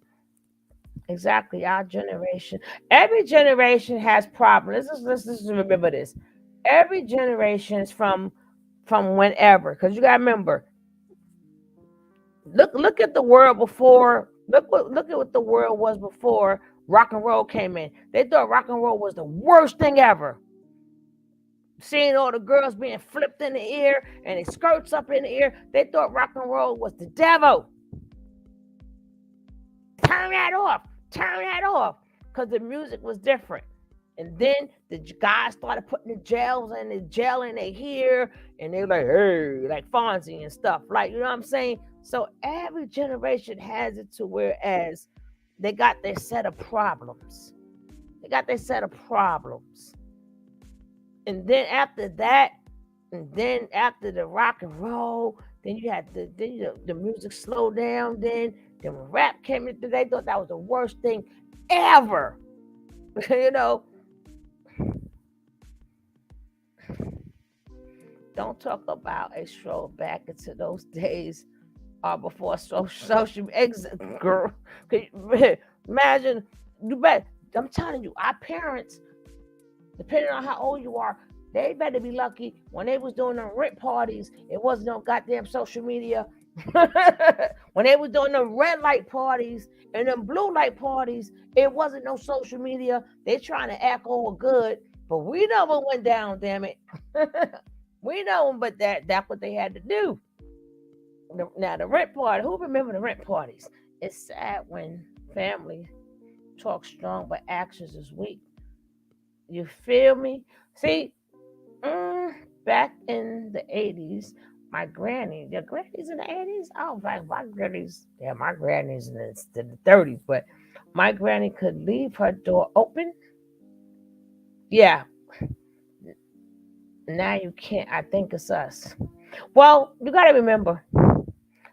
Exactly, our generation. Every generation has problems. Let's remember this. Every generation is from whenever, because you got to remember. Look at the world before. Look at what the world was before rock and roll came in. They thought rock and roll was the worst thing ever. Seeing all the girls being flipped in the air and their skirts up in the air, they thought rock and roll was the devil. Turn that off, because the music was different. And then the guys started putting the gel in their hair, and they like, hey, like Fonzie and stuff, like, you know what I'm saying? So every generation has it to whereas they got their set of problems. And then after that, and then after the rock and roll, then you had the music slowed down. Then when rap came in, they thought that was the worst thing ever. Don't talk about a stroll back into those days before social girl. Imagine, I'm telling you, our parents, depending on how old you are, They better be lucky when they was doing them rent parties. It wasn't no goddamn social media. When they was doing the red light parties and them blue light parties, it wasn't no social media. They trying to act all good, but we know what went down. Damn it, we know, but that's what they had to do. Now the rent party. Who remember the rent parties? It's sad when family talk strong, but actions is weak. You feel me? See, back in the 80s, my granny, your grannies in the 80s? Oh, my grannies, yeah, my grannies in the 30s, but my granny could leave her door open. Yeah, now you can't. I think it's us. Well, you got to remember,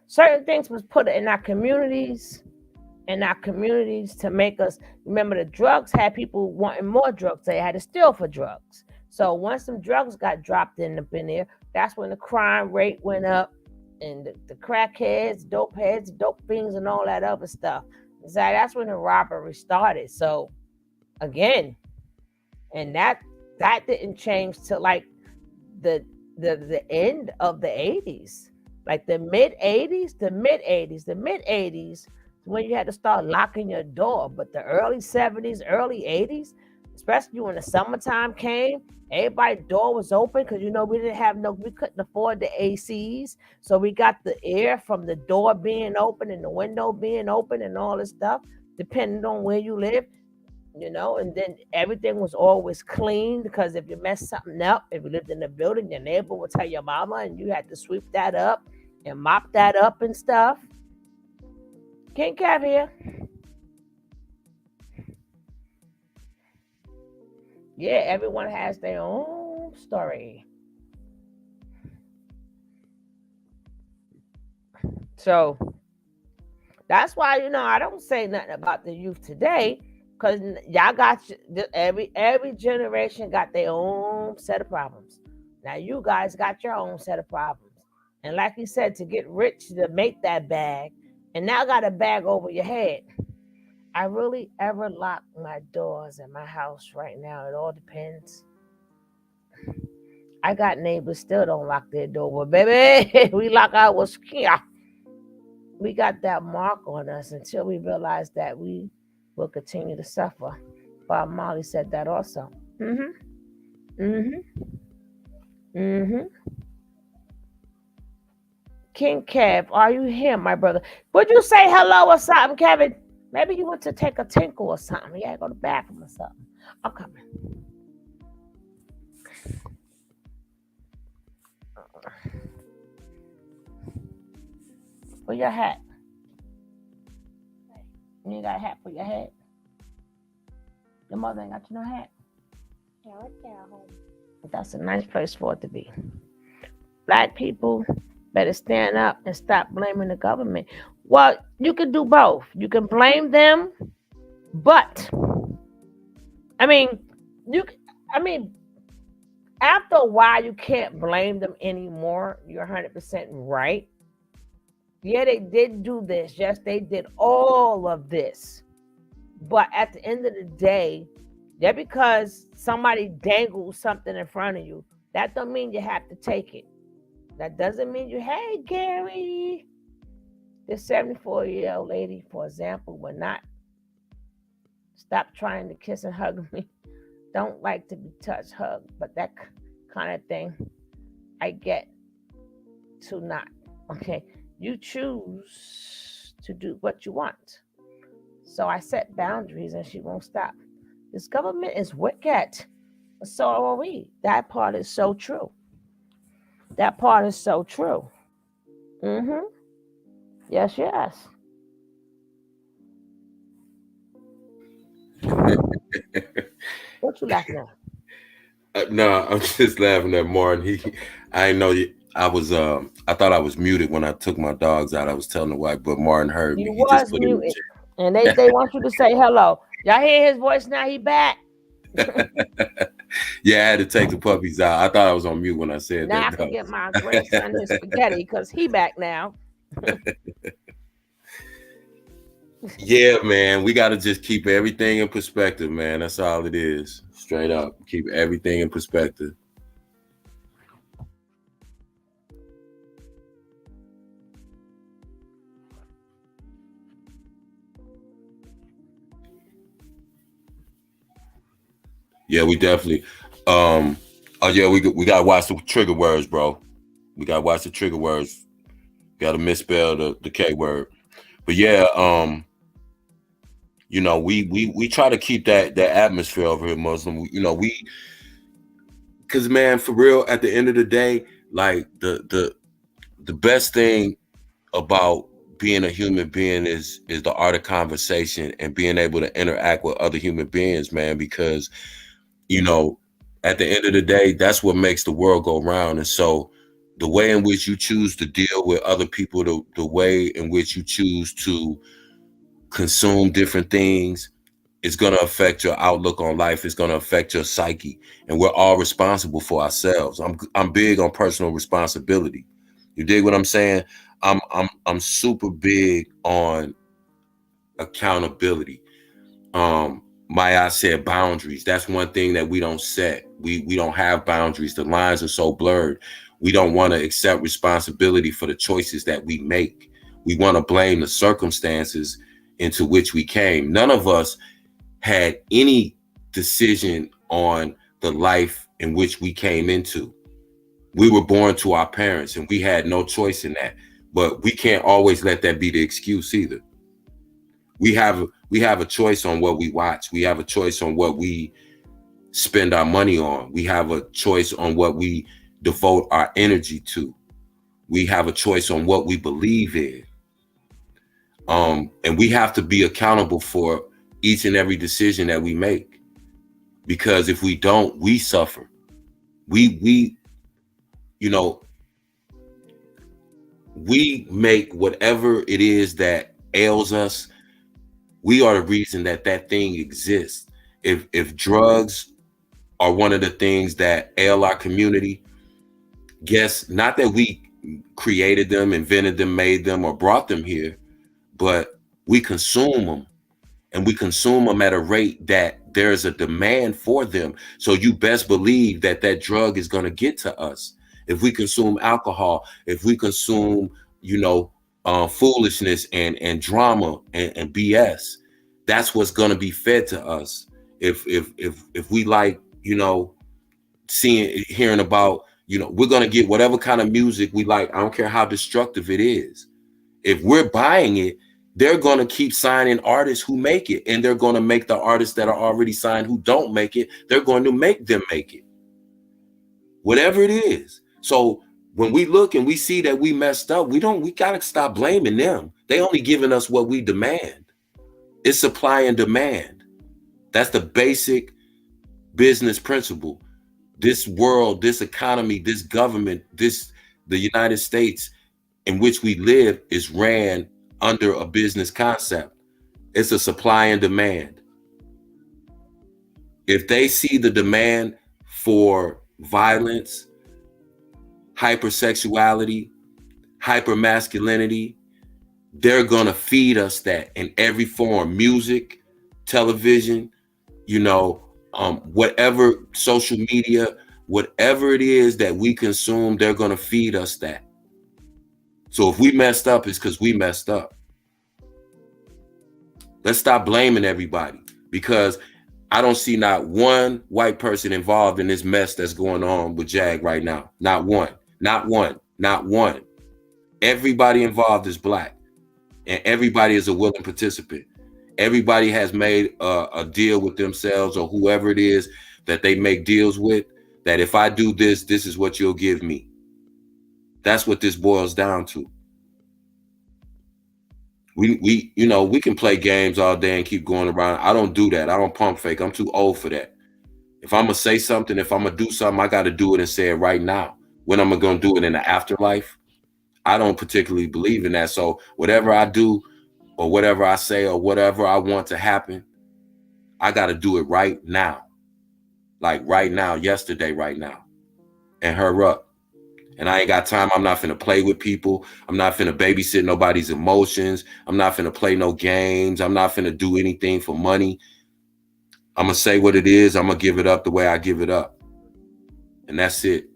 certain things was put in our communities to make us remember the drugs had people wanting more drugs. They had to steal for drugs. So once some drugs got dropped up in there, that's when the crime rate went up and the crackheads, dope heads, dope fiends, and all that other stuff. So that's when the robbery started. So again, and that didn't change till like the end of the 80s, like the mid 80s, when you had to start locking your door. But the early 70s, early 80s, especially when the summertime came, everybody's door was open because we couldn't afford the ACs, so we got the air from the door being open and the window being open and all this stuff, depending on where you live. And then everything was always clean, because if you messed something up, if you lived in a building, your neighbor would tell your mama and you had to sweep that up and mop that up and stuff. King Cav here. Yeah, everyone has their own story. So that's why, I don't say nothing about the youth today, because y'all got every generation got their own set of problems. Now you guys got your own set of problems. And like you said, to get rich, to make that bag, and now got a bag over your head. I really ever lock my doors in my house right now. It all depends. I got neighbors still don't lock their door, but baby, we lock ours. We got that mark on us until we realize that we will continue to suffer. Bob Marley said that also. King Kev, are you here, my brother? Would you say hello or something, Kevin? Maybe you went to take a tinkle or something. You gotta go to the bathroom or something. I'm coming. For your hat. You ain't got a hat for your head? Your mother ain't got you no hat? Yeah, I got at home. That's a nice place for it to be. Black people better stand up and stop blaming the government. Well, you can do both. You can blame them, but after a while, you can't blame them anymore. You're 100% right. Yeah, they did do this. Yes, they did all of this. But at the end of the day, just because somebody dangles something in front of you, that don't mean you have to take it. That doesn't mean hey, Gary. This 74-year-old lady, for example, will not stop trying to kiss and hug me. Don't like to be touched, hugged, but that kind of thing, I get to not. Okay, you choose to do what you want. So I set boundaries and she won't stop. This government is wicked. So are we. That part is so true. That part is so true. Yes, yes. What you laughing at? No, I'm just laughing at Martin. I didn't know I was. I thought I was muted when I took my dogs out. I was telling the wife, but Martin heard me. You He just was put muted, and they want you to say hello. Y'all hear his voice now? He back. Yeah, I had to take the puppies out. I thought I was on mute when I said now that. I can get my grandson his spaghetti because he back now. Yeah, man, we got to just keep everything in perspective, man. That's all it is. Straight up, keep everything in perspective. Yeah, we definitely. Oh yeah, we gotta watch the trigger words, bro. We gotta watch the trigger words. Gotta misspell the K word. But yeah, you know, we try to keep that atmosphere over here, Muslim. You know, because man, for real, at the end of the day, like the best thing about being a human being is the art of conversation and being able to interact with other human beings, man. Because you know, at the end of the day, that's what makes the world go round. And so, the way in which you choose to deal with other people, the way in which you choose to consume different things is going to affect your outlook on life. It's going to affect your psyche, and we're all responsible for ourselves. I'm big on personal responsibility. You dig what I'm saying? I'm super big on accountability. Maya said boundaries. That's one thing that we don't set. We don't have boundaries. The lines are so blurred. We don't want to accept responsibility for the choices that we make. We want to blame the circumstances into which we came. None of us had any decision on the life in which we came into. We were born to our parents and we had no choice in that. But we can't always let that be the excuse either. We have a choice on what we watch. We have a choice on what we spend our money on. We have a choice on what we devote our energy to. We have a choice on what we believe in. And we have to be accountable for each and every decision that we make. Because if we don't, we suffer. We you know, we make whatever it is that ails us. We are the reason that thing exists. If drugs are one of the things that ail our community, guess not that we created them, invented them, made them, or brought them here, but we consume them, and we consume them at a rate that there's a demand for them. So you best believe that drug is going to get to us. If we consume alcohol, if we consume, foolishness and drama and BS, that's what's going to be fed to us. If we like, hearing about, we're going to get whatever kind of music we like. I don't care how destructive it is. If we're buying it, they're going to keep signing artists who make it, and they're going to make the artists that are already signed who don't make it, they're going to make them make it. Whatever it is. So when we look and we see that we messed up, we got to stop blaming them. They only giving us what we demand. It's supply and demand. That's the basic business principle. This world, this economy, this government, the United States in which we live is ran under a business concept. It's a supply and demand. If they see the demand for violence, hypersexuality, hypermasculinity, they're going to feed us that in every form: music, television, whatever, social media, whatever it is that we consume, they're going to feed us that. So if we messed up, it's because we messed up. Let's stop blaming everybody, because I don't see not one white person involved in this mess that's going on with Jag right now. Not one, not one, not one. Everybody involved is Black, and everybody is a willing participant. Everybody has made a deal with themselves, or whoever it is that they make deals with, that if I do this, this is what you'll give me. That's what this boils down to. We can play games all day and keep going around. I don't do that. I don't pump fake. I'm too old for that. If I'm gonna say something, if I'm gonna do something, I got to do it and say it right now. When am I gonna do it in the afterlife? I don't particularly believe in that. So whatever I do, or whatever I say, or whatever I want to happen, I got to do it right now. Like right now, yesterday, right now, and her up. And I ain't got time. I'm not finna play with people. I'm not finna babysit nobody's emotions. I'm not finna play no games. I'm not finna do anything for money. I'm gonna say what it is. I'm gonna give it up the way I give it up. And that's it.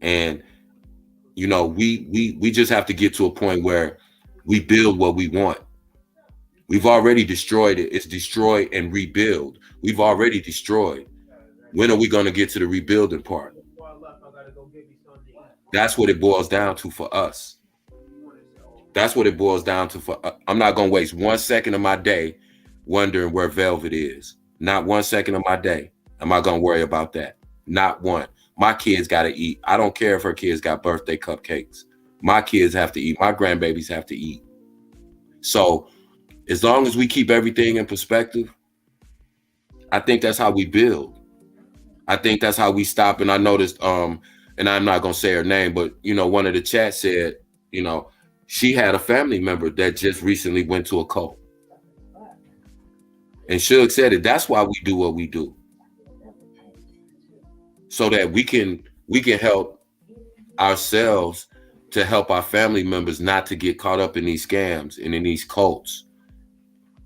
And, we just have to get to a point where we build what we want. We've already destroyed it. It's destroy and rebuild. We've already destroyed. When are we going to get to the rebuilding part? That's what it boils down to for us. That's what it boils down to for I'm not going to waste 1 second of my day wondering where Velvet is. Not 1 second of my day am I going to worry about that. Not one. My kids got to eat. I don't care if her kids got birthday cupcakes. My kids have to eat. My grandbabies have to eat. So as long as we keep everything in perspective, I think that's how we build. I think that's how we stop. And I noticed, and I'm not going to say her name, but, you know, one of the chats said, you know, she had a family member that just recently went to a cult. And Suge said it. That's why we do what we do. So that we can help ourselves to help our family members not to get caught up in these scams and in these cults,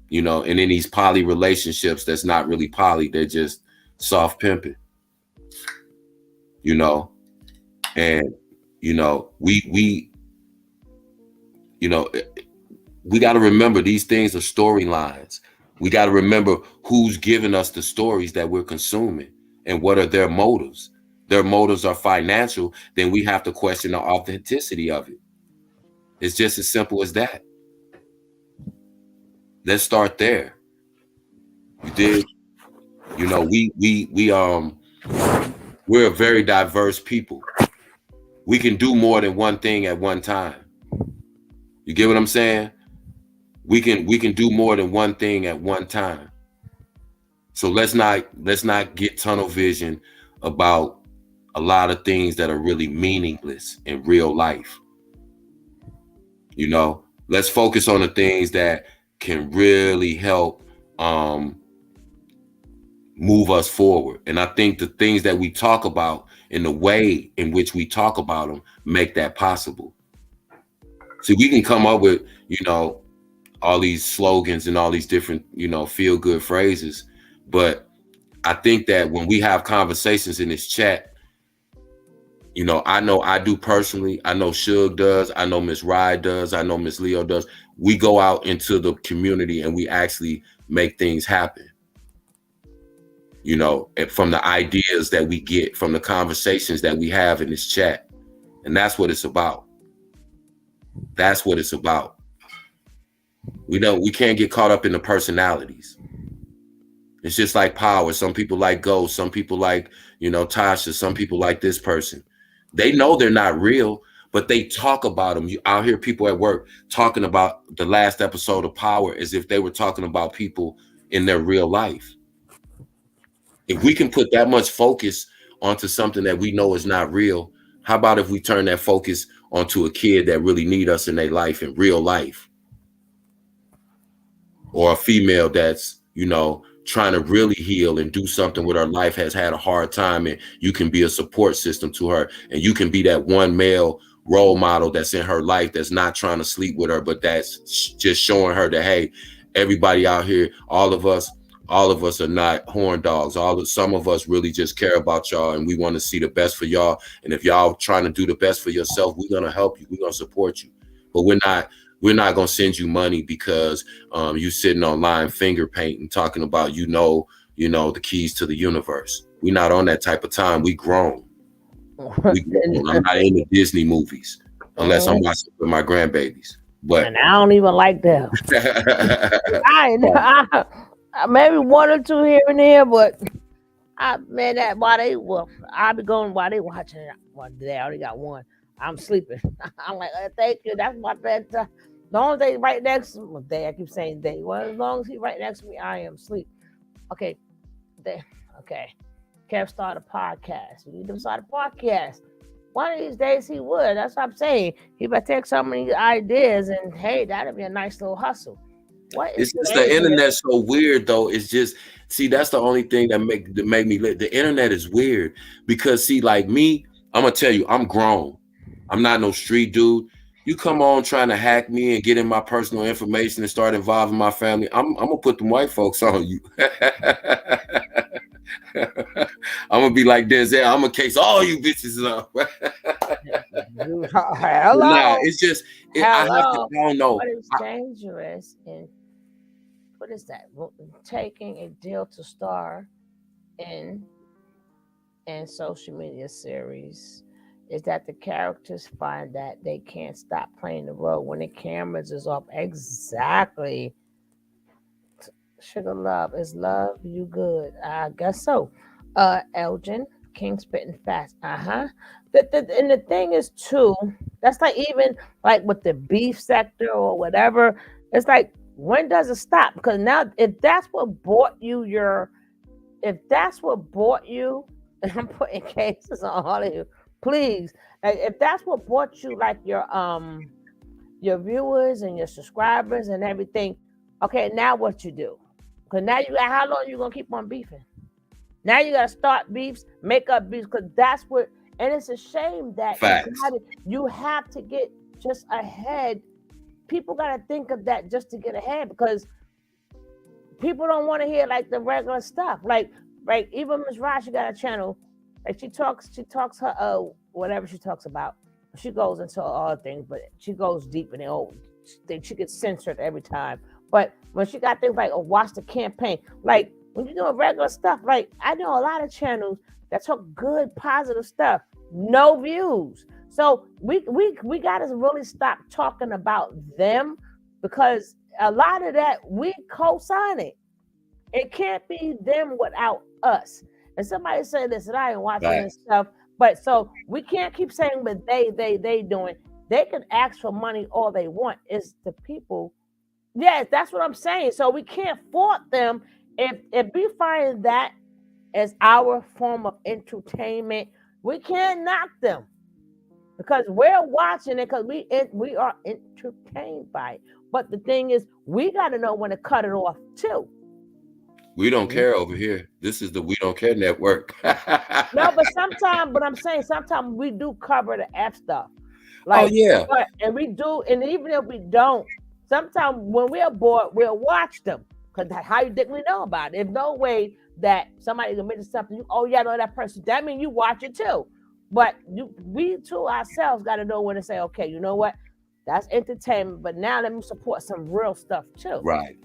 you know, and in these poly relationships that's not really poly. They're just soft pimping, you know. And, you know, we got to remember these things are storylines. We got to remember who's giving us the stories that we're consuming and what are their motives. Their motives are financial, then we have to question the authenticity of it. It's just as simple as that. Let's start there. You did, you know, we're a very diverse people. We can do more than one thing at one time. You get what I'm saying? We can do more than one thing at one time. So let's not get tunnel vision about a lot of things that are really meaningless in real life. You know, let's focus on the things that can really help move us forward. And I think the things that we talk about and the way in which we talk about them make that possible. See, we can come up with, you know, all these slogans and all these different, you know, feel good phrases. But I think that when we have conversations in this chat, you know I do personally. I know Suge does. I know Miss Wright does. I know Miss Leo does. We go out into the community and we actually make things happen. You know, and from the ideas that we get, from the conversations that we have in this chat. And that's what it's about. That's what it's about. We can't get caught up in the personalities. It's just like power. Some people like Ghost. Some people like, you know, Tasha. Some people like this person. They know they're not real, but they talk about them. I'll hear people at work talking about the last episode of Power as if they were talking about people in their real life. If we can put that much focus onto something that we know is not real, how about if we turn that focus onto a kid that really need us in their life, in real life? Or a female that's, you know, trying to really heal and do something with her life, has had a hard time, and you can be a support system to her, and you can be that one male role model that's in her life that's not trying to sleep with her, but that's just showing her that, hey, everybody out here, all of us are not horn dogs. Some of us really just care about y'all, and we want to see the best for y'all. And if y'all trying to do the best for yourself, we're gonna help you. We're gonna support you. But we're not gonna send you money because you sitting online finger painting, talking about you know the keys to the universe. We're not on that type of time. We grown. I'm not in the Disney movies unless I'm watching with my grandbabies. But and I don't even like them. Maybe one or two here and there, but I'll be going while they watching it. Well, they already got one. I'm sleeping. I'm like, thank you. That's my bedtime. As long as they right next to me, I keep saying they. Well, as long as he right next to me, I am asleep. Okay. Okay. Kev started a podcast. We need to start a podcast. One of these days he would. That's what I'm saying. He better take some of these ideas and hey, that'd be a nice little hustle. It's just the internet's so weird though. It's just, see, that's the only thing that make me lit. The internet is weird because see, like me, I'm gonna tell you, I'm grown. I'm not no street dude. You come on trying to hack me and get in my personal information and start involving my family, I'm gonna put them white folks on you. I'm gonna be like Denzel. I'm gonna case all you bitches up. Hello. Nah, it's just I don't know. What is dangerous and what is that? Taking a deal to star in in social media series is that the characters find that they can't stop playing the role when the cameras is off. Exactly. Sugar love is love. You good? I guess so. Elgin King spitting fast. And the thing is too. That's like even like with the beef sector or whatever. It's like when does it stop? Because now if that's what bought you your, if that's what bought you, and I'm putting cases on all of you, please. Like, if that's what bought you like your viewers and your subscribers and everything. Okay, now what you do? Because now you got, how long you gonna keep on beefing? Now you gotta start beefs, make up beefs, because that's what. And it's a shame that you have to get just ahead. People gotta think of that just to get ahead, because people don't want to hear like the regular stuff. Like even Miss Raj, she got a channel. Like she talks her whatever she talks about. She goes into all things, but she goes deep in it. She gets censored every time. But when she got things like watch the campaign, like when you're doing regular stuff, like I know a lot of channels that talk good, positive stuff, no views. So we gotta really stop talking about them, because a lot of that we co-sign it. It can't be them without us. And somebody said this, and I ain't watching this stuff, but so we can't keep saying, but they doing. They can ask for money all they want. It's the people. Yes, that's what I'm saying. So we can't fault them if we find that as our form of entertainment. We can't knock them because we're watching it, because we are entertained by it. But the thing is, we got to know when to cut it off too. We don't care over here. This is the We Don't Care Network. No, but I'm saying sometimes we do cover the F stuff. Like, and we do, and even if we don't, sometimes when we're bored, we'll watch them. Because how you think we know about it? There's no way that somebody can mention something, oh yeah, I know that person. That means you watch it too. But we too ourselves got to know when to say, okay, you know what? That's entertainment, but now let me support some real stuff too. Right.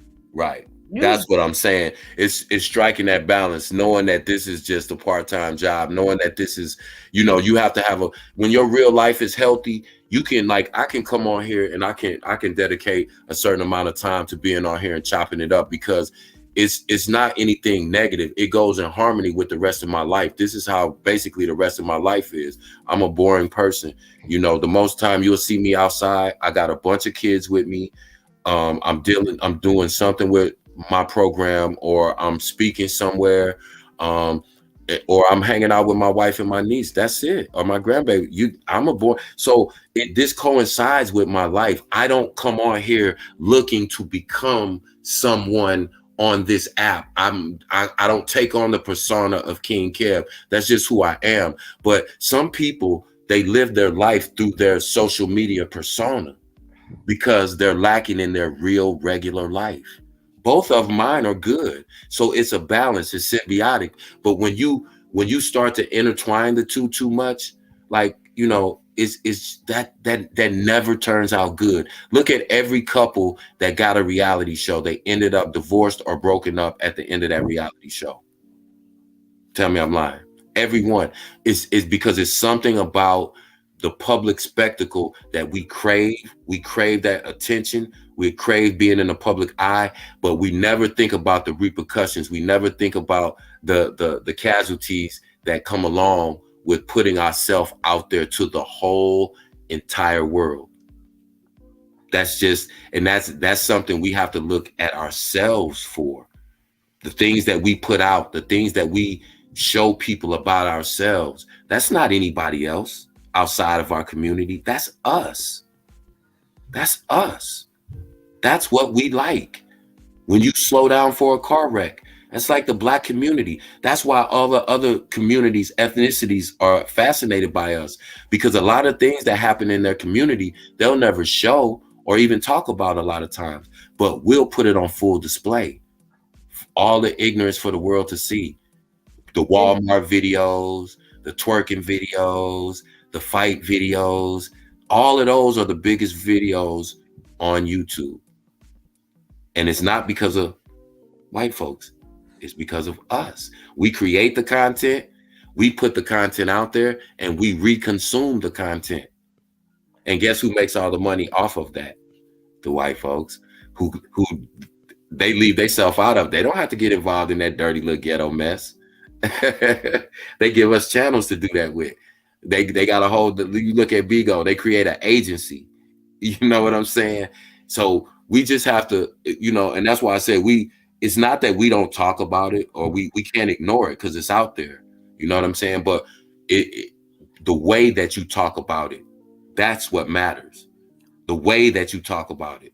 That's what I'm saying. It's striking that balance, knowing that this is just a part-time job, knowing that this is, you have to have when your real life is healthy, you can, like, I can come on here and I can dedicate a certain amount of time to being on here and chopping it up, because it's not anything negative. It goes in harmony with the rest of my life. This is how basically the rest of my life is. I'm a boring person. The most time you'll see me outside, I got a bunch of kids with me. I'm doing something with my program, or I'm speaking somewhere, or I'm hanging out with my wife and my niece. That's it. Or my grandbaby. I'm a boy. So this coincides with my life. I don't come on here looking to become someone on this app. I don't take on the persona of King Kev. That's just who I am. But some people, they live their life through their social media persona because they're lacking in their real regular life. Both of mine are good. So it's a balance, it's symbiotic. But when you start to intertwine the two too much, like, it's that never turns out good. Look at every couple that got a reality show. They ended up divorced or broken up at the end of that reality show. Tell me I'm lying. Everyone is because it's something about the public spectacle that we crave. We crave that attention. We crave being in the public eye, but we never think about the repercussions. We never think about the casualties that come along with putting ourselves out there to the whole entire world. That's something we have to look at ourselves for. The things that we put out, the things that we show people about ourselves, that's not anybody else outside of our community. That's us. That's us. That's what we like. When you slow down for a car wreck, that's like the Black community. That's why all the other communities, ethnicities are fascinated by us, because a lot of things that happen in their community, they'll never show or even talk about a lot of times, but we'll put it on full display. All the ignorance for the world to see. The Walmart videos, the twerking videos, the fight videos, all of those are the biggest videos on YouTube. And it's not because of white folks. It's because of us. We create the content. We put the content out there and we reconsume the content. And guess who makes all the money off of that? The white folks who they leave themselves out of. They don't have to get involved in that dirty little ghetto mess. They give us channels to do that with. They got a hold. You look at Bigo, they create an agency. You know what I'm saying? So we just have to, and that's why I said it's not that we don't talk about it or we can't ignore it because it's out there. You know what I'm saying? But the way that you talk about it, that's what matters. The way that you talk about it,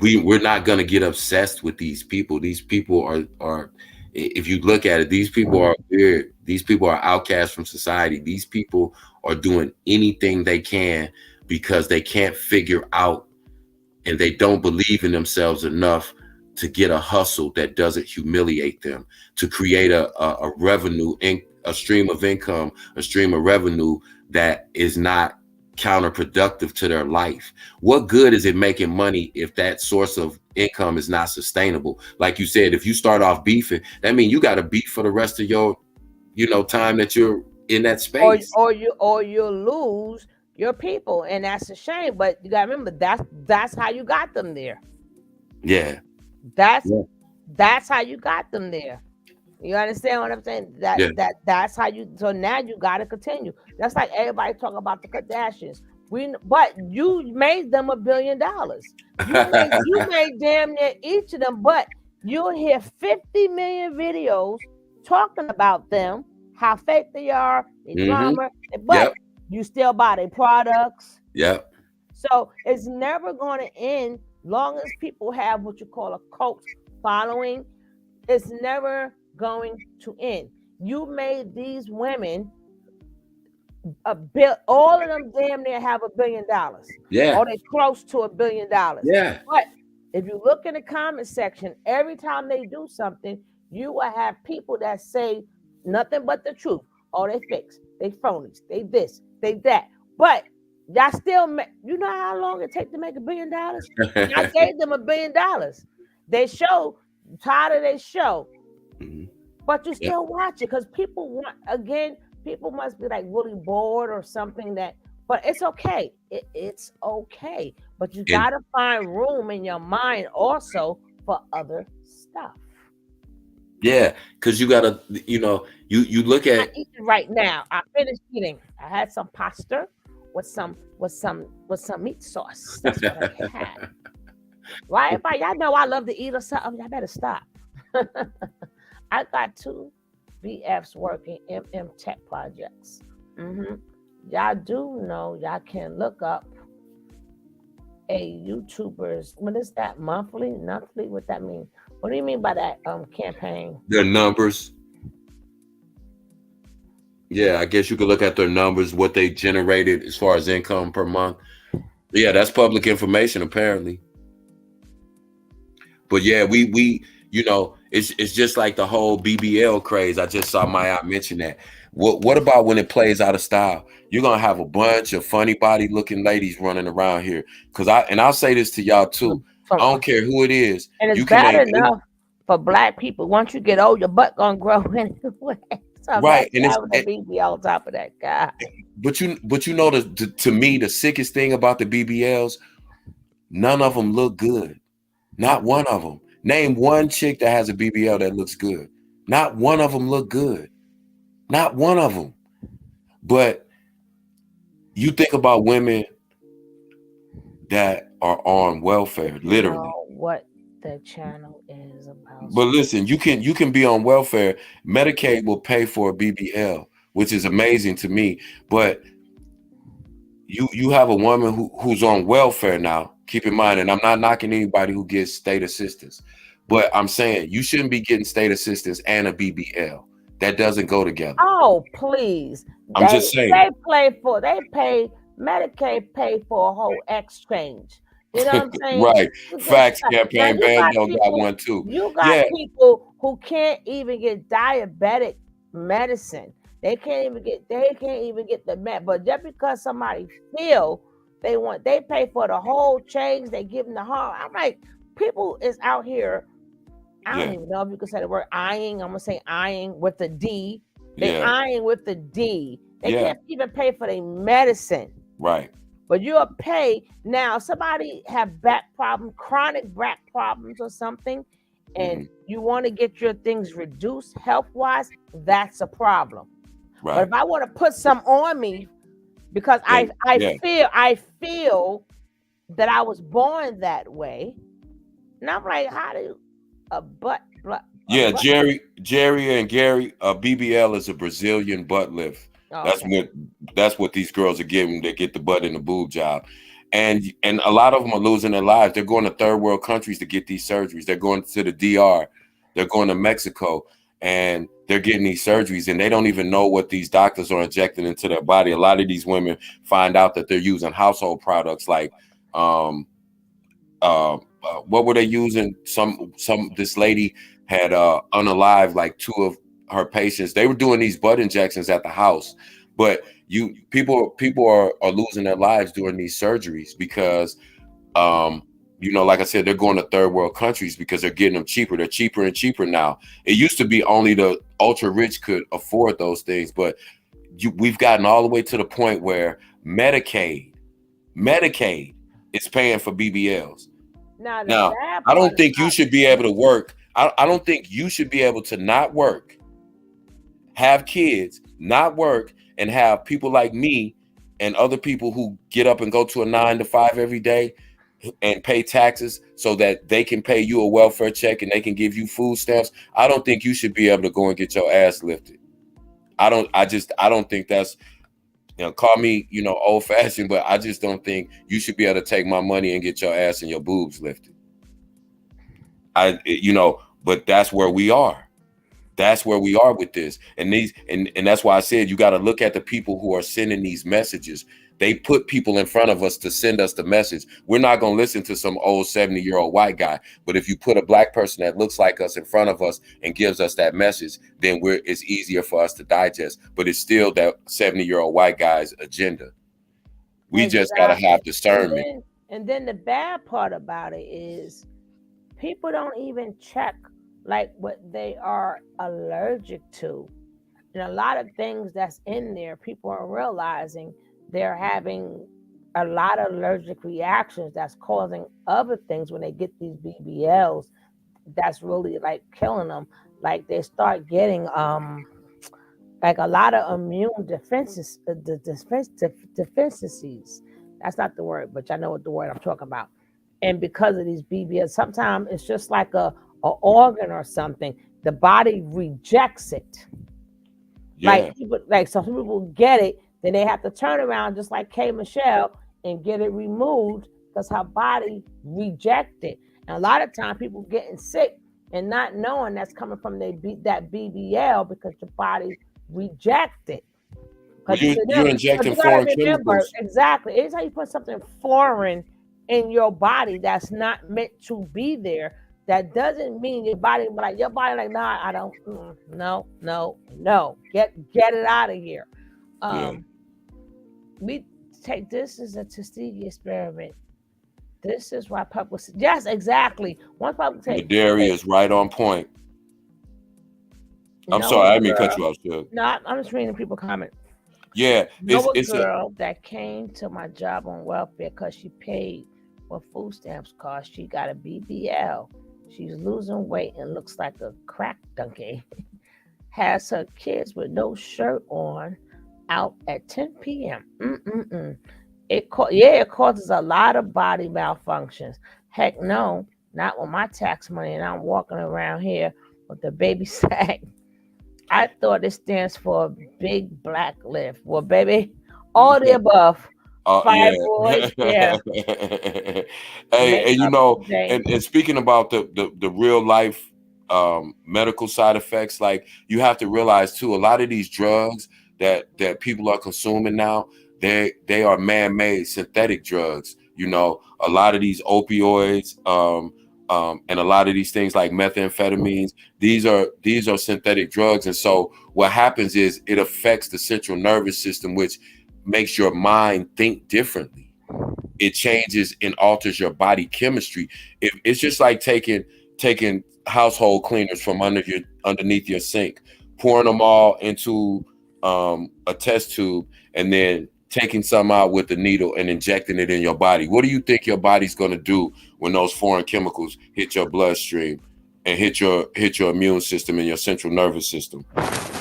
we're not going to get obsessed with these people. These people are, if you look at it, these people are weird. These people are outcasts from society. These people are doing anything they can because they can't figure out and they don't believe in themselves enough to get a hustle that doesn't humiliate them, to create a revenue, a stream of income, a stream of revenue that is not counterproductive to their life. What good is it making money if that source of income is not sustainable? Like you said, if you start off beefing, that means you got to beef for the rest of your, time that you're in that space. Or you'll lose your people, and that's a shame. But you gotta remember that's how you got them there. Yeah. That's how you got them there. You understand what I'm saying? That's how you. So now you got to continue. That's like everybody talking about the Kardashians. But you made them $1 billion. You made damn near each of them. But you'll hear 50 million videos talking about them, how fake they are, they drama. But you still buy their products. Yep. So it's never going to end. Long as people have what you call a cult following, it's never going to end. You made these women all of them damn near have $1 billion. Yeah. Or they close to $1 billion. Yeah. But if you look in the comment section, every time they do something, you will have people that say nothing but the truth. Oh, they fix, they phonies, they this, they that. But y'all still you know how long it takes to make $1 billion? I gave them $1 billion. They show, tired of their show. But you still watch it because people want, again, people must be like really bored or something but it's okay. It's okay. But you got to find room in your mind also for other stuff. Yeah, because you got to, you look at. I'm eating right now. I finished eating. I had some pasta with some meat sauce. That's what I had. Right? If y'all know I love to eat or something, I better stop. I got 2 BFs working MM Tech projects. Y'all do know y'all can look up a YouTuber's, what is that, monthly? What that mean? What do you mean by that campaign? Their numbers. Yeah, I guess you could look at their numbers, what they generated as far as income per month. Yeah, that's public information apparently. But yeah, we it's just like the whole BBL craze. I just saw Maya mention that. What about when it plays out of style? You're gonna have a bunch of funny body looking ladies running around here. I'll say this to y'all too. I don't care who it is. And it's bad enough for Black people. Once you get old, your butt gonna grow anyway. So right, and it's the BBL on top of that guy. But to me, the sickest thing about the BBLs, none of them look good. Not one of them. Name one chick that has a BBL that looks good. Not one of them look good. Not one of them. But you think about women that are on welfare, literally. I know what the channel is about. But listen, you can be on welfare. Medicaid will pay for a BBL, which is amazing to me. But you have a woman who's on welfare now. Keep in mind, and I'm not knocking anybody who gets state assistance, but I'm saying you shouldn't be getting state assistance and a BBL. That doesn't go together. Oh, please. I'm just saying. Medicaid pay for a whole exchange. You know what I'm saying? Right. Facts campaign Bando got one too. You got people who can't even get diabetic medicine. They can't even get the med. But just because somebody feel they pay for the whole change, they give them the harm. I'm like, people is out here I don't even know if you can say the word eyeing. I'm gonna say eyeing with the D. They Yeah. eyeing with the D. They Yeah. can't even pay for their medicine. Right. But you'll pay now. Somebody have back problem, chronic back problems or something, and you want to get your things reduced health wise. That's a problem. Right. But if I want to put some on me because I feel that I was born that way, and I'm like, how do a butt? Yeah, Jerry and Gary, BBL is a Brazilian butt lift. Okay. That's what these girls are getting. They get the butt and the boob job. And a lot of them are losing their lives. They're going to third world countries to get these surgeries. They're going to the DR. They're going to Mexico, and they're getting these surgeries, and they don't even know what these doctors are injecting into their body. A lot of these women find out that they're using household products like what were they using? This lady had unalived like 2 of her patients. They were doing these butt injections at the house, but people are losing their lives during these surgeries because like I said, they're going to third world countries because they're getting them cheaper. They're cheaper and cheaper now. It used to be only the ultra rich could afford those things, but we've gotten all the way to the point where Medicaid is paying for BBLs. Now, I don't think you should be able to work. I don't think you should be able to not work, have kids, not work, and have people like me and other people who get up and go to a 9 to 5 every day and pay taxes so that they can pay you a welfare check and they can give you food stamps. I don't think you should be able to go and get your ass lifted. I don't think that's, call me, old fashioned, but I just don't think you should be able to take my money and get your ass and your boobs lifted. But that's where we are. That's where we are with this. And that's why I said you got to look at the people who are sending these messages. They put people in front of us to send us the message. We're not going to listen to some old 70-year-old white guy. But if you put a black person that looks like us in front of us and gives us that message, then it's easier for us to digest. But it's still that 70-year-old white guy's agenda. We just got to have discernment. And then the bad part about it is people don't even check like what they are allergic to. And a lot of things that's in there, people are realizing they're having a lot of allergic reactions that's causing other things when they get these BBLs that's really like killing them. Like they start getting like a lot of immune deficiencies. That's not the word, but y'all know what the word I'm talking about. And because of these BBLs, sometimes it's just like a organ or something. The body rejects it. Yeah. Some people get it, then they have to turn around just like K. Michelle and get it removed because her body rejected it. And a lot of times people getting sick and not knowing that's coming from that BBL because your body rejected. You're injecting foreign chemicals. Exactly. Anytime you put something foreign in your body that's not meant to be there, that doesn't mean your body nah, I don't, no, get it out of here. We take this as a Tuskegee experiment. This is why public, yes, exactly. One public The dairy is right on point. I'm sorry, I didn't mean to cut you off, Shug. No, I'm just reading people comment. Yeah, it's a girl that came to my job on welfare because she paid what food stamps cost. She got a BBL. She's losing weight and looks like a crack donkey. Has her kids with no shirt on out at 10 p.m. It causes a lot of body malfunctions. Heck no, not with my tax money, and I'm walking around here with the baby sack. I thought it stands for big black lift. Well, baby, all the above. Fibroids, yeah. Hey, and speaking about the real life medical side effects, like you have to realize too, a lot of these drugs that people are consuming now, they are man-made synthetic drugs. A lot of these opioids, and a lot of these things like methamphetamines, these are synthetic drugs. And so what happens is it affects the central nervous system, which makes your mind think differently. It changes and alters your body chemistry. It's just like taking household cleaners from underneath your sink, pouring them all into a test tube, and then taking some out with the needle and injecting it in your body. What do you think your body's going to do when those foreign chemicals hit your bloodstream and hit your immune system and your central nervous system?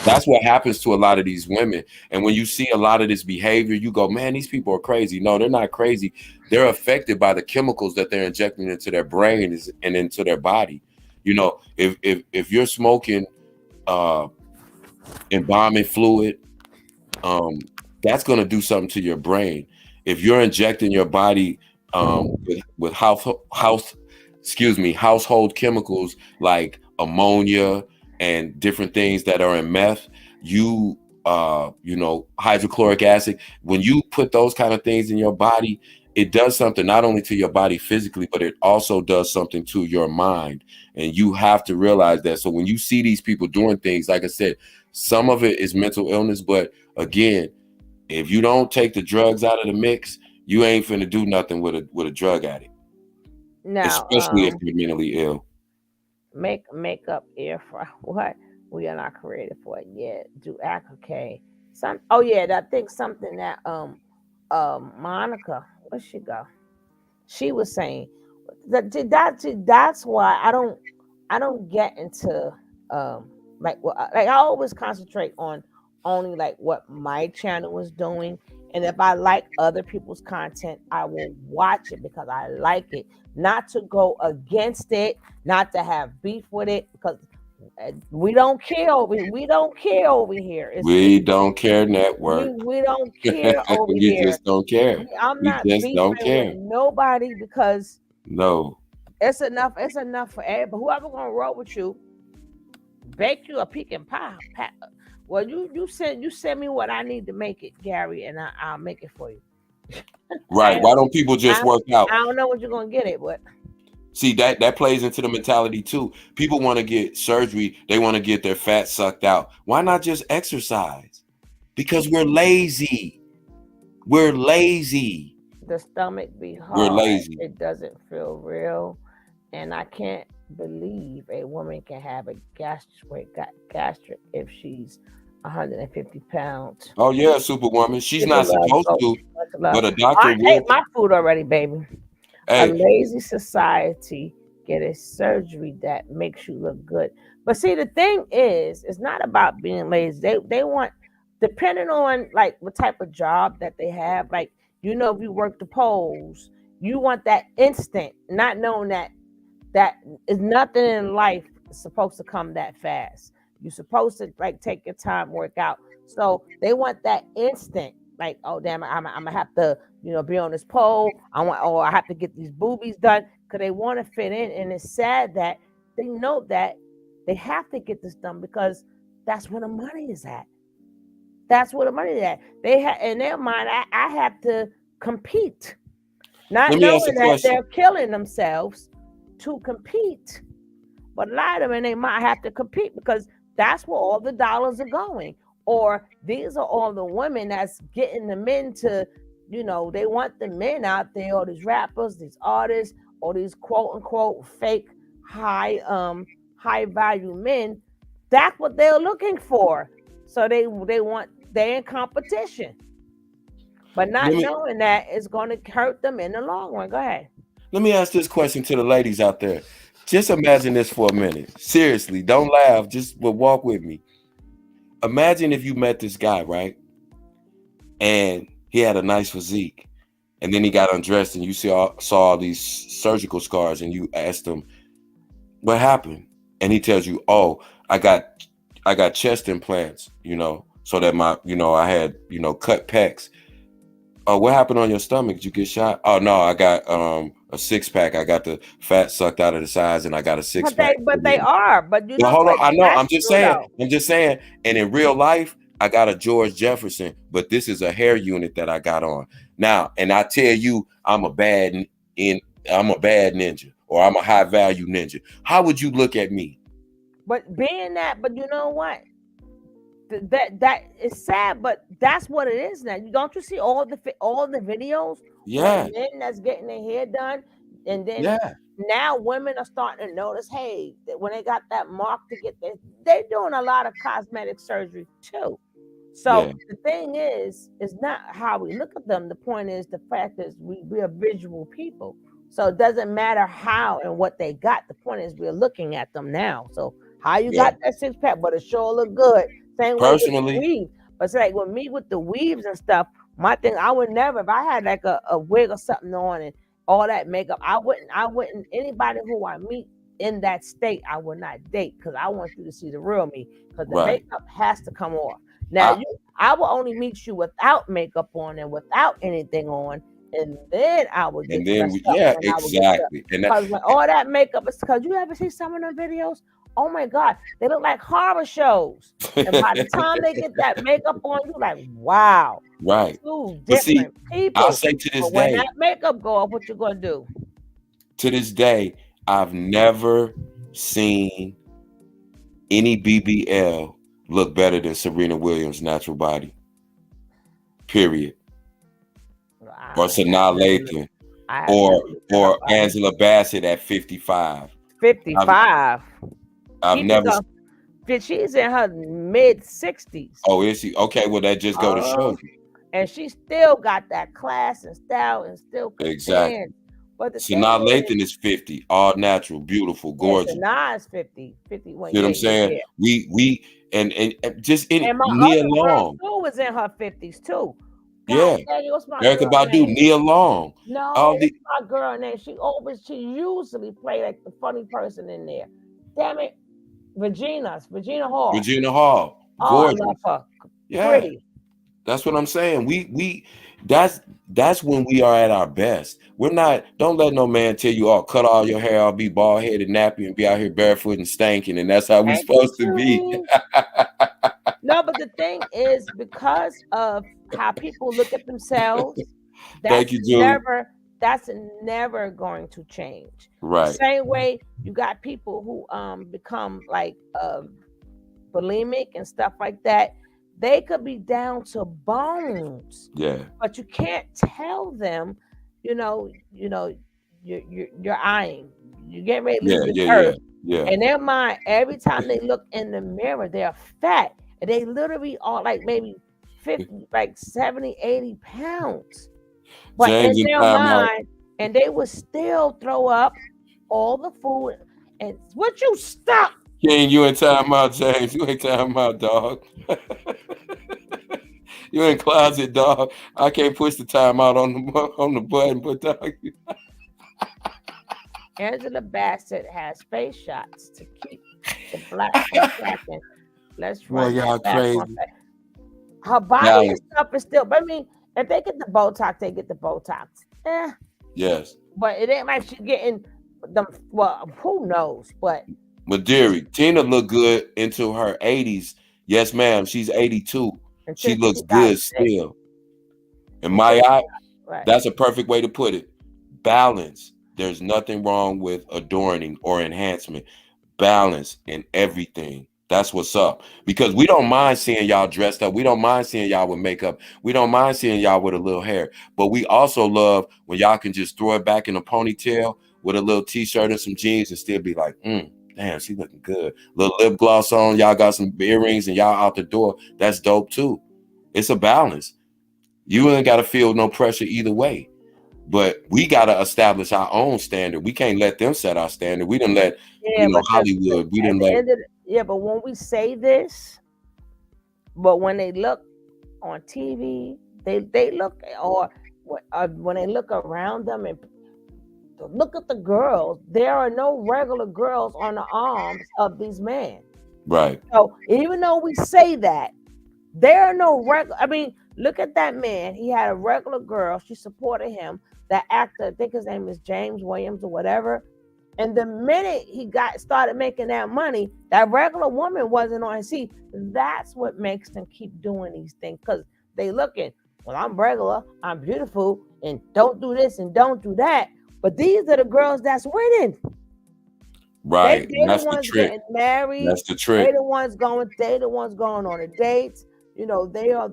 That's what happens to a lot of these women. And when you see a lot of this behavior, you go, man, these people are crazy. No, they're not crazy. They're affected by the chemicals that they're injecting into their brain and into their body. You know, if you're smoking embalming fluid, that's going to do something to your brain. If you're injecting your body with household chemicals like ammonia and different things that are in meth, hydrochloric acid, when you put those kind of things in your body, it does something not only to your body physically, but it also does something to your mind. And you have to realize that. So when you see these people doing things, like I said, some of it is mental illness, but again, if you don't take the drugs out of the mix, you ain't finna do nothing with a drug addict. Now, especially if you're mentally ill. Makeup air fry. What? We are not created for it yet. Do okay. I think something that Monica, where'd she go? She was saying that's why I don't get into like I always concentrate on only like what my channel was doing, and if I like other people's content, I will watch it because I like it, not to go against it, not to have beef with it, because we don't care over here. We don't care network. We don't care over You here. just don't care. I'm not just don't care. with nobody because no, it's enough for everybody. Whoever gonna roll with you, bake you a pecan pie. Well, you send me what I need to make it, Gary, and I'll make it for you. Right? Why don't people just work out? I don't know what you're gonna get it, but see that plays into the mentality too. People want to get surgery. They want to get their fat sucked out. Why not just exercise? Because we're lazy. We're lazy. The stomach be hard. We're lazy. It doesn't feel real, and I can't believe a woman can have a gastric if she's 150 pounds. Oh yeah, Superwoman. She's not supposed to, but a doctor will. I ate my food already, baby. Hey. A lazy society get a surgery that makes you look good. But see, the thing is, it's not about being lazy. They want, depending on like what type of job that they have, like, you know, if you work the polls, you want that instant, not knowing that is nothing in life supposed to come that fast. You're supposed to like take your time, work out. So they want that instant, like, oh damn, I'm gonna have to, be on this pole. I have to get these boobies done because they want to fit in. And it's sad that they know that they have to get this done because that's where the money is at. That's where the money is at. They have in their mind, I have to compete, not knowing that they're killing themselves to compete. But a lot of them, they might have to compete because that's where all the dollars are going. Or these are all the women that's getting the men to, they want the men out there, all these rappers, these artists, all these quote unquote fake high value men. That's what they're looking for. So they're in competition. But not knowing that it's going to hurt them in the long run. Go ahead. Let me ask this question to the ladies out there. Just imagine this for a minute. Seriously, don't laugh. Just walk with me. Imagine if you met this guy, right? And he had a nice physique. And then he got undressed and you saw all these surgical scars and you asked him, what happened? And he tells you, oh, I got chest implants, so that I had, cut pecs. Oh, what happened on your stomach? Did you get shot? Oh no, I got a six pack. I got the fat sucked out of the sides, and I got a six pack. But they are. But hold on. I know. I'm just saying. And in real life, I got a George Jefferson, but this is a hair unit that I got on now. And I tell you, I'm a bad ninja, or I'm a high value ninja. How would you look at me? But you know what? That is sad, but that's what it is now. Don't you see all the videos? Yeah, Men that's getting their hair done. And then Yeah. now women are starting to notice, hey, that when they got that mark to get there, they're doing a lot of cosmetic surgery too. So Yeah. the thing is not how we look at them. The point is the fact is we are visual people. So it doesn't matter how and what they got. The point is we're looking at them now. So how you Yeah. got that six pack, but it sure look good. Same way with the Personally, weave. But it's like with me with the weaves and stuff, my thing, I would never, if I had like a wig or something on and all that makeup, I wouldn't anybody who I meet in that state, I would not date because I want you to see the real me. Because the right. makeup has to come off. Now I, I will only meet you without makeup on and without anything on, and then I would get and then dressed up yeah, and I would get dressed. exactly. And that, Because when all that makeup is because you ever see some of them videos? Oh my God, they look like horror shows. And by the time they get that makeup on, you're like, wow, right. two But see, different people. I'll say to this But when day, that makeup go up, what you gonna do? to this day, I've never seen any BBL look better than Serena Williams' natural body. Period. Or Sanaa Lathan. Or Angela Bassett at 55. 55. I've never. She's in her mid-60s. Oh, is she? Okay, well, that just go to show you. And she still got that class and style and still can Exactly. dance. But the Sanaa Lathan is 50, all natural, beautiful, gorgeous. Sanaa is 50. 51. See what I'm saying? Yeah. We and just in And my Nia other Long. girl was in her 50s too. Yeah. What's my Erykah girl Badu, name? Nia Long. No, all the my girl name. She usually play like the funny person in there. Damn it. Regina Hall. Regina Hall. Oh, Gorgeous. I love her. Yeah. Pretty. That's what I'm saying. That's when we are at our best. We're not, don't let no man tell you, oh, cut all your hair, I'll be bald headed, nappy, and be out here barefoot and stinking, and that's how we're supposed to be. No, but the thing is, because of how people look at themselves, Thank you, Julie. that's never going to change. Right. The same way you got people who become like bulimic and stuff like that. They could be down to bones. Yeah. But you can't tell them, you're eyeing. You get ready to leave the earth. Yeah. And their mind, every time they look in the mirror, they're fat. And they literally are like maybe 50, like 70, 80 pounds. But James in their mind, and they would still throw up all the food. And would you stop? King, you in timeout, James. You ain't timeout, dog. You in closet, dog. I can't push the timeout on the button, but dog. Angela Bassett has face shots to keep the black from cracking. Let's run. Well, y'all crazy. Her body and stuff is still, but I mean, if they get the Botox, they get the Botox. Yes. But it ain't like she's getting them. Well, who knows? But Dearie, Tina looked good into her 80s. Yes, ma'am. She's 82. She looks good still. In my eye, that's a perfect way to put it. Balance. There's nothing wrong with adorning or enhancement. Balance in everything. That's what's up. Because we don't mind seeing y'all dressed up. We don't mind seeing y'all with makeup. We don't mind seeing y'all with a little hair. But we also love when y'all can just throw it back in a ponytail with a little t-shirt and some jeans and still be like, damn, she looking good. Little lip gloss on. Y'all got some earrings and y'all out the door. That's dope too. It's a balance. You ain't got to feel no pressure either way. But we got to establish our own standard. We can't let them set our standard. We didn't let Hollywood. We didn't let. But when we say this, but when they look on TV, they look, or when they look around them and look at the girls, there are no regular girls on the arms of these men. Right. So even though we say that, there are no regular. I mean, look at that man. He had a regular girl. She supported him. That actor, I think his name is James Williams or whatever. And the minute he started making that money, that regular woman wasn't on his seat. That's what makes them keep doing these things, because they looking, well, I'm regular, I'm beautiful, and don't do this and don't do that. But these are the girls that's winning. Right. They That's the the ones trick. getting married. That's the trick. They the ones going on the dates. They are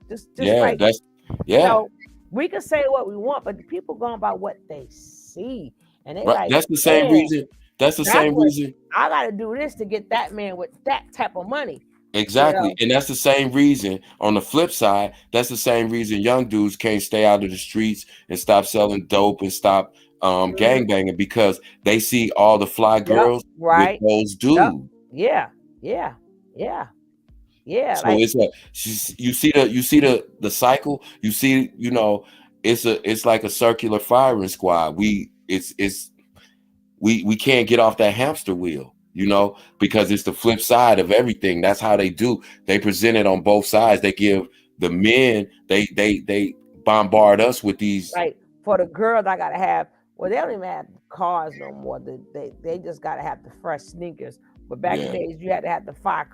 just yeah, like, that's yeah. We can say what we want, but the people going by what they say. see, and they Right. like, That's the same man, reason. That's the same what reason. I got to do this to get that man with that type of money. Exactly. And that's the same reason on the flip side, that's the same reason young dudes can't stay out of the streets and stop selling dope and stop gangbanging, because they see all the fly girls with those dudes. Yeah. So Like, you see the cycle. You see, it's like a circular firing squad. We can't get off that hamster wheel, because it's the flip side of everything. That's how they do. They present it on both sides. They give the men, they bombard us with these. Like, for the girls, I gotta have. Well, they don't even have cars no more. They just gotta have the fresh sneakers. But back in the days, you had to have the fire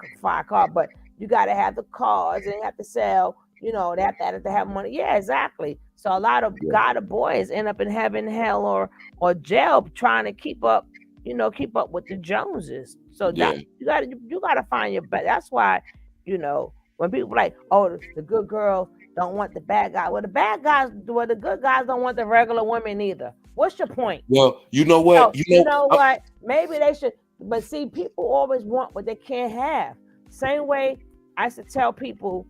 car. But you gotta have the cars, and you have to sell. They have to have money. Yeah, exactly. So a lot of boys end up in heaven, hell, or jail trying to keep up with the Joneses. So that you gotta find your best. That's why, when people like, oh, the good girls don't want the bad guy. Well, the good guys don't want the regular women either. What's your point? Well, you know what? You know what? Maybe they should. But see, people always want what they can't have. Same way I used to tell people,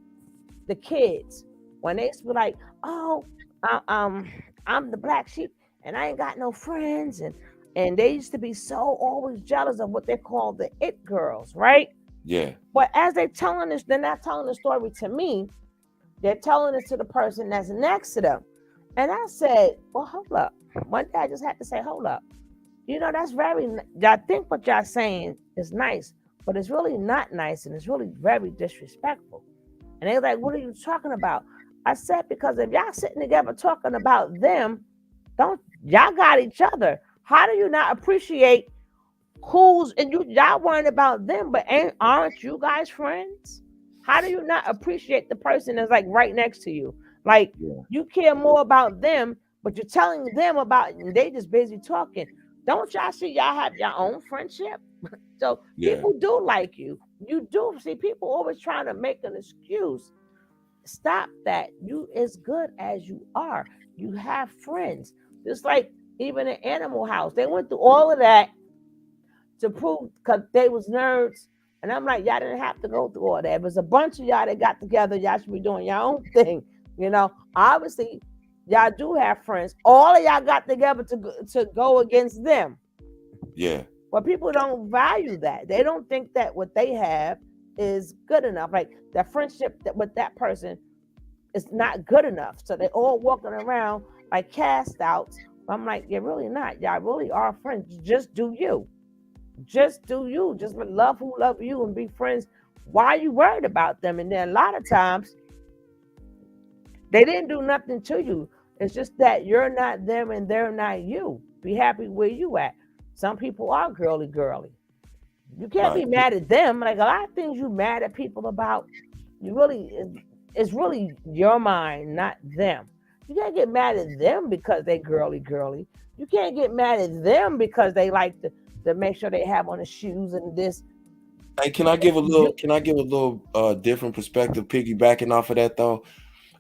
the kids, when they used to be like, oh, I'm the black sheep and I ain't got no friends, and they used to be so always jealous of what they call the it girls, right? Yeah. But as they're telling this, they're not telling the story to me. They're telling it to the person that's next to them. And I said, well, hold up. One day I just had to say, hold up. That's I think what y'all saying is nice, but it's really not nice, and it's really very disrespectful. And they're like, what are you talking about? I said, because if y'all sitting together talking about them, y'all got each other. How do you not appreciate y'all worrying about them, but aren't you guys friends? How do you not appreciate the person that's like right next to you? Like, you care more about them, but you're telling them about, and they just busy talking. Don't y'all see y'all have your own friendship? So people do like you. You do see people always trying to make an excuse. Stop that. You as good as you are. You have friends. Just like even in Animal House, they went through all of that to prove, because they was nerds. And I'm like, y'all didn't have to go through all that. It was a bunch of y'all that got together. Y'all should be doing your own thing. Obviously, y'all do have friends. All of y'all got together to go against them. Yeah. But people don't value that. They don't think that what they have is good enough. Like, the friendship with that person is not good enough. So they all walking around like cast outs. I'm like, you're really not. Y'all really are friends. Just do you. Just do you. Just love who love you and be friends. Why are you worried about them? And then a lot of times, they didn't do nothing to you. It's just that you're not them and they're not you. Be happy where you at. Some people are girly. You can't be mad at them. Like, a lot of things you mad at people about, it's really your mind, not them. You can't get mad at them because they girly. You can't get mad at them because they like to make sure they have on the shoes and this. Hey, can I give a little different perspective, piggybacking off of that though?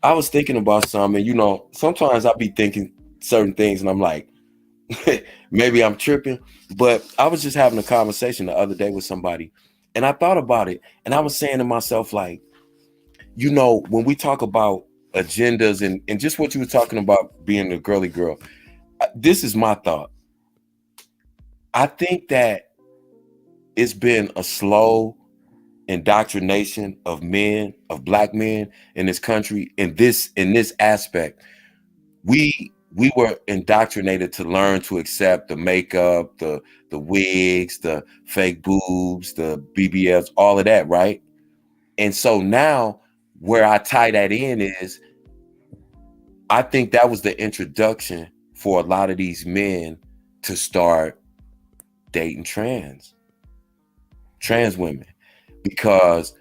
I was thinking about something, sometimes I be thinking certain things and I'm like, maybe I'm tripping, but I was just having a conversation the other day with somebody and I thought about it and I was saying to myself, like, when we talk about agendas and just what you were talking about being a girly girl, this is my thought. I think that it's been a slow indoctrination of men, of black men in this country. In this aspect, we were indoctrinated to learn to accept the makeup, the wigs, the fake boobs, the BBLs, all of that, right? And so now where I tie that in is, I think that was the introduction for a lot of these men to start dating trans women, because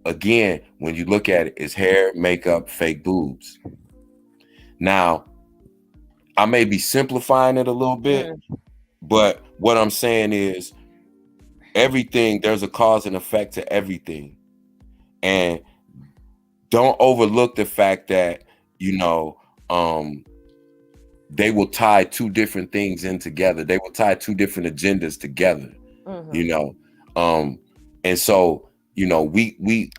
again, when you look at it, it's hair, makeup, fake boobs. Now, I may be simplifying it a little bit, but what I'm saying is everything, there's a cause and effect to everything. And don't overlook the fact that, they will tie two different things in together. They will tie two different agendas together, you know. And so, you know, we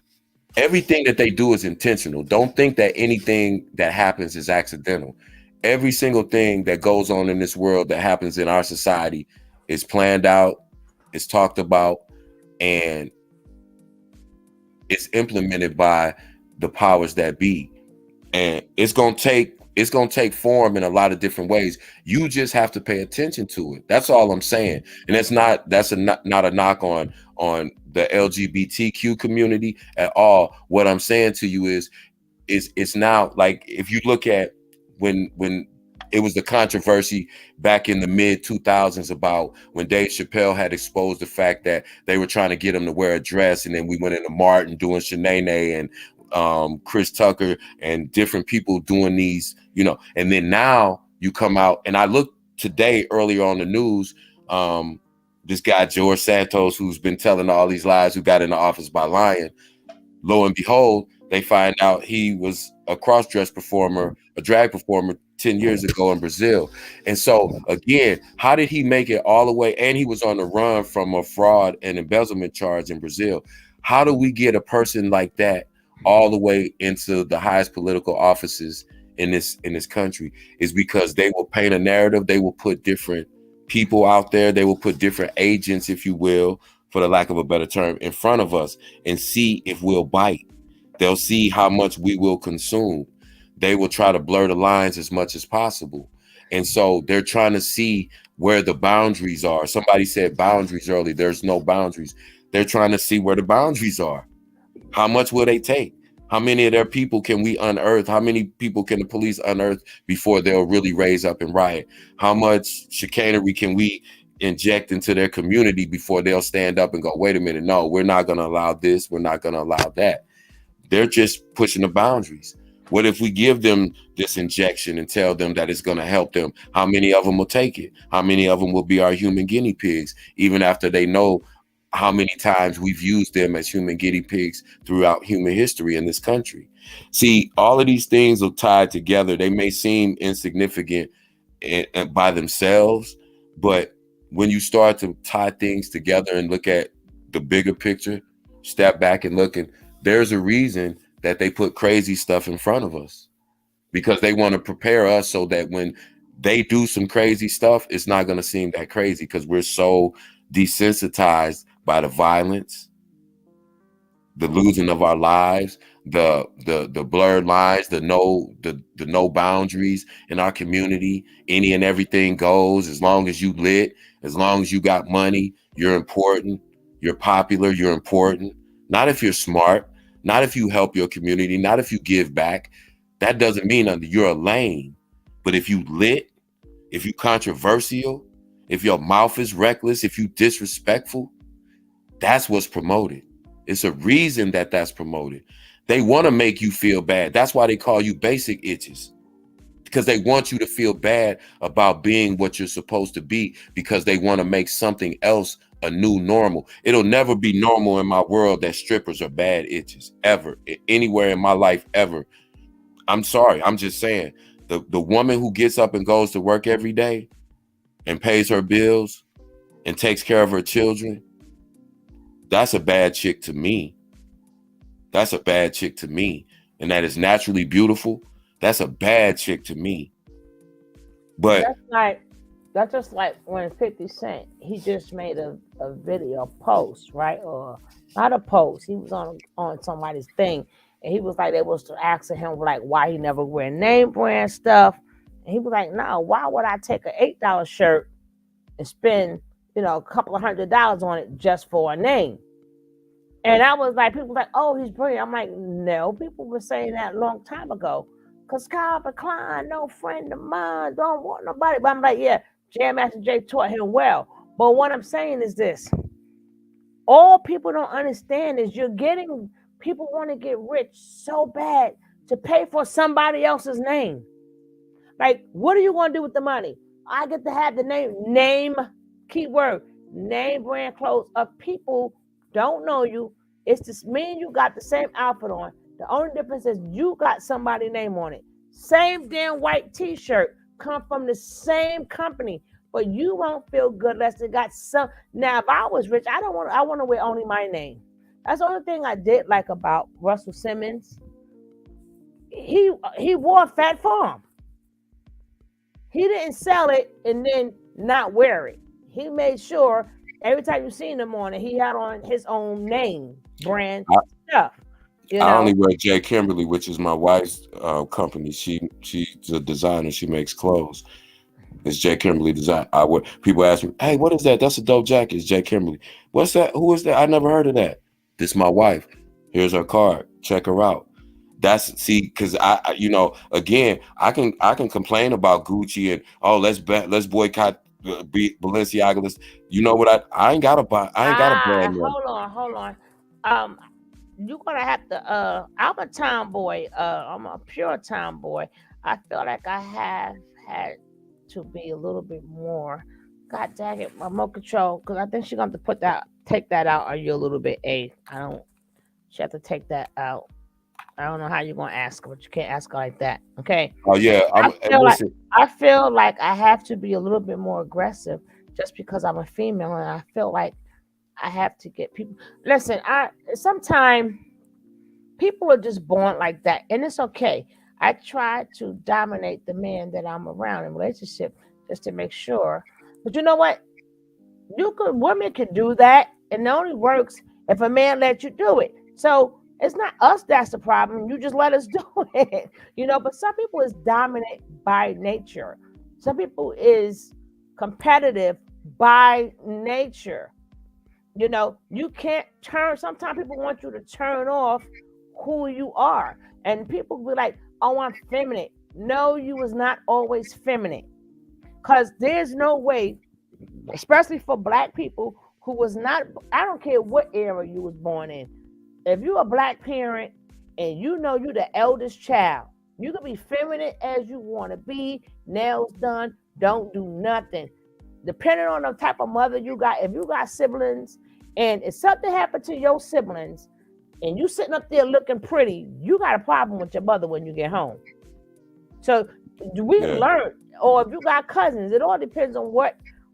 everything that they do is intentional. Don't think that anything that happens is accidental. Every single thing that goes on in this world that happens in our society is planned out, is talked about, and it's implemented by the powers that be. And it's gonna take form in a lot of different ways. You just have to pay attention to it. That's all I'm saying. And that's not a knock on the LGBTQ community at all. What I'm saying to you is it's now, like, if you look at when it was the controversy back in the mid 2000s about when Dave Chappelle had exposed the fact that they were trying to get him to wear a dress, and then we went into Martin doing Shanae and Chris Tucker and different people doing these, you know. And then now you come out, and I looked today earlier on the news, this guy George Santos, who's been telling all these lies, who got in the office by lying, lo and behold, they find out he was a cross-dress performer, a drag performer 10 years ago in Brazil. And so again, how did he make it all the way? And he was on the run from a fraud and embezzlement charge in Brazil. How do we get a person like that all the way into the highest political offices in this country? Is because they will paint a narrative. They will put different people out there. They will put different agents, if you will, for the lack of a better term, in front of us and see if we'll bite. They'll see how much we will consume. They will try to blur the lines as much as possible. And so they're trying to see where the boundaries are. Somebody said boundaries early. There's no boundaries. They're trying to see where the boundaries are. How much will they take? How many of their people can we unearth? How many people can the police unearth before they'll really raise up and riot? How much chicanery can we inject into their community before they'll stand up and go, wait a minute, no, we're not going to allow this. We're not going to allow that. They're just pushing the boundaries. What if we give them this injection and tell them that it's going to help them? How many of them will take it? How many of them will be our human guinea pigs, even after they know how many times we've used them as human guinea pigs throughout human history in this country? See, all of these things are tied together. They may seem insignificant and by themselves, but when you start to tie things together and look at the bigger picture, step back and look, and there's a reason that they put crazy stuff in front of us, because they want to prepare us so that when they do some crazy stuff, it's not going to seem that crazy, because we're so desensitized by the violence, the losing of our lives, the blurred lines, the no boundaries in our community. Any and everything goes. As long as you lit, as long as you got money, you're important, you're popular, you're important. Not if you're smart, not if you help your community, not if you give back. That doesn't mean you're a lame. But if you lit, if you controversial, if your mouth is reckless, if you disrespectful, that's what's promoted. It's a reason that that's promoted. They want to make you feel bad. That's why they call you basic itches, because they want you to feel bad about being what you're supposed to be, because they want to make something else a new normal. It'll never be normal in my world that strippers are bad itches, ever, anywhere in my life, ever. I'm sorry. I'm just saying, the woman who gets up and goes to work every day and pays her bills and takes care of her children, that's a bad chick to me. That's a bad chick to me. And that is naturally beautiful. That's a bad chick to me. But that's just like when 50 Cent, he just made a video post, right? Or not a post. He was on somebody's thing, and he was like, they was asking him like why he never wear name brand stuff. And he was like, no, why would I take an $8 shirt and spend, a couple of $100 on it just for a name? And I was like, people were like, oh, he's brilliant. I'm like, no, people were saying that a long time ago. Because Calvin Klein, no friend of mine, don't want nobody. But I'm like, yeah, Jam Master Jay taught him well. But what I'm saying is this. All people don't understand is people want to get rich so bad to pay for somebody else's name. Like, what are you going to do with the money? I get to have the name, keyword, name brand clothes of people don't know you. It's just me and you got the same outfit on. The only difference is you got somebody's name on it. Same damn white t-shirt, come from the same company, but you won't feel good unless it got some. Now, if I was rich, I want to wear only my name. That's the only thing I did like about Russell Simmons. He wore Fat Farm. He didn't sell it and then not wear it. He made sure every time you seen him on it, he had on his own name, brand stuff. You I know, only wear J. Kimberly, which is my wife's company. She's a designer. She makes clothes. It's J. Kimberly Design. People ask me, "Hey, what is that? That's a dope jacket." It's J. Kimberly. What's that? Who is that? I never heard of that. This is my wife. Here's her card. Check her out. Because I again, I can complain about Gucci and let's boycott Balenciaga. You know what? I ain't got to buy. I ain't got a brand name. hold on. You're gonna have to. I'm a tomboy. I'm a pure tomboy. I feel like I have had to be a little bit more. God dang it, remote control. Because I think she's gonna have to take that out. Are you a little bit A? I don't. She have to take that out. I don't know how you're gonna ask her, but you can't ask her like that. Okay. Oh yeah. I feel like I have to be a little bit more aggressive just because I'm a female, and I feel like I have to get people. Listen, sometimes people are just born like that, and it's okay. I try to dominate the man that I'm around in relationship just to make sure. But you know what? Women can do that, and it only works if a man lets you do it. So it's not us that's the problem. You just let us do it. But some people is dominant by nature. Some people is competitive by nature. You can't turn. Sometimes people want you to turn off who you are. And people be like, oh, I'm feminine. No, you was not always feminine. Because there's no way, especially for Black people who was not, I don't care what era you was born in. If you're a Black parent and you're the eldest child, you can be feminine as you want to be, nails done, don't do nothing. Depending on the type of mother you got, if you got siblings and if something happened to your siblings and you sitting up there looking pretty, you got a problem with your mother when you get home. So we learn, or if you got cousins, it all depends on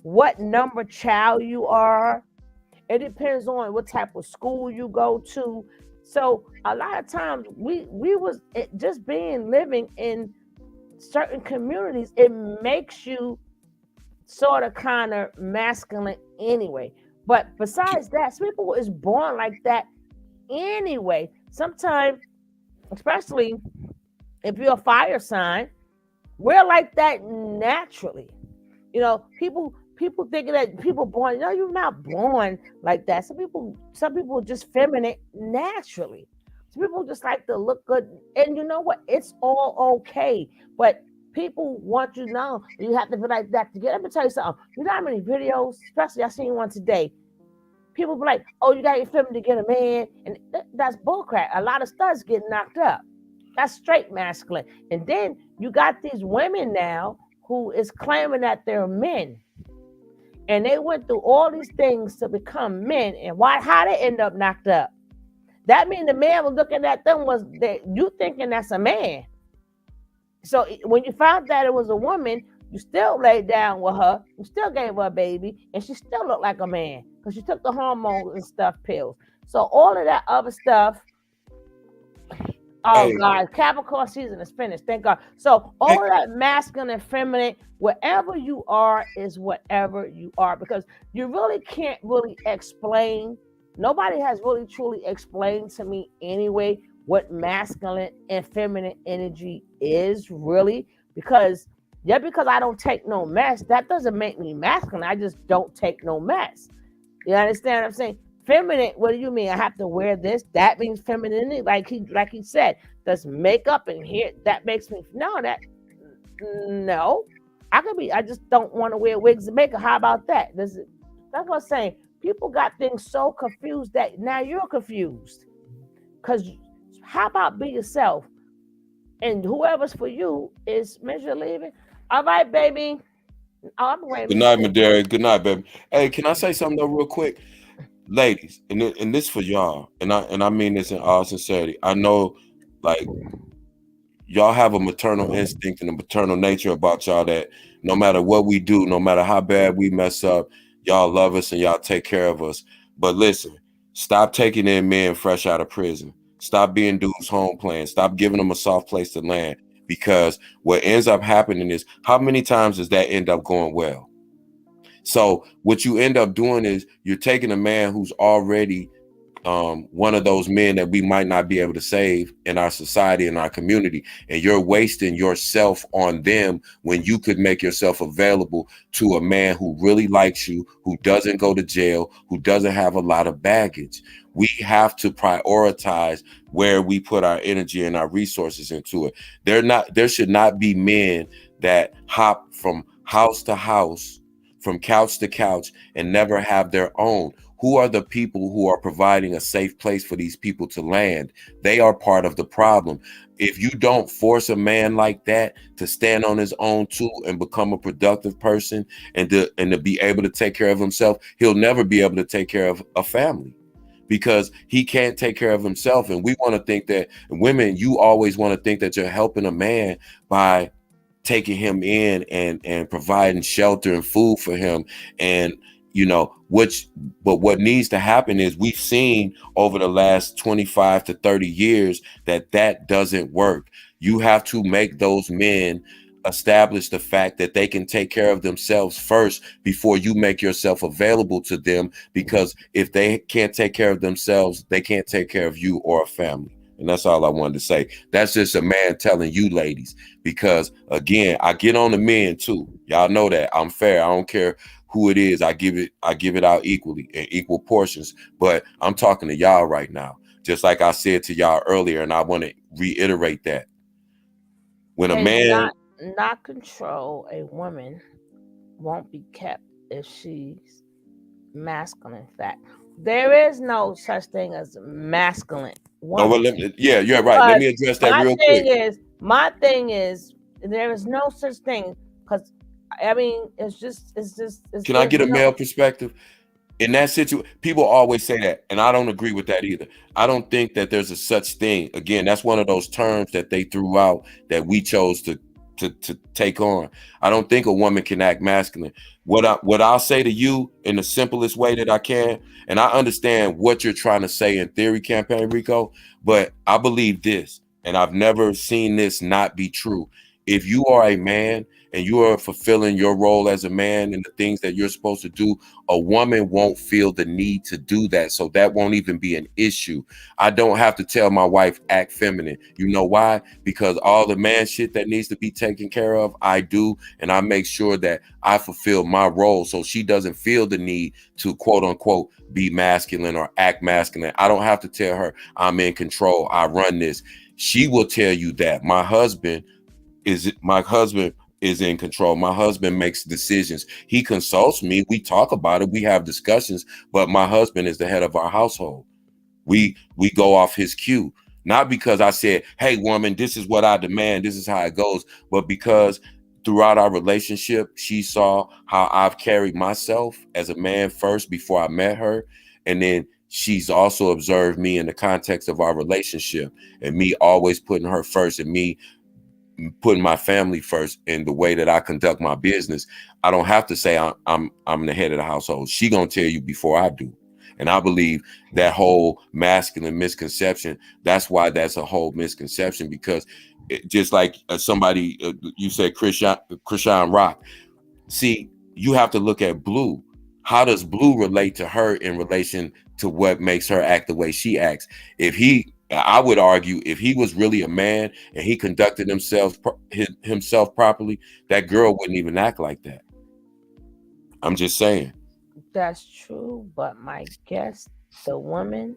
what number child you are. It depends on what type of school you go to. So a lot of times we was just living in certain communities, it makes you sort of kind of masculine anyway. But besides that, some people is born like that anyway. Sometimes, especially if you're a fire sign, we're like that naturally. People thinking that people born, you're not born like that. Some people are just feminine naturally. Some people just like to look good. And you know what? It's all okay. But people want you to know you have to be like that to get. Let me tell you something. You know how many videos, especially I seen one today, people be like, oh, you got your feminine to get a man. And that's bullcrap. A lot of studs get knocked up. That's straight masculine. And then you got these women now who is claiming that they're men. And they went through all these things to become men. And how they end up knocked up? That means the man was looking at them you thinking that's a man. So when you found that it was a woman, you still laid down with her. You still gave her a baby. And she still looked like a man because she took the hormones and stuff pills. So all of that other stuff. Oh, God, Capricorn season is finished. Thank God. So all of that masculine and feminine, wherever you are is whatever you are, because you really can't really explain. Nobody has really truly explained to me anyway what masculine and feminine energy is really, because I don't take no mess, that doesn't make me masculine. I just don't take no mess. You understand what I'm saying? Feminine, what do you mean? I have to wear this? That means femininity, like he said. Does makeup and hair that makes me no. I just don't want to wear wigs and makeup. How about that? That's what I'm saying. People got things so confused that now you're confused. Because how about be yourself? And whoever's for you is Miss leaving. All right, baby. I'm waiting. Good night, Madera. Good night, baby. Hey, can I say something though real quick? Ladies, and this for y'all, and I mean this in all sincerity. I know, like, y'all have a maternal instinct and a maternal nature about y'all that no matter what we do, no matter how bad we mess up, y'all love us and y'all take care of us. But listen, stop taking in men fresh out of prison. Stop being dudes home playing. Stop giving them a soft place to land, because what ends up happening is, how many times does that end up going well? So what you end up doing is you're taking a man who's already one of those men that we might not be able to save in our society, in our community, and you're wasting yourself on them when you could make yourself available to a man who really likes you, who doesn't go to jail, who doesn't have a lot of baggage. We have to prioritize where we put our energy and our resources into it. There should not be men that hop from house to house, from couch to couch, and never have their own. Who are the people who are providing a safe place for these people to land? They are part of the problem. If you don't force a man like that to stand on his own too and become a productive person and to be able to take care of himself, he'll never be able to take care of a family, because he can't take care of himself. And we want to think that, women, you always want to think that you're helping a man by taking him in and providing shelter and food for him. And but what needs to happen is, we've seen over the last 25 to 30 years that doesn't work. You have to make those men establish the fact that they can take care of themselves first before you make yourself available to them, because if they can't take care of themselves, they can't take care of you or a family. And that's all I wanted to say. That's just a man telling you, ladies, because again, I get on the men too. Y'all know that I'm fair. I don't care who it is. I give it out equally in equal portions. But I'm talking to y'all right now, just like I said to y'all earlier, and I want to reiterate that. When a man not control a woman won't be kept if she's masculine. Fact, there is no such thing as masculine woman. Oh, well, yeah, you're right. Let me address that real quick. My thing is, there is no such thing, because I mean, it's just. Can I get a male perspective? In that situation, people always say that, and I don't agree with that either. I don't think that there's a such thing. Again, that's one of those terms that they threw out that we chose to take on. I don't think a woman can act masculine. What I'll say to you in the simplest way that I can, and I understand what you're trying to say in theory, Campaign Rico, but I believe this, and I've never seen this not be true. If you are a man and you are fulfilling your role as a man and the things that you're supposed to do, a woman won't feel the need to do that. So that won't even be an issue. I don't have to tell my wife, act feminine. You know why? Because all the man shit that needs to be taken care of, I do. And I make sure that I fulfill my role so she doesn't feel the need to, quote unquote, be masculine or act masculine. I don't have to tell her I'm in control, I run this. She will tell you that. My husband is in control. My husband makes decisions. He consults me. We talk about it. We have discussions, but my husband is the head of our household. We go off his cue, not because I said, hey, woman, this is what I demand, this is how it goes, but because throughout our relationship, she saw how I've carried myself as a man first before I met her. And then she's also observed me in the context of our relationship and me always putting her first and me putting my family first in the way that I conduct my business. I don't have to say I'm the head of the household. She gonna tell you before I do. And I believe that whole masculine misconception, that's why that's a whole misconception, because just like somebody, you said Krishan Rock. See, you have to look at Blue. How does Blue relate to her in relation to what makes her act the way she acts? I would argue if he was really a man and he conducted himself properly, that girl wouldn't even act like that. I'm just saying. That's true, but my guess, the women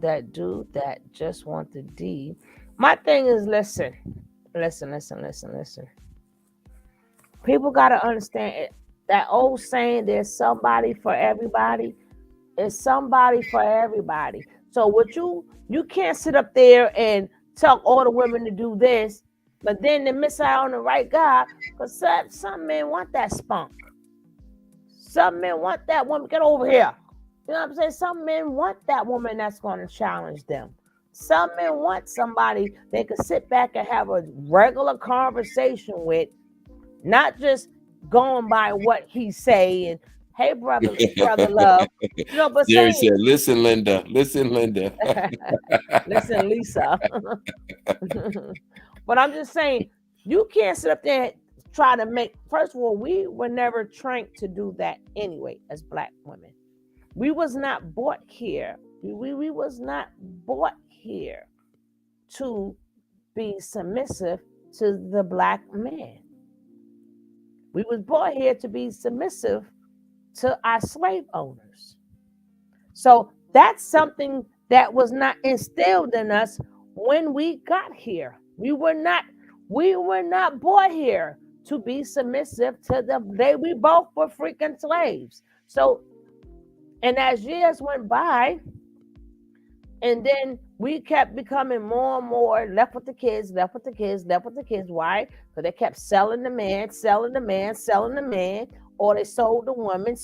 that do that just want the D. My thing is, listen. People got to understand it. That old saying, there's somebody for everybody. It's somebody for everybody. So what you can't sit up there and tell all the women to do this, but then they miss out on the right guy, because some men want that spunk. Some men want that woman. Get over here. You know what I'm saying? Some men want that woman that's going to challenge them. Some men want somebody they can sit back and have a regular conversation with, not just going by what he say and hey brother love, but Jerry saying said, "Listen, Linda. Listen, Linda." listen, Lisa. But I'm just saying, you can't sit up there and try to make. First of all, we were never trained to do that anyway as Black women. We was not brought here. We was not brought here to be submissive to the Black man. We was brought here to be submissive to our slave owners. So that's something that was not instilled in us when we got here. We were not brought here to be submissive to we both were freaking slaves. So, and as years went by, and then we kept becoming more and more left with the kids. Why? Because they kept selling the man, or they sold the woman.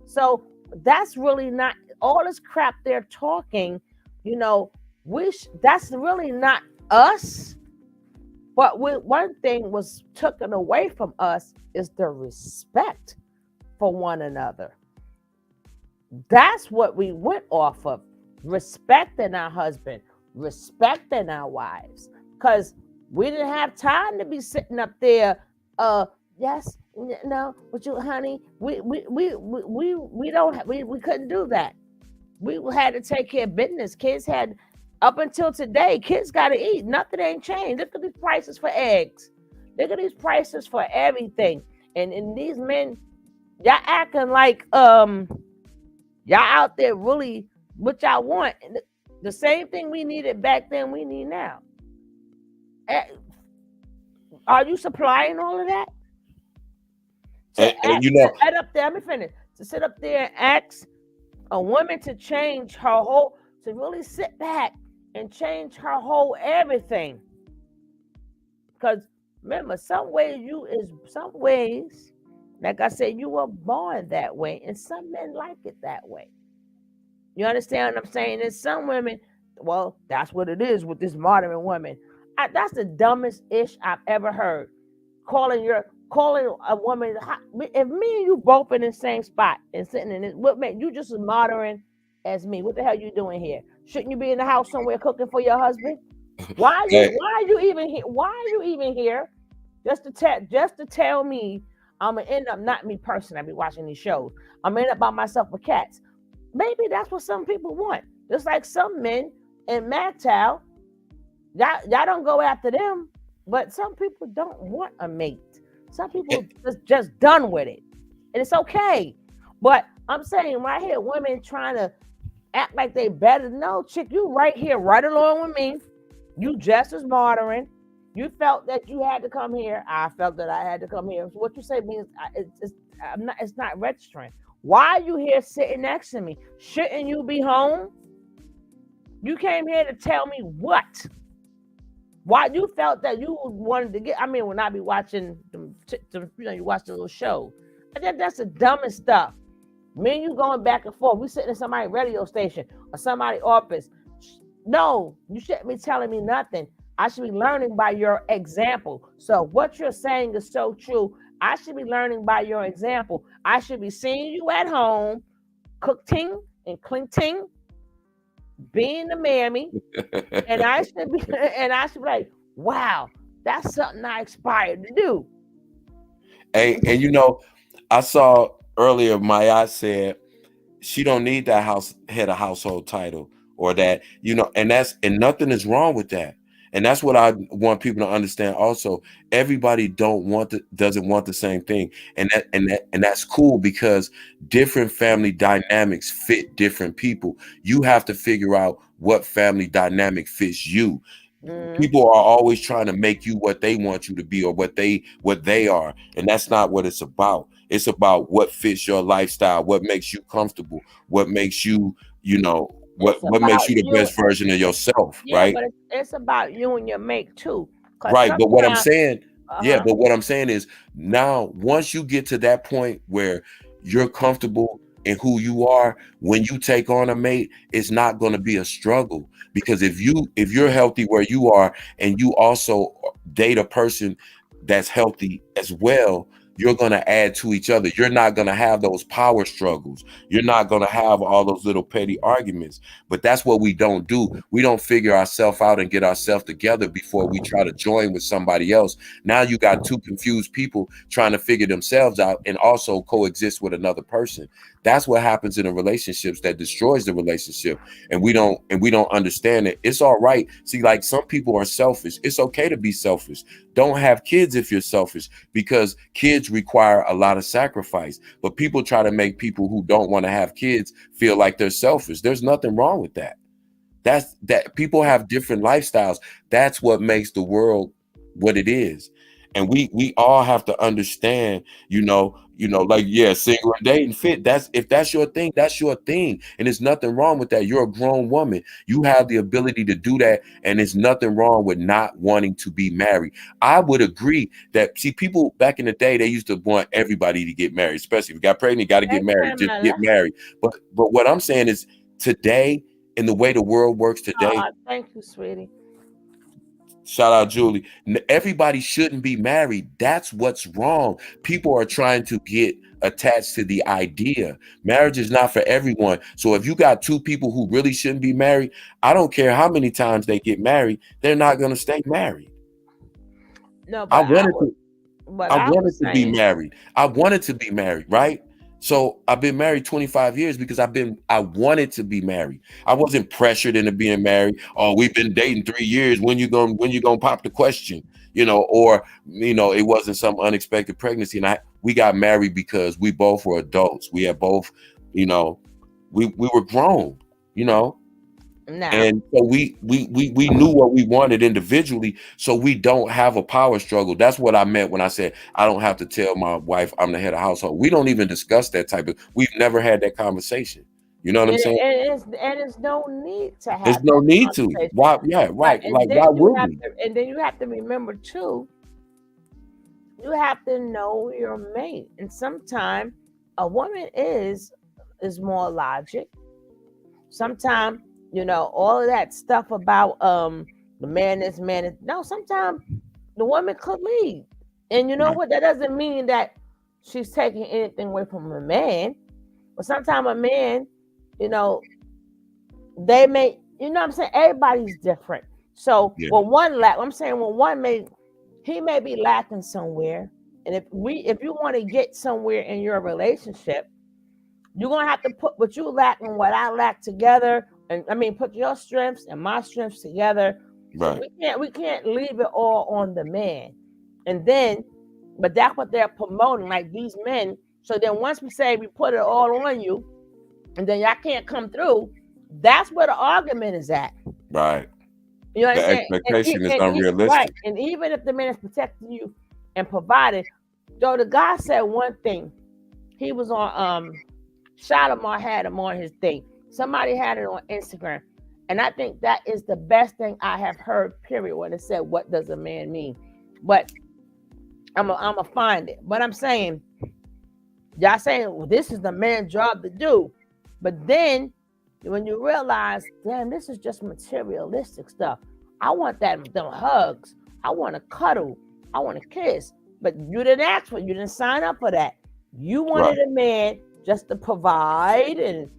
So that's really not all this crap they're talking. That's really not us. But one thing was taken away from us is the respect for one another. That's what we went off of. Respecting our husband, respecting our wives. Because we didn't have time to be sitting up there, yes, no, but you, honey, we couldn't do that. We had to take care of business. Kids had, up until today, kids got to eat. Nothing ain't changed. Look at these prices for eggs. Look at these prices for everything. And these men, y'all acting like, y'all out there really what y'all want. The same thing we needed back then, we need now. Are you supplying all of that? And Sit up there, let me finish. To sit up there and ask a woman to change her whole, to really sit back and change her whole everything. Because remember, some ways, like I said, you were born that way, and some men like it that way. You understand what I'm saying? And some women, well, that's what it is with this modern woman. That's the dumbest ish I've ever heard. Calling a woman, if me and you both in the same spot and sitting in this, what man, you just as modern as me. What the hell you doing here? Shouldn't you be in the house somewhere cooking for your husband? Why are you even here? Why are you even here? Just to tell me I'm gonna end up, not me personally, I be watching these shows, I'm gonna end up by myself with cats. Maybe that's what some people want. Just like some men in MGTOW, y'all don't go after them, but some people don't want a mate. Some people just done with it. And it's okay. But I'm saying right here, women trying to act like they better. No, chick, you right here, right along with me. You just as modern. You felt that you had to come here. I felt that I had to come here. So what you say means it's not registering. Why are you here sitting next to me? Shouldn't you be home? You came here to tell me what? Why you felt that you wanted to get? I mean, when I be watching you watch the little show. That's the dumbest stuff. Me and you going back and forth. We sitting in somebody's radio station or somebody's office. No, you shouldn't be telling me nothing. I should be learning by your example. So what you're saying is so true. I should be learning by your example. I should be seeing you at home, cooking and clinking, being the mammy, and I should be like, wow, that's something I aspired to do. And I saw earlier Maya said she don't need that head of household title or that, and nothing is wrong with that. And that's what I want people to understand. Also, everybody doesn't want the same thing, and that's cool because different family dynamics fit different people. You have to figure out what family dynamic fits you. Mm-hmm. People are always trying to make you what they want you to be or what they are, and that's not what it's about. It's about what fits your lifestyle, what makes you comfortable, what makes you, what makes you the best version of yourself, right? But it's about you and your mate too. Right, but what I'm saying, but what I'm saying is now once you get to that point where you're comfortable and who you are, when you take on a mate, it's not going to be a struggle. Because if you're healthy where you are and you also date a person that's healthy as well, you're going to add to each other. You're not going to have those power struggles. You're not going to have all those little petty arguments. But that's what we don't do. We don't figure ourselves out and get ourselves together before we try to join with somebody else. Now you got two confused people trying to figure themselves out and also coexist with another person. That's what happens in the relationships that destroys the relationship. And we don't understand it. It's all right. See, like, some people are selfish. It's okay to be selfish. Don't have kids if you're selfish, because kids require a lot of sacrifice. But people try to make people who don't want to have kids feel like they're selfish. There's nothing wrong with that. That people have different lifestyles. That's what makes the world what it is. And we all have to understand, like, yeah, single and dating fit. If that's your thing, that's your thing. And there's nothing wrong with that. You're a grown woman. You have the ability to do that. And there's nothing wrong with not wanting to be married. I would agree that, see, people back in the day, they used to want everybody to get married, especially if you got pregnant, you got to get married, just get married. But what I'm saying is, today, in the way the world works today, thank you, sweetie. Shout out, Julie. Everybody shouldn't be married. That's what's wrong. People are trying to get attached to the idea. Marriage is not for everyone. So if you got two people who really shouldn't be married, I don't care how many times they get married, they're not going to stay married. No, but I wanted to be married. I wanted to be married, right? So I've been married 25 years because I wanted to be married. I wasn't pressured into being married. Oh, we've been dating 3 years. When you gonna pop the question? Or it wasn't some unexpected pregnancy. And we got married because we both were adults. We had both, we were grown, Nah. And so we knew what we wanted individually, so we don't have a power struggle. That's what I meant when I said I don't have to tell my wife I'm the head of household. We don't even discuss that we've never had that conversation. You know what I'm saying? And it's no need to have. There's no need to. Why? Yeah, right. Like, why would we? And then you have to remember too, you have to know your mate. And sometimes a woman is more logic. Sometimes, all of that stuff about the man is. No, sometimes the woman could lead. And you know what? That doesn't mean that she's taking anything away from a man. But sometimes a man, they may, what I'm saying? Everybody's different. So when one he may be lacking somewhere. And if you want to get somewhere in your relationship, you're gonna have to put what you lack and what I lack together. And put your strengths and my strengths together. Right. We can't leave it all on the man. But that's what they're promoting, like these men. So then once we say we put it all on you, and then y'all can't come through, that's where the argument is at. Right. You know what I'm saying? The expectation is unrealistic. Right. And even if the man is protecting you and providing, so the guy said one thing. He was on Shalimar had him on his thing. Somebody had it on Instagram. And I think that is the best thing I have heard, period, when it said, what does a man mean? But I'm going to find it. But I'm saying, y'all saying, well, this is the man's job to do. But then when you realize, damn, this is just materialistic stuff. I want them hugs. I want to cuddle. I want to kiss. But you didn't ask for it. You didn't sign up for that. You wanted a man just to provide and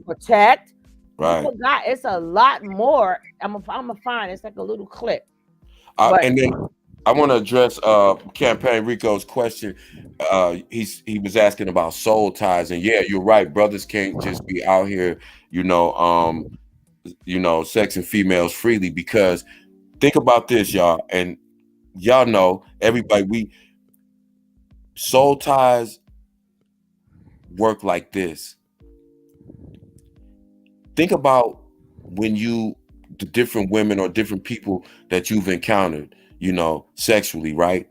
protect. Right. God, it's a lot more. I'm gonna find it's like a little clip. And then I want to address Campaign Rico's question. He was asking about soul ties, and yeah, you're right. Brothers can't just be out here, sexing females freely, because think about this, y'all, and y'all know, everybody, soul ties work like this. Think about the different women or different people that you've encountered, sexually, right?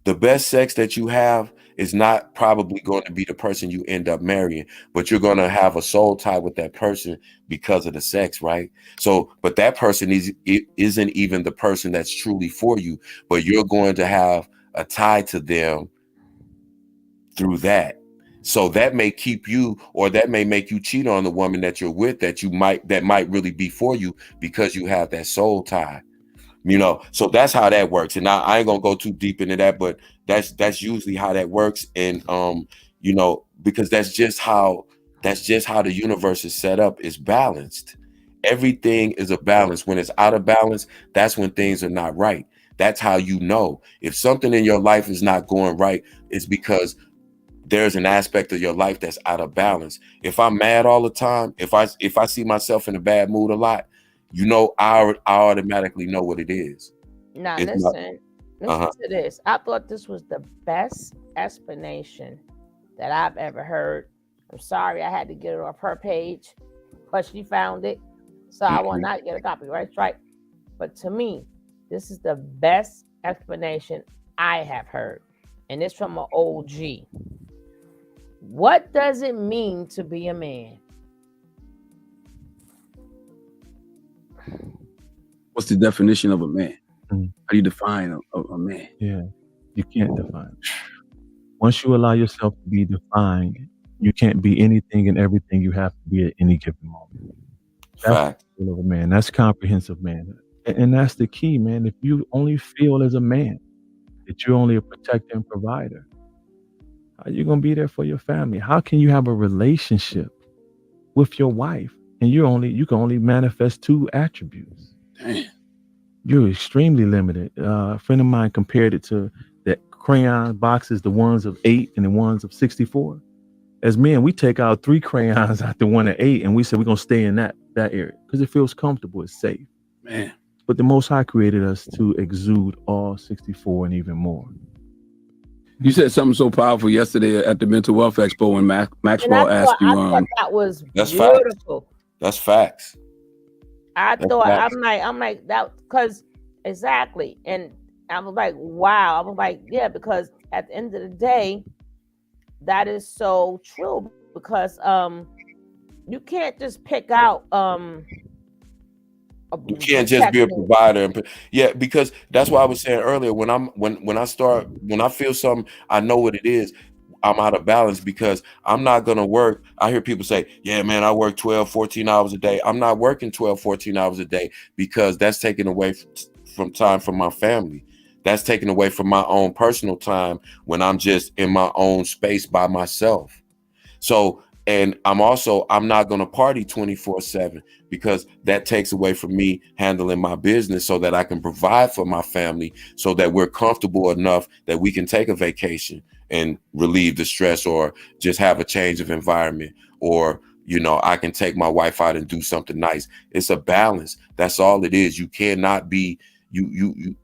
The best sex that you have is not probably going to be the person you end up marrying, but you're going to have a soul tie with that person because of the sex, right? So, but that person isn't even the person that's truly for you, but you're going to have a tie to them through that. So that may keep you, or that may make you cheat on the woman that you're with, that might really be for you because you have that soul tie. So that's how that works. And I ain't gonna go too deep into that, but that's usually how that works. And because that's just how the universe is set up. It's balanced. Everything is a balance. When it's out of balance, that's when things are not right. That's how you know if something in your life is not going right. It's because there's an aspect of your life that's out of balance. If I'm mad all the time, if I see myself in a bad mood a lot, I automatically know what it is. Now It's listen not, to this. I thought this was the best explanation that I've ever heard. I'm sorry I had to get it off her page, but she found it, so I will not get a copyright strike. But to me, this is the best explanation I have heard, and it's from an OG. What does it mean to be a man? What's the definition of a man? How do you define a man? Yeah, you can't define. Once you allow yourself to be defined, you can't be anything and everything you have to be at any given moment. That's the role of a man. That's comprehensive man. And that's the key, man. If you only feel as a man that you're only a protector and provider, how are you going to be there for your family? How can you have a relationship with your wife and you can only manifest 2 attributes? Damn. You're extremely limited. A friend of mine compared it to the crayon boxes, the ones of 8 and the ones of 64. As men, we take out 3 crayons out the one of 8 and we say we're going to stay in that area because it feels comfortable, it's safe. Man. But the Most High created us to exude all 64 and even more. You said something so powerful yesterday at the Mental Wealth Expo when Maxwell asked you. I thought that was that's beautiful. Facts. That's facts. I'm like that because exactly, and I was like, wow. I was like, yeah, because at the end of the day, that is so true. Because you can't just pick out you can't just be a provider. Because that's why I was saying earlier, when I feel something, I know what it is. I'm out of balance because I'm not going to work. I hear people say, yeah, man, I work 12, 14 hours a day. I'm not working 12, 14 hours a day because that's taken away from time from my family. That's taken away from my own personal time when I'm just in my own space by myself. So, and I'm not going to party 24/7 because that takes away from me handling my business so that I can provide for my family so that we're comfortable enough that we can take a vacation and relieve the stress or just have a change of environment, or, I can take my wife out and do something nice. It's a balance. That's all it is. You cannot be, you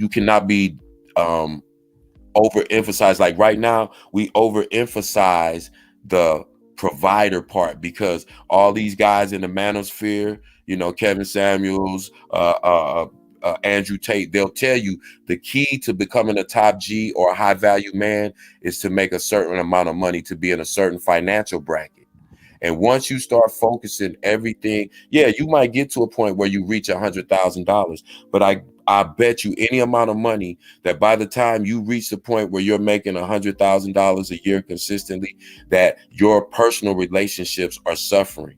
cannot be overemphasized. Like right now, we overemphasize the provider part because all these guys in the manosphere, Kevin Samuels, Andrew Tate, they'll tell you the key to becoming a top G or a high value man is to make a certain amount of money, to be in a certain financial bracket. And once you start focusing everything, you might get to a point where you reach $100,000, but I bet you any amount of money that by the time you reach the point where you're making $100,000 a year consistently, that your personal relationships are suffering.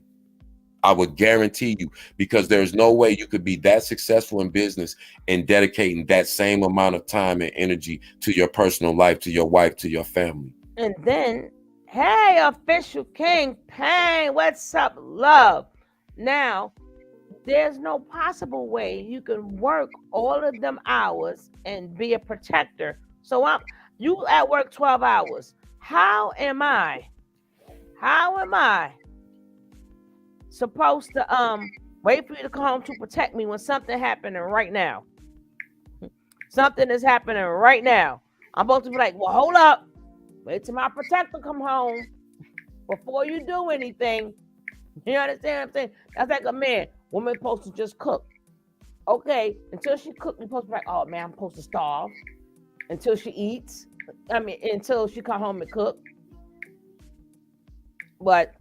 I would guarantee you, because there's no way you could be that successful in business and dedicating that same amount of time and energy to your personal life, to your wife, to your family. And then, hey, Official King Pain, what's up, love? Now, there's no possible way you can work all of them hours and be a protector. So you at work 12 hours. How am I supposed to wait for you to come home to protect me when something happening right now? Something is happening right now. I'm supposed to be like, well, hold up. Wait till my protector come home before you do anything. You understand what I'm saying? That's like a man. Woman supposed to just cook. Okay, until she cook, you're supposed to be like, oh man, I'm supposed to starve until she eats. Until she come home and cook. But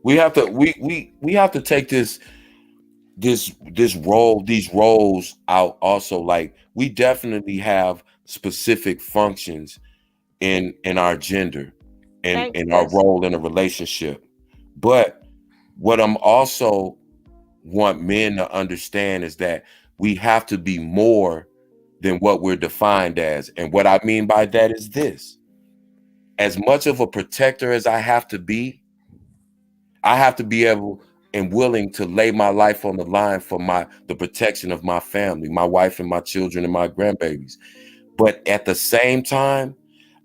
we have to take these roles out also. Like, we definitely have specific functions in our gender and Thank in our this. role in a relationship. But what I'm also want men to understand is that we have to be more than what we're defined as. And what I mean by that is this: as much of a protector as I have to be able and willing to lay my life on the line for the protection of my family, my wife and my children and my grandbabies. But at the same time,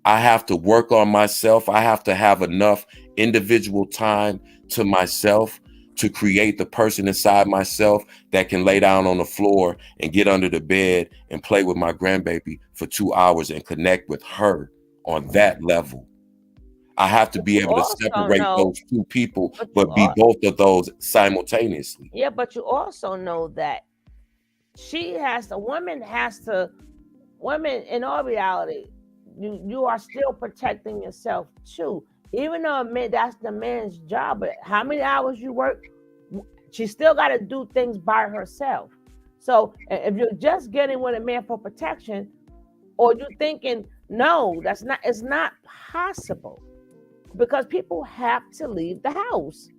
I have to work on myself. I have to have enough individual time to myself to create the person inside myself that can lay down on the floor and get under the bed and play with my grandbaby for 2 hours and connect with her on that level. I have to be able to separate those two people, but be both of those simultaneously. Yeah, but you also know that women in all reality, you are still protecting yourself too. Even though that's the man's job, but how many hours you work, she still got to do things by herself. So if you're just getting with a man for protection, or you're thinking, no, it's not possible, because people have to leave the house.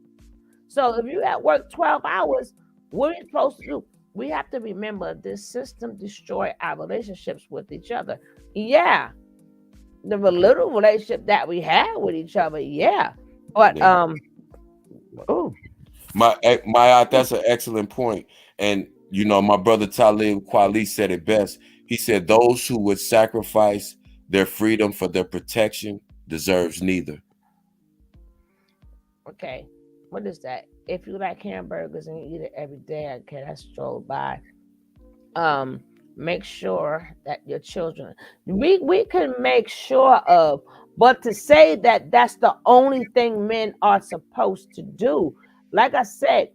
So if you at work 12 hours, what are you supposed to do? We have to remember this system destroyed our relationships with each other. Yeah. The little relationship that we had with each other, yeah. But that's an excellent point. And my brother Talib Kweli said it best. He said, those who would sacrifice their freedom for their protection deserves neither. Okay, what is that? If you like hamburgers and you eat it every day, okay, that's strolled by. Make sure that your children, we can make sure of, but to say that that's the only thing men are supposed to do, like I said,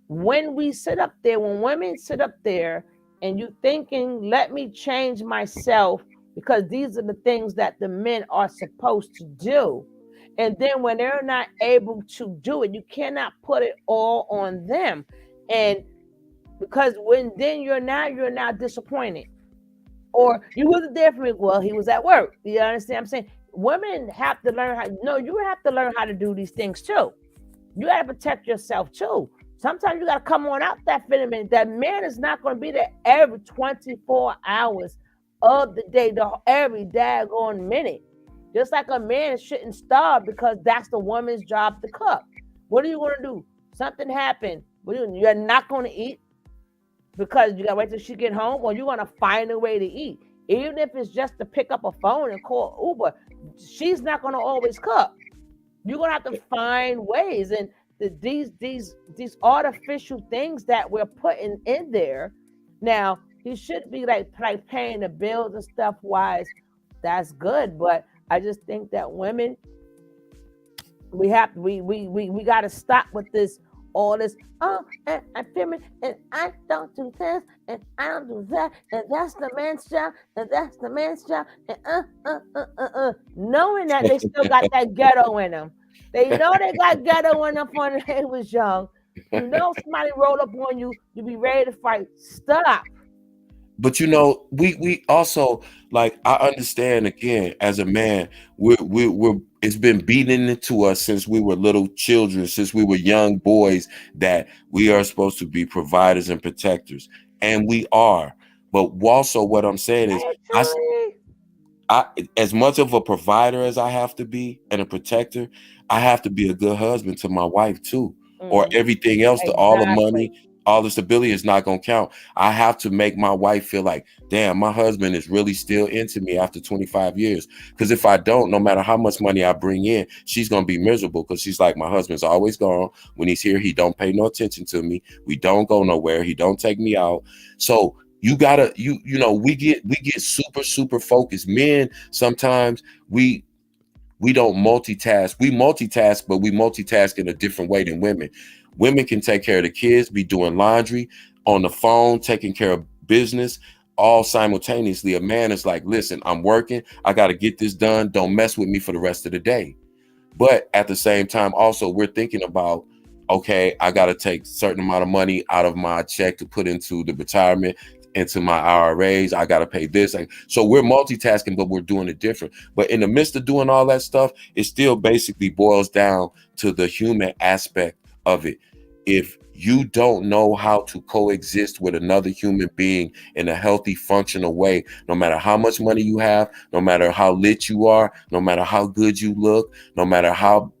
when women sit up there and you thinking, let me change myself because these are the things that the men are supposed to do. And then when they're not able to do it, you cannot put it all on them. And because then you're now disappointed. Or you wasn't there for me. Well, he was at work. You understand what I'm saying? Women have to learn you have to learn how to do these things too. You got to protect yourself too. Sometimes you got to come on out that feeling. That man is not going to be there every 24 hours of the day, every daggone minute. Just like a man shouldn't starve because that's the woman's job to cook. What are you going to do? Something happened. You're not going to eat because you got to wait till she get home, or you're going to find a way to eat. Even if it's just to pick up a phone and call Uber, she's not going to always cook. You're going to have to find ways. And these artificial things that we're putting in there. Now, he should be like paying the bills and stuff wise. That's good. But I just think that women, we got to stop with all this, and I'm feminine, and I don't do this, and I don't do that, and that's the man's job, and that's the man's job, and knowing that they still got that ghetto in them. They know they got ghetto in them when they was young. You know, somebody roll up on you, you be ready to fight. Stop. But we also, like, I understand, again, as a man, we're it's been beaten into us since we were little children, since we were young boys, that we are supposed to be providers and protectors, and we are. But also, what I'm saying is, I as much of a provider as I have to be and a protector, I have to be a good husband to my wife too, or everything else. To all the money, all the stability is not going to count. I have to make my wife feel like, damn, my husband is really still into me after 25 years. Because if I don't, no matter how much money I bring in, she's going to be miserable, because she's like, my husband's always gone. When he's here, he don't pay no attention to me. We don't go nowhere. He don't take me out. So you gotta, we get super focused. Men, sometimes we don't multitask. We multitask, but we multitask in a different way than women. Women can take care of the kids, be doing laundry, on the phone, taking care of business, all simultaneously. A man is like, listen, I'm working. I got to get this done. Don't mess with me for the rest of the day. But at the same time, also, we're thinking about, okay, I got to take a certain amount of money out of my check to put into the retirement. into my IRAs. I got to pay this. So we're multitasking, but we're doing it different. But in the midst of doing all that stuff, it still basically boils down to the human aspect of it. If you don't know how to coexist with another human being in a healthy, functional way, no matter how much money you have, no matter how lit you are, no matter how good you look, no matter how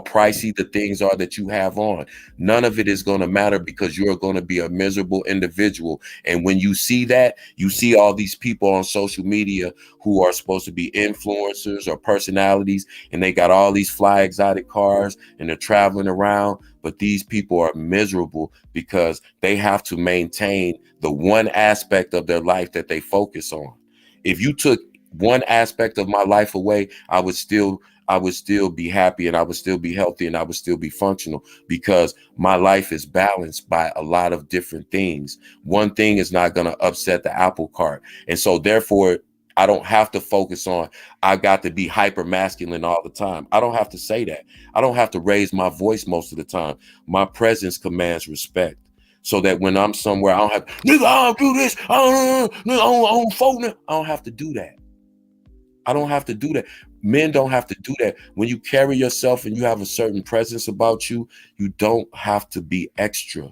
pricey the things are that you have on, none of it is going to matter, because you're going to be a miserable individual. And when you see that, you see all these people on social media who are supposed to be influencers or personalities, and they got all these fly exotic cars and they're traveling around, but these people are miserable because they have to maintain the one aspect of their life that they focus on. If you took one aspect of my life away, I would still be happy, and I would still be healthy, and I would still be functional, because my life is balanced by a lot of different things. One thing is not going to upset the apple cart. And so therefore, I don't have to focus on, I got to be hyper masculine all the time. I don't have to say that. I don't have to raise my voice most of the time. My presence commands respect. So that when I'm somewhere, I don't have, nigga, I don't do this. I don't have to do that. I don't have to do that. Men don't have to do that. When you carry yourself and you have a certain presence about you, you don't have to be extra.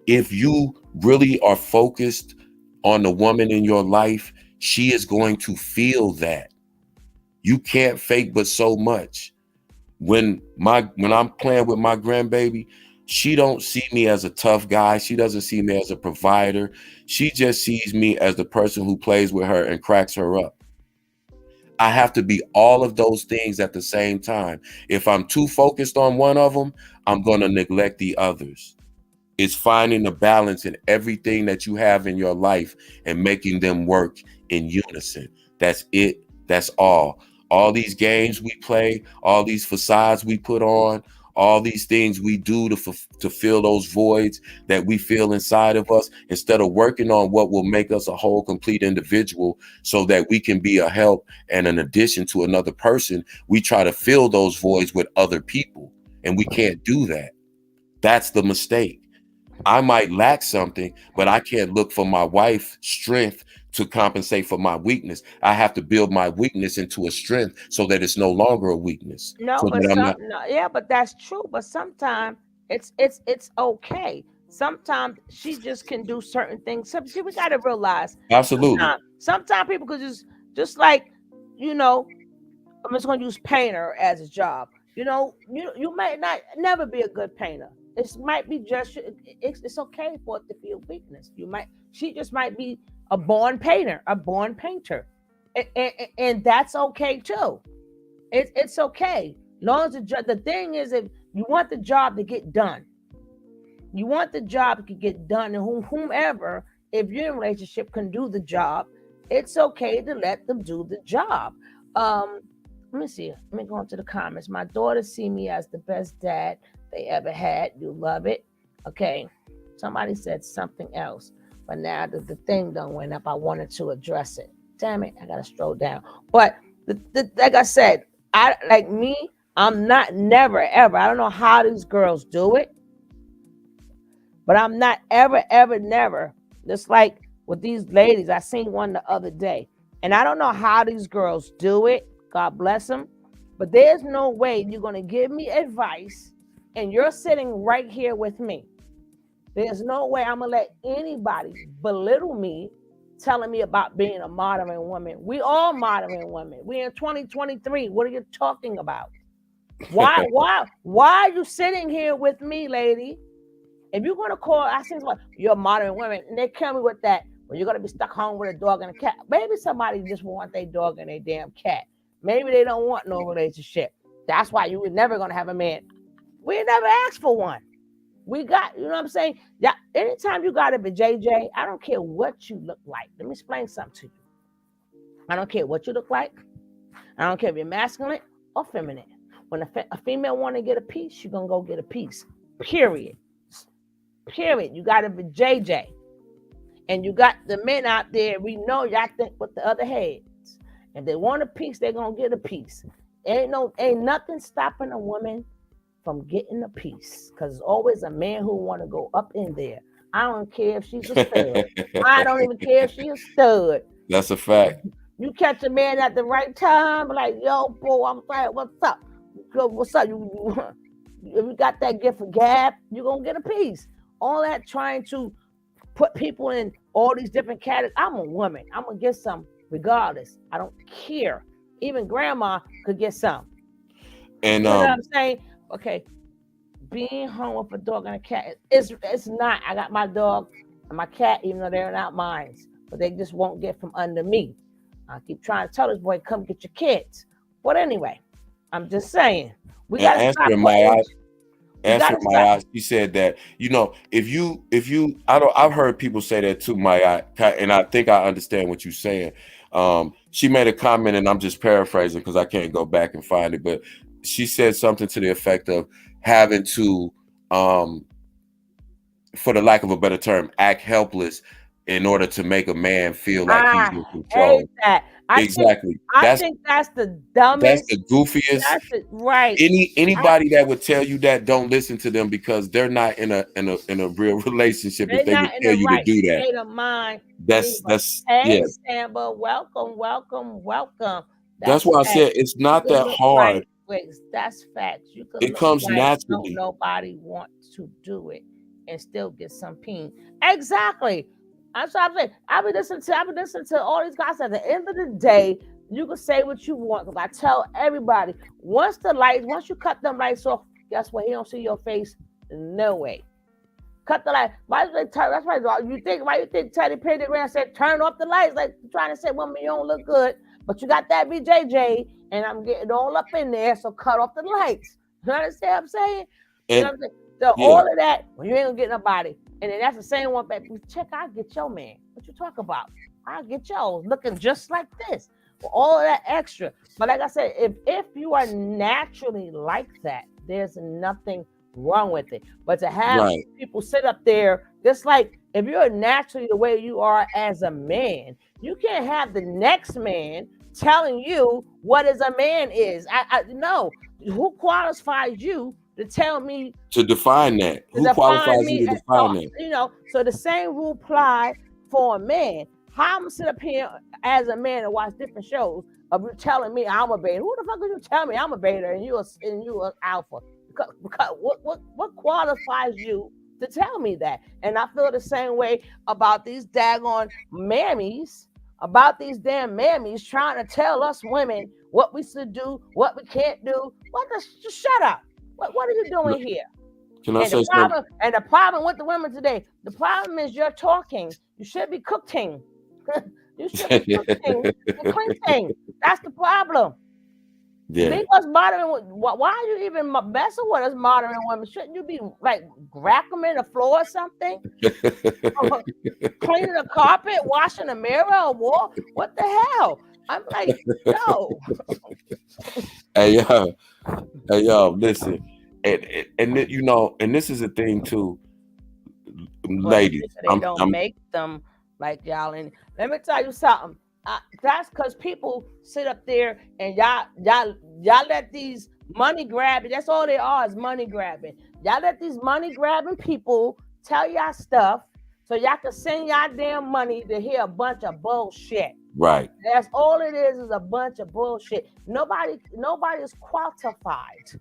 If you really are focused on the woman in your life, she is going to feel that. You can't fake but so much. When I'm playing with my grandbaby, she don't see me as a tough guy. She doesn't see me as a provider. She just sees me as the person who plays with her and cracks her up. I have to be all of those things at the same time. If I'm too focused on one of them, I'm going to neglect the others. It's finding the balance in everything that you have in your life and making them work in unison. That's it. That's all. All these games we play, all these facades we put on, all these things we do to fill those voids that we feel inside of us, instead of working on what will make us a whole, complete individual so that we can be a help and an addition to another person, we try to fill those voids with other people, and we can't do that. That's the mistake. I might lack something, but I can't look for my wife's strength to compensate for my weakness. I have to build my weakness into a strength so that it's no longer a weakness. No, So but that I'm not. yeah, but that's true. But sometimes it's okay. Sometimes she just can do certain things. See, we got to realize. Absolutely. Sometimes people could just like, I'm just going to use painter as a job. You might never be a good painter. It might be just it's okay for it to be a weakness. She just might be a born painter, and that's okay too. It's okay. Long as the thing is, if you want the job to get done, and whomever, if you're in a relationship, can do the job, it's okay to let them do the job. Let me see. Let me go into the comments. My daughters see me as the best dad they ever had. You love it. Okay. Somebody said something else, but now the thing done went up. I wanted to address it. Damn it. I got to stroll down. But like I said, I'm not never, ever. I don't know how these girls do it, but I'm not ever, ever, never. Just like with these ladies, I seen one the other day, and I don't know how these girls do it. God bless them. But there's no way you're going to give me advice and you're sitting right here with me. There's no way I'm going to let anybody belittle me telling me about being a modern woman. We all modern women. We're in 2023. What are you talking about? Why are you sitting here with me, lady? If you're going to call, I say, you're a modern woman, and they kill me with that, well, you're going to be stuck home with a dog and a cat. Maybe somebody just want their dog and their damn cat. Maybe they don't want no relationship. That's why you were never going to have a man. We never asked for one. We got, you know what I'm saying? Yeah. Anytime you got a JJ, I don't care what you look like. Let me explain something to you. I don't care what you look like. I don't care if you're masculine or feminine. When a female want to get a piece, you're going to go get a piece. Period. You got a JJ. And you got the men out there, we know y'all think with the other heads. If they want a piece, they're going to get a piece. Ain't nothing stopping a woman from getting a piece, because there's always a man who want to go up in there. I don't care if she's a stud. I don't even care if she's a stud. That's a fact. You catch a man at the right time, like, yo, boy, I'm like, what's up? What's up? If you got that gift of gab, you're gonna get a piece. All that trying to put people in all these different categories. I'm a woman. I'm gonna get some regardless. I don't care. Even grandma could get some. And you know what I'm saying? Okay. Being home with a dog and a cat, it's not. I got my dog and my cat, even though they're not mine, but they just won't get from under me. I keep trying to tell this boy, come get your kids. But anyway, I'm just saying, we got to stop. Answering Maya, she said that, you know, if you, I've heard people say that too, Maya, and I think I understand what you're saying. She made a comment, and I'm just paraphrasing because I can't go back and find it, but she said something to the effect of having to, for the lack of a better term, act helpless in order to make a man feel like he's in control. Exactly. I think that's the dumbest. That's the goofiest. Right. Anybody that would tell you that, don't listen to them, because they're not in a real relationship. If they would tell you to do that, state of mind. That's hey, yeah. Samba, welcome. That's why I said it's not that hard. Wait, that's facts. You could it comes naturally. Nobody wants to do it and still get some peen. Exactly. That's what I'm saying. I've been listening to all these guys. At the end of the day, you can say what you want. Because I tell everybody, once you cut them lights off, guess what? He don't see your face. No way. Cut the light. Why do they turn? That's why you think Teddy Pendergrass said turn off the lights, like trying to say, woman, you don't look good, but you got that BJJ, and I'm getting all up in there, so cut off the lights. You understand what I'm saying? You know what I'm saying? So all of that, well, you ain't gonna get nobody. And then that's the same one, baby. Check, I'll get your man. What you talk about? I'll get yours looking just like this. All of that extra. But like I said, if you are naturally like that, there's nothing wrong with it. But to have people sit up there, just like if you're naturally the way you are as a man, you can't have the next man telling you what is a man is. I know who qualifies you to tell me to define that. Who qualifies you to define that? You know, so the same rule apply for a man. How I'm gonna sit up here as a man and watch different shows of you telling me I'm a beta? Who the fuck would you tell me I'm a beta and you an alpha? Because what qualifies you to tell me that? And I feel the same way about these daggone mammies, about these damn mammies trying to tell us women what we should do, what we can't do. Just shut up. What are you doing here? Can I say something? And the problem with the women today, the problem is you're talking. You should be cooking. You should be cooking and cleaning. That's the problem. Yeah. Leave us modern. Why are you even messing with us modern women? Shouldn't you be like vacuuming the floor or something? Cleaning the carpet, washing the mirror or wall? What the hell? I'm like, yo. Hey yo, listen. And you know, and this is the thing too, ladies. They don't make them like y'all. And let me tell you something. That's because people sit up there and y'all let these money grabbing. That's all they are, is money grabbing. Y'all let these money grabbing people tell y'all stuff so y'all can send y'all damn money to hear a bunch of bullshit. Right. That's all it is a bunch of bullshit. Nobody is qualified.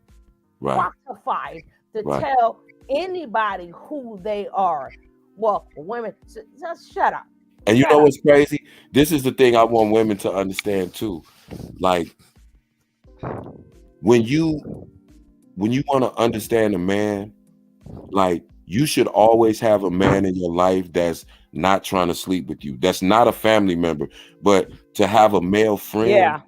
Right. Qualified to tell anybody who they are. Well, women, just shut up. And you know what's crazy? This is the thing I want women to understand too. Like, when you want to understand a man, like, you should always have a man in your life that's not trying to sleep with you. That's not a family member, but to have a male friend.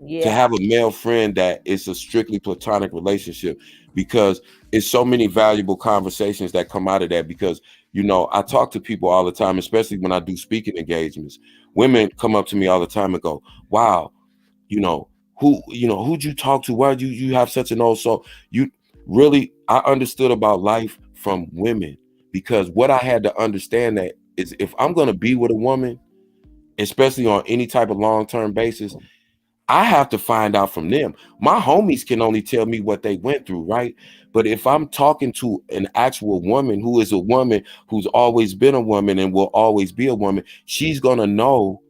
To have a male friend that is a strictly platonic relationship, because it's so many valuable conversations that come out of that. Because, you know, I talk to people all the time, especially when I do speaking engagements. Women come up to me all the time and go, wow, who'd you talk to? Why do you have such an old soul? I understood about life from women, because what I had to understand that is, if I'm going to be with a woman, especially on any type of long-term basis, I have to find out from them. My homies can only tell me what they went through, right? But if I'm talking to an actual woman who is a woman who's always been a woman and will always be a woman, she's gonna know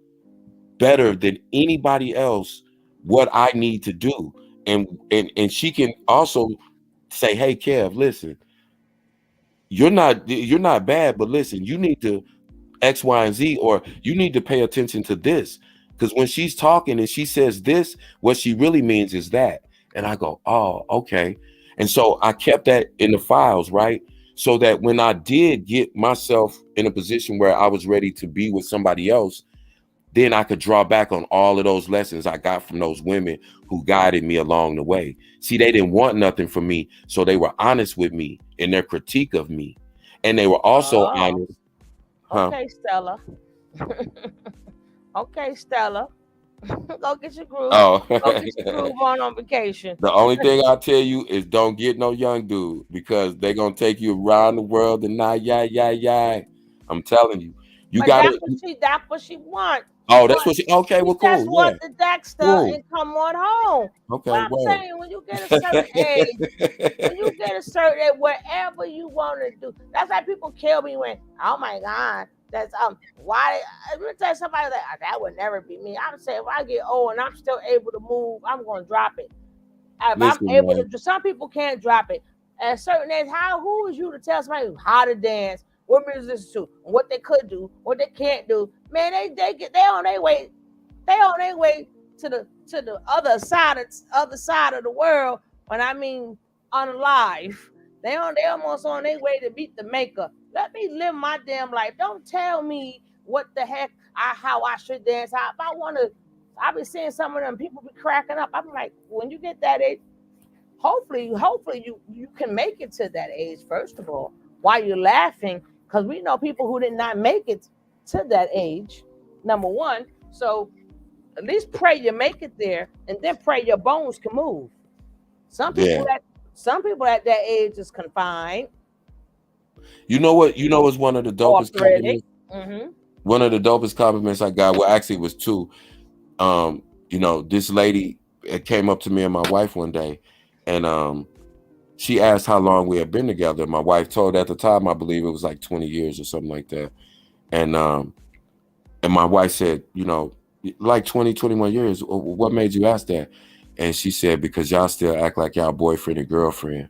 better than anybody else what I need to do. And she can also say, hey, Kev, listen, you're not bad, but listen, you need to X, Y, and Z, or you need to pay attention to this. Because when she's talking and she says this, what she really means is that. And I go, oh, okay. And so I kept that in the files, right? So that when I did get myself in a position where I was ready to be with somebody else, then I could draw back on all of those lessons I got from those women who guided me along the way. See, they didn't want nothing from me, so they were honest with me in their critique of me. And they were also honest. Huh? Okay, Stella. Okay, Stella. Go get your groove. Oh. Go get your groove on vacation. The only thing I'll tell you is don't get no young dude, because they're gonna take you around the world and I'm telling you. You But gotta that's what she wants. Oh, that's what she okay, well, cool. Just want the Dexter Cool. and come on home. Okay, What I'm word. saying, when you get a certain age, whatever you want to do. That's why people kill me when, oh my God, that's why. Let me tell somebody that would never be me. I'm saying if I get old and I'm still able to move, I'm gonna drop it. If Listen, I'm able man. to, some people can't drop it. At a certain age, who is you to tell somebody how to dance, what music to listen to, what they could do, what they can't do? Man, they on their way. They on their way to the other side of the world. When I mean unalive, they almost on their way to beat the maker. Let me live my damn life. Don't tell me what the heck how I should dance. If I want to, I've been seeing some of them people be cracking up. I'm like, when you get that age, hopefully you can make it to that age, first of all. Why you're laughing? Because we know people who did not make it to that age, number one. So at least pray you make it there, and then pray your bones can move. Some people at that age is confined. You know what? You know what's one of the dopest compliments? Mm-hmm. One of the dopest compliments I got, well, actually it was two. This lady came up to me and my wife one day, and she asked how long we had been together. My wife told at the time, I believe it was like 20 years or something like that. And my wife said, like 20, 21 years. What made you ask that? And she said, because y'all still act like y'all boyfriend and girlfriend.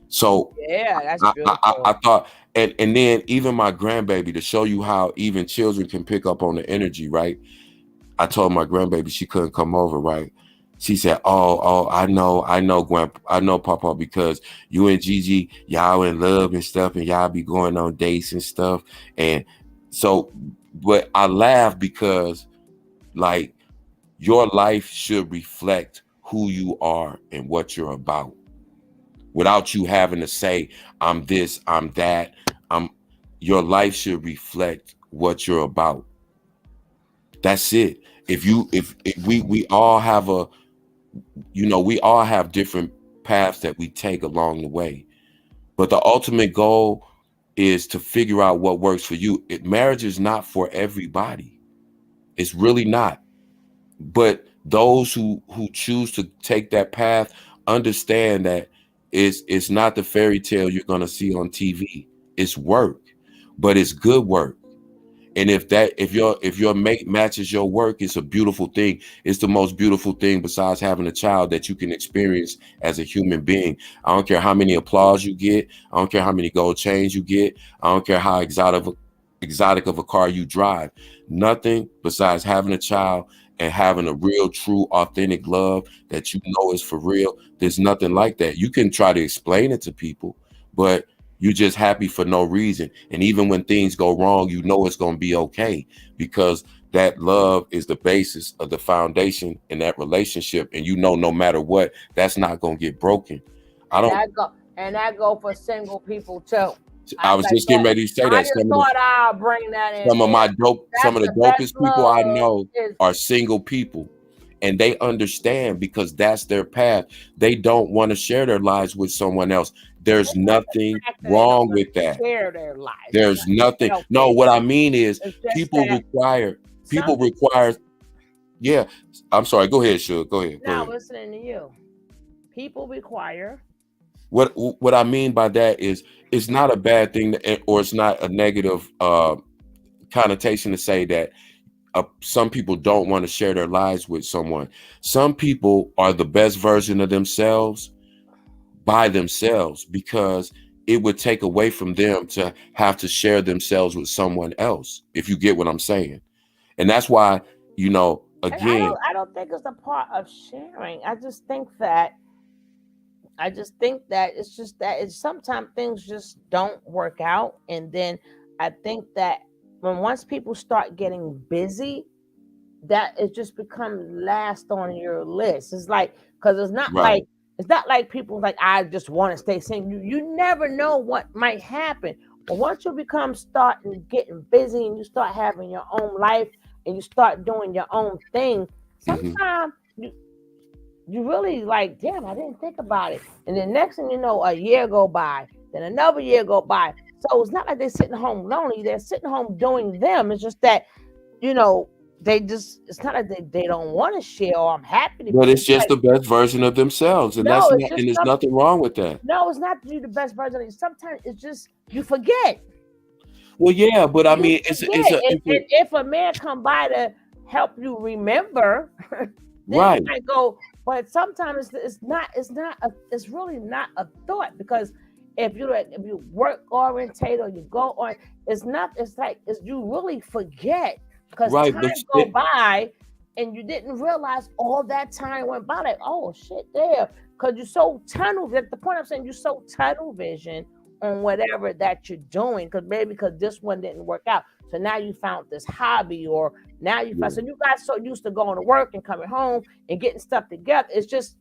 So yeah, that's beautiful. I thought, and then even my grandbaby, to show you how even children can pick up on the energy, right? I told my grandbaby she couldn't come over, right? She said, oh, I know, Grandpa, I know, Papa, because you and Gigi, y'all in love and stuff, and y'all be going on dates and stuff. And so, but I laugh because, like, your life should reflect who you are and what you're about, without you having to say, I'm this, I'm that. Your life should reflect what you're about. That's it. If we all have we all have different paths that we take along the way, but the ultimate goal is to figure out what works for you. Marriage is not for everybody. It's really not. But those who choose to take that path understand that it's not the fairy tale you're going to see on TV. It's work, but it's good work. And if your mate matches your work, it's a beautiful thing. It's the most beautiful thing besides having a child that you can experience as a human being. I don't care how many applause you get. I don't care how many gold chains you get. I don't care how exotic of a car you drive. Nothing besides having a child and having a real, true, authentic love that you know is for real. There's nothing like that. You can try to explain it to people, but you're just happy for no reason. And even when things go wrong, you know it's going to be okay, because that love is the basis of the foundation in that relationship. And no matter what, that's not going to get broken. That go for single people too. I was just getting ready to say that. I just thought I'll bring that in. Some of the dopest people I know are single people, and they understand because that's their path. They don't want to share their lives with someone else. There's nothing wrong with that. Share their lives. There's nothing. No, what I mean is people require. Yeah, I'm sorry. Go ahead, Suge. Go ahead. Go Now ahead. listening to you. People require. What I mean by that is it's not a bad thing or it's not a negative connotation to say that some people don't want to share their lives with someone. Some people are the best version of themselves by themselves because it would take away from them to have to share themselves with someone else, if you get what I'm saying. And that's why, you know, And again, I don't think it's a part of sharing. I just think that it's just that it's sometimes things just don't work out. And then I think that once people start getting busy, that it just becomes last on your list. It's like, because right. it's not like people like, I just want to stay single. You never know what might happen. But once you starting getting busy and you start having your own life and you start doing your own thing, sometimes you really like, damn, I didn't think about it. And then next thing you know, a year go by, then another year go by. So it's not like they're sitting home lonely. They're sitting home doing them. It's just that, you know, it's not like they don't want to share or I'm happy to But be. it's It's just like, the best version of themselves. And no, that's it's not, just and there's nothing wrong with that. no, it's not you the best version of you. Sometimes it's just you forget. Well, yeah, but I You mean, forget. And if a man come by to help you remember, then right. you might go. But sometimes it's really not a thought, because if you work orientate or you go on, it's you really forget, because Right, time but go by and you didn't realize all that time went by. Like, oh shit, there, because you're so tunnel. At the point I'm saying, you're so tunnel vision on whatever that you're doing, because this one didn't work out. So now you found this hobby, or now you found, so you got so used to going to work and coming home and getting stuff together. It's just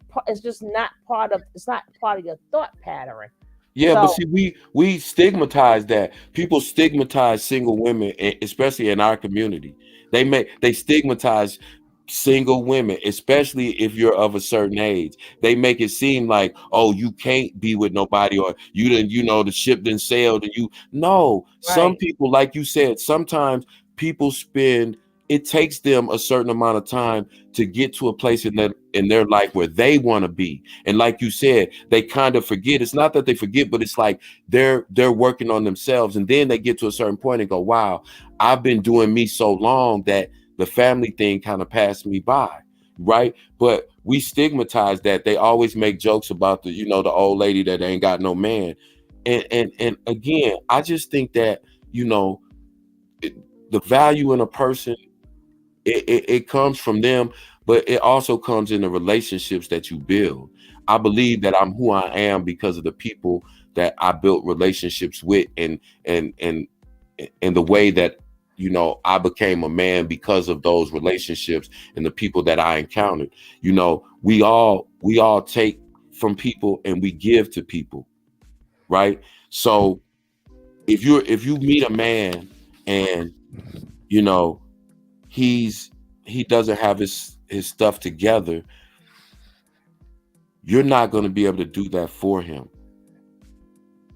not part of your thought pattern. Yeah, So, but see, we stigmatize that. People stigmatize single women, especially in our community. They stigmatize single women, especially if you're of a certain age. They make it seem like, oh, you can't be with nobody, or you didn't, the ship didn't sail, and you no. Some right. people, like you said, sometimes people it takes them a certain amount of time to get to a place in their life where they want to be. And like you said, they kind of forget. It's not that they forget, but it's like they're working on themselves. And then they get to a certain point and go, wow, I've been doing me so long that the family thing kind of passed me by. Right. But we stigmatize that. They always make jokes about the old lady that ain't got no man. And again, I just think that, the value in a person, it comes from them, but it also comes in the relationships that you build. I believe that I'm who I am because of the people that I built relationships with, and the way that I became a man because of those relationships and the people that I encountered. We all take from people and we give to people, right? So if you meet a man and he doesn't have his stuff together, you're not going to be able to do that for him.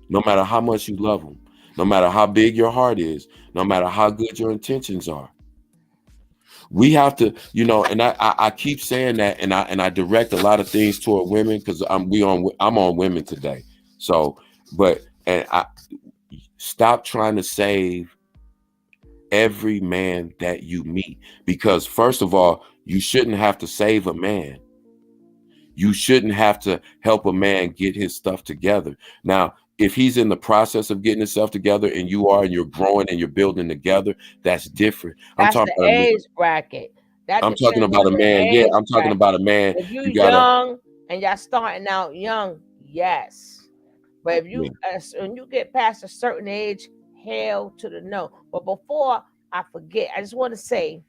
No matter how much you love him, no matter how big your heart is, no matter how good your intentions are. We have to, and I keep saying that, and I direct a lot of things toward women because I'm on women today. So, I stop trying to save every man that you meet, because first of all, you shouldn't have to save a man. You shouldn't have to help a man get his stuff together. Now, if he's in the process of getting himself together and you're growing and you're building together, that's different. that's the age bracket. That I'm talking depends about on a the man. Yeah, age I'm talking bracket. about a man. If you You gotta, young and y'all starting out young, yes. But if you when you get past a certain age, hell to the no. But before I forget, I just want to say,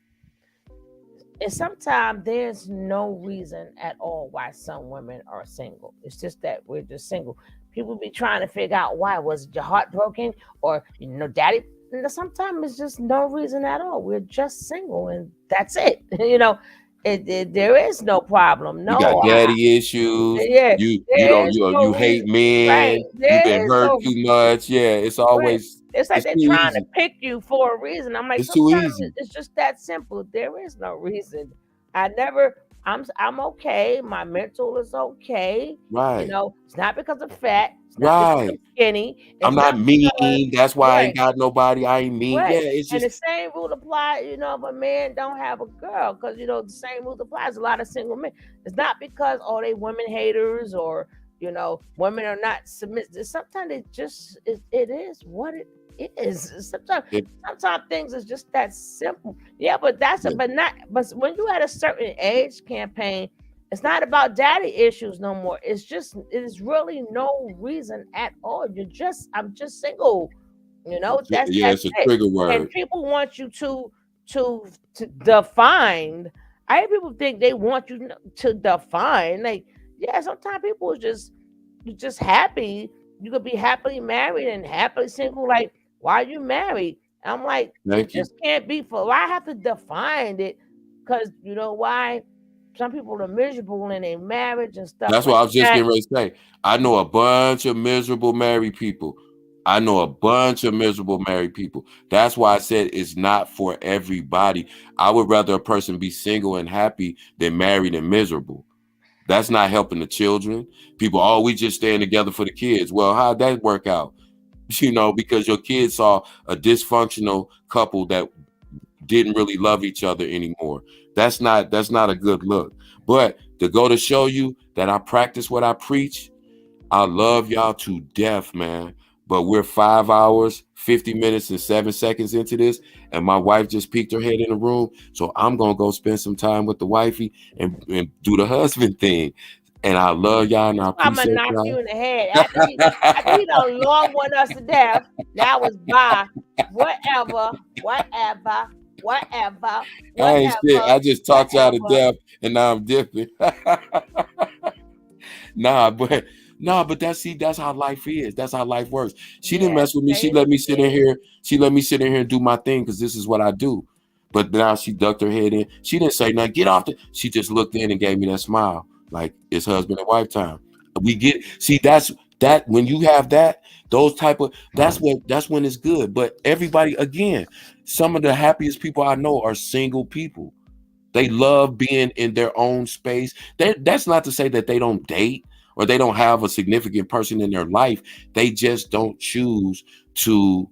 and sometimes there's no reason at all why some women are single. It's just that we're just single. People be trying to figure out why. Was your heart broken, or daddy? Sometimes it's just no reason at all. We're just single, and that's it. There is no problem. you got No, daddy issues. yeah, You there don't is you no hate reason. Right, men. You've there been is hurt no too much. Yeah, it's right. always It's like it's they're too trying to easy. pick you for a reason. I'm like, It's too sometimes easy. it's just that simple. There is no reason. I'm okay. My mental is okay. Right. It's not because of fat. It's not because Right. I'm skinny. I'm It's not not because mean. That's why I ain't right. got nobody. I ain't mean. Yeah, Right. it's And just the same rule applies, if a man don't have a girl, because the same rule applies. A lot of single men. It's not because they women haters or women are not submissive. Sometimes it is what it is. Sometimes things is just that simple. Yeah, but but when you at a certain age, campaign, it's not about daddy issues no more. It is really no reason at all. I'm just single. That's it's a it. trigger And word. people want you to define. I hear people think they want you to define. Like, yeah, sometimes people you're just happy. You could be happily married and happily single. Like, why are you married? And I'm like, Thank you. this can't be for. Why I have to define it? Because you know why? Some people are miserable in their marriage and stuff That's like what I was just that. getting ready to say. I know a bunch of miserable married people. That's why I said it's not for everybody. I would rather a person be single and happy than married and miserable. That's not helping the children. People, we just staying together for the kids. Well, how'd that work out? Because your kids saw a dysfunctional couple that didn't really love each other anymore. That's not a good look. But to go to show you that I practice what I preach, I love y'all to death, man. But we're 5 hours, 50 minutes, and 7 seconds into this, and my wife just peeked her head in the room. So I'm gonna go spend some time with the wifey and do the husband thing. And I love y'all and I I'm gonna appreciate knock you y'all. in the head after he done long one us to death. Now it's bye. Whatever. I ain't shit. I just talked y'all to death, and now I'm dipping. but that's how life is. That's how life works. She didn't mess with me. She let me sit in here. She let me sit in here and do my thing because this is what I do. But now she ducked her head in. She didn't say nothing. Get off she just looked in and gave me that smile. Like it's husband and wife time. That's when you have that's when it's good. But everybody, again, some of the happiest people I know are single people. They love being in their own space. That's not to say that they don't date or they don't have a significant person in their life. They just don't choose to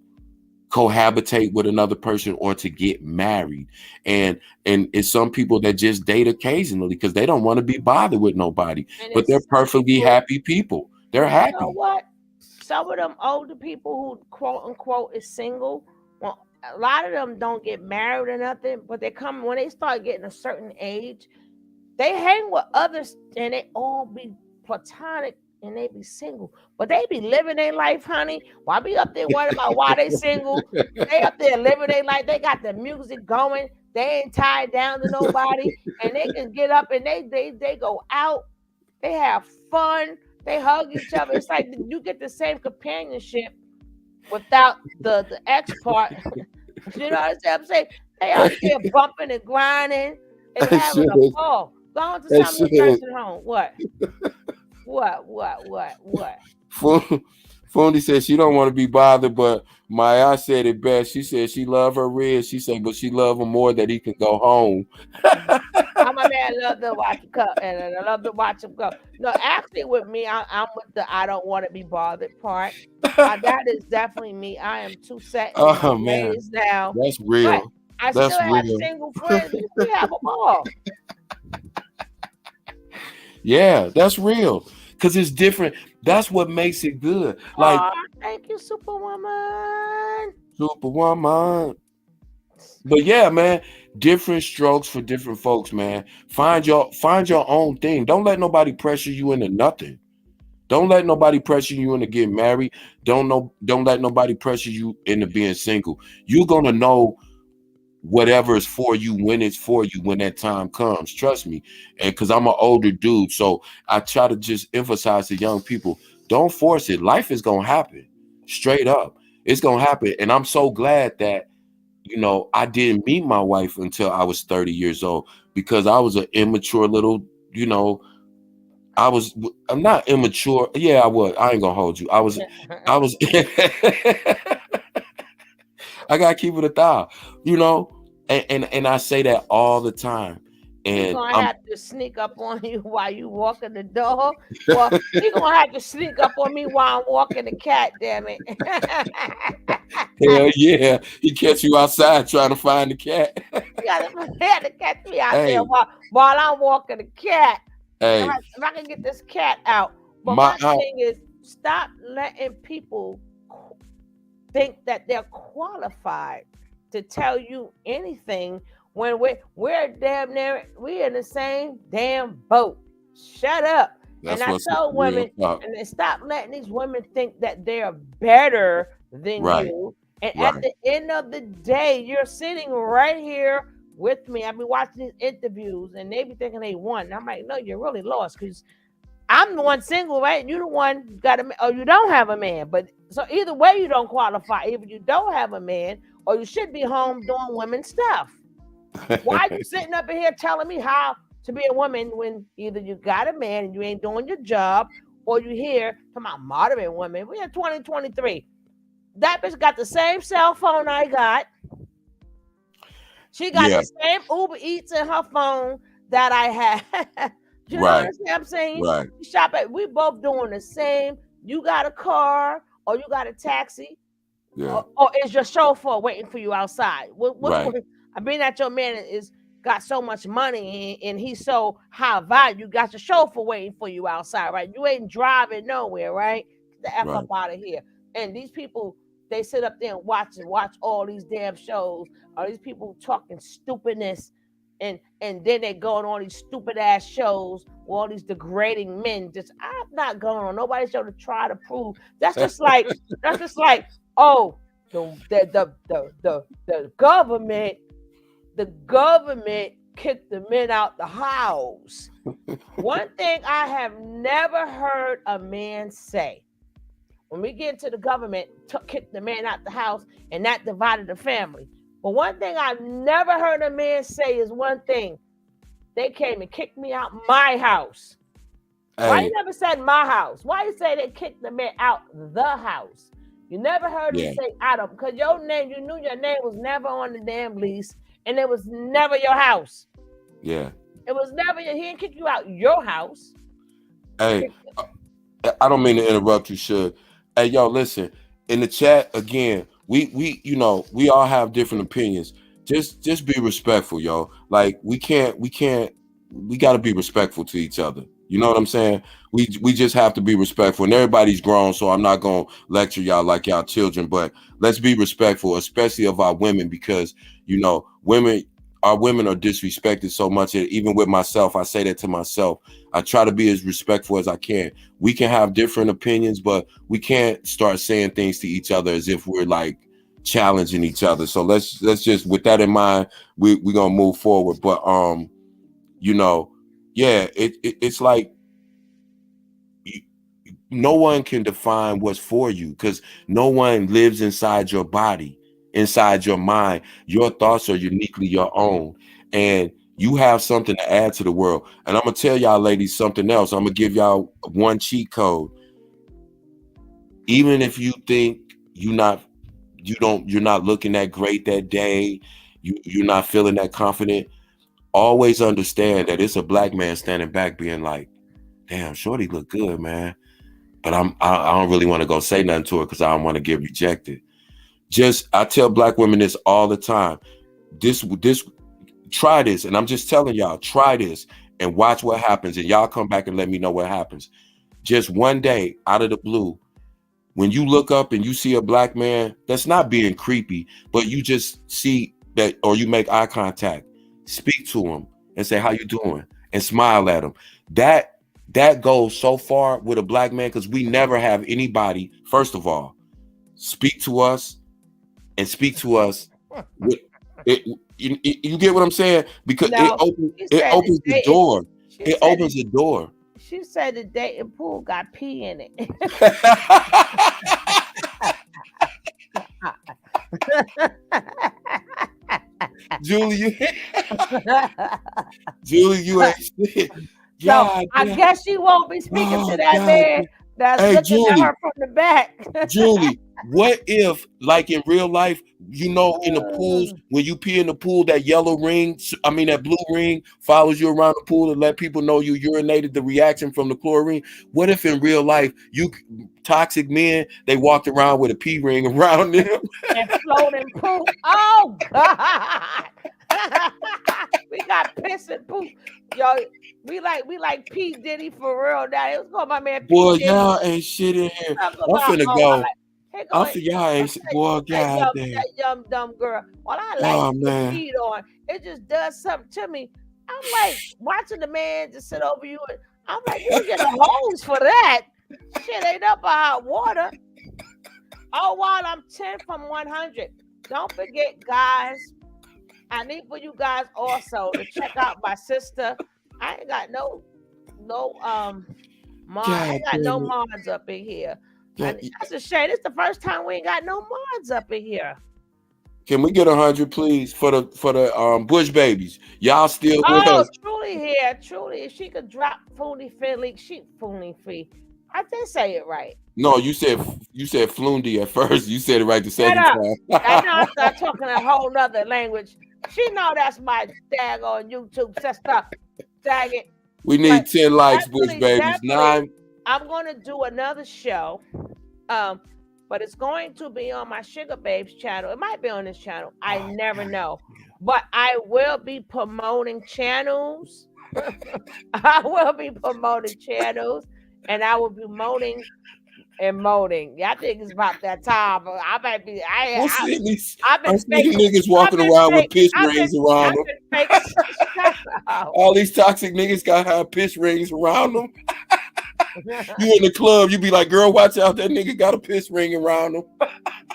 cohabitate with another person or to get married. And it's some people that just date occasionally because they don't want to be bothered with nobody. But they're perfectly happy people. They're happy. You know what? Some of them older people who quote unquote is single, well, a lot of them don't get married or nothing, but when they start getting a certain age, they hang with others and they all be platonic and they be single. But they be living their life, honey. Why be up there worrying about why they single? They up there living their life. They got the music going. They ain't tied down to nobody. And they can get up and they go out. They have fun. They hug each other. It's like you get the same companionship without the X part. You know what I'm saying? They out there bumping and grinding and having a ball. Going to some nursing home. What? Fundi said she don't want to be bothered, but Maya said it best. She said she love her Red. She said, but she love him more that he can go home. I'm a man. Love to watch him come, and I love to watch him go. No, actually, with me, I'm with the I don't want to be bothered part. That is definitely me. I am too set in my ways now. That's real. But I That's still have real. single friends. We have a ball. Yeah, that's real. Because it's different. That's what makes it good. Like, thank you, Superwoman. But yeah, man, different strokes for different folks, man. Find your own thing. Don't let nobody pressure you into nothing. Don't let nobody pressure you into getting married. Don't let nobody pressure you into being single. You're gonna know whatever is for you when it's for you when that time comes. Trust me. And because I'm an older dude, so I try to just emphasize to young people, don't force it. Life is gonna happen. Straight up. It's gonna happen. And I'm so glad that I didn't meet my wife until I was 30 years old because I was an immature little, I'm not immature. Yeah, I was. I ain't gonna hold you. I was I gotta keep it 1,000, and I say that all the time. He And gonna have to sneak up on you while you walking the dog. Well, he gonna have to sneak up on me while I'm walking the cat. Damn it! hell yeah, he catch you outside trying to find the cat. You gotta have to catch me out Hey. there while I'm walking the cat. Hey, If I can get this cat out. But my my thing is, stop letting people think that they're qualified to tell you anything when we're damn near we in the same damn boat. Shut up. That's And I what's tell real women, talk. and they stop letting these women think that they're better than Right. you. And Right. at the end of the day, you're sitting right here with me. I be watching these interviews, and they be thinking they won. And I'm like, no, you're really lost because I'm the one single, right? You the one got a, or you don't have a man. But so either way, you don't qualify. Either you don't have a man, or you should be home doing women stuff. Why are you sitting up in here telling me how to be a woman when either you got a man and you ain't doing your job, or you here talking about modern women? We're in 2023. That bitch got the same cell phone I got. She got Yeah. the same Uber Eats in her phone that I had. You know Right. what I'm saying? Right. We shop at, we both doing the same. You got a car or you got a taxi, Yeah. or is your chauffeur waiting for you outside? Right. I mean that your man is got so much money and he's so high value. You got your chauffeur waiting for you outside, right? You ain't driving nowhere, right? Get the F Right. up out of here. And these people, they sit up there and watch all these damn shows. All these people talking stupidness, and then they go on all these stupid ass shows with all these degrading men. Just I'm not going on nobody's show to try to prove. That's just like oh, the government kicked the men out the house. One thing I have never heard a man say. When we get into the government, kick the man out the house, and that divided the family. But one thing I've never heard a man say is one thing. They came and kicked me out my house. Why you never said my house? Why you say they kicked the man out the house? You never heard him say out of, because your name, you knew your name was never on the damn lease, and it was never your house. Yeah. It was never, he didn't kick you out your house. Hey, I don't mean to interrupt you, Shug. Hey, yo, listen. In the chat again, we you know, we all have different opinions. Just be respectful, yo. Like we got to be respectful to each other. You know what I'm saying? We just have to be respectful, and everybody's grown, so I'm not gonna lecture y'all like y'all children, but let's be respectful, especially of our women, because you know, our women are disrespected so much. And even with myself, I say that to myself. I try to be as respectful as I can. We can have different opinions, but we can't start saying things to each other as if we're like challenging each other. So let's just, with that in mind, we're gonna move forward. But you know, yeah, it's like no one can define what's for you, because no one lives inside your body, inside your mind. Your thoughts are uniquely your own, and you have something to add to the world. And I'm gonna tell y'all ladies something else. I'm gonna give y'all one cheat code. Even if you think you're not looking that great that day, you're not feeling that confident, always understand that it's a black man standing back being like, damn, shorty look good, man. But I don't really want to go say nothing to her because I don't want to get rejected. I tell black women this all the time. Try this, and I'm just telling y'all, try this and watch what happens, and y'all come back and let me know what happens. Just one day out of the blue, when you look up and you see a black man that's not being creepy, but you just see that, or you make eye contact, speak to him and say, how you doing? And smile at him. That goes so far with a black man, because we never have anybody, first of all, speak to us with it. You get what I'm saying? Because it opens the door. It opens the door. She said the dating pool got pee in it. Julie, you ain't shit. So I guess she won't be speaking to that man that's Hey, looking at Julie. her from the back. Julie, what if, like in real life, in the pools, when you pee in the pool, that yellow ring, that blue ring follows you around the pool and let people know you urinated, the reaction from the chlorine? What if in real life, toxic men, they walked around with a pee ring around them? And floating poop. Oh, God. We got piss and poop. Yo, we like P. Diddy for real now. It was called my man P. Boy, Diddy. y'all ain't shit in here. I'm finna go. Y'all ain't shit. Boy, goddamn. That young dumb girl. All I Oh, like to man. feed on. It just does something to me. I'm like watching the man just sit over you. And I'm like, you get a hose for that. Shit ain't up a hot water. Oh, while I'm 10 from 100. Don't forget, guys. I need for you guys also to check out my sister. I ain't got no I ain't got no mods up in here. That's a shame. It's the first time we ain't got no mods up in here. Can we get 100, please, for the Bush babies? Y'all still with Oh, us? Truly here. Truly, if she could drop Fooney Philly, she Fooney Fee. I did say it right. No, you said Fluendy at first. You said it right the second time. I know I start talking a whole nother language. She know that's my tag on YouTube sister. Tag it. We need 10 likes, Bush babies. 9. I'm gonna do another show. But it's going to be on my Sugar Babes channel. It might be on this channel. I never know. But I will be promoting channels. I will be promoting channels. And I will be moaning and moaning. Yeah, I think it's about that time. I might be. I've been seeing niggas walking around with piss rings around them. All these toxic niggas got have piss rings around them. You in the club, you be like, girl, watch out, that nigga got a piss ring around him.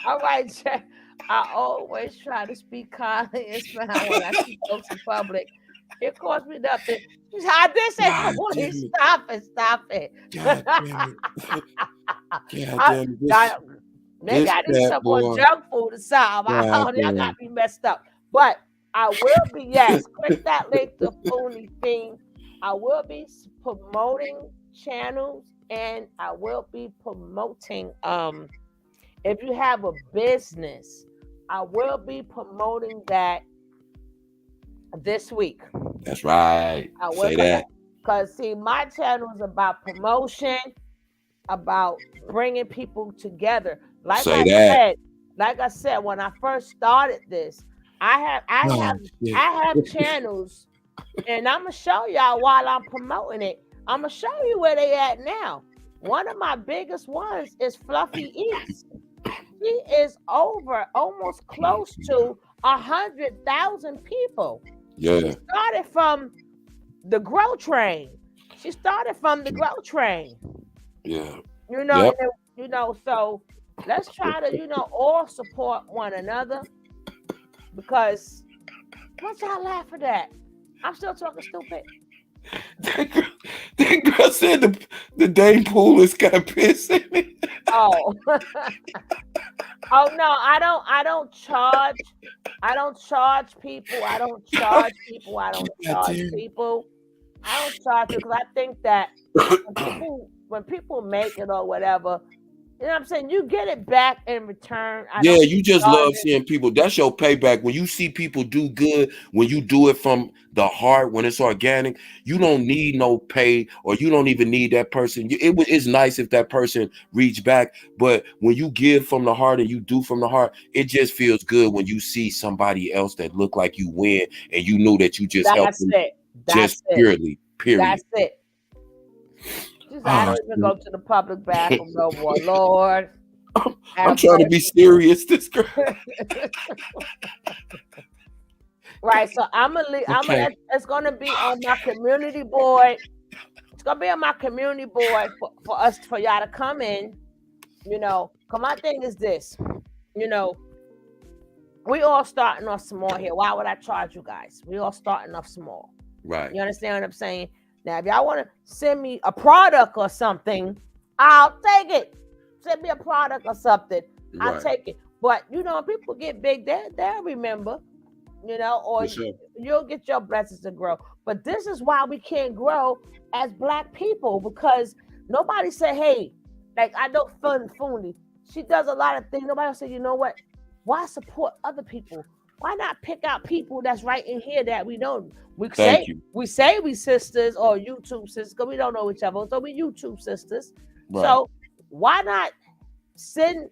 All right, Jack. I always try to speak kindly and smile when I see folks in public. It cost me nothing. I did say, please stop it. God damn it. Maybe I need some more junk food or something. Y'all got me messed up. But I will be, click that link to Fooney Theme. I will be promoting channels and I will be promoting if you have a business, I will be promoting that this week. That's right. Say that. Because see, my channel is about promotion, about bringing people together. Like I said, when I first started this, I have channels, and I'm gonna show y'all while I'm promoting it. I'm gonna show you where they at now. One of my biggest ones is Fluffy Eats. She is over almost close to 100,000 people. Yeah. She started from the Grow Train. Yeah. So let's try to, all support one another. Because what y'all laughing at? I'm still talking stupid. That girl said the dang pool is got piss in it. Oh. Oh no, I don't charge people. I don't charge people because I think that when people make it or whatever, you know what I'm saying, you get it back in return. You just love seeing people. That's your payback. When you see people do good, when you do it from the heart, when it's organic, you don't need no pay, or you don't even need that person. It's nice if that person reach back, but when you give from the heart and you do from the heart, it just feels good when you see somebody else that look like you win and you know that you just helped them purely. Period. That's it. I don't even go to the public bathroom no more, Lord. I'm trying to be serious. This girl. Right, so it's gonna be on my community board. It's gonna be on my community board for y'all to come in. Cause my thing is this. We all starting off small here. Why would I charge you guys? We all starting off small. Right. You understand what I'm saying? Now, if y'all want to send me a product or something, I'll take it. Send me a product or something, I'll take it. But people get big, they'll remember, or you'll get your blessings to grow. But this is why we can't grow as Black people, because nobody said, hey, Like I know Fundi. She does a lot of things. Nobody else said, you know what? Why support other people? Why not pick out people that's right in here that we know? We Thank say you. we sisters or YouTube sisters because we don't know each other. So we YouTube sisters. Right. So why not send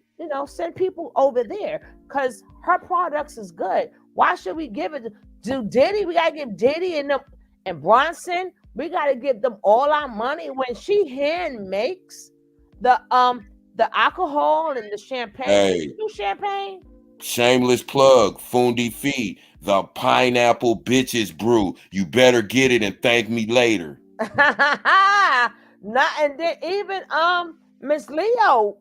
people over there? Because her products is good. Why should we give it to Diddy? We gotta give Diddy and Bronson. We gotta give them all our money when she hand makes the alcohol and the champagne. Hey. Do champagne? Shameless plug, Fundi Fee, the pineapple bitches brew. You better get it and thank me later. Not and then even Miss Leo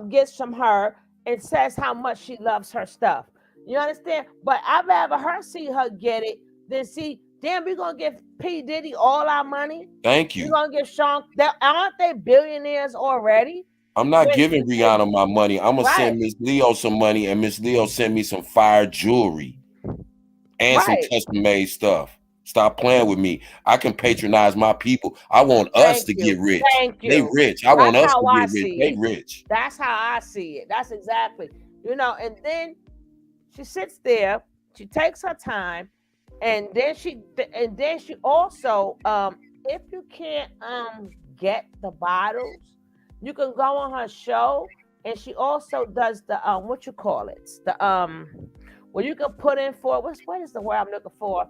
gets from her and says how much she loves her stuff. You understand? But I'd rather her see her get it than see. Damn, we're gonna give P. Diddy all our money. Thank you. We're gonna give Sean. Aren't they billionaires already? I'm not giving Rihanna my money. I'm gonna send Miss Leo some money, and Miss Leo send me some fire jewelry and some custom made stuff. Stop playing with me. I can patronize my people. I want us to get rich. Thank you. They rich. I want us to get rich. They rich. That's how I see it. That's exactly. And then she sits there. She takes her time, and then she also if you can't get the bottles, you can go on her show, and she also does the what you call it, the where you can put in for what is the word I'm looking for?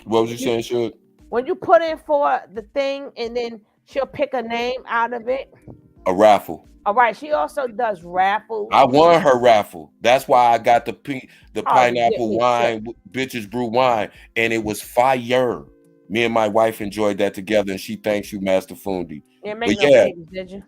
What was you saying, Shug? When you put in for the thing, and then she'll pick a name out of it. A raffle. All right. She also does raffles. I won her raffle. That's why I got the pineapple wine, bitches brew wine, and it was fire. Me and my wife enjoyed that together, and she thanks you, Master Fundi. You make no babies, did you?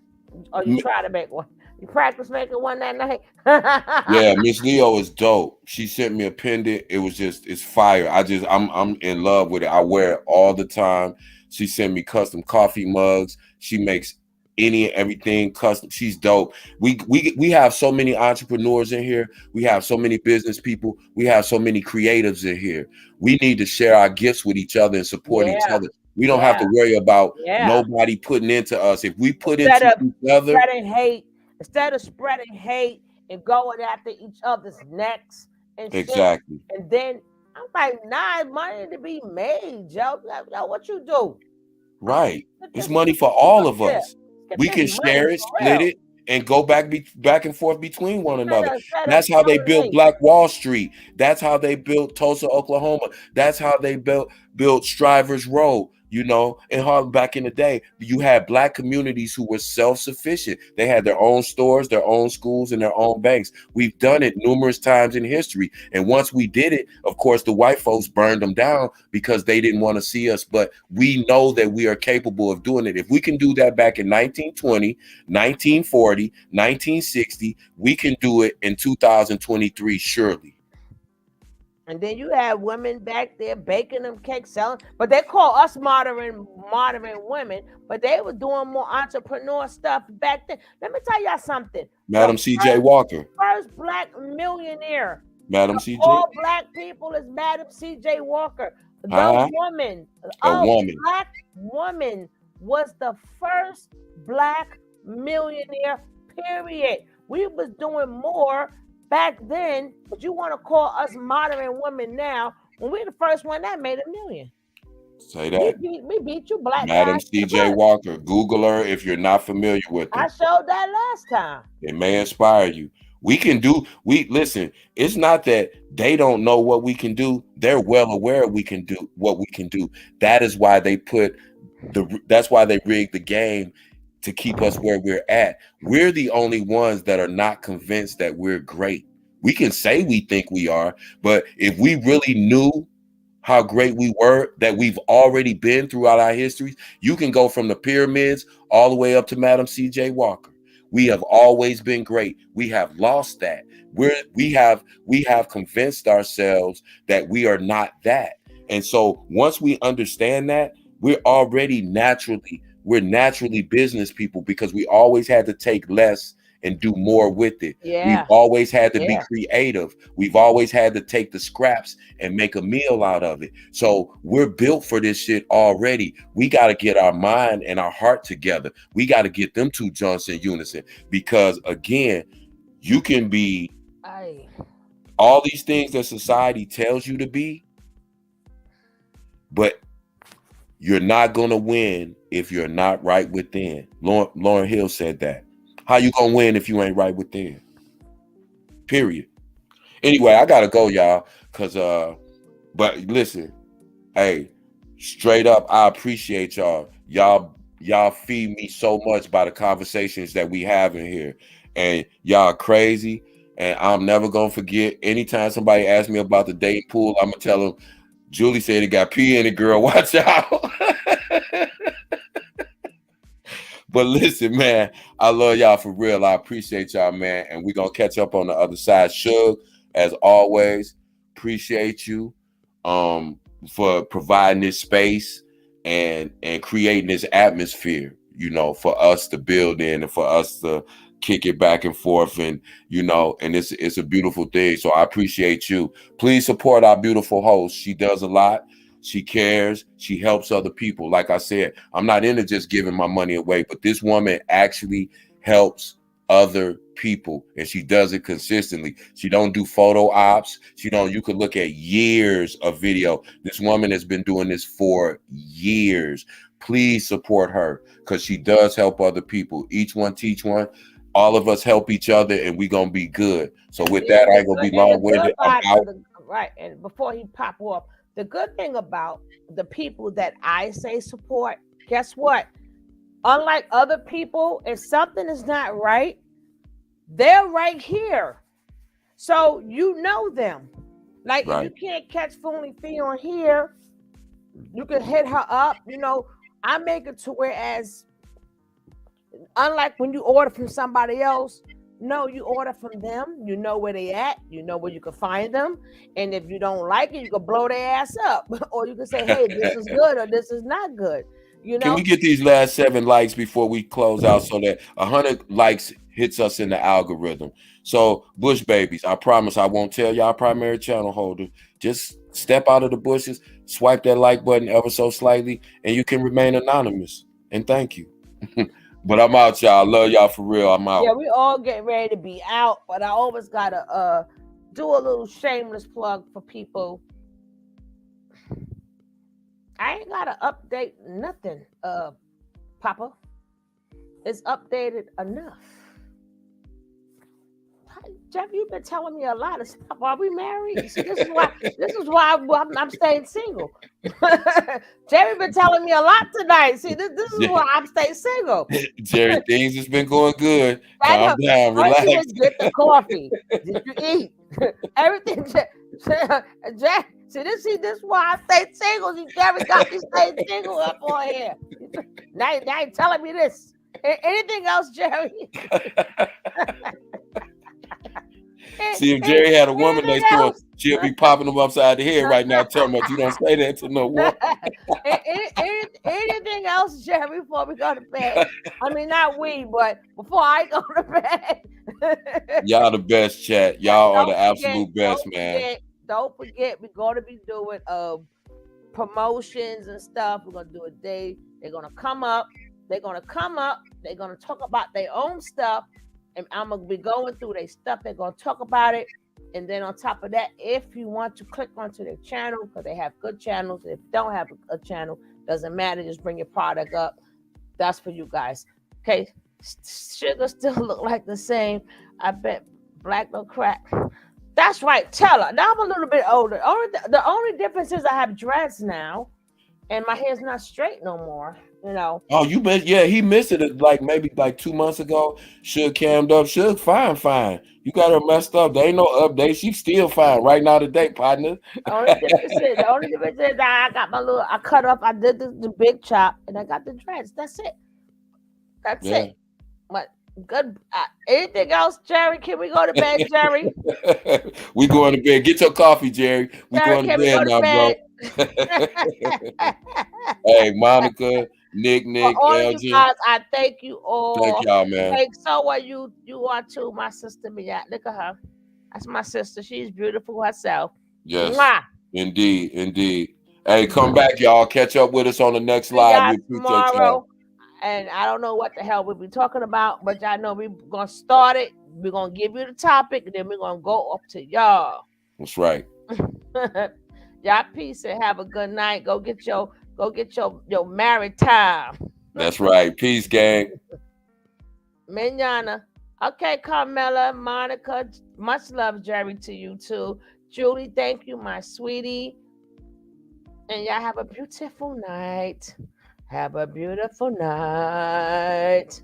Or you try to make one? You practice making one that night? Yeah, Miss Leo is dope. She sent me a pendant. It was it's fire. I'm in love with it. I wear it all the time. She sent me custom coffee mugs. She makes any and everything custom. She's dope. We have so many entrepreneurs in here. We have so many business people. We have so many creatives in here. We need to share our gifts with each other and support each other. We don't have to worry about nobody putting into us. If we put into each other, instead of spreading hate and going after each other's necks and exactly. Shit, and then I'm like, nah, money to be made, Joe. What you do? Right. It's money for all of us. We can share it, split it, and go back and forth between one another. That's how they built Black Wall Street. That's how they built Tulsa, Oklahoma. That's how they built Strivers Road. In Harlem back in the day, you had Black communities who were self-sufficient. They had their own stores, their own schools, and their own banks. We've done it numerous times in history. And once we did it, of course, the white folks burned them down because they didn't want to see us. But we know that we are capable of doing it. If we can do that back in 1920, 1940, 1960, we can do it in 2023, surely. And then you have women back there baking them cakes, selling. But they call us modern women, but they were doing more entrepreneur stuff back then. Let me tell y'all something. Madam C.J. Walker. First Black millionaire. Madam C.J. All Black people is Madam C.J. Walker. The woman, Black woman was the first Black millionaire, period. We was doing more back then, but you want to call us modern women now when we're the first one that made $1 million. Say that. We beat you, Black Madam guys. C.J. Walker. Google her if you're not familiar with her. I showed that last time. It may inspire you. Listen, it's not that they don't know what we can do. They're well aware we can do what we can do. That is why that's why they rigged the game to keep us where we're at. We're the only ones that are not convinced that we're great. We can say we think we are, but if we really knew how great we were, that we've already been throughout our histories, you can go from the pyramids all the way up to Madam C.J. Walker. We have always been great. We have lost that. We have convinced ourselves that we are not that. And so once we understand that, we're naturally business people because we always had to take less and do more with it. Yeah. We've always had to be Yeah. creative. We've always had to take the scraps and make a meal out of it. So we're built for this shit already. We got to get our mind and our heart together. We got to get them two joints in unison, because again, you can be all these things that society tells you to be, but you're not going to win if you're not right within. Lauryn Hill said that. How you going to win if you ain't right within? Period. Anyway, I got to go, y'all, because but listen, hey, straight up, I appreciate y'all. Y'all feed me so much by the conversations that we have in here, and y'all crazy. And I'm never gonna forget. Anytime somebody asks me about the dating pool, I'm gonna tell them, Julie said it got pee in it, girl. Watch out. But listen, man, I love y'all for real. I appreciate y'all, man. And we're gonna catch up on the other side. Suge, as always, appreciate you for providing this space and creating this atmosphere, you know, for us to build in and for us to kick it back and forth, and you know, and it's a beautiful thing. So I appreciate you. Please support our beautiful host. She does a lot. She cares. She helps other people. Like I said, I'm not into just giving my money away, but this woman actually helps other people, and she does it consistently. She don't do photo ops. You could look at years of video. This woman has been doing this for years. Please support her, because she does help other people. Each one teach one. All of us help each other, and we gonna be good. So with that, I ain't gonna be long-winded. I'm out. Right, and before he pop off, the good thing about the people that I say support, guess what? Unlike other people, if something is not right, they're right here. So you know them. Like, if you can't catch Phoonie Fee on here, you can hit her up. You know, I make it to whereas, unlike when you order from somebody else, no, you order from them. You know where they at. You know where you can find them. And if you don't like it, you can blow their ass up. Or you can say, hey, this is good or this is not good. You know? Can we get these last 7 likes before we close out, so that 100 likes hits us in the algorithm? So, Bush babies, I promise I won't tell y'all primary channel holder. Just step out of the bushes, swipe that like button ever so slightly, and you can remain anonymous. And thank you. But I'm out, y'all. Love y'all for real. I'm out. Yeah, we all get ready to be out, but I always gotta do a little shameless plug for people. I ain't gotta update nothing, Papa. It's updated enough. Jeff, you've been telling me a lot of stuff. Are we married? See, this is why I'm staying single. Jerry been telling me a lot tonight. See, this is why I'm staying single. Jerry, things has been going good. Calm down, relax. All you did get the coffee. Did you eat? Everything. Jack, see, this is why I stay single. You Jerry got me staying single up on here. Now you telling me this. Anything else, Jerry? See, if Jerry had a woman next to him, she'll be popping him upside the head right now. Tell me, you don't say that to no woman. Anything else, Jerry, before we go to bed? I mean, not we, but before I go to bed. Y'all the best, chat. Y'all are the absolute best, man. Don't forget, we're going to be doing promotions and stuff. We're going to do a day. They're going to come up. They're going to talk about their own stuff. And I'm going to be going through their stuff. They're going to talk about it. And then on top of that, if you want to click onto their channel, because they have good channels. If you don't have a channel, doesn't matter. Just bring your product up. That's for you guys. Okay. Sugar still look like the same. I bet black no crack. That's right. Tell her. Now I'm a little bit older. The only difference is I have dreads now. And my hair's not straight no more. You know. Oh, you bet. Yeah, he missed it maybe 2 months ago. Suge cammed up. Suge fine. You got her messed up. There ain't no update. She's still fine right now today, partner. The only difference is I got I cut up. I did the big chop, and I got the dreads. That's it. That's it. But good. Anything else, Jerry? Can we go to bed, Jerry? We going to bed. Get your coffee, Jerry. We going to bed now, bro. Hey, Monica, Nick, For all of you Elgin. guys, I thank you all. Thank y'all, man. Thanks so what you are too, my sister Mia. Look at her. That's my sister. She's beautiful herself. Yes, Mwah. indeed. Hey, come back, y'all. Catch up with us on the next See live. y'all We appreciate tomorrow. y'all. And I don't know what the hell we'll be talking about, but y'all know we're gonna start it. We're gonna give you the topic, and then we're gonna go up to y'all. That's right. Y'all peace and have a good night. Go get your married time. That's right. Peace, gang. Manana. Okay, Carmela, Monica, much love, Jerry, to you too. Julie, thank you, my sweetie. And y'all have a beautiful night. Have a beautiful night.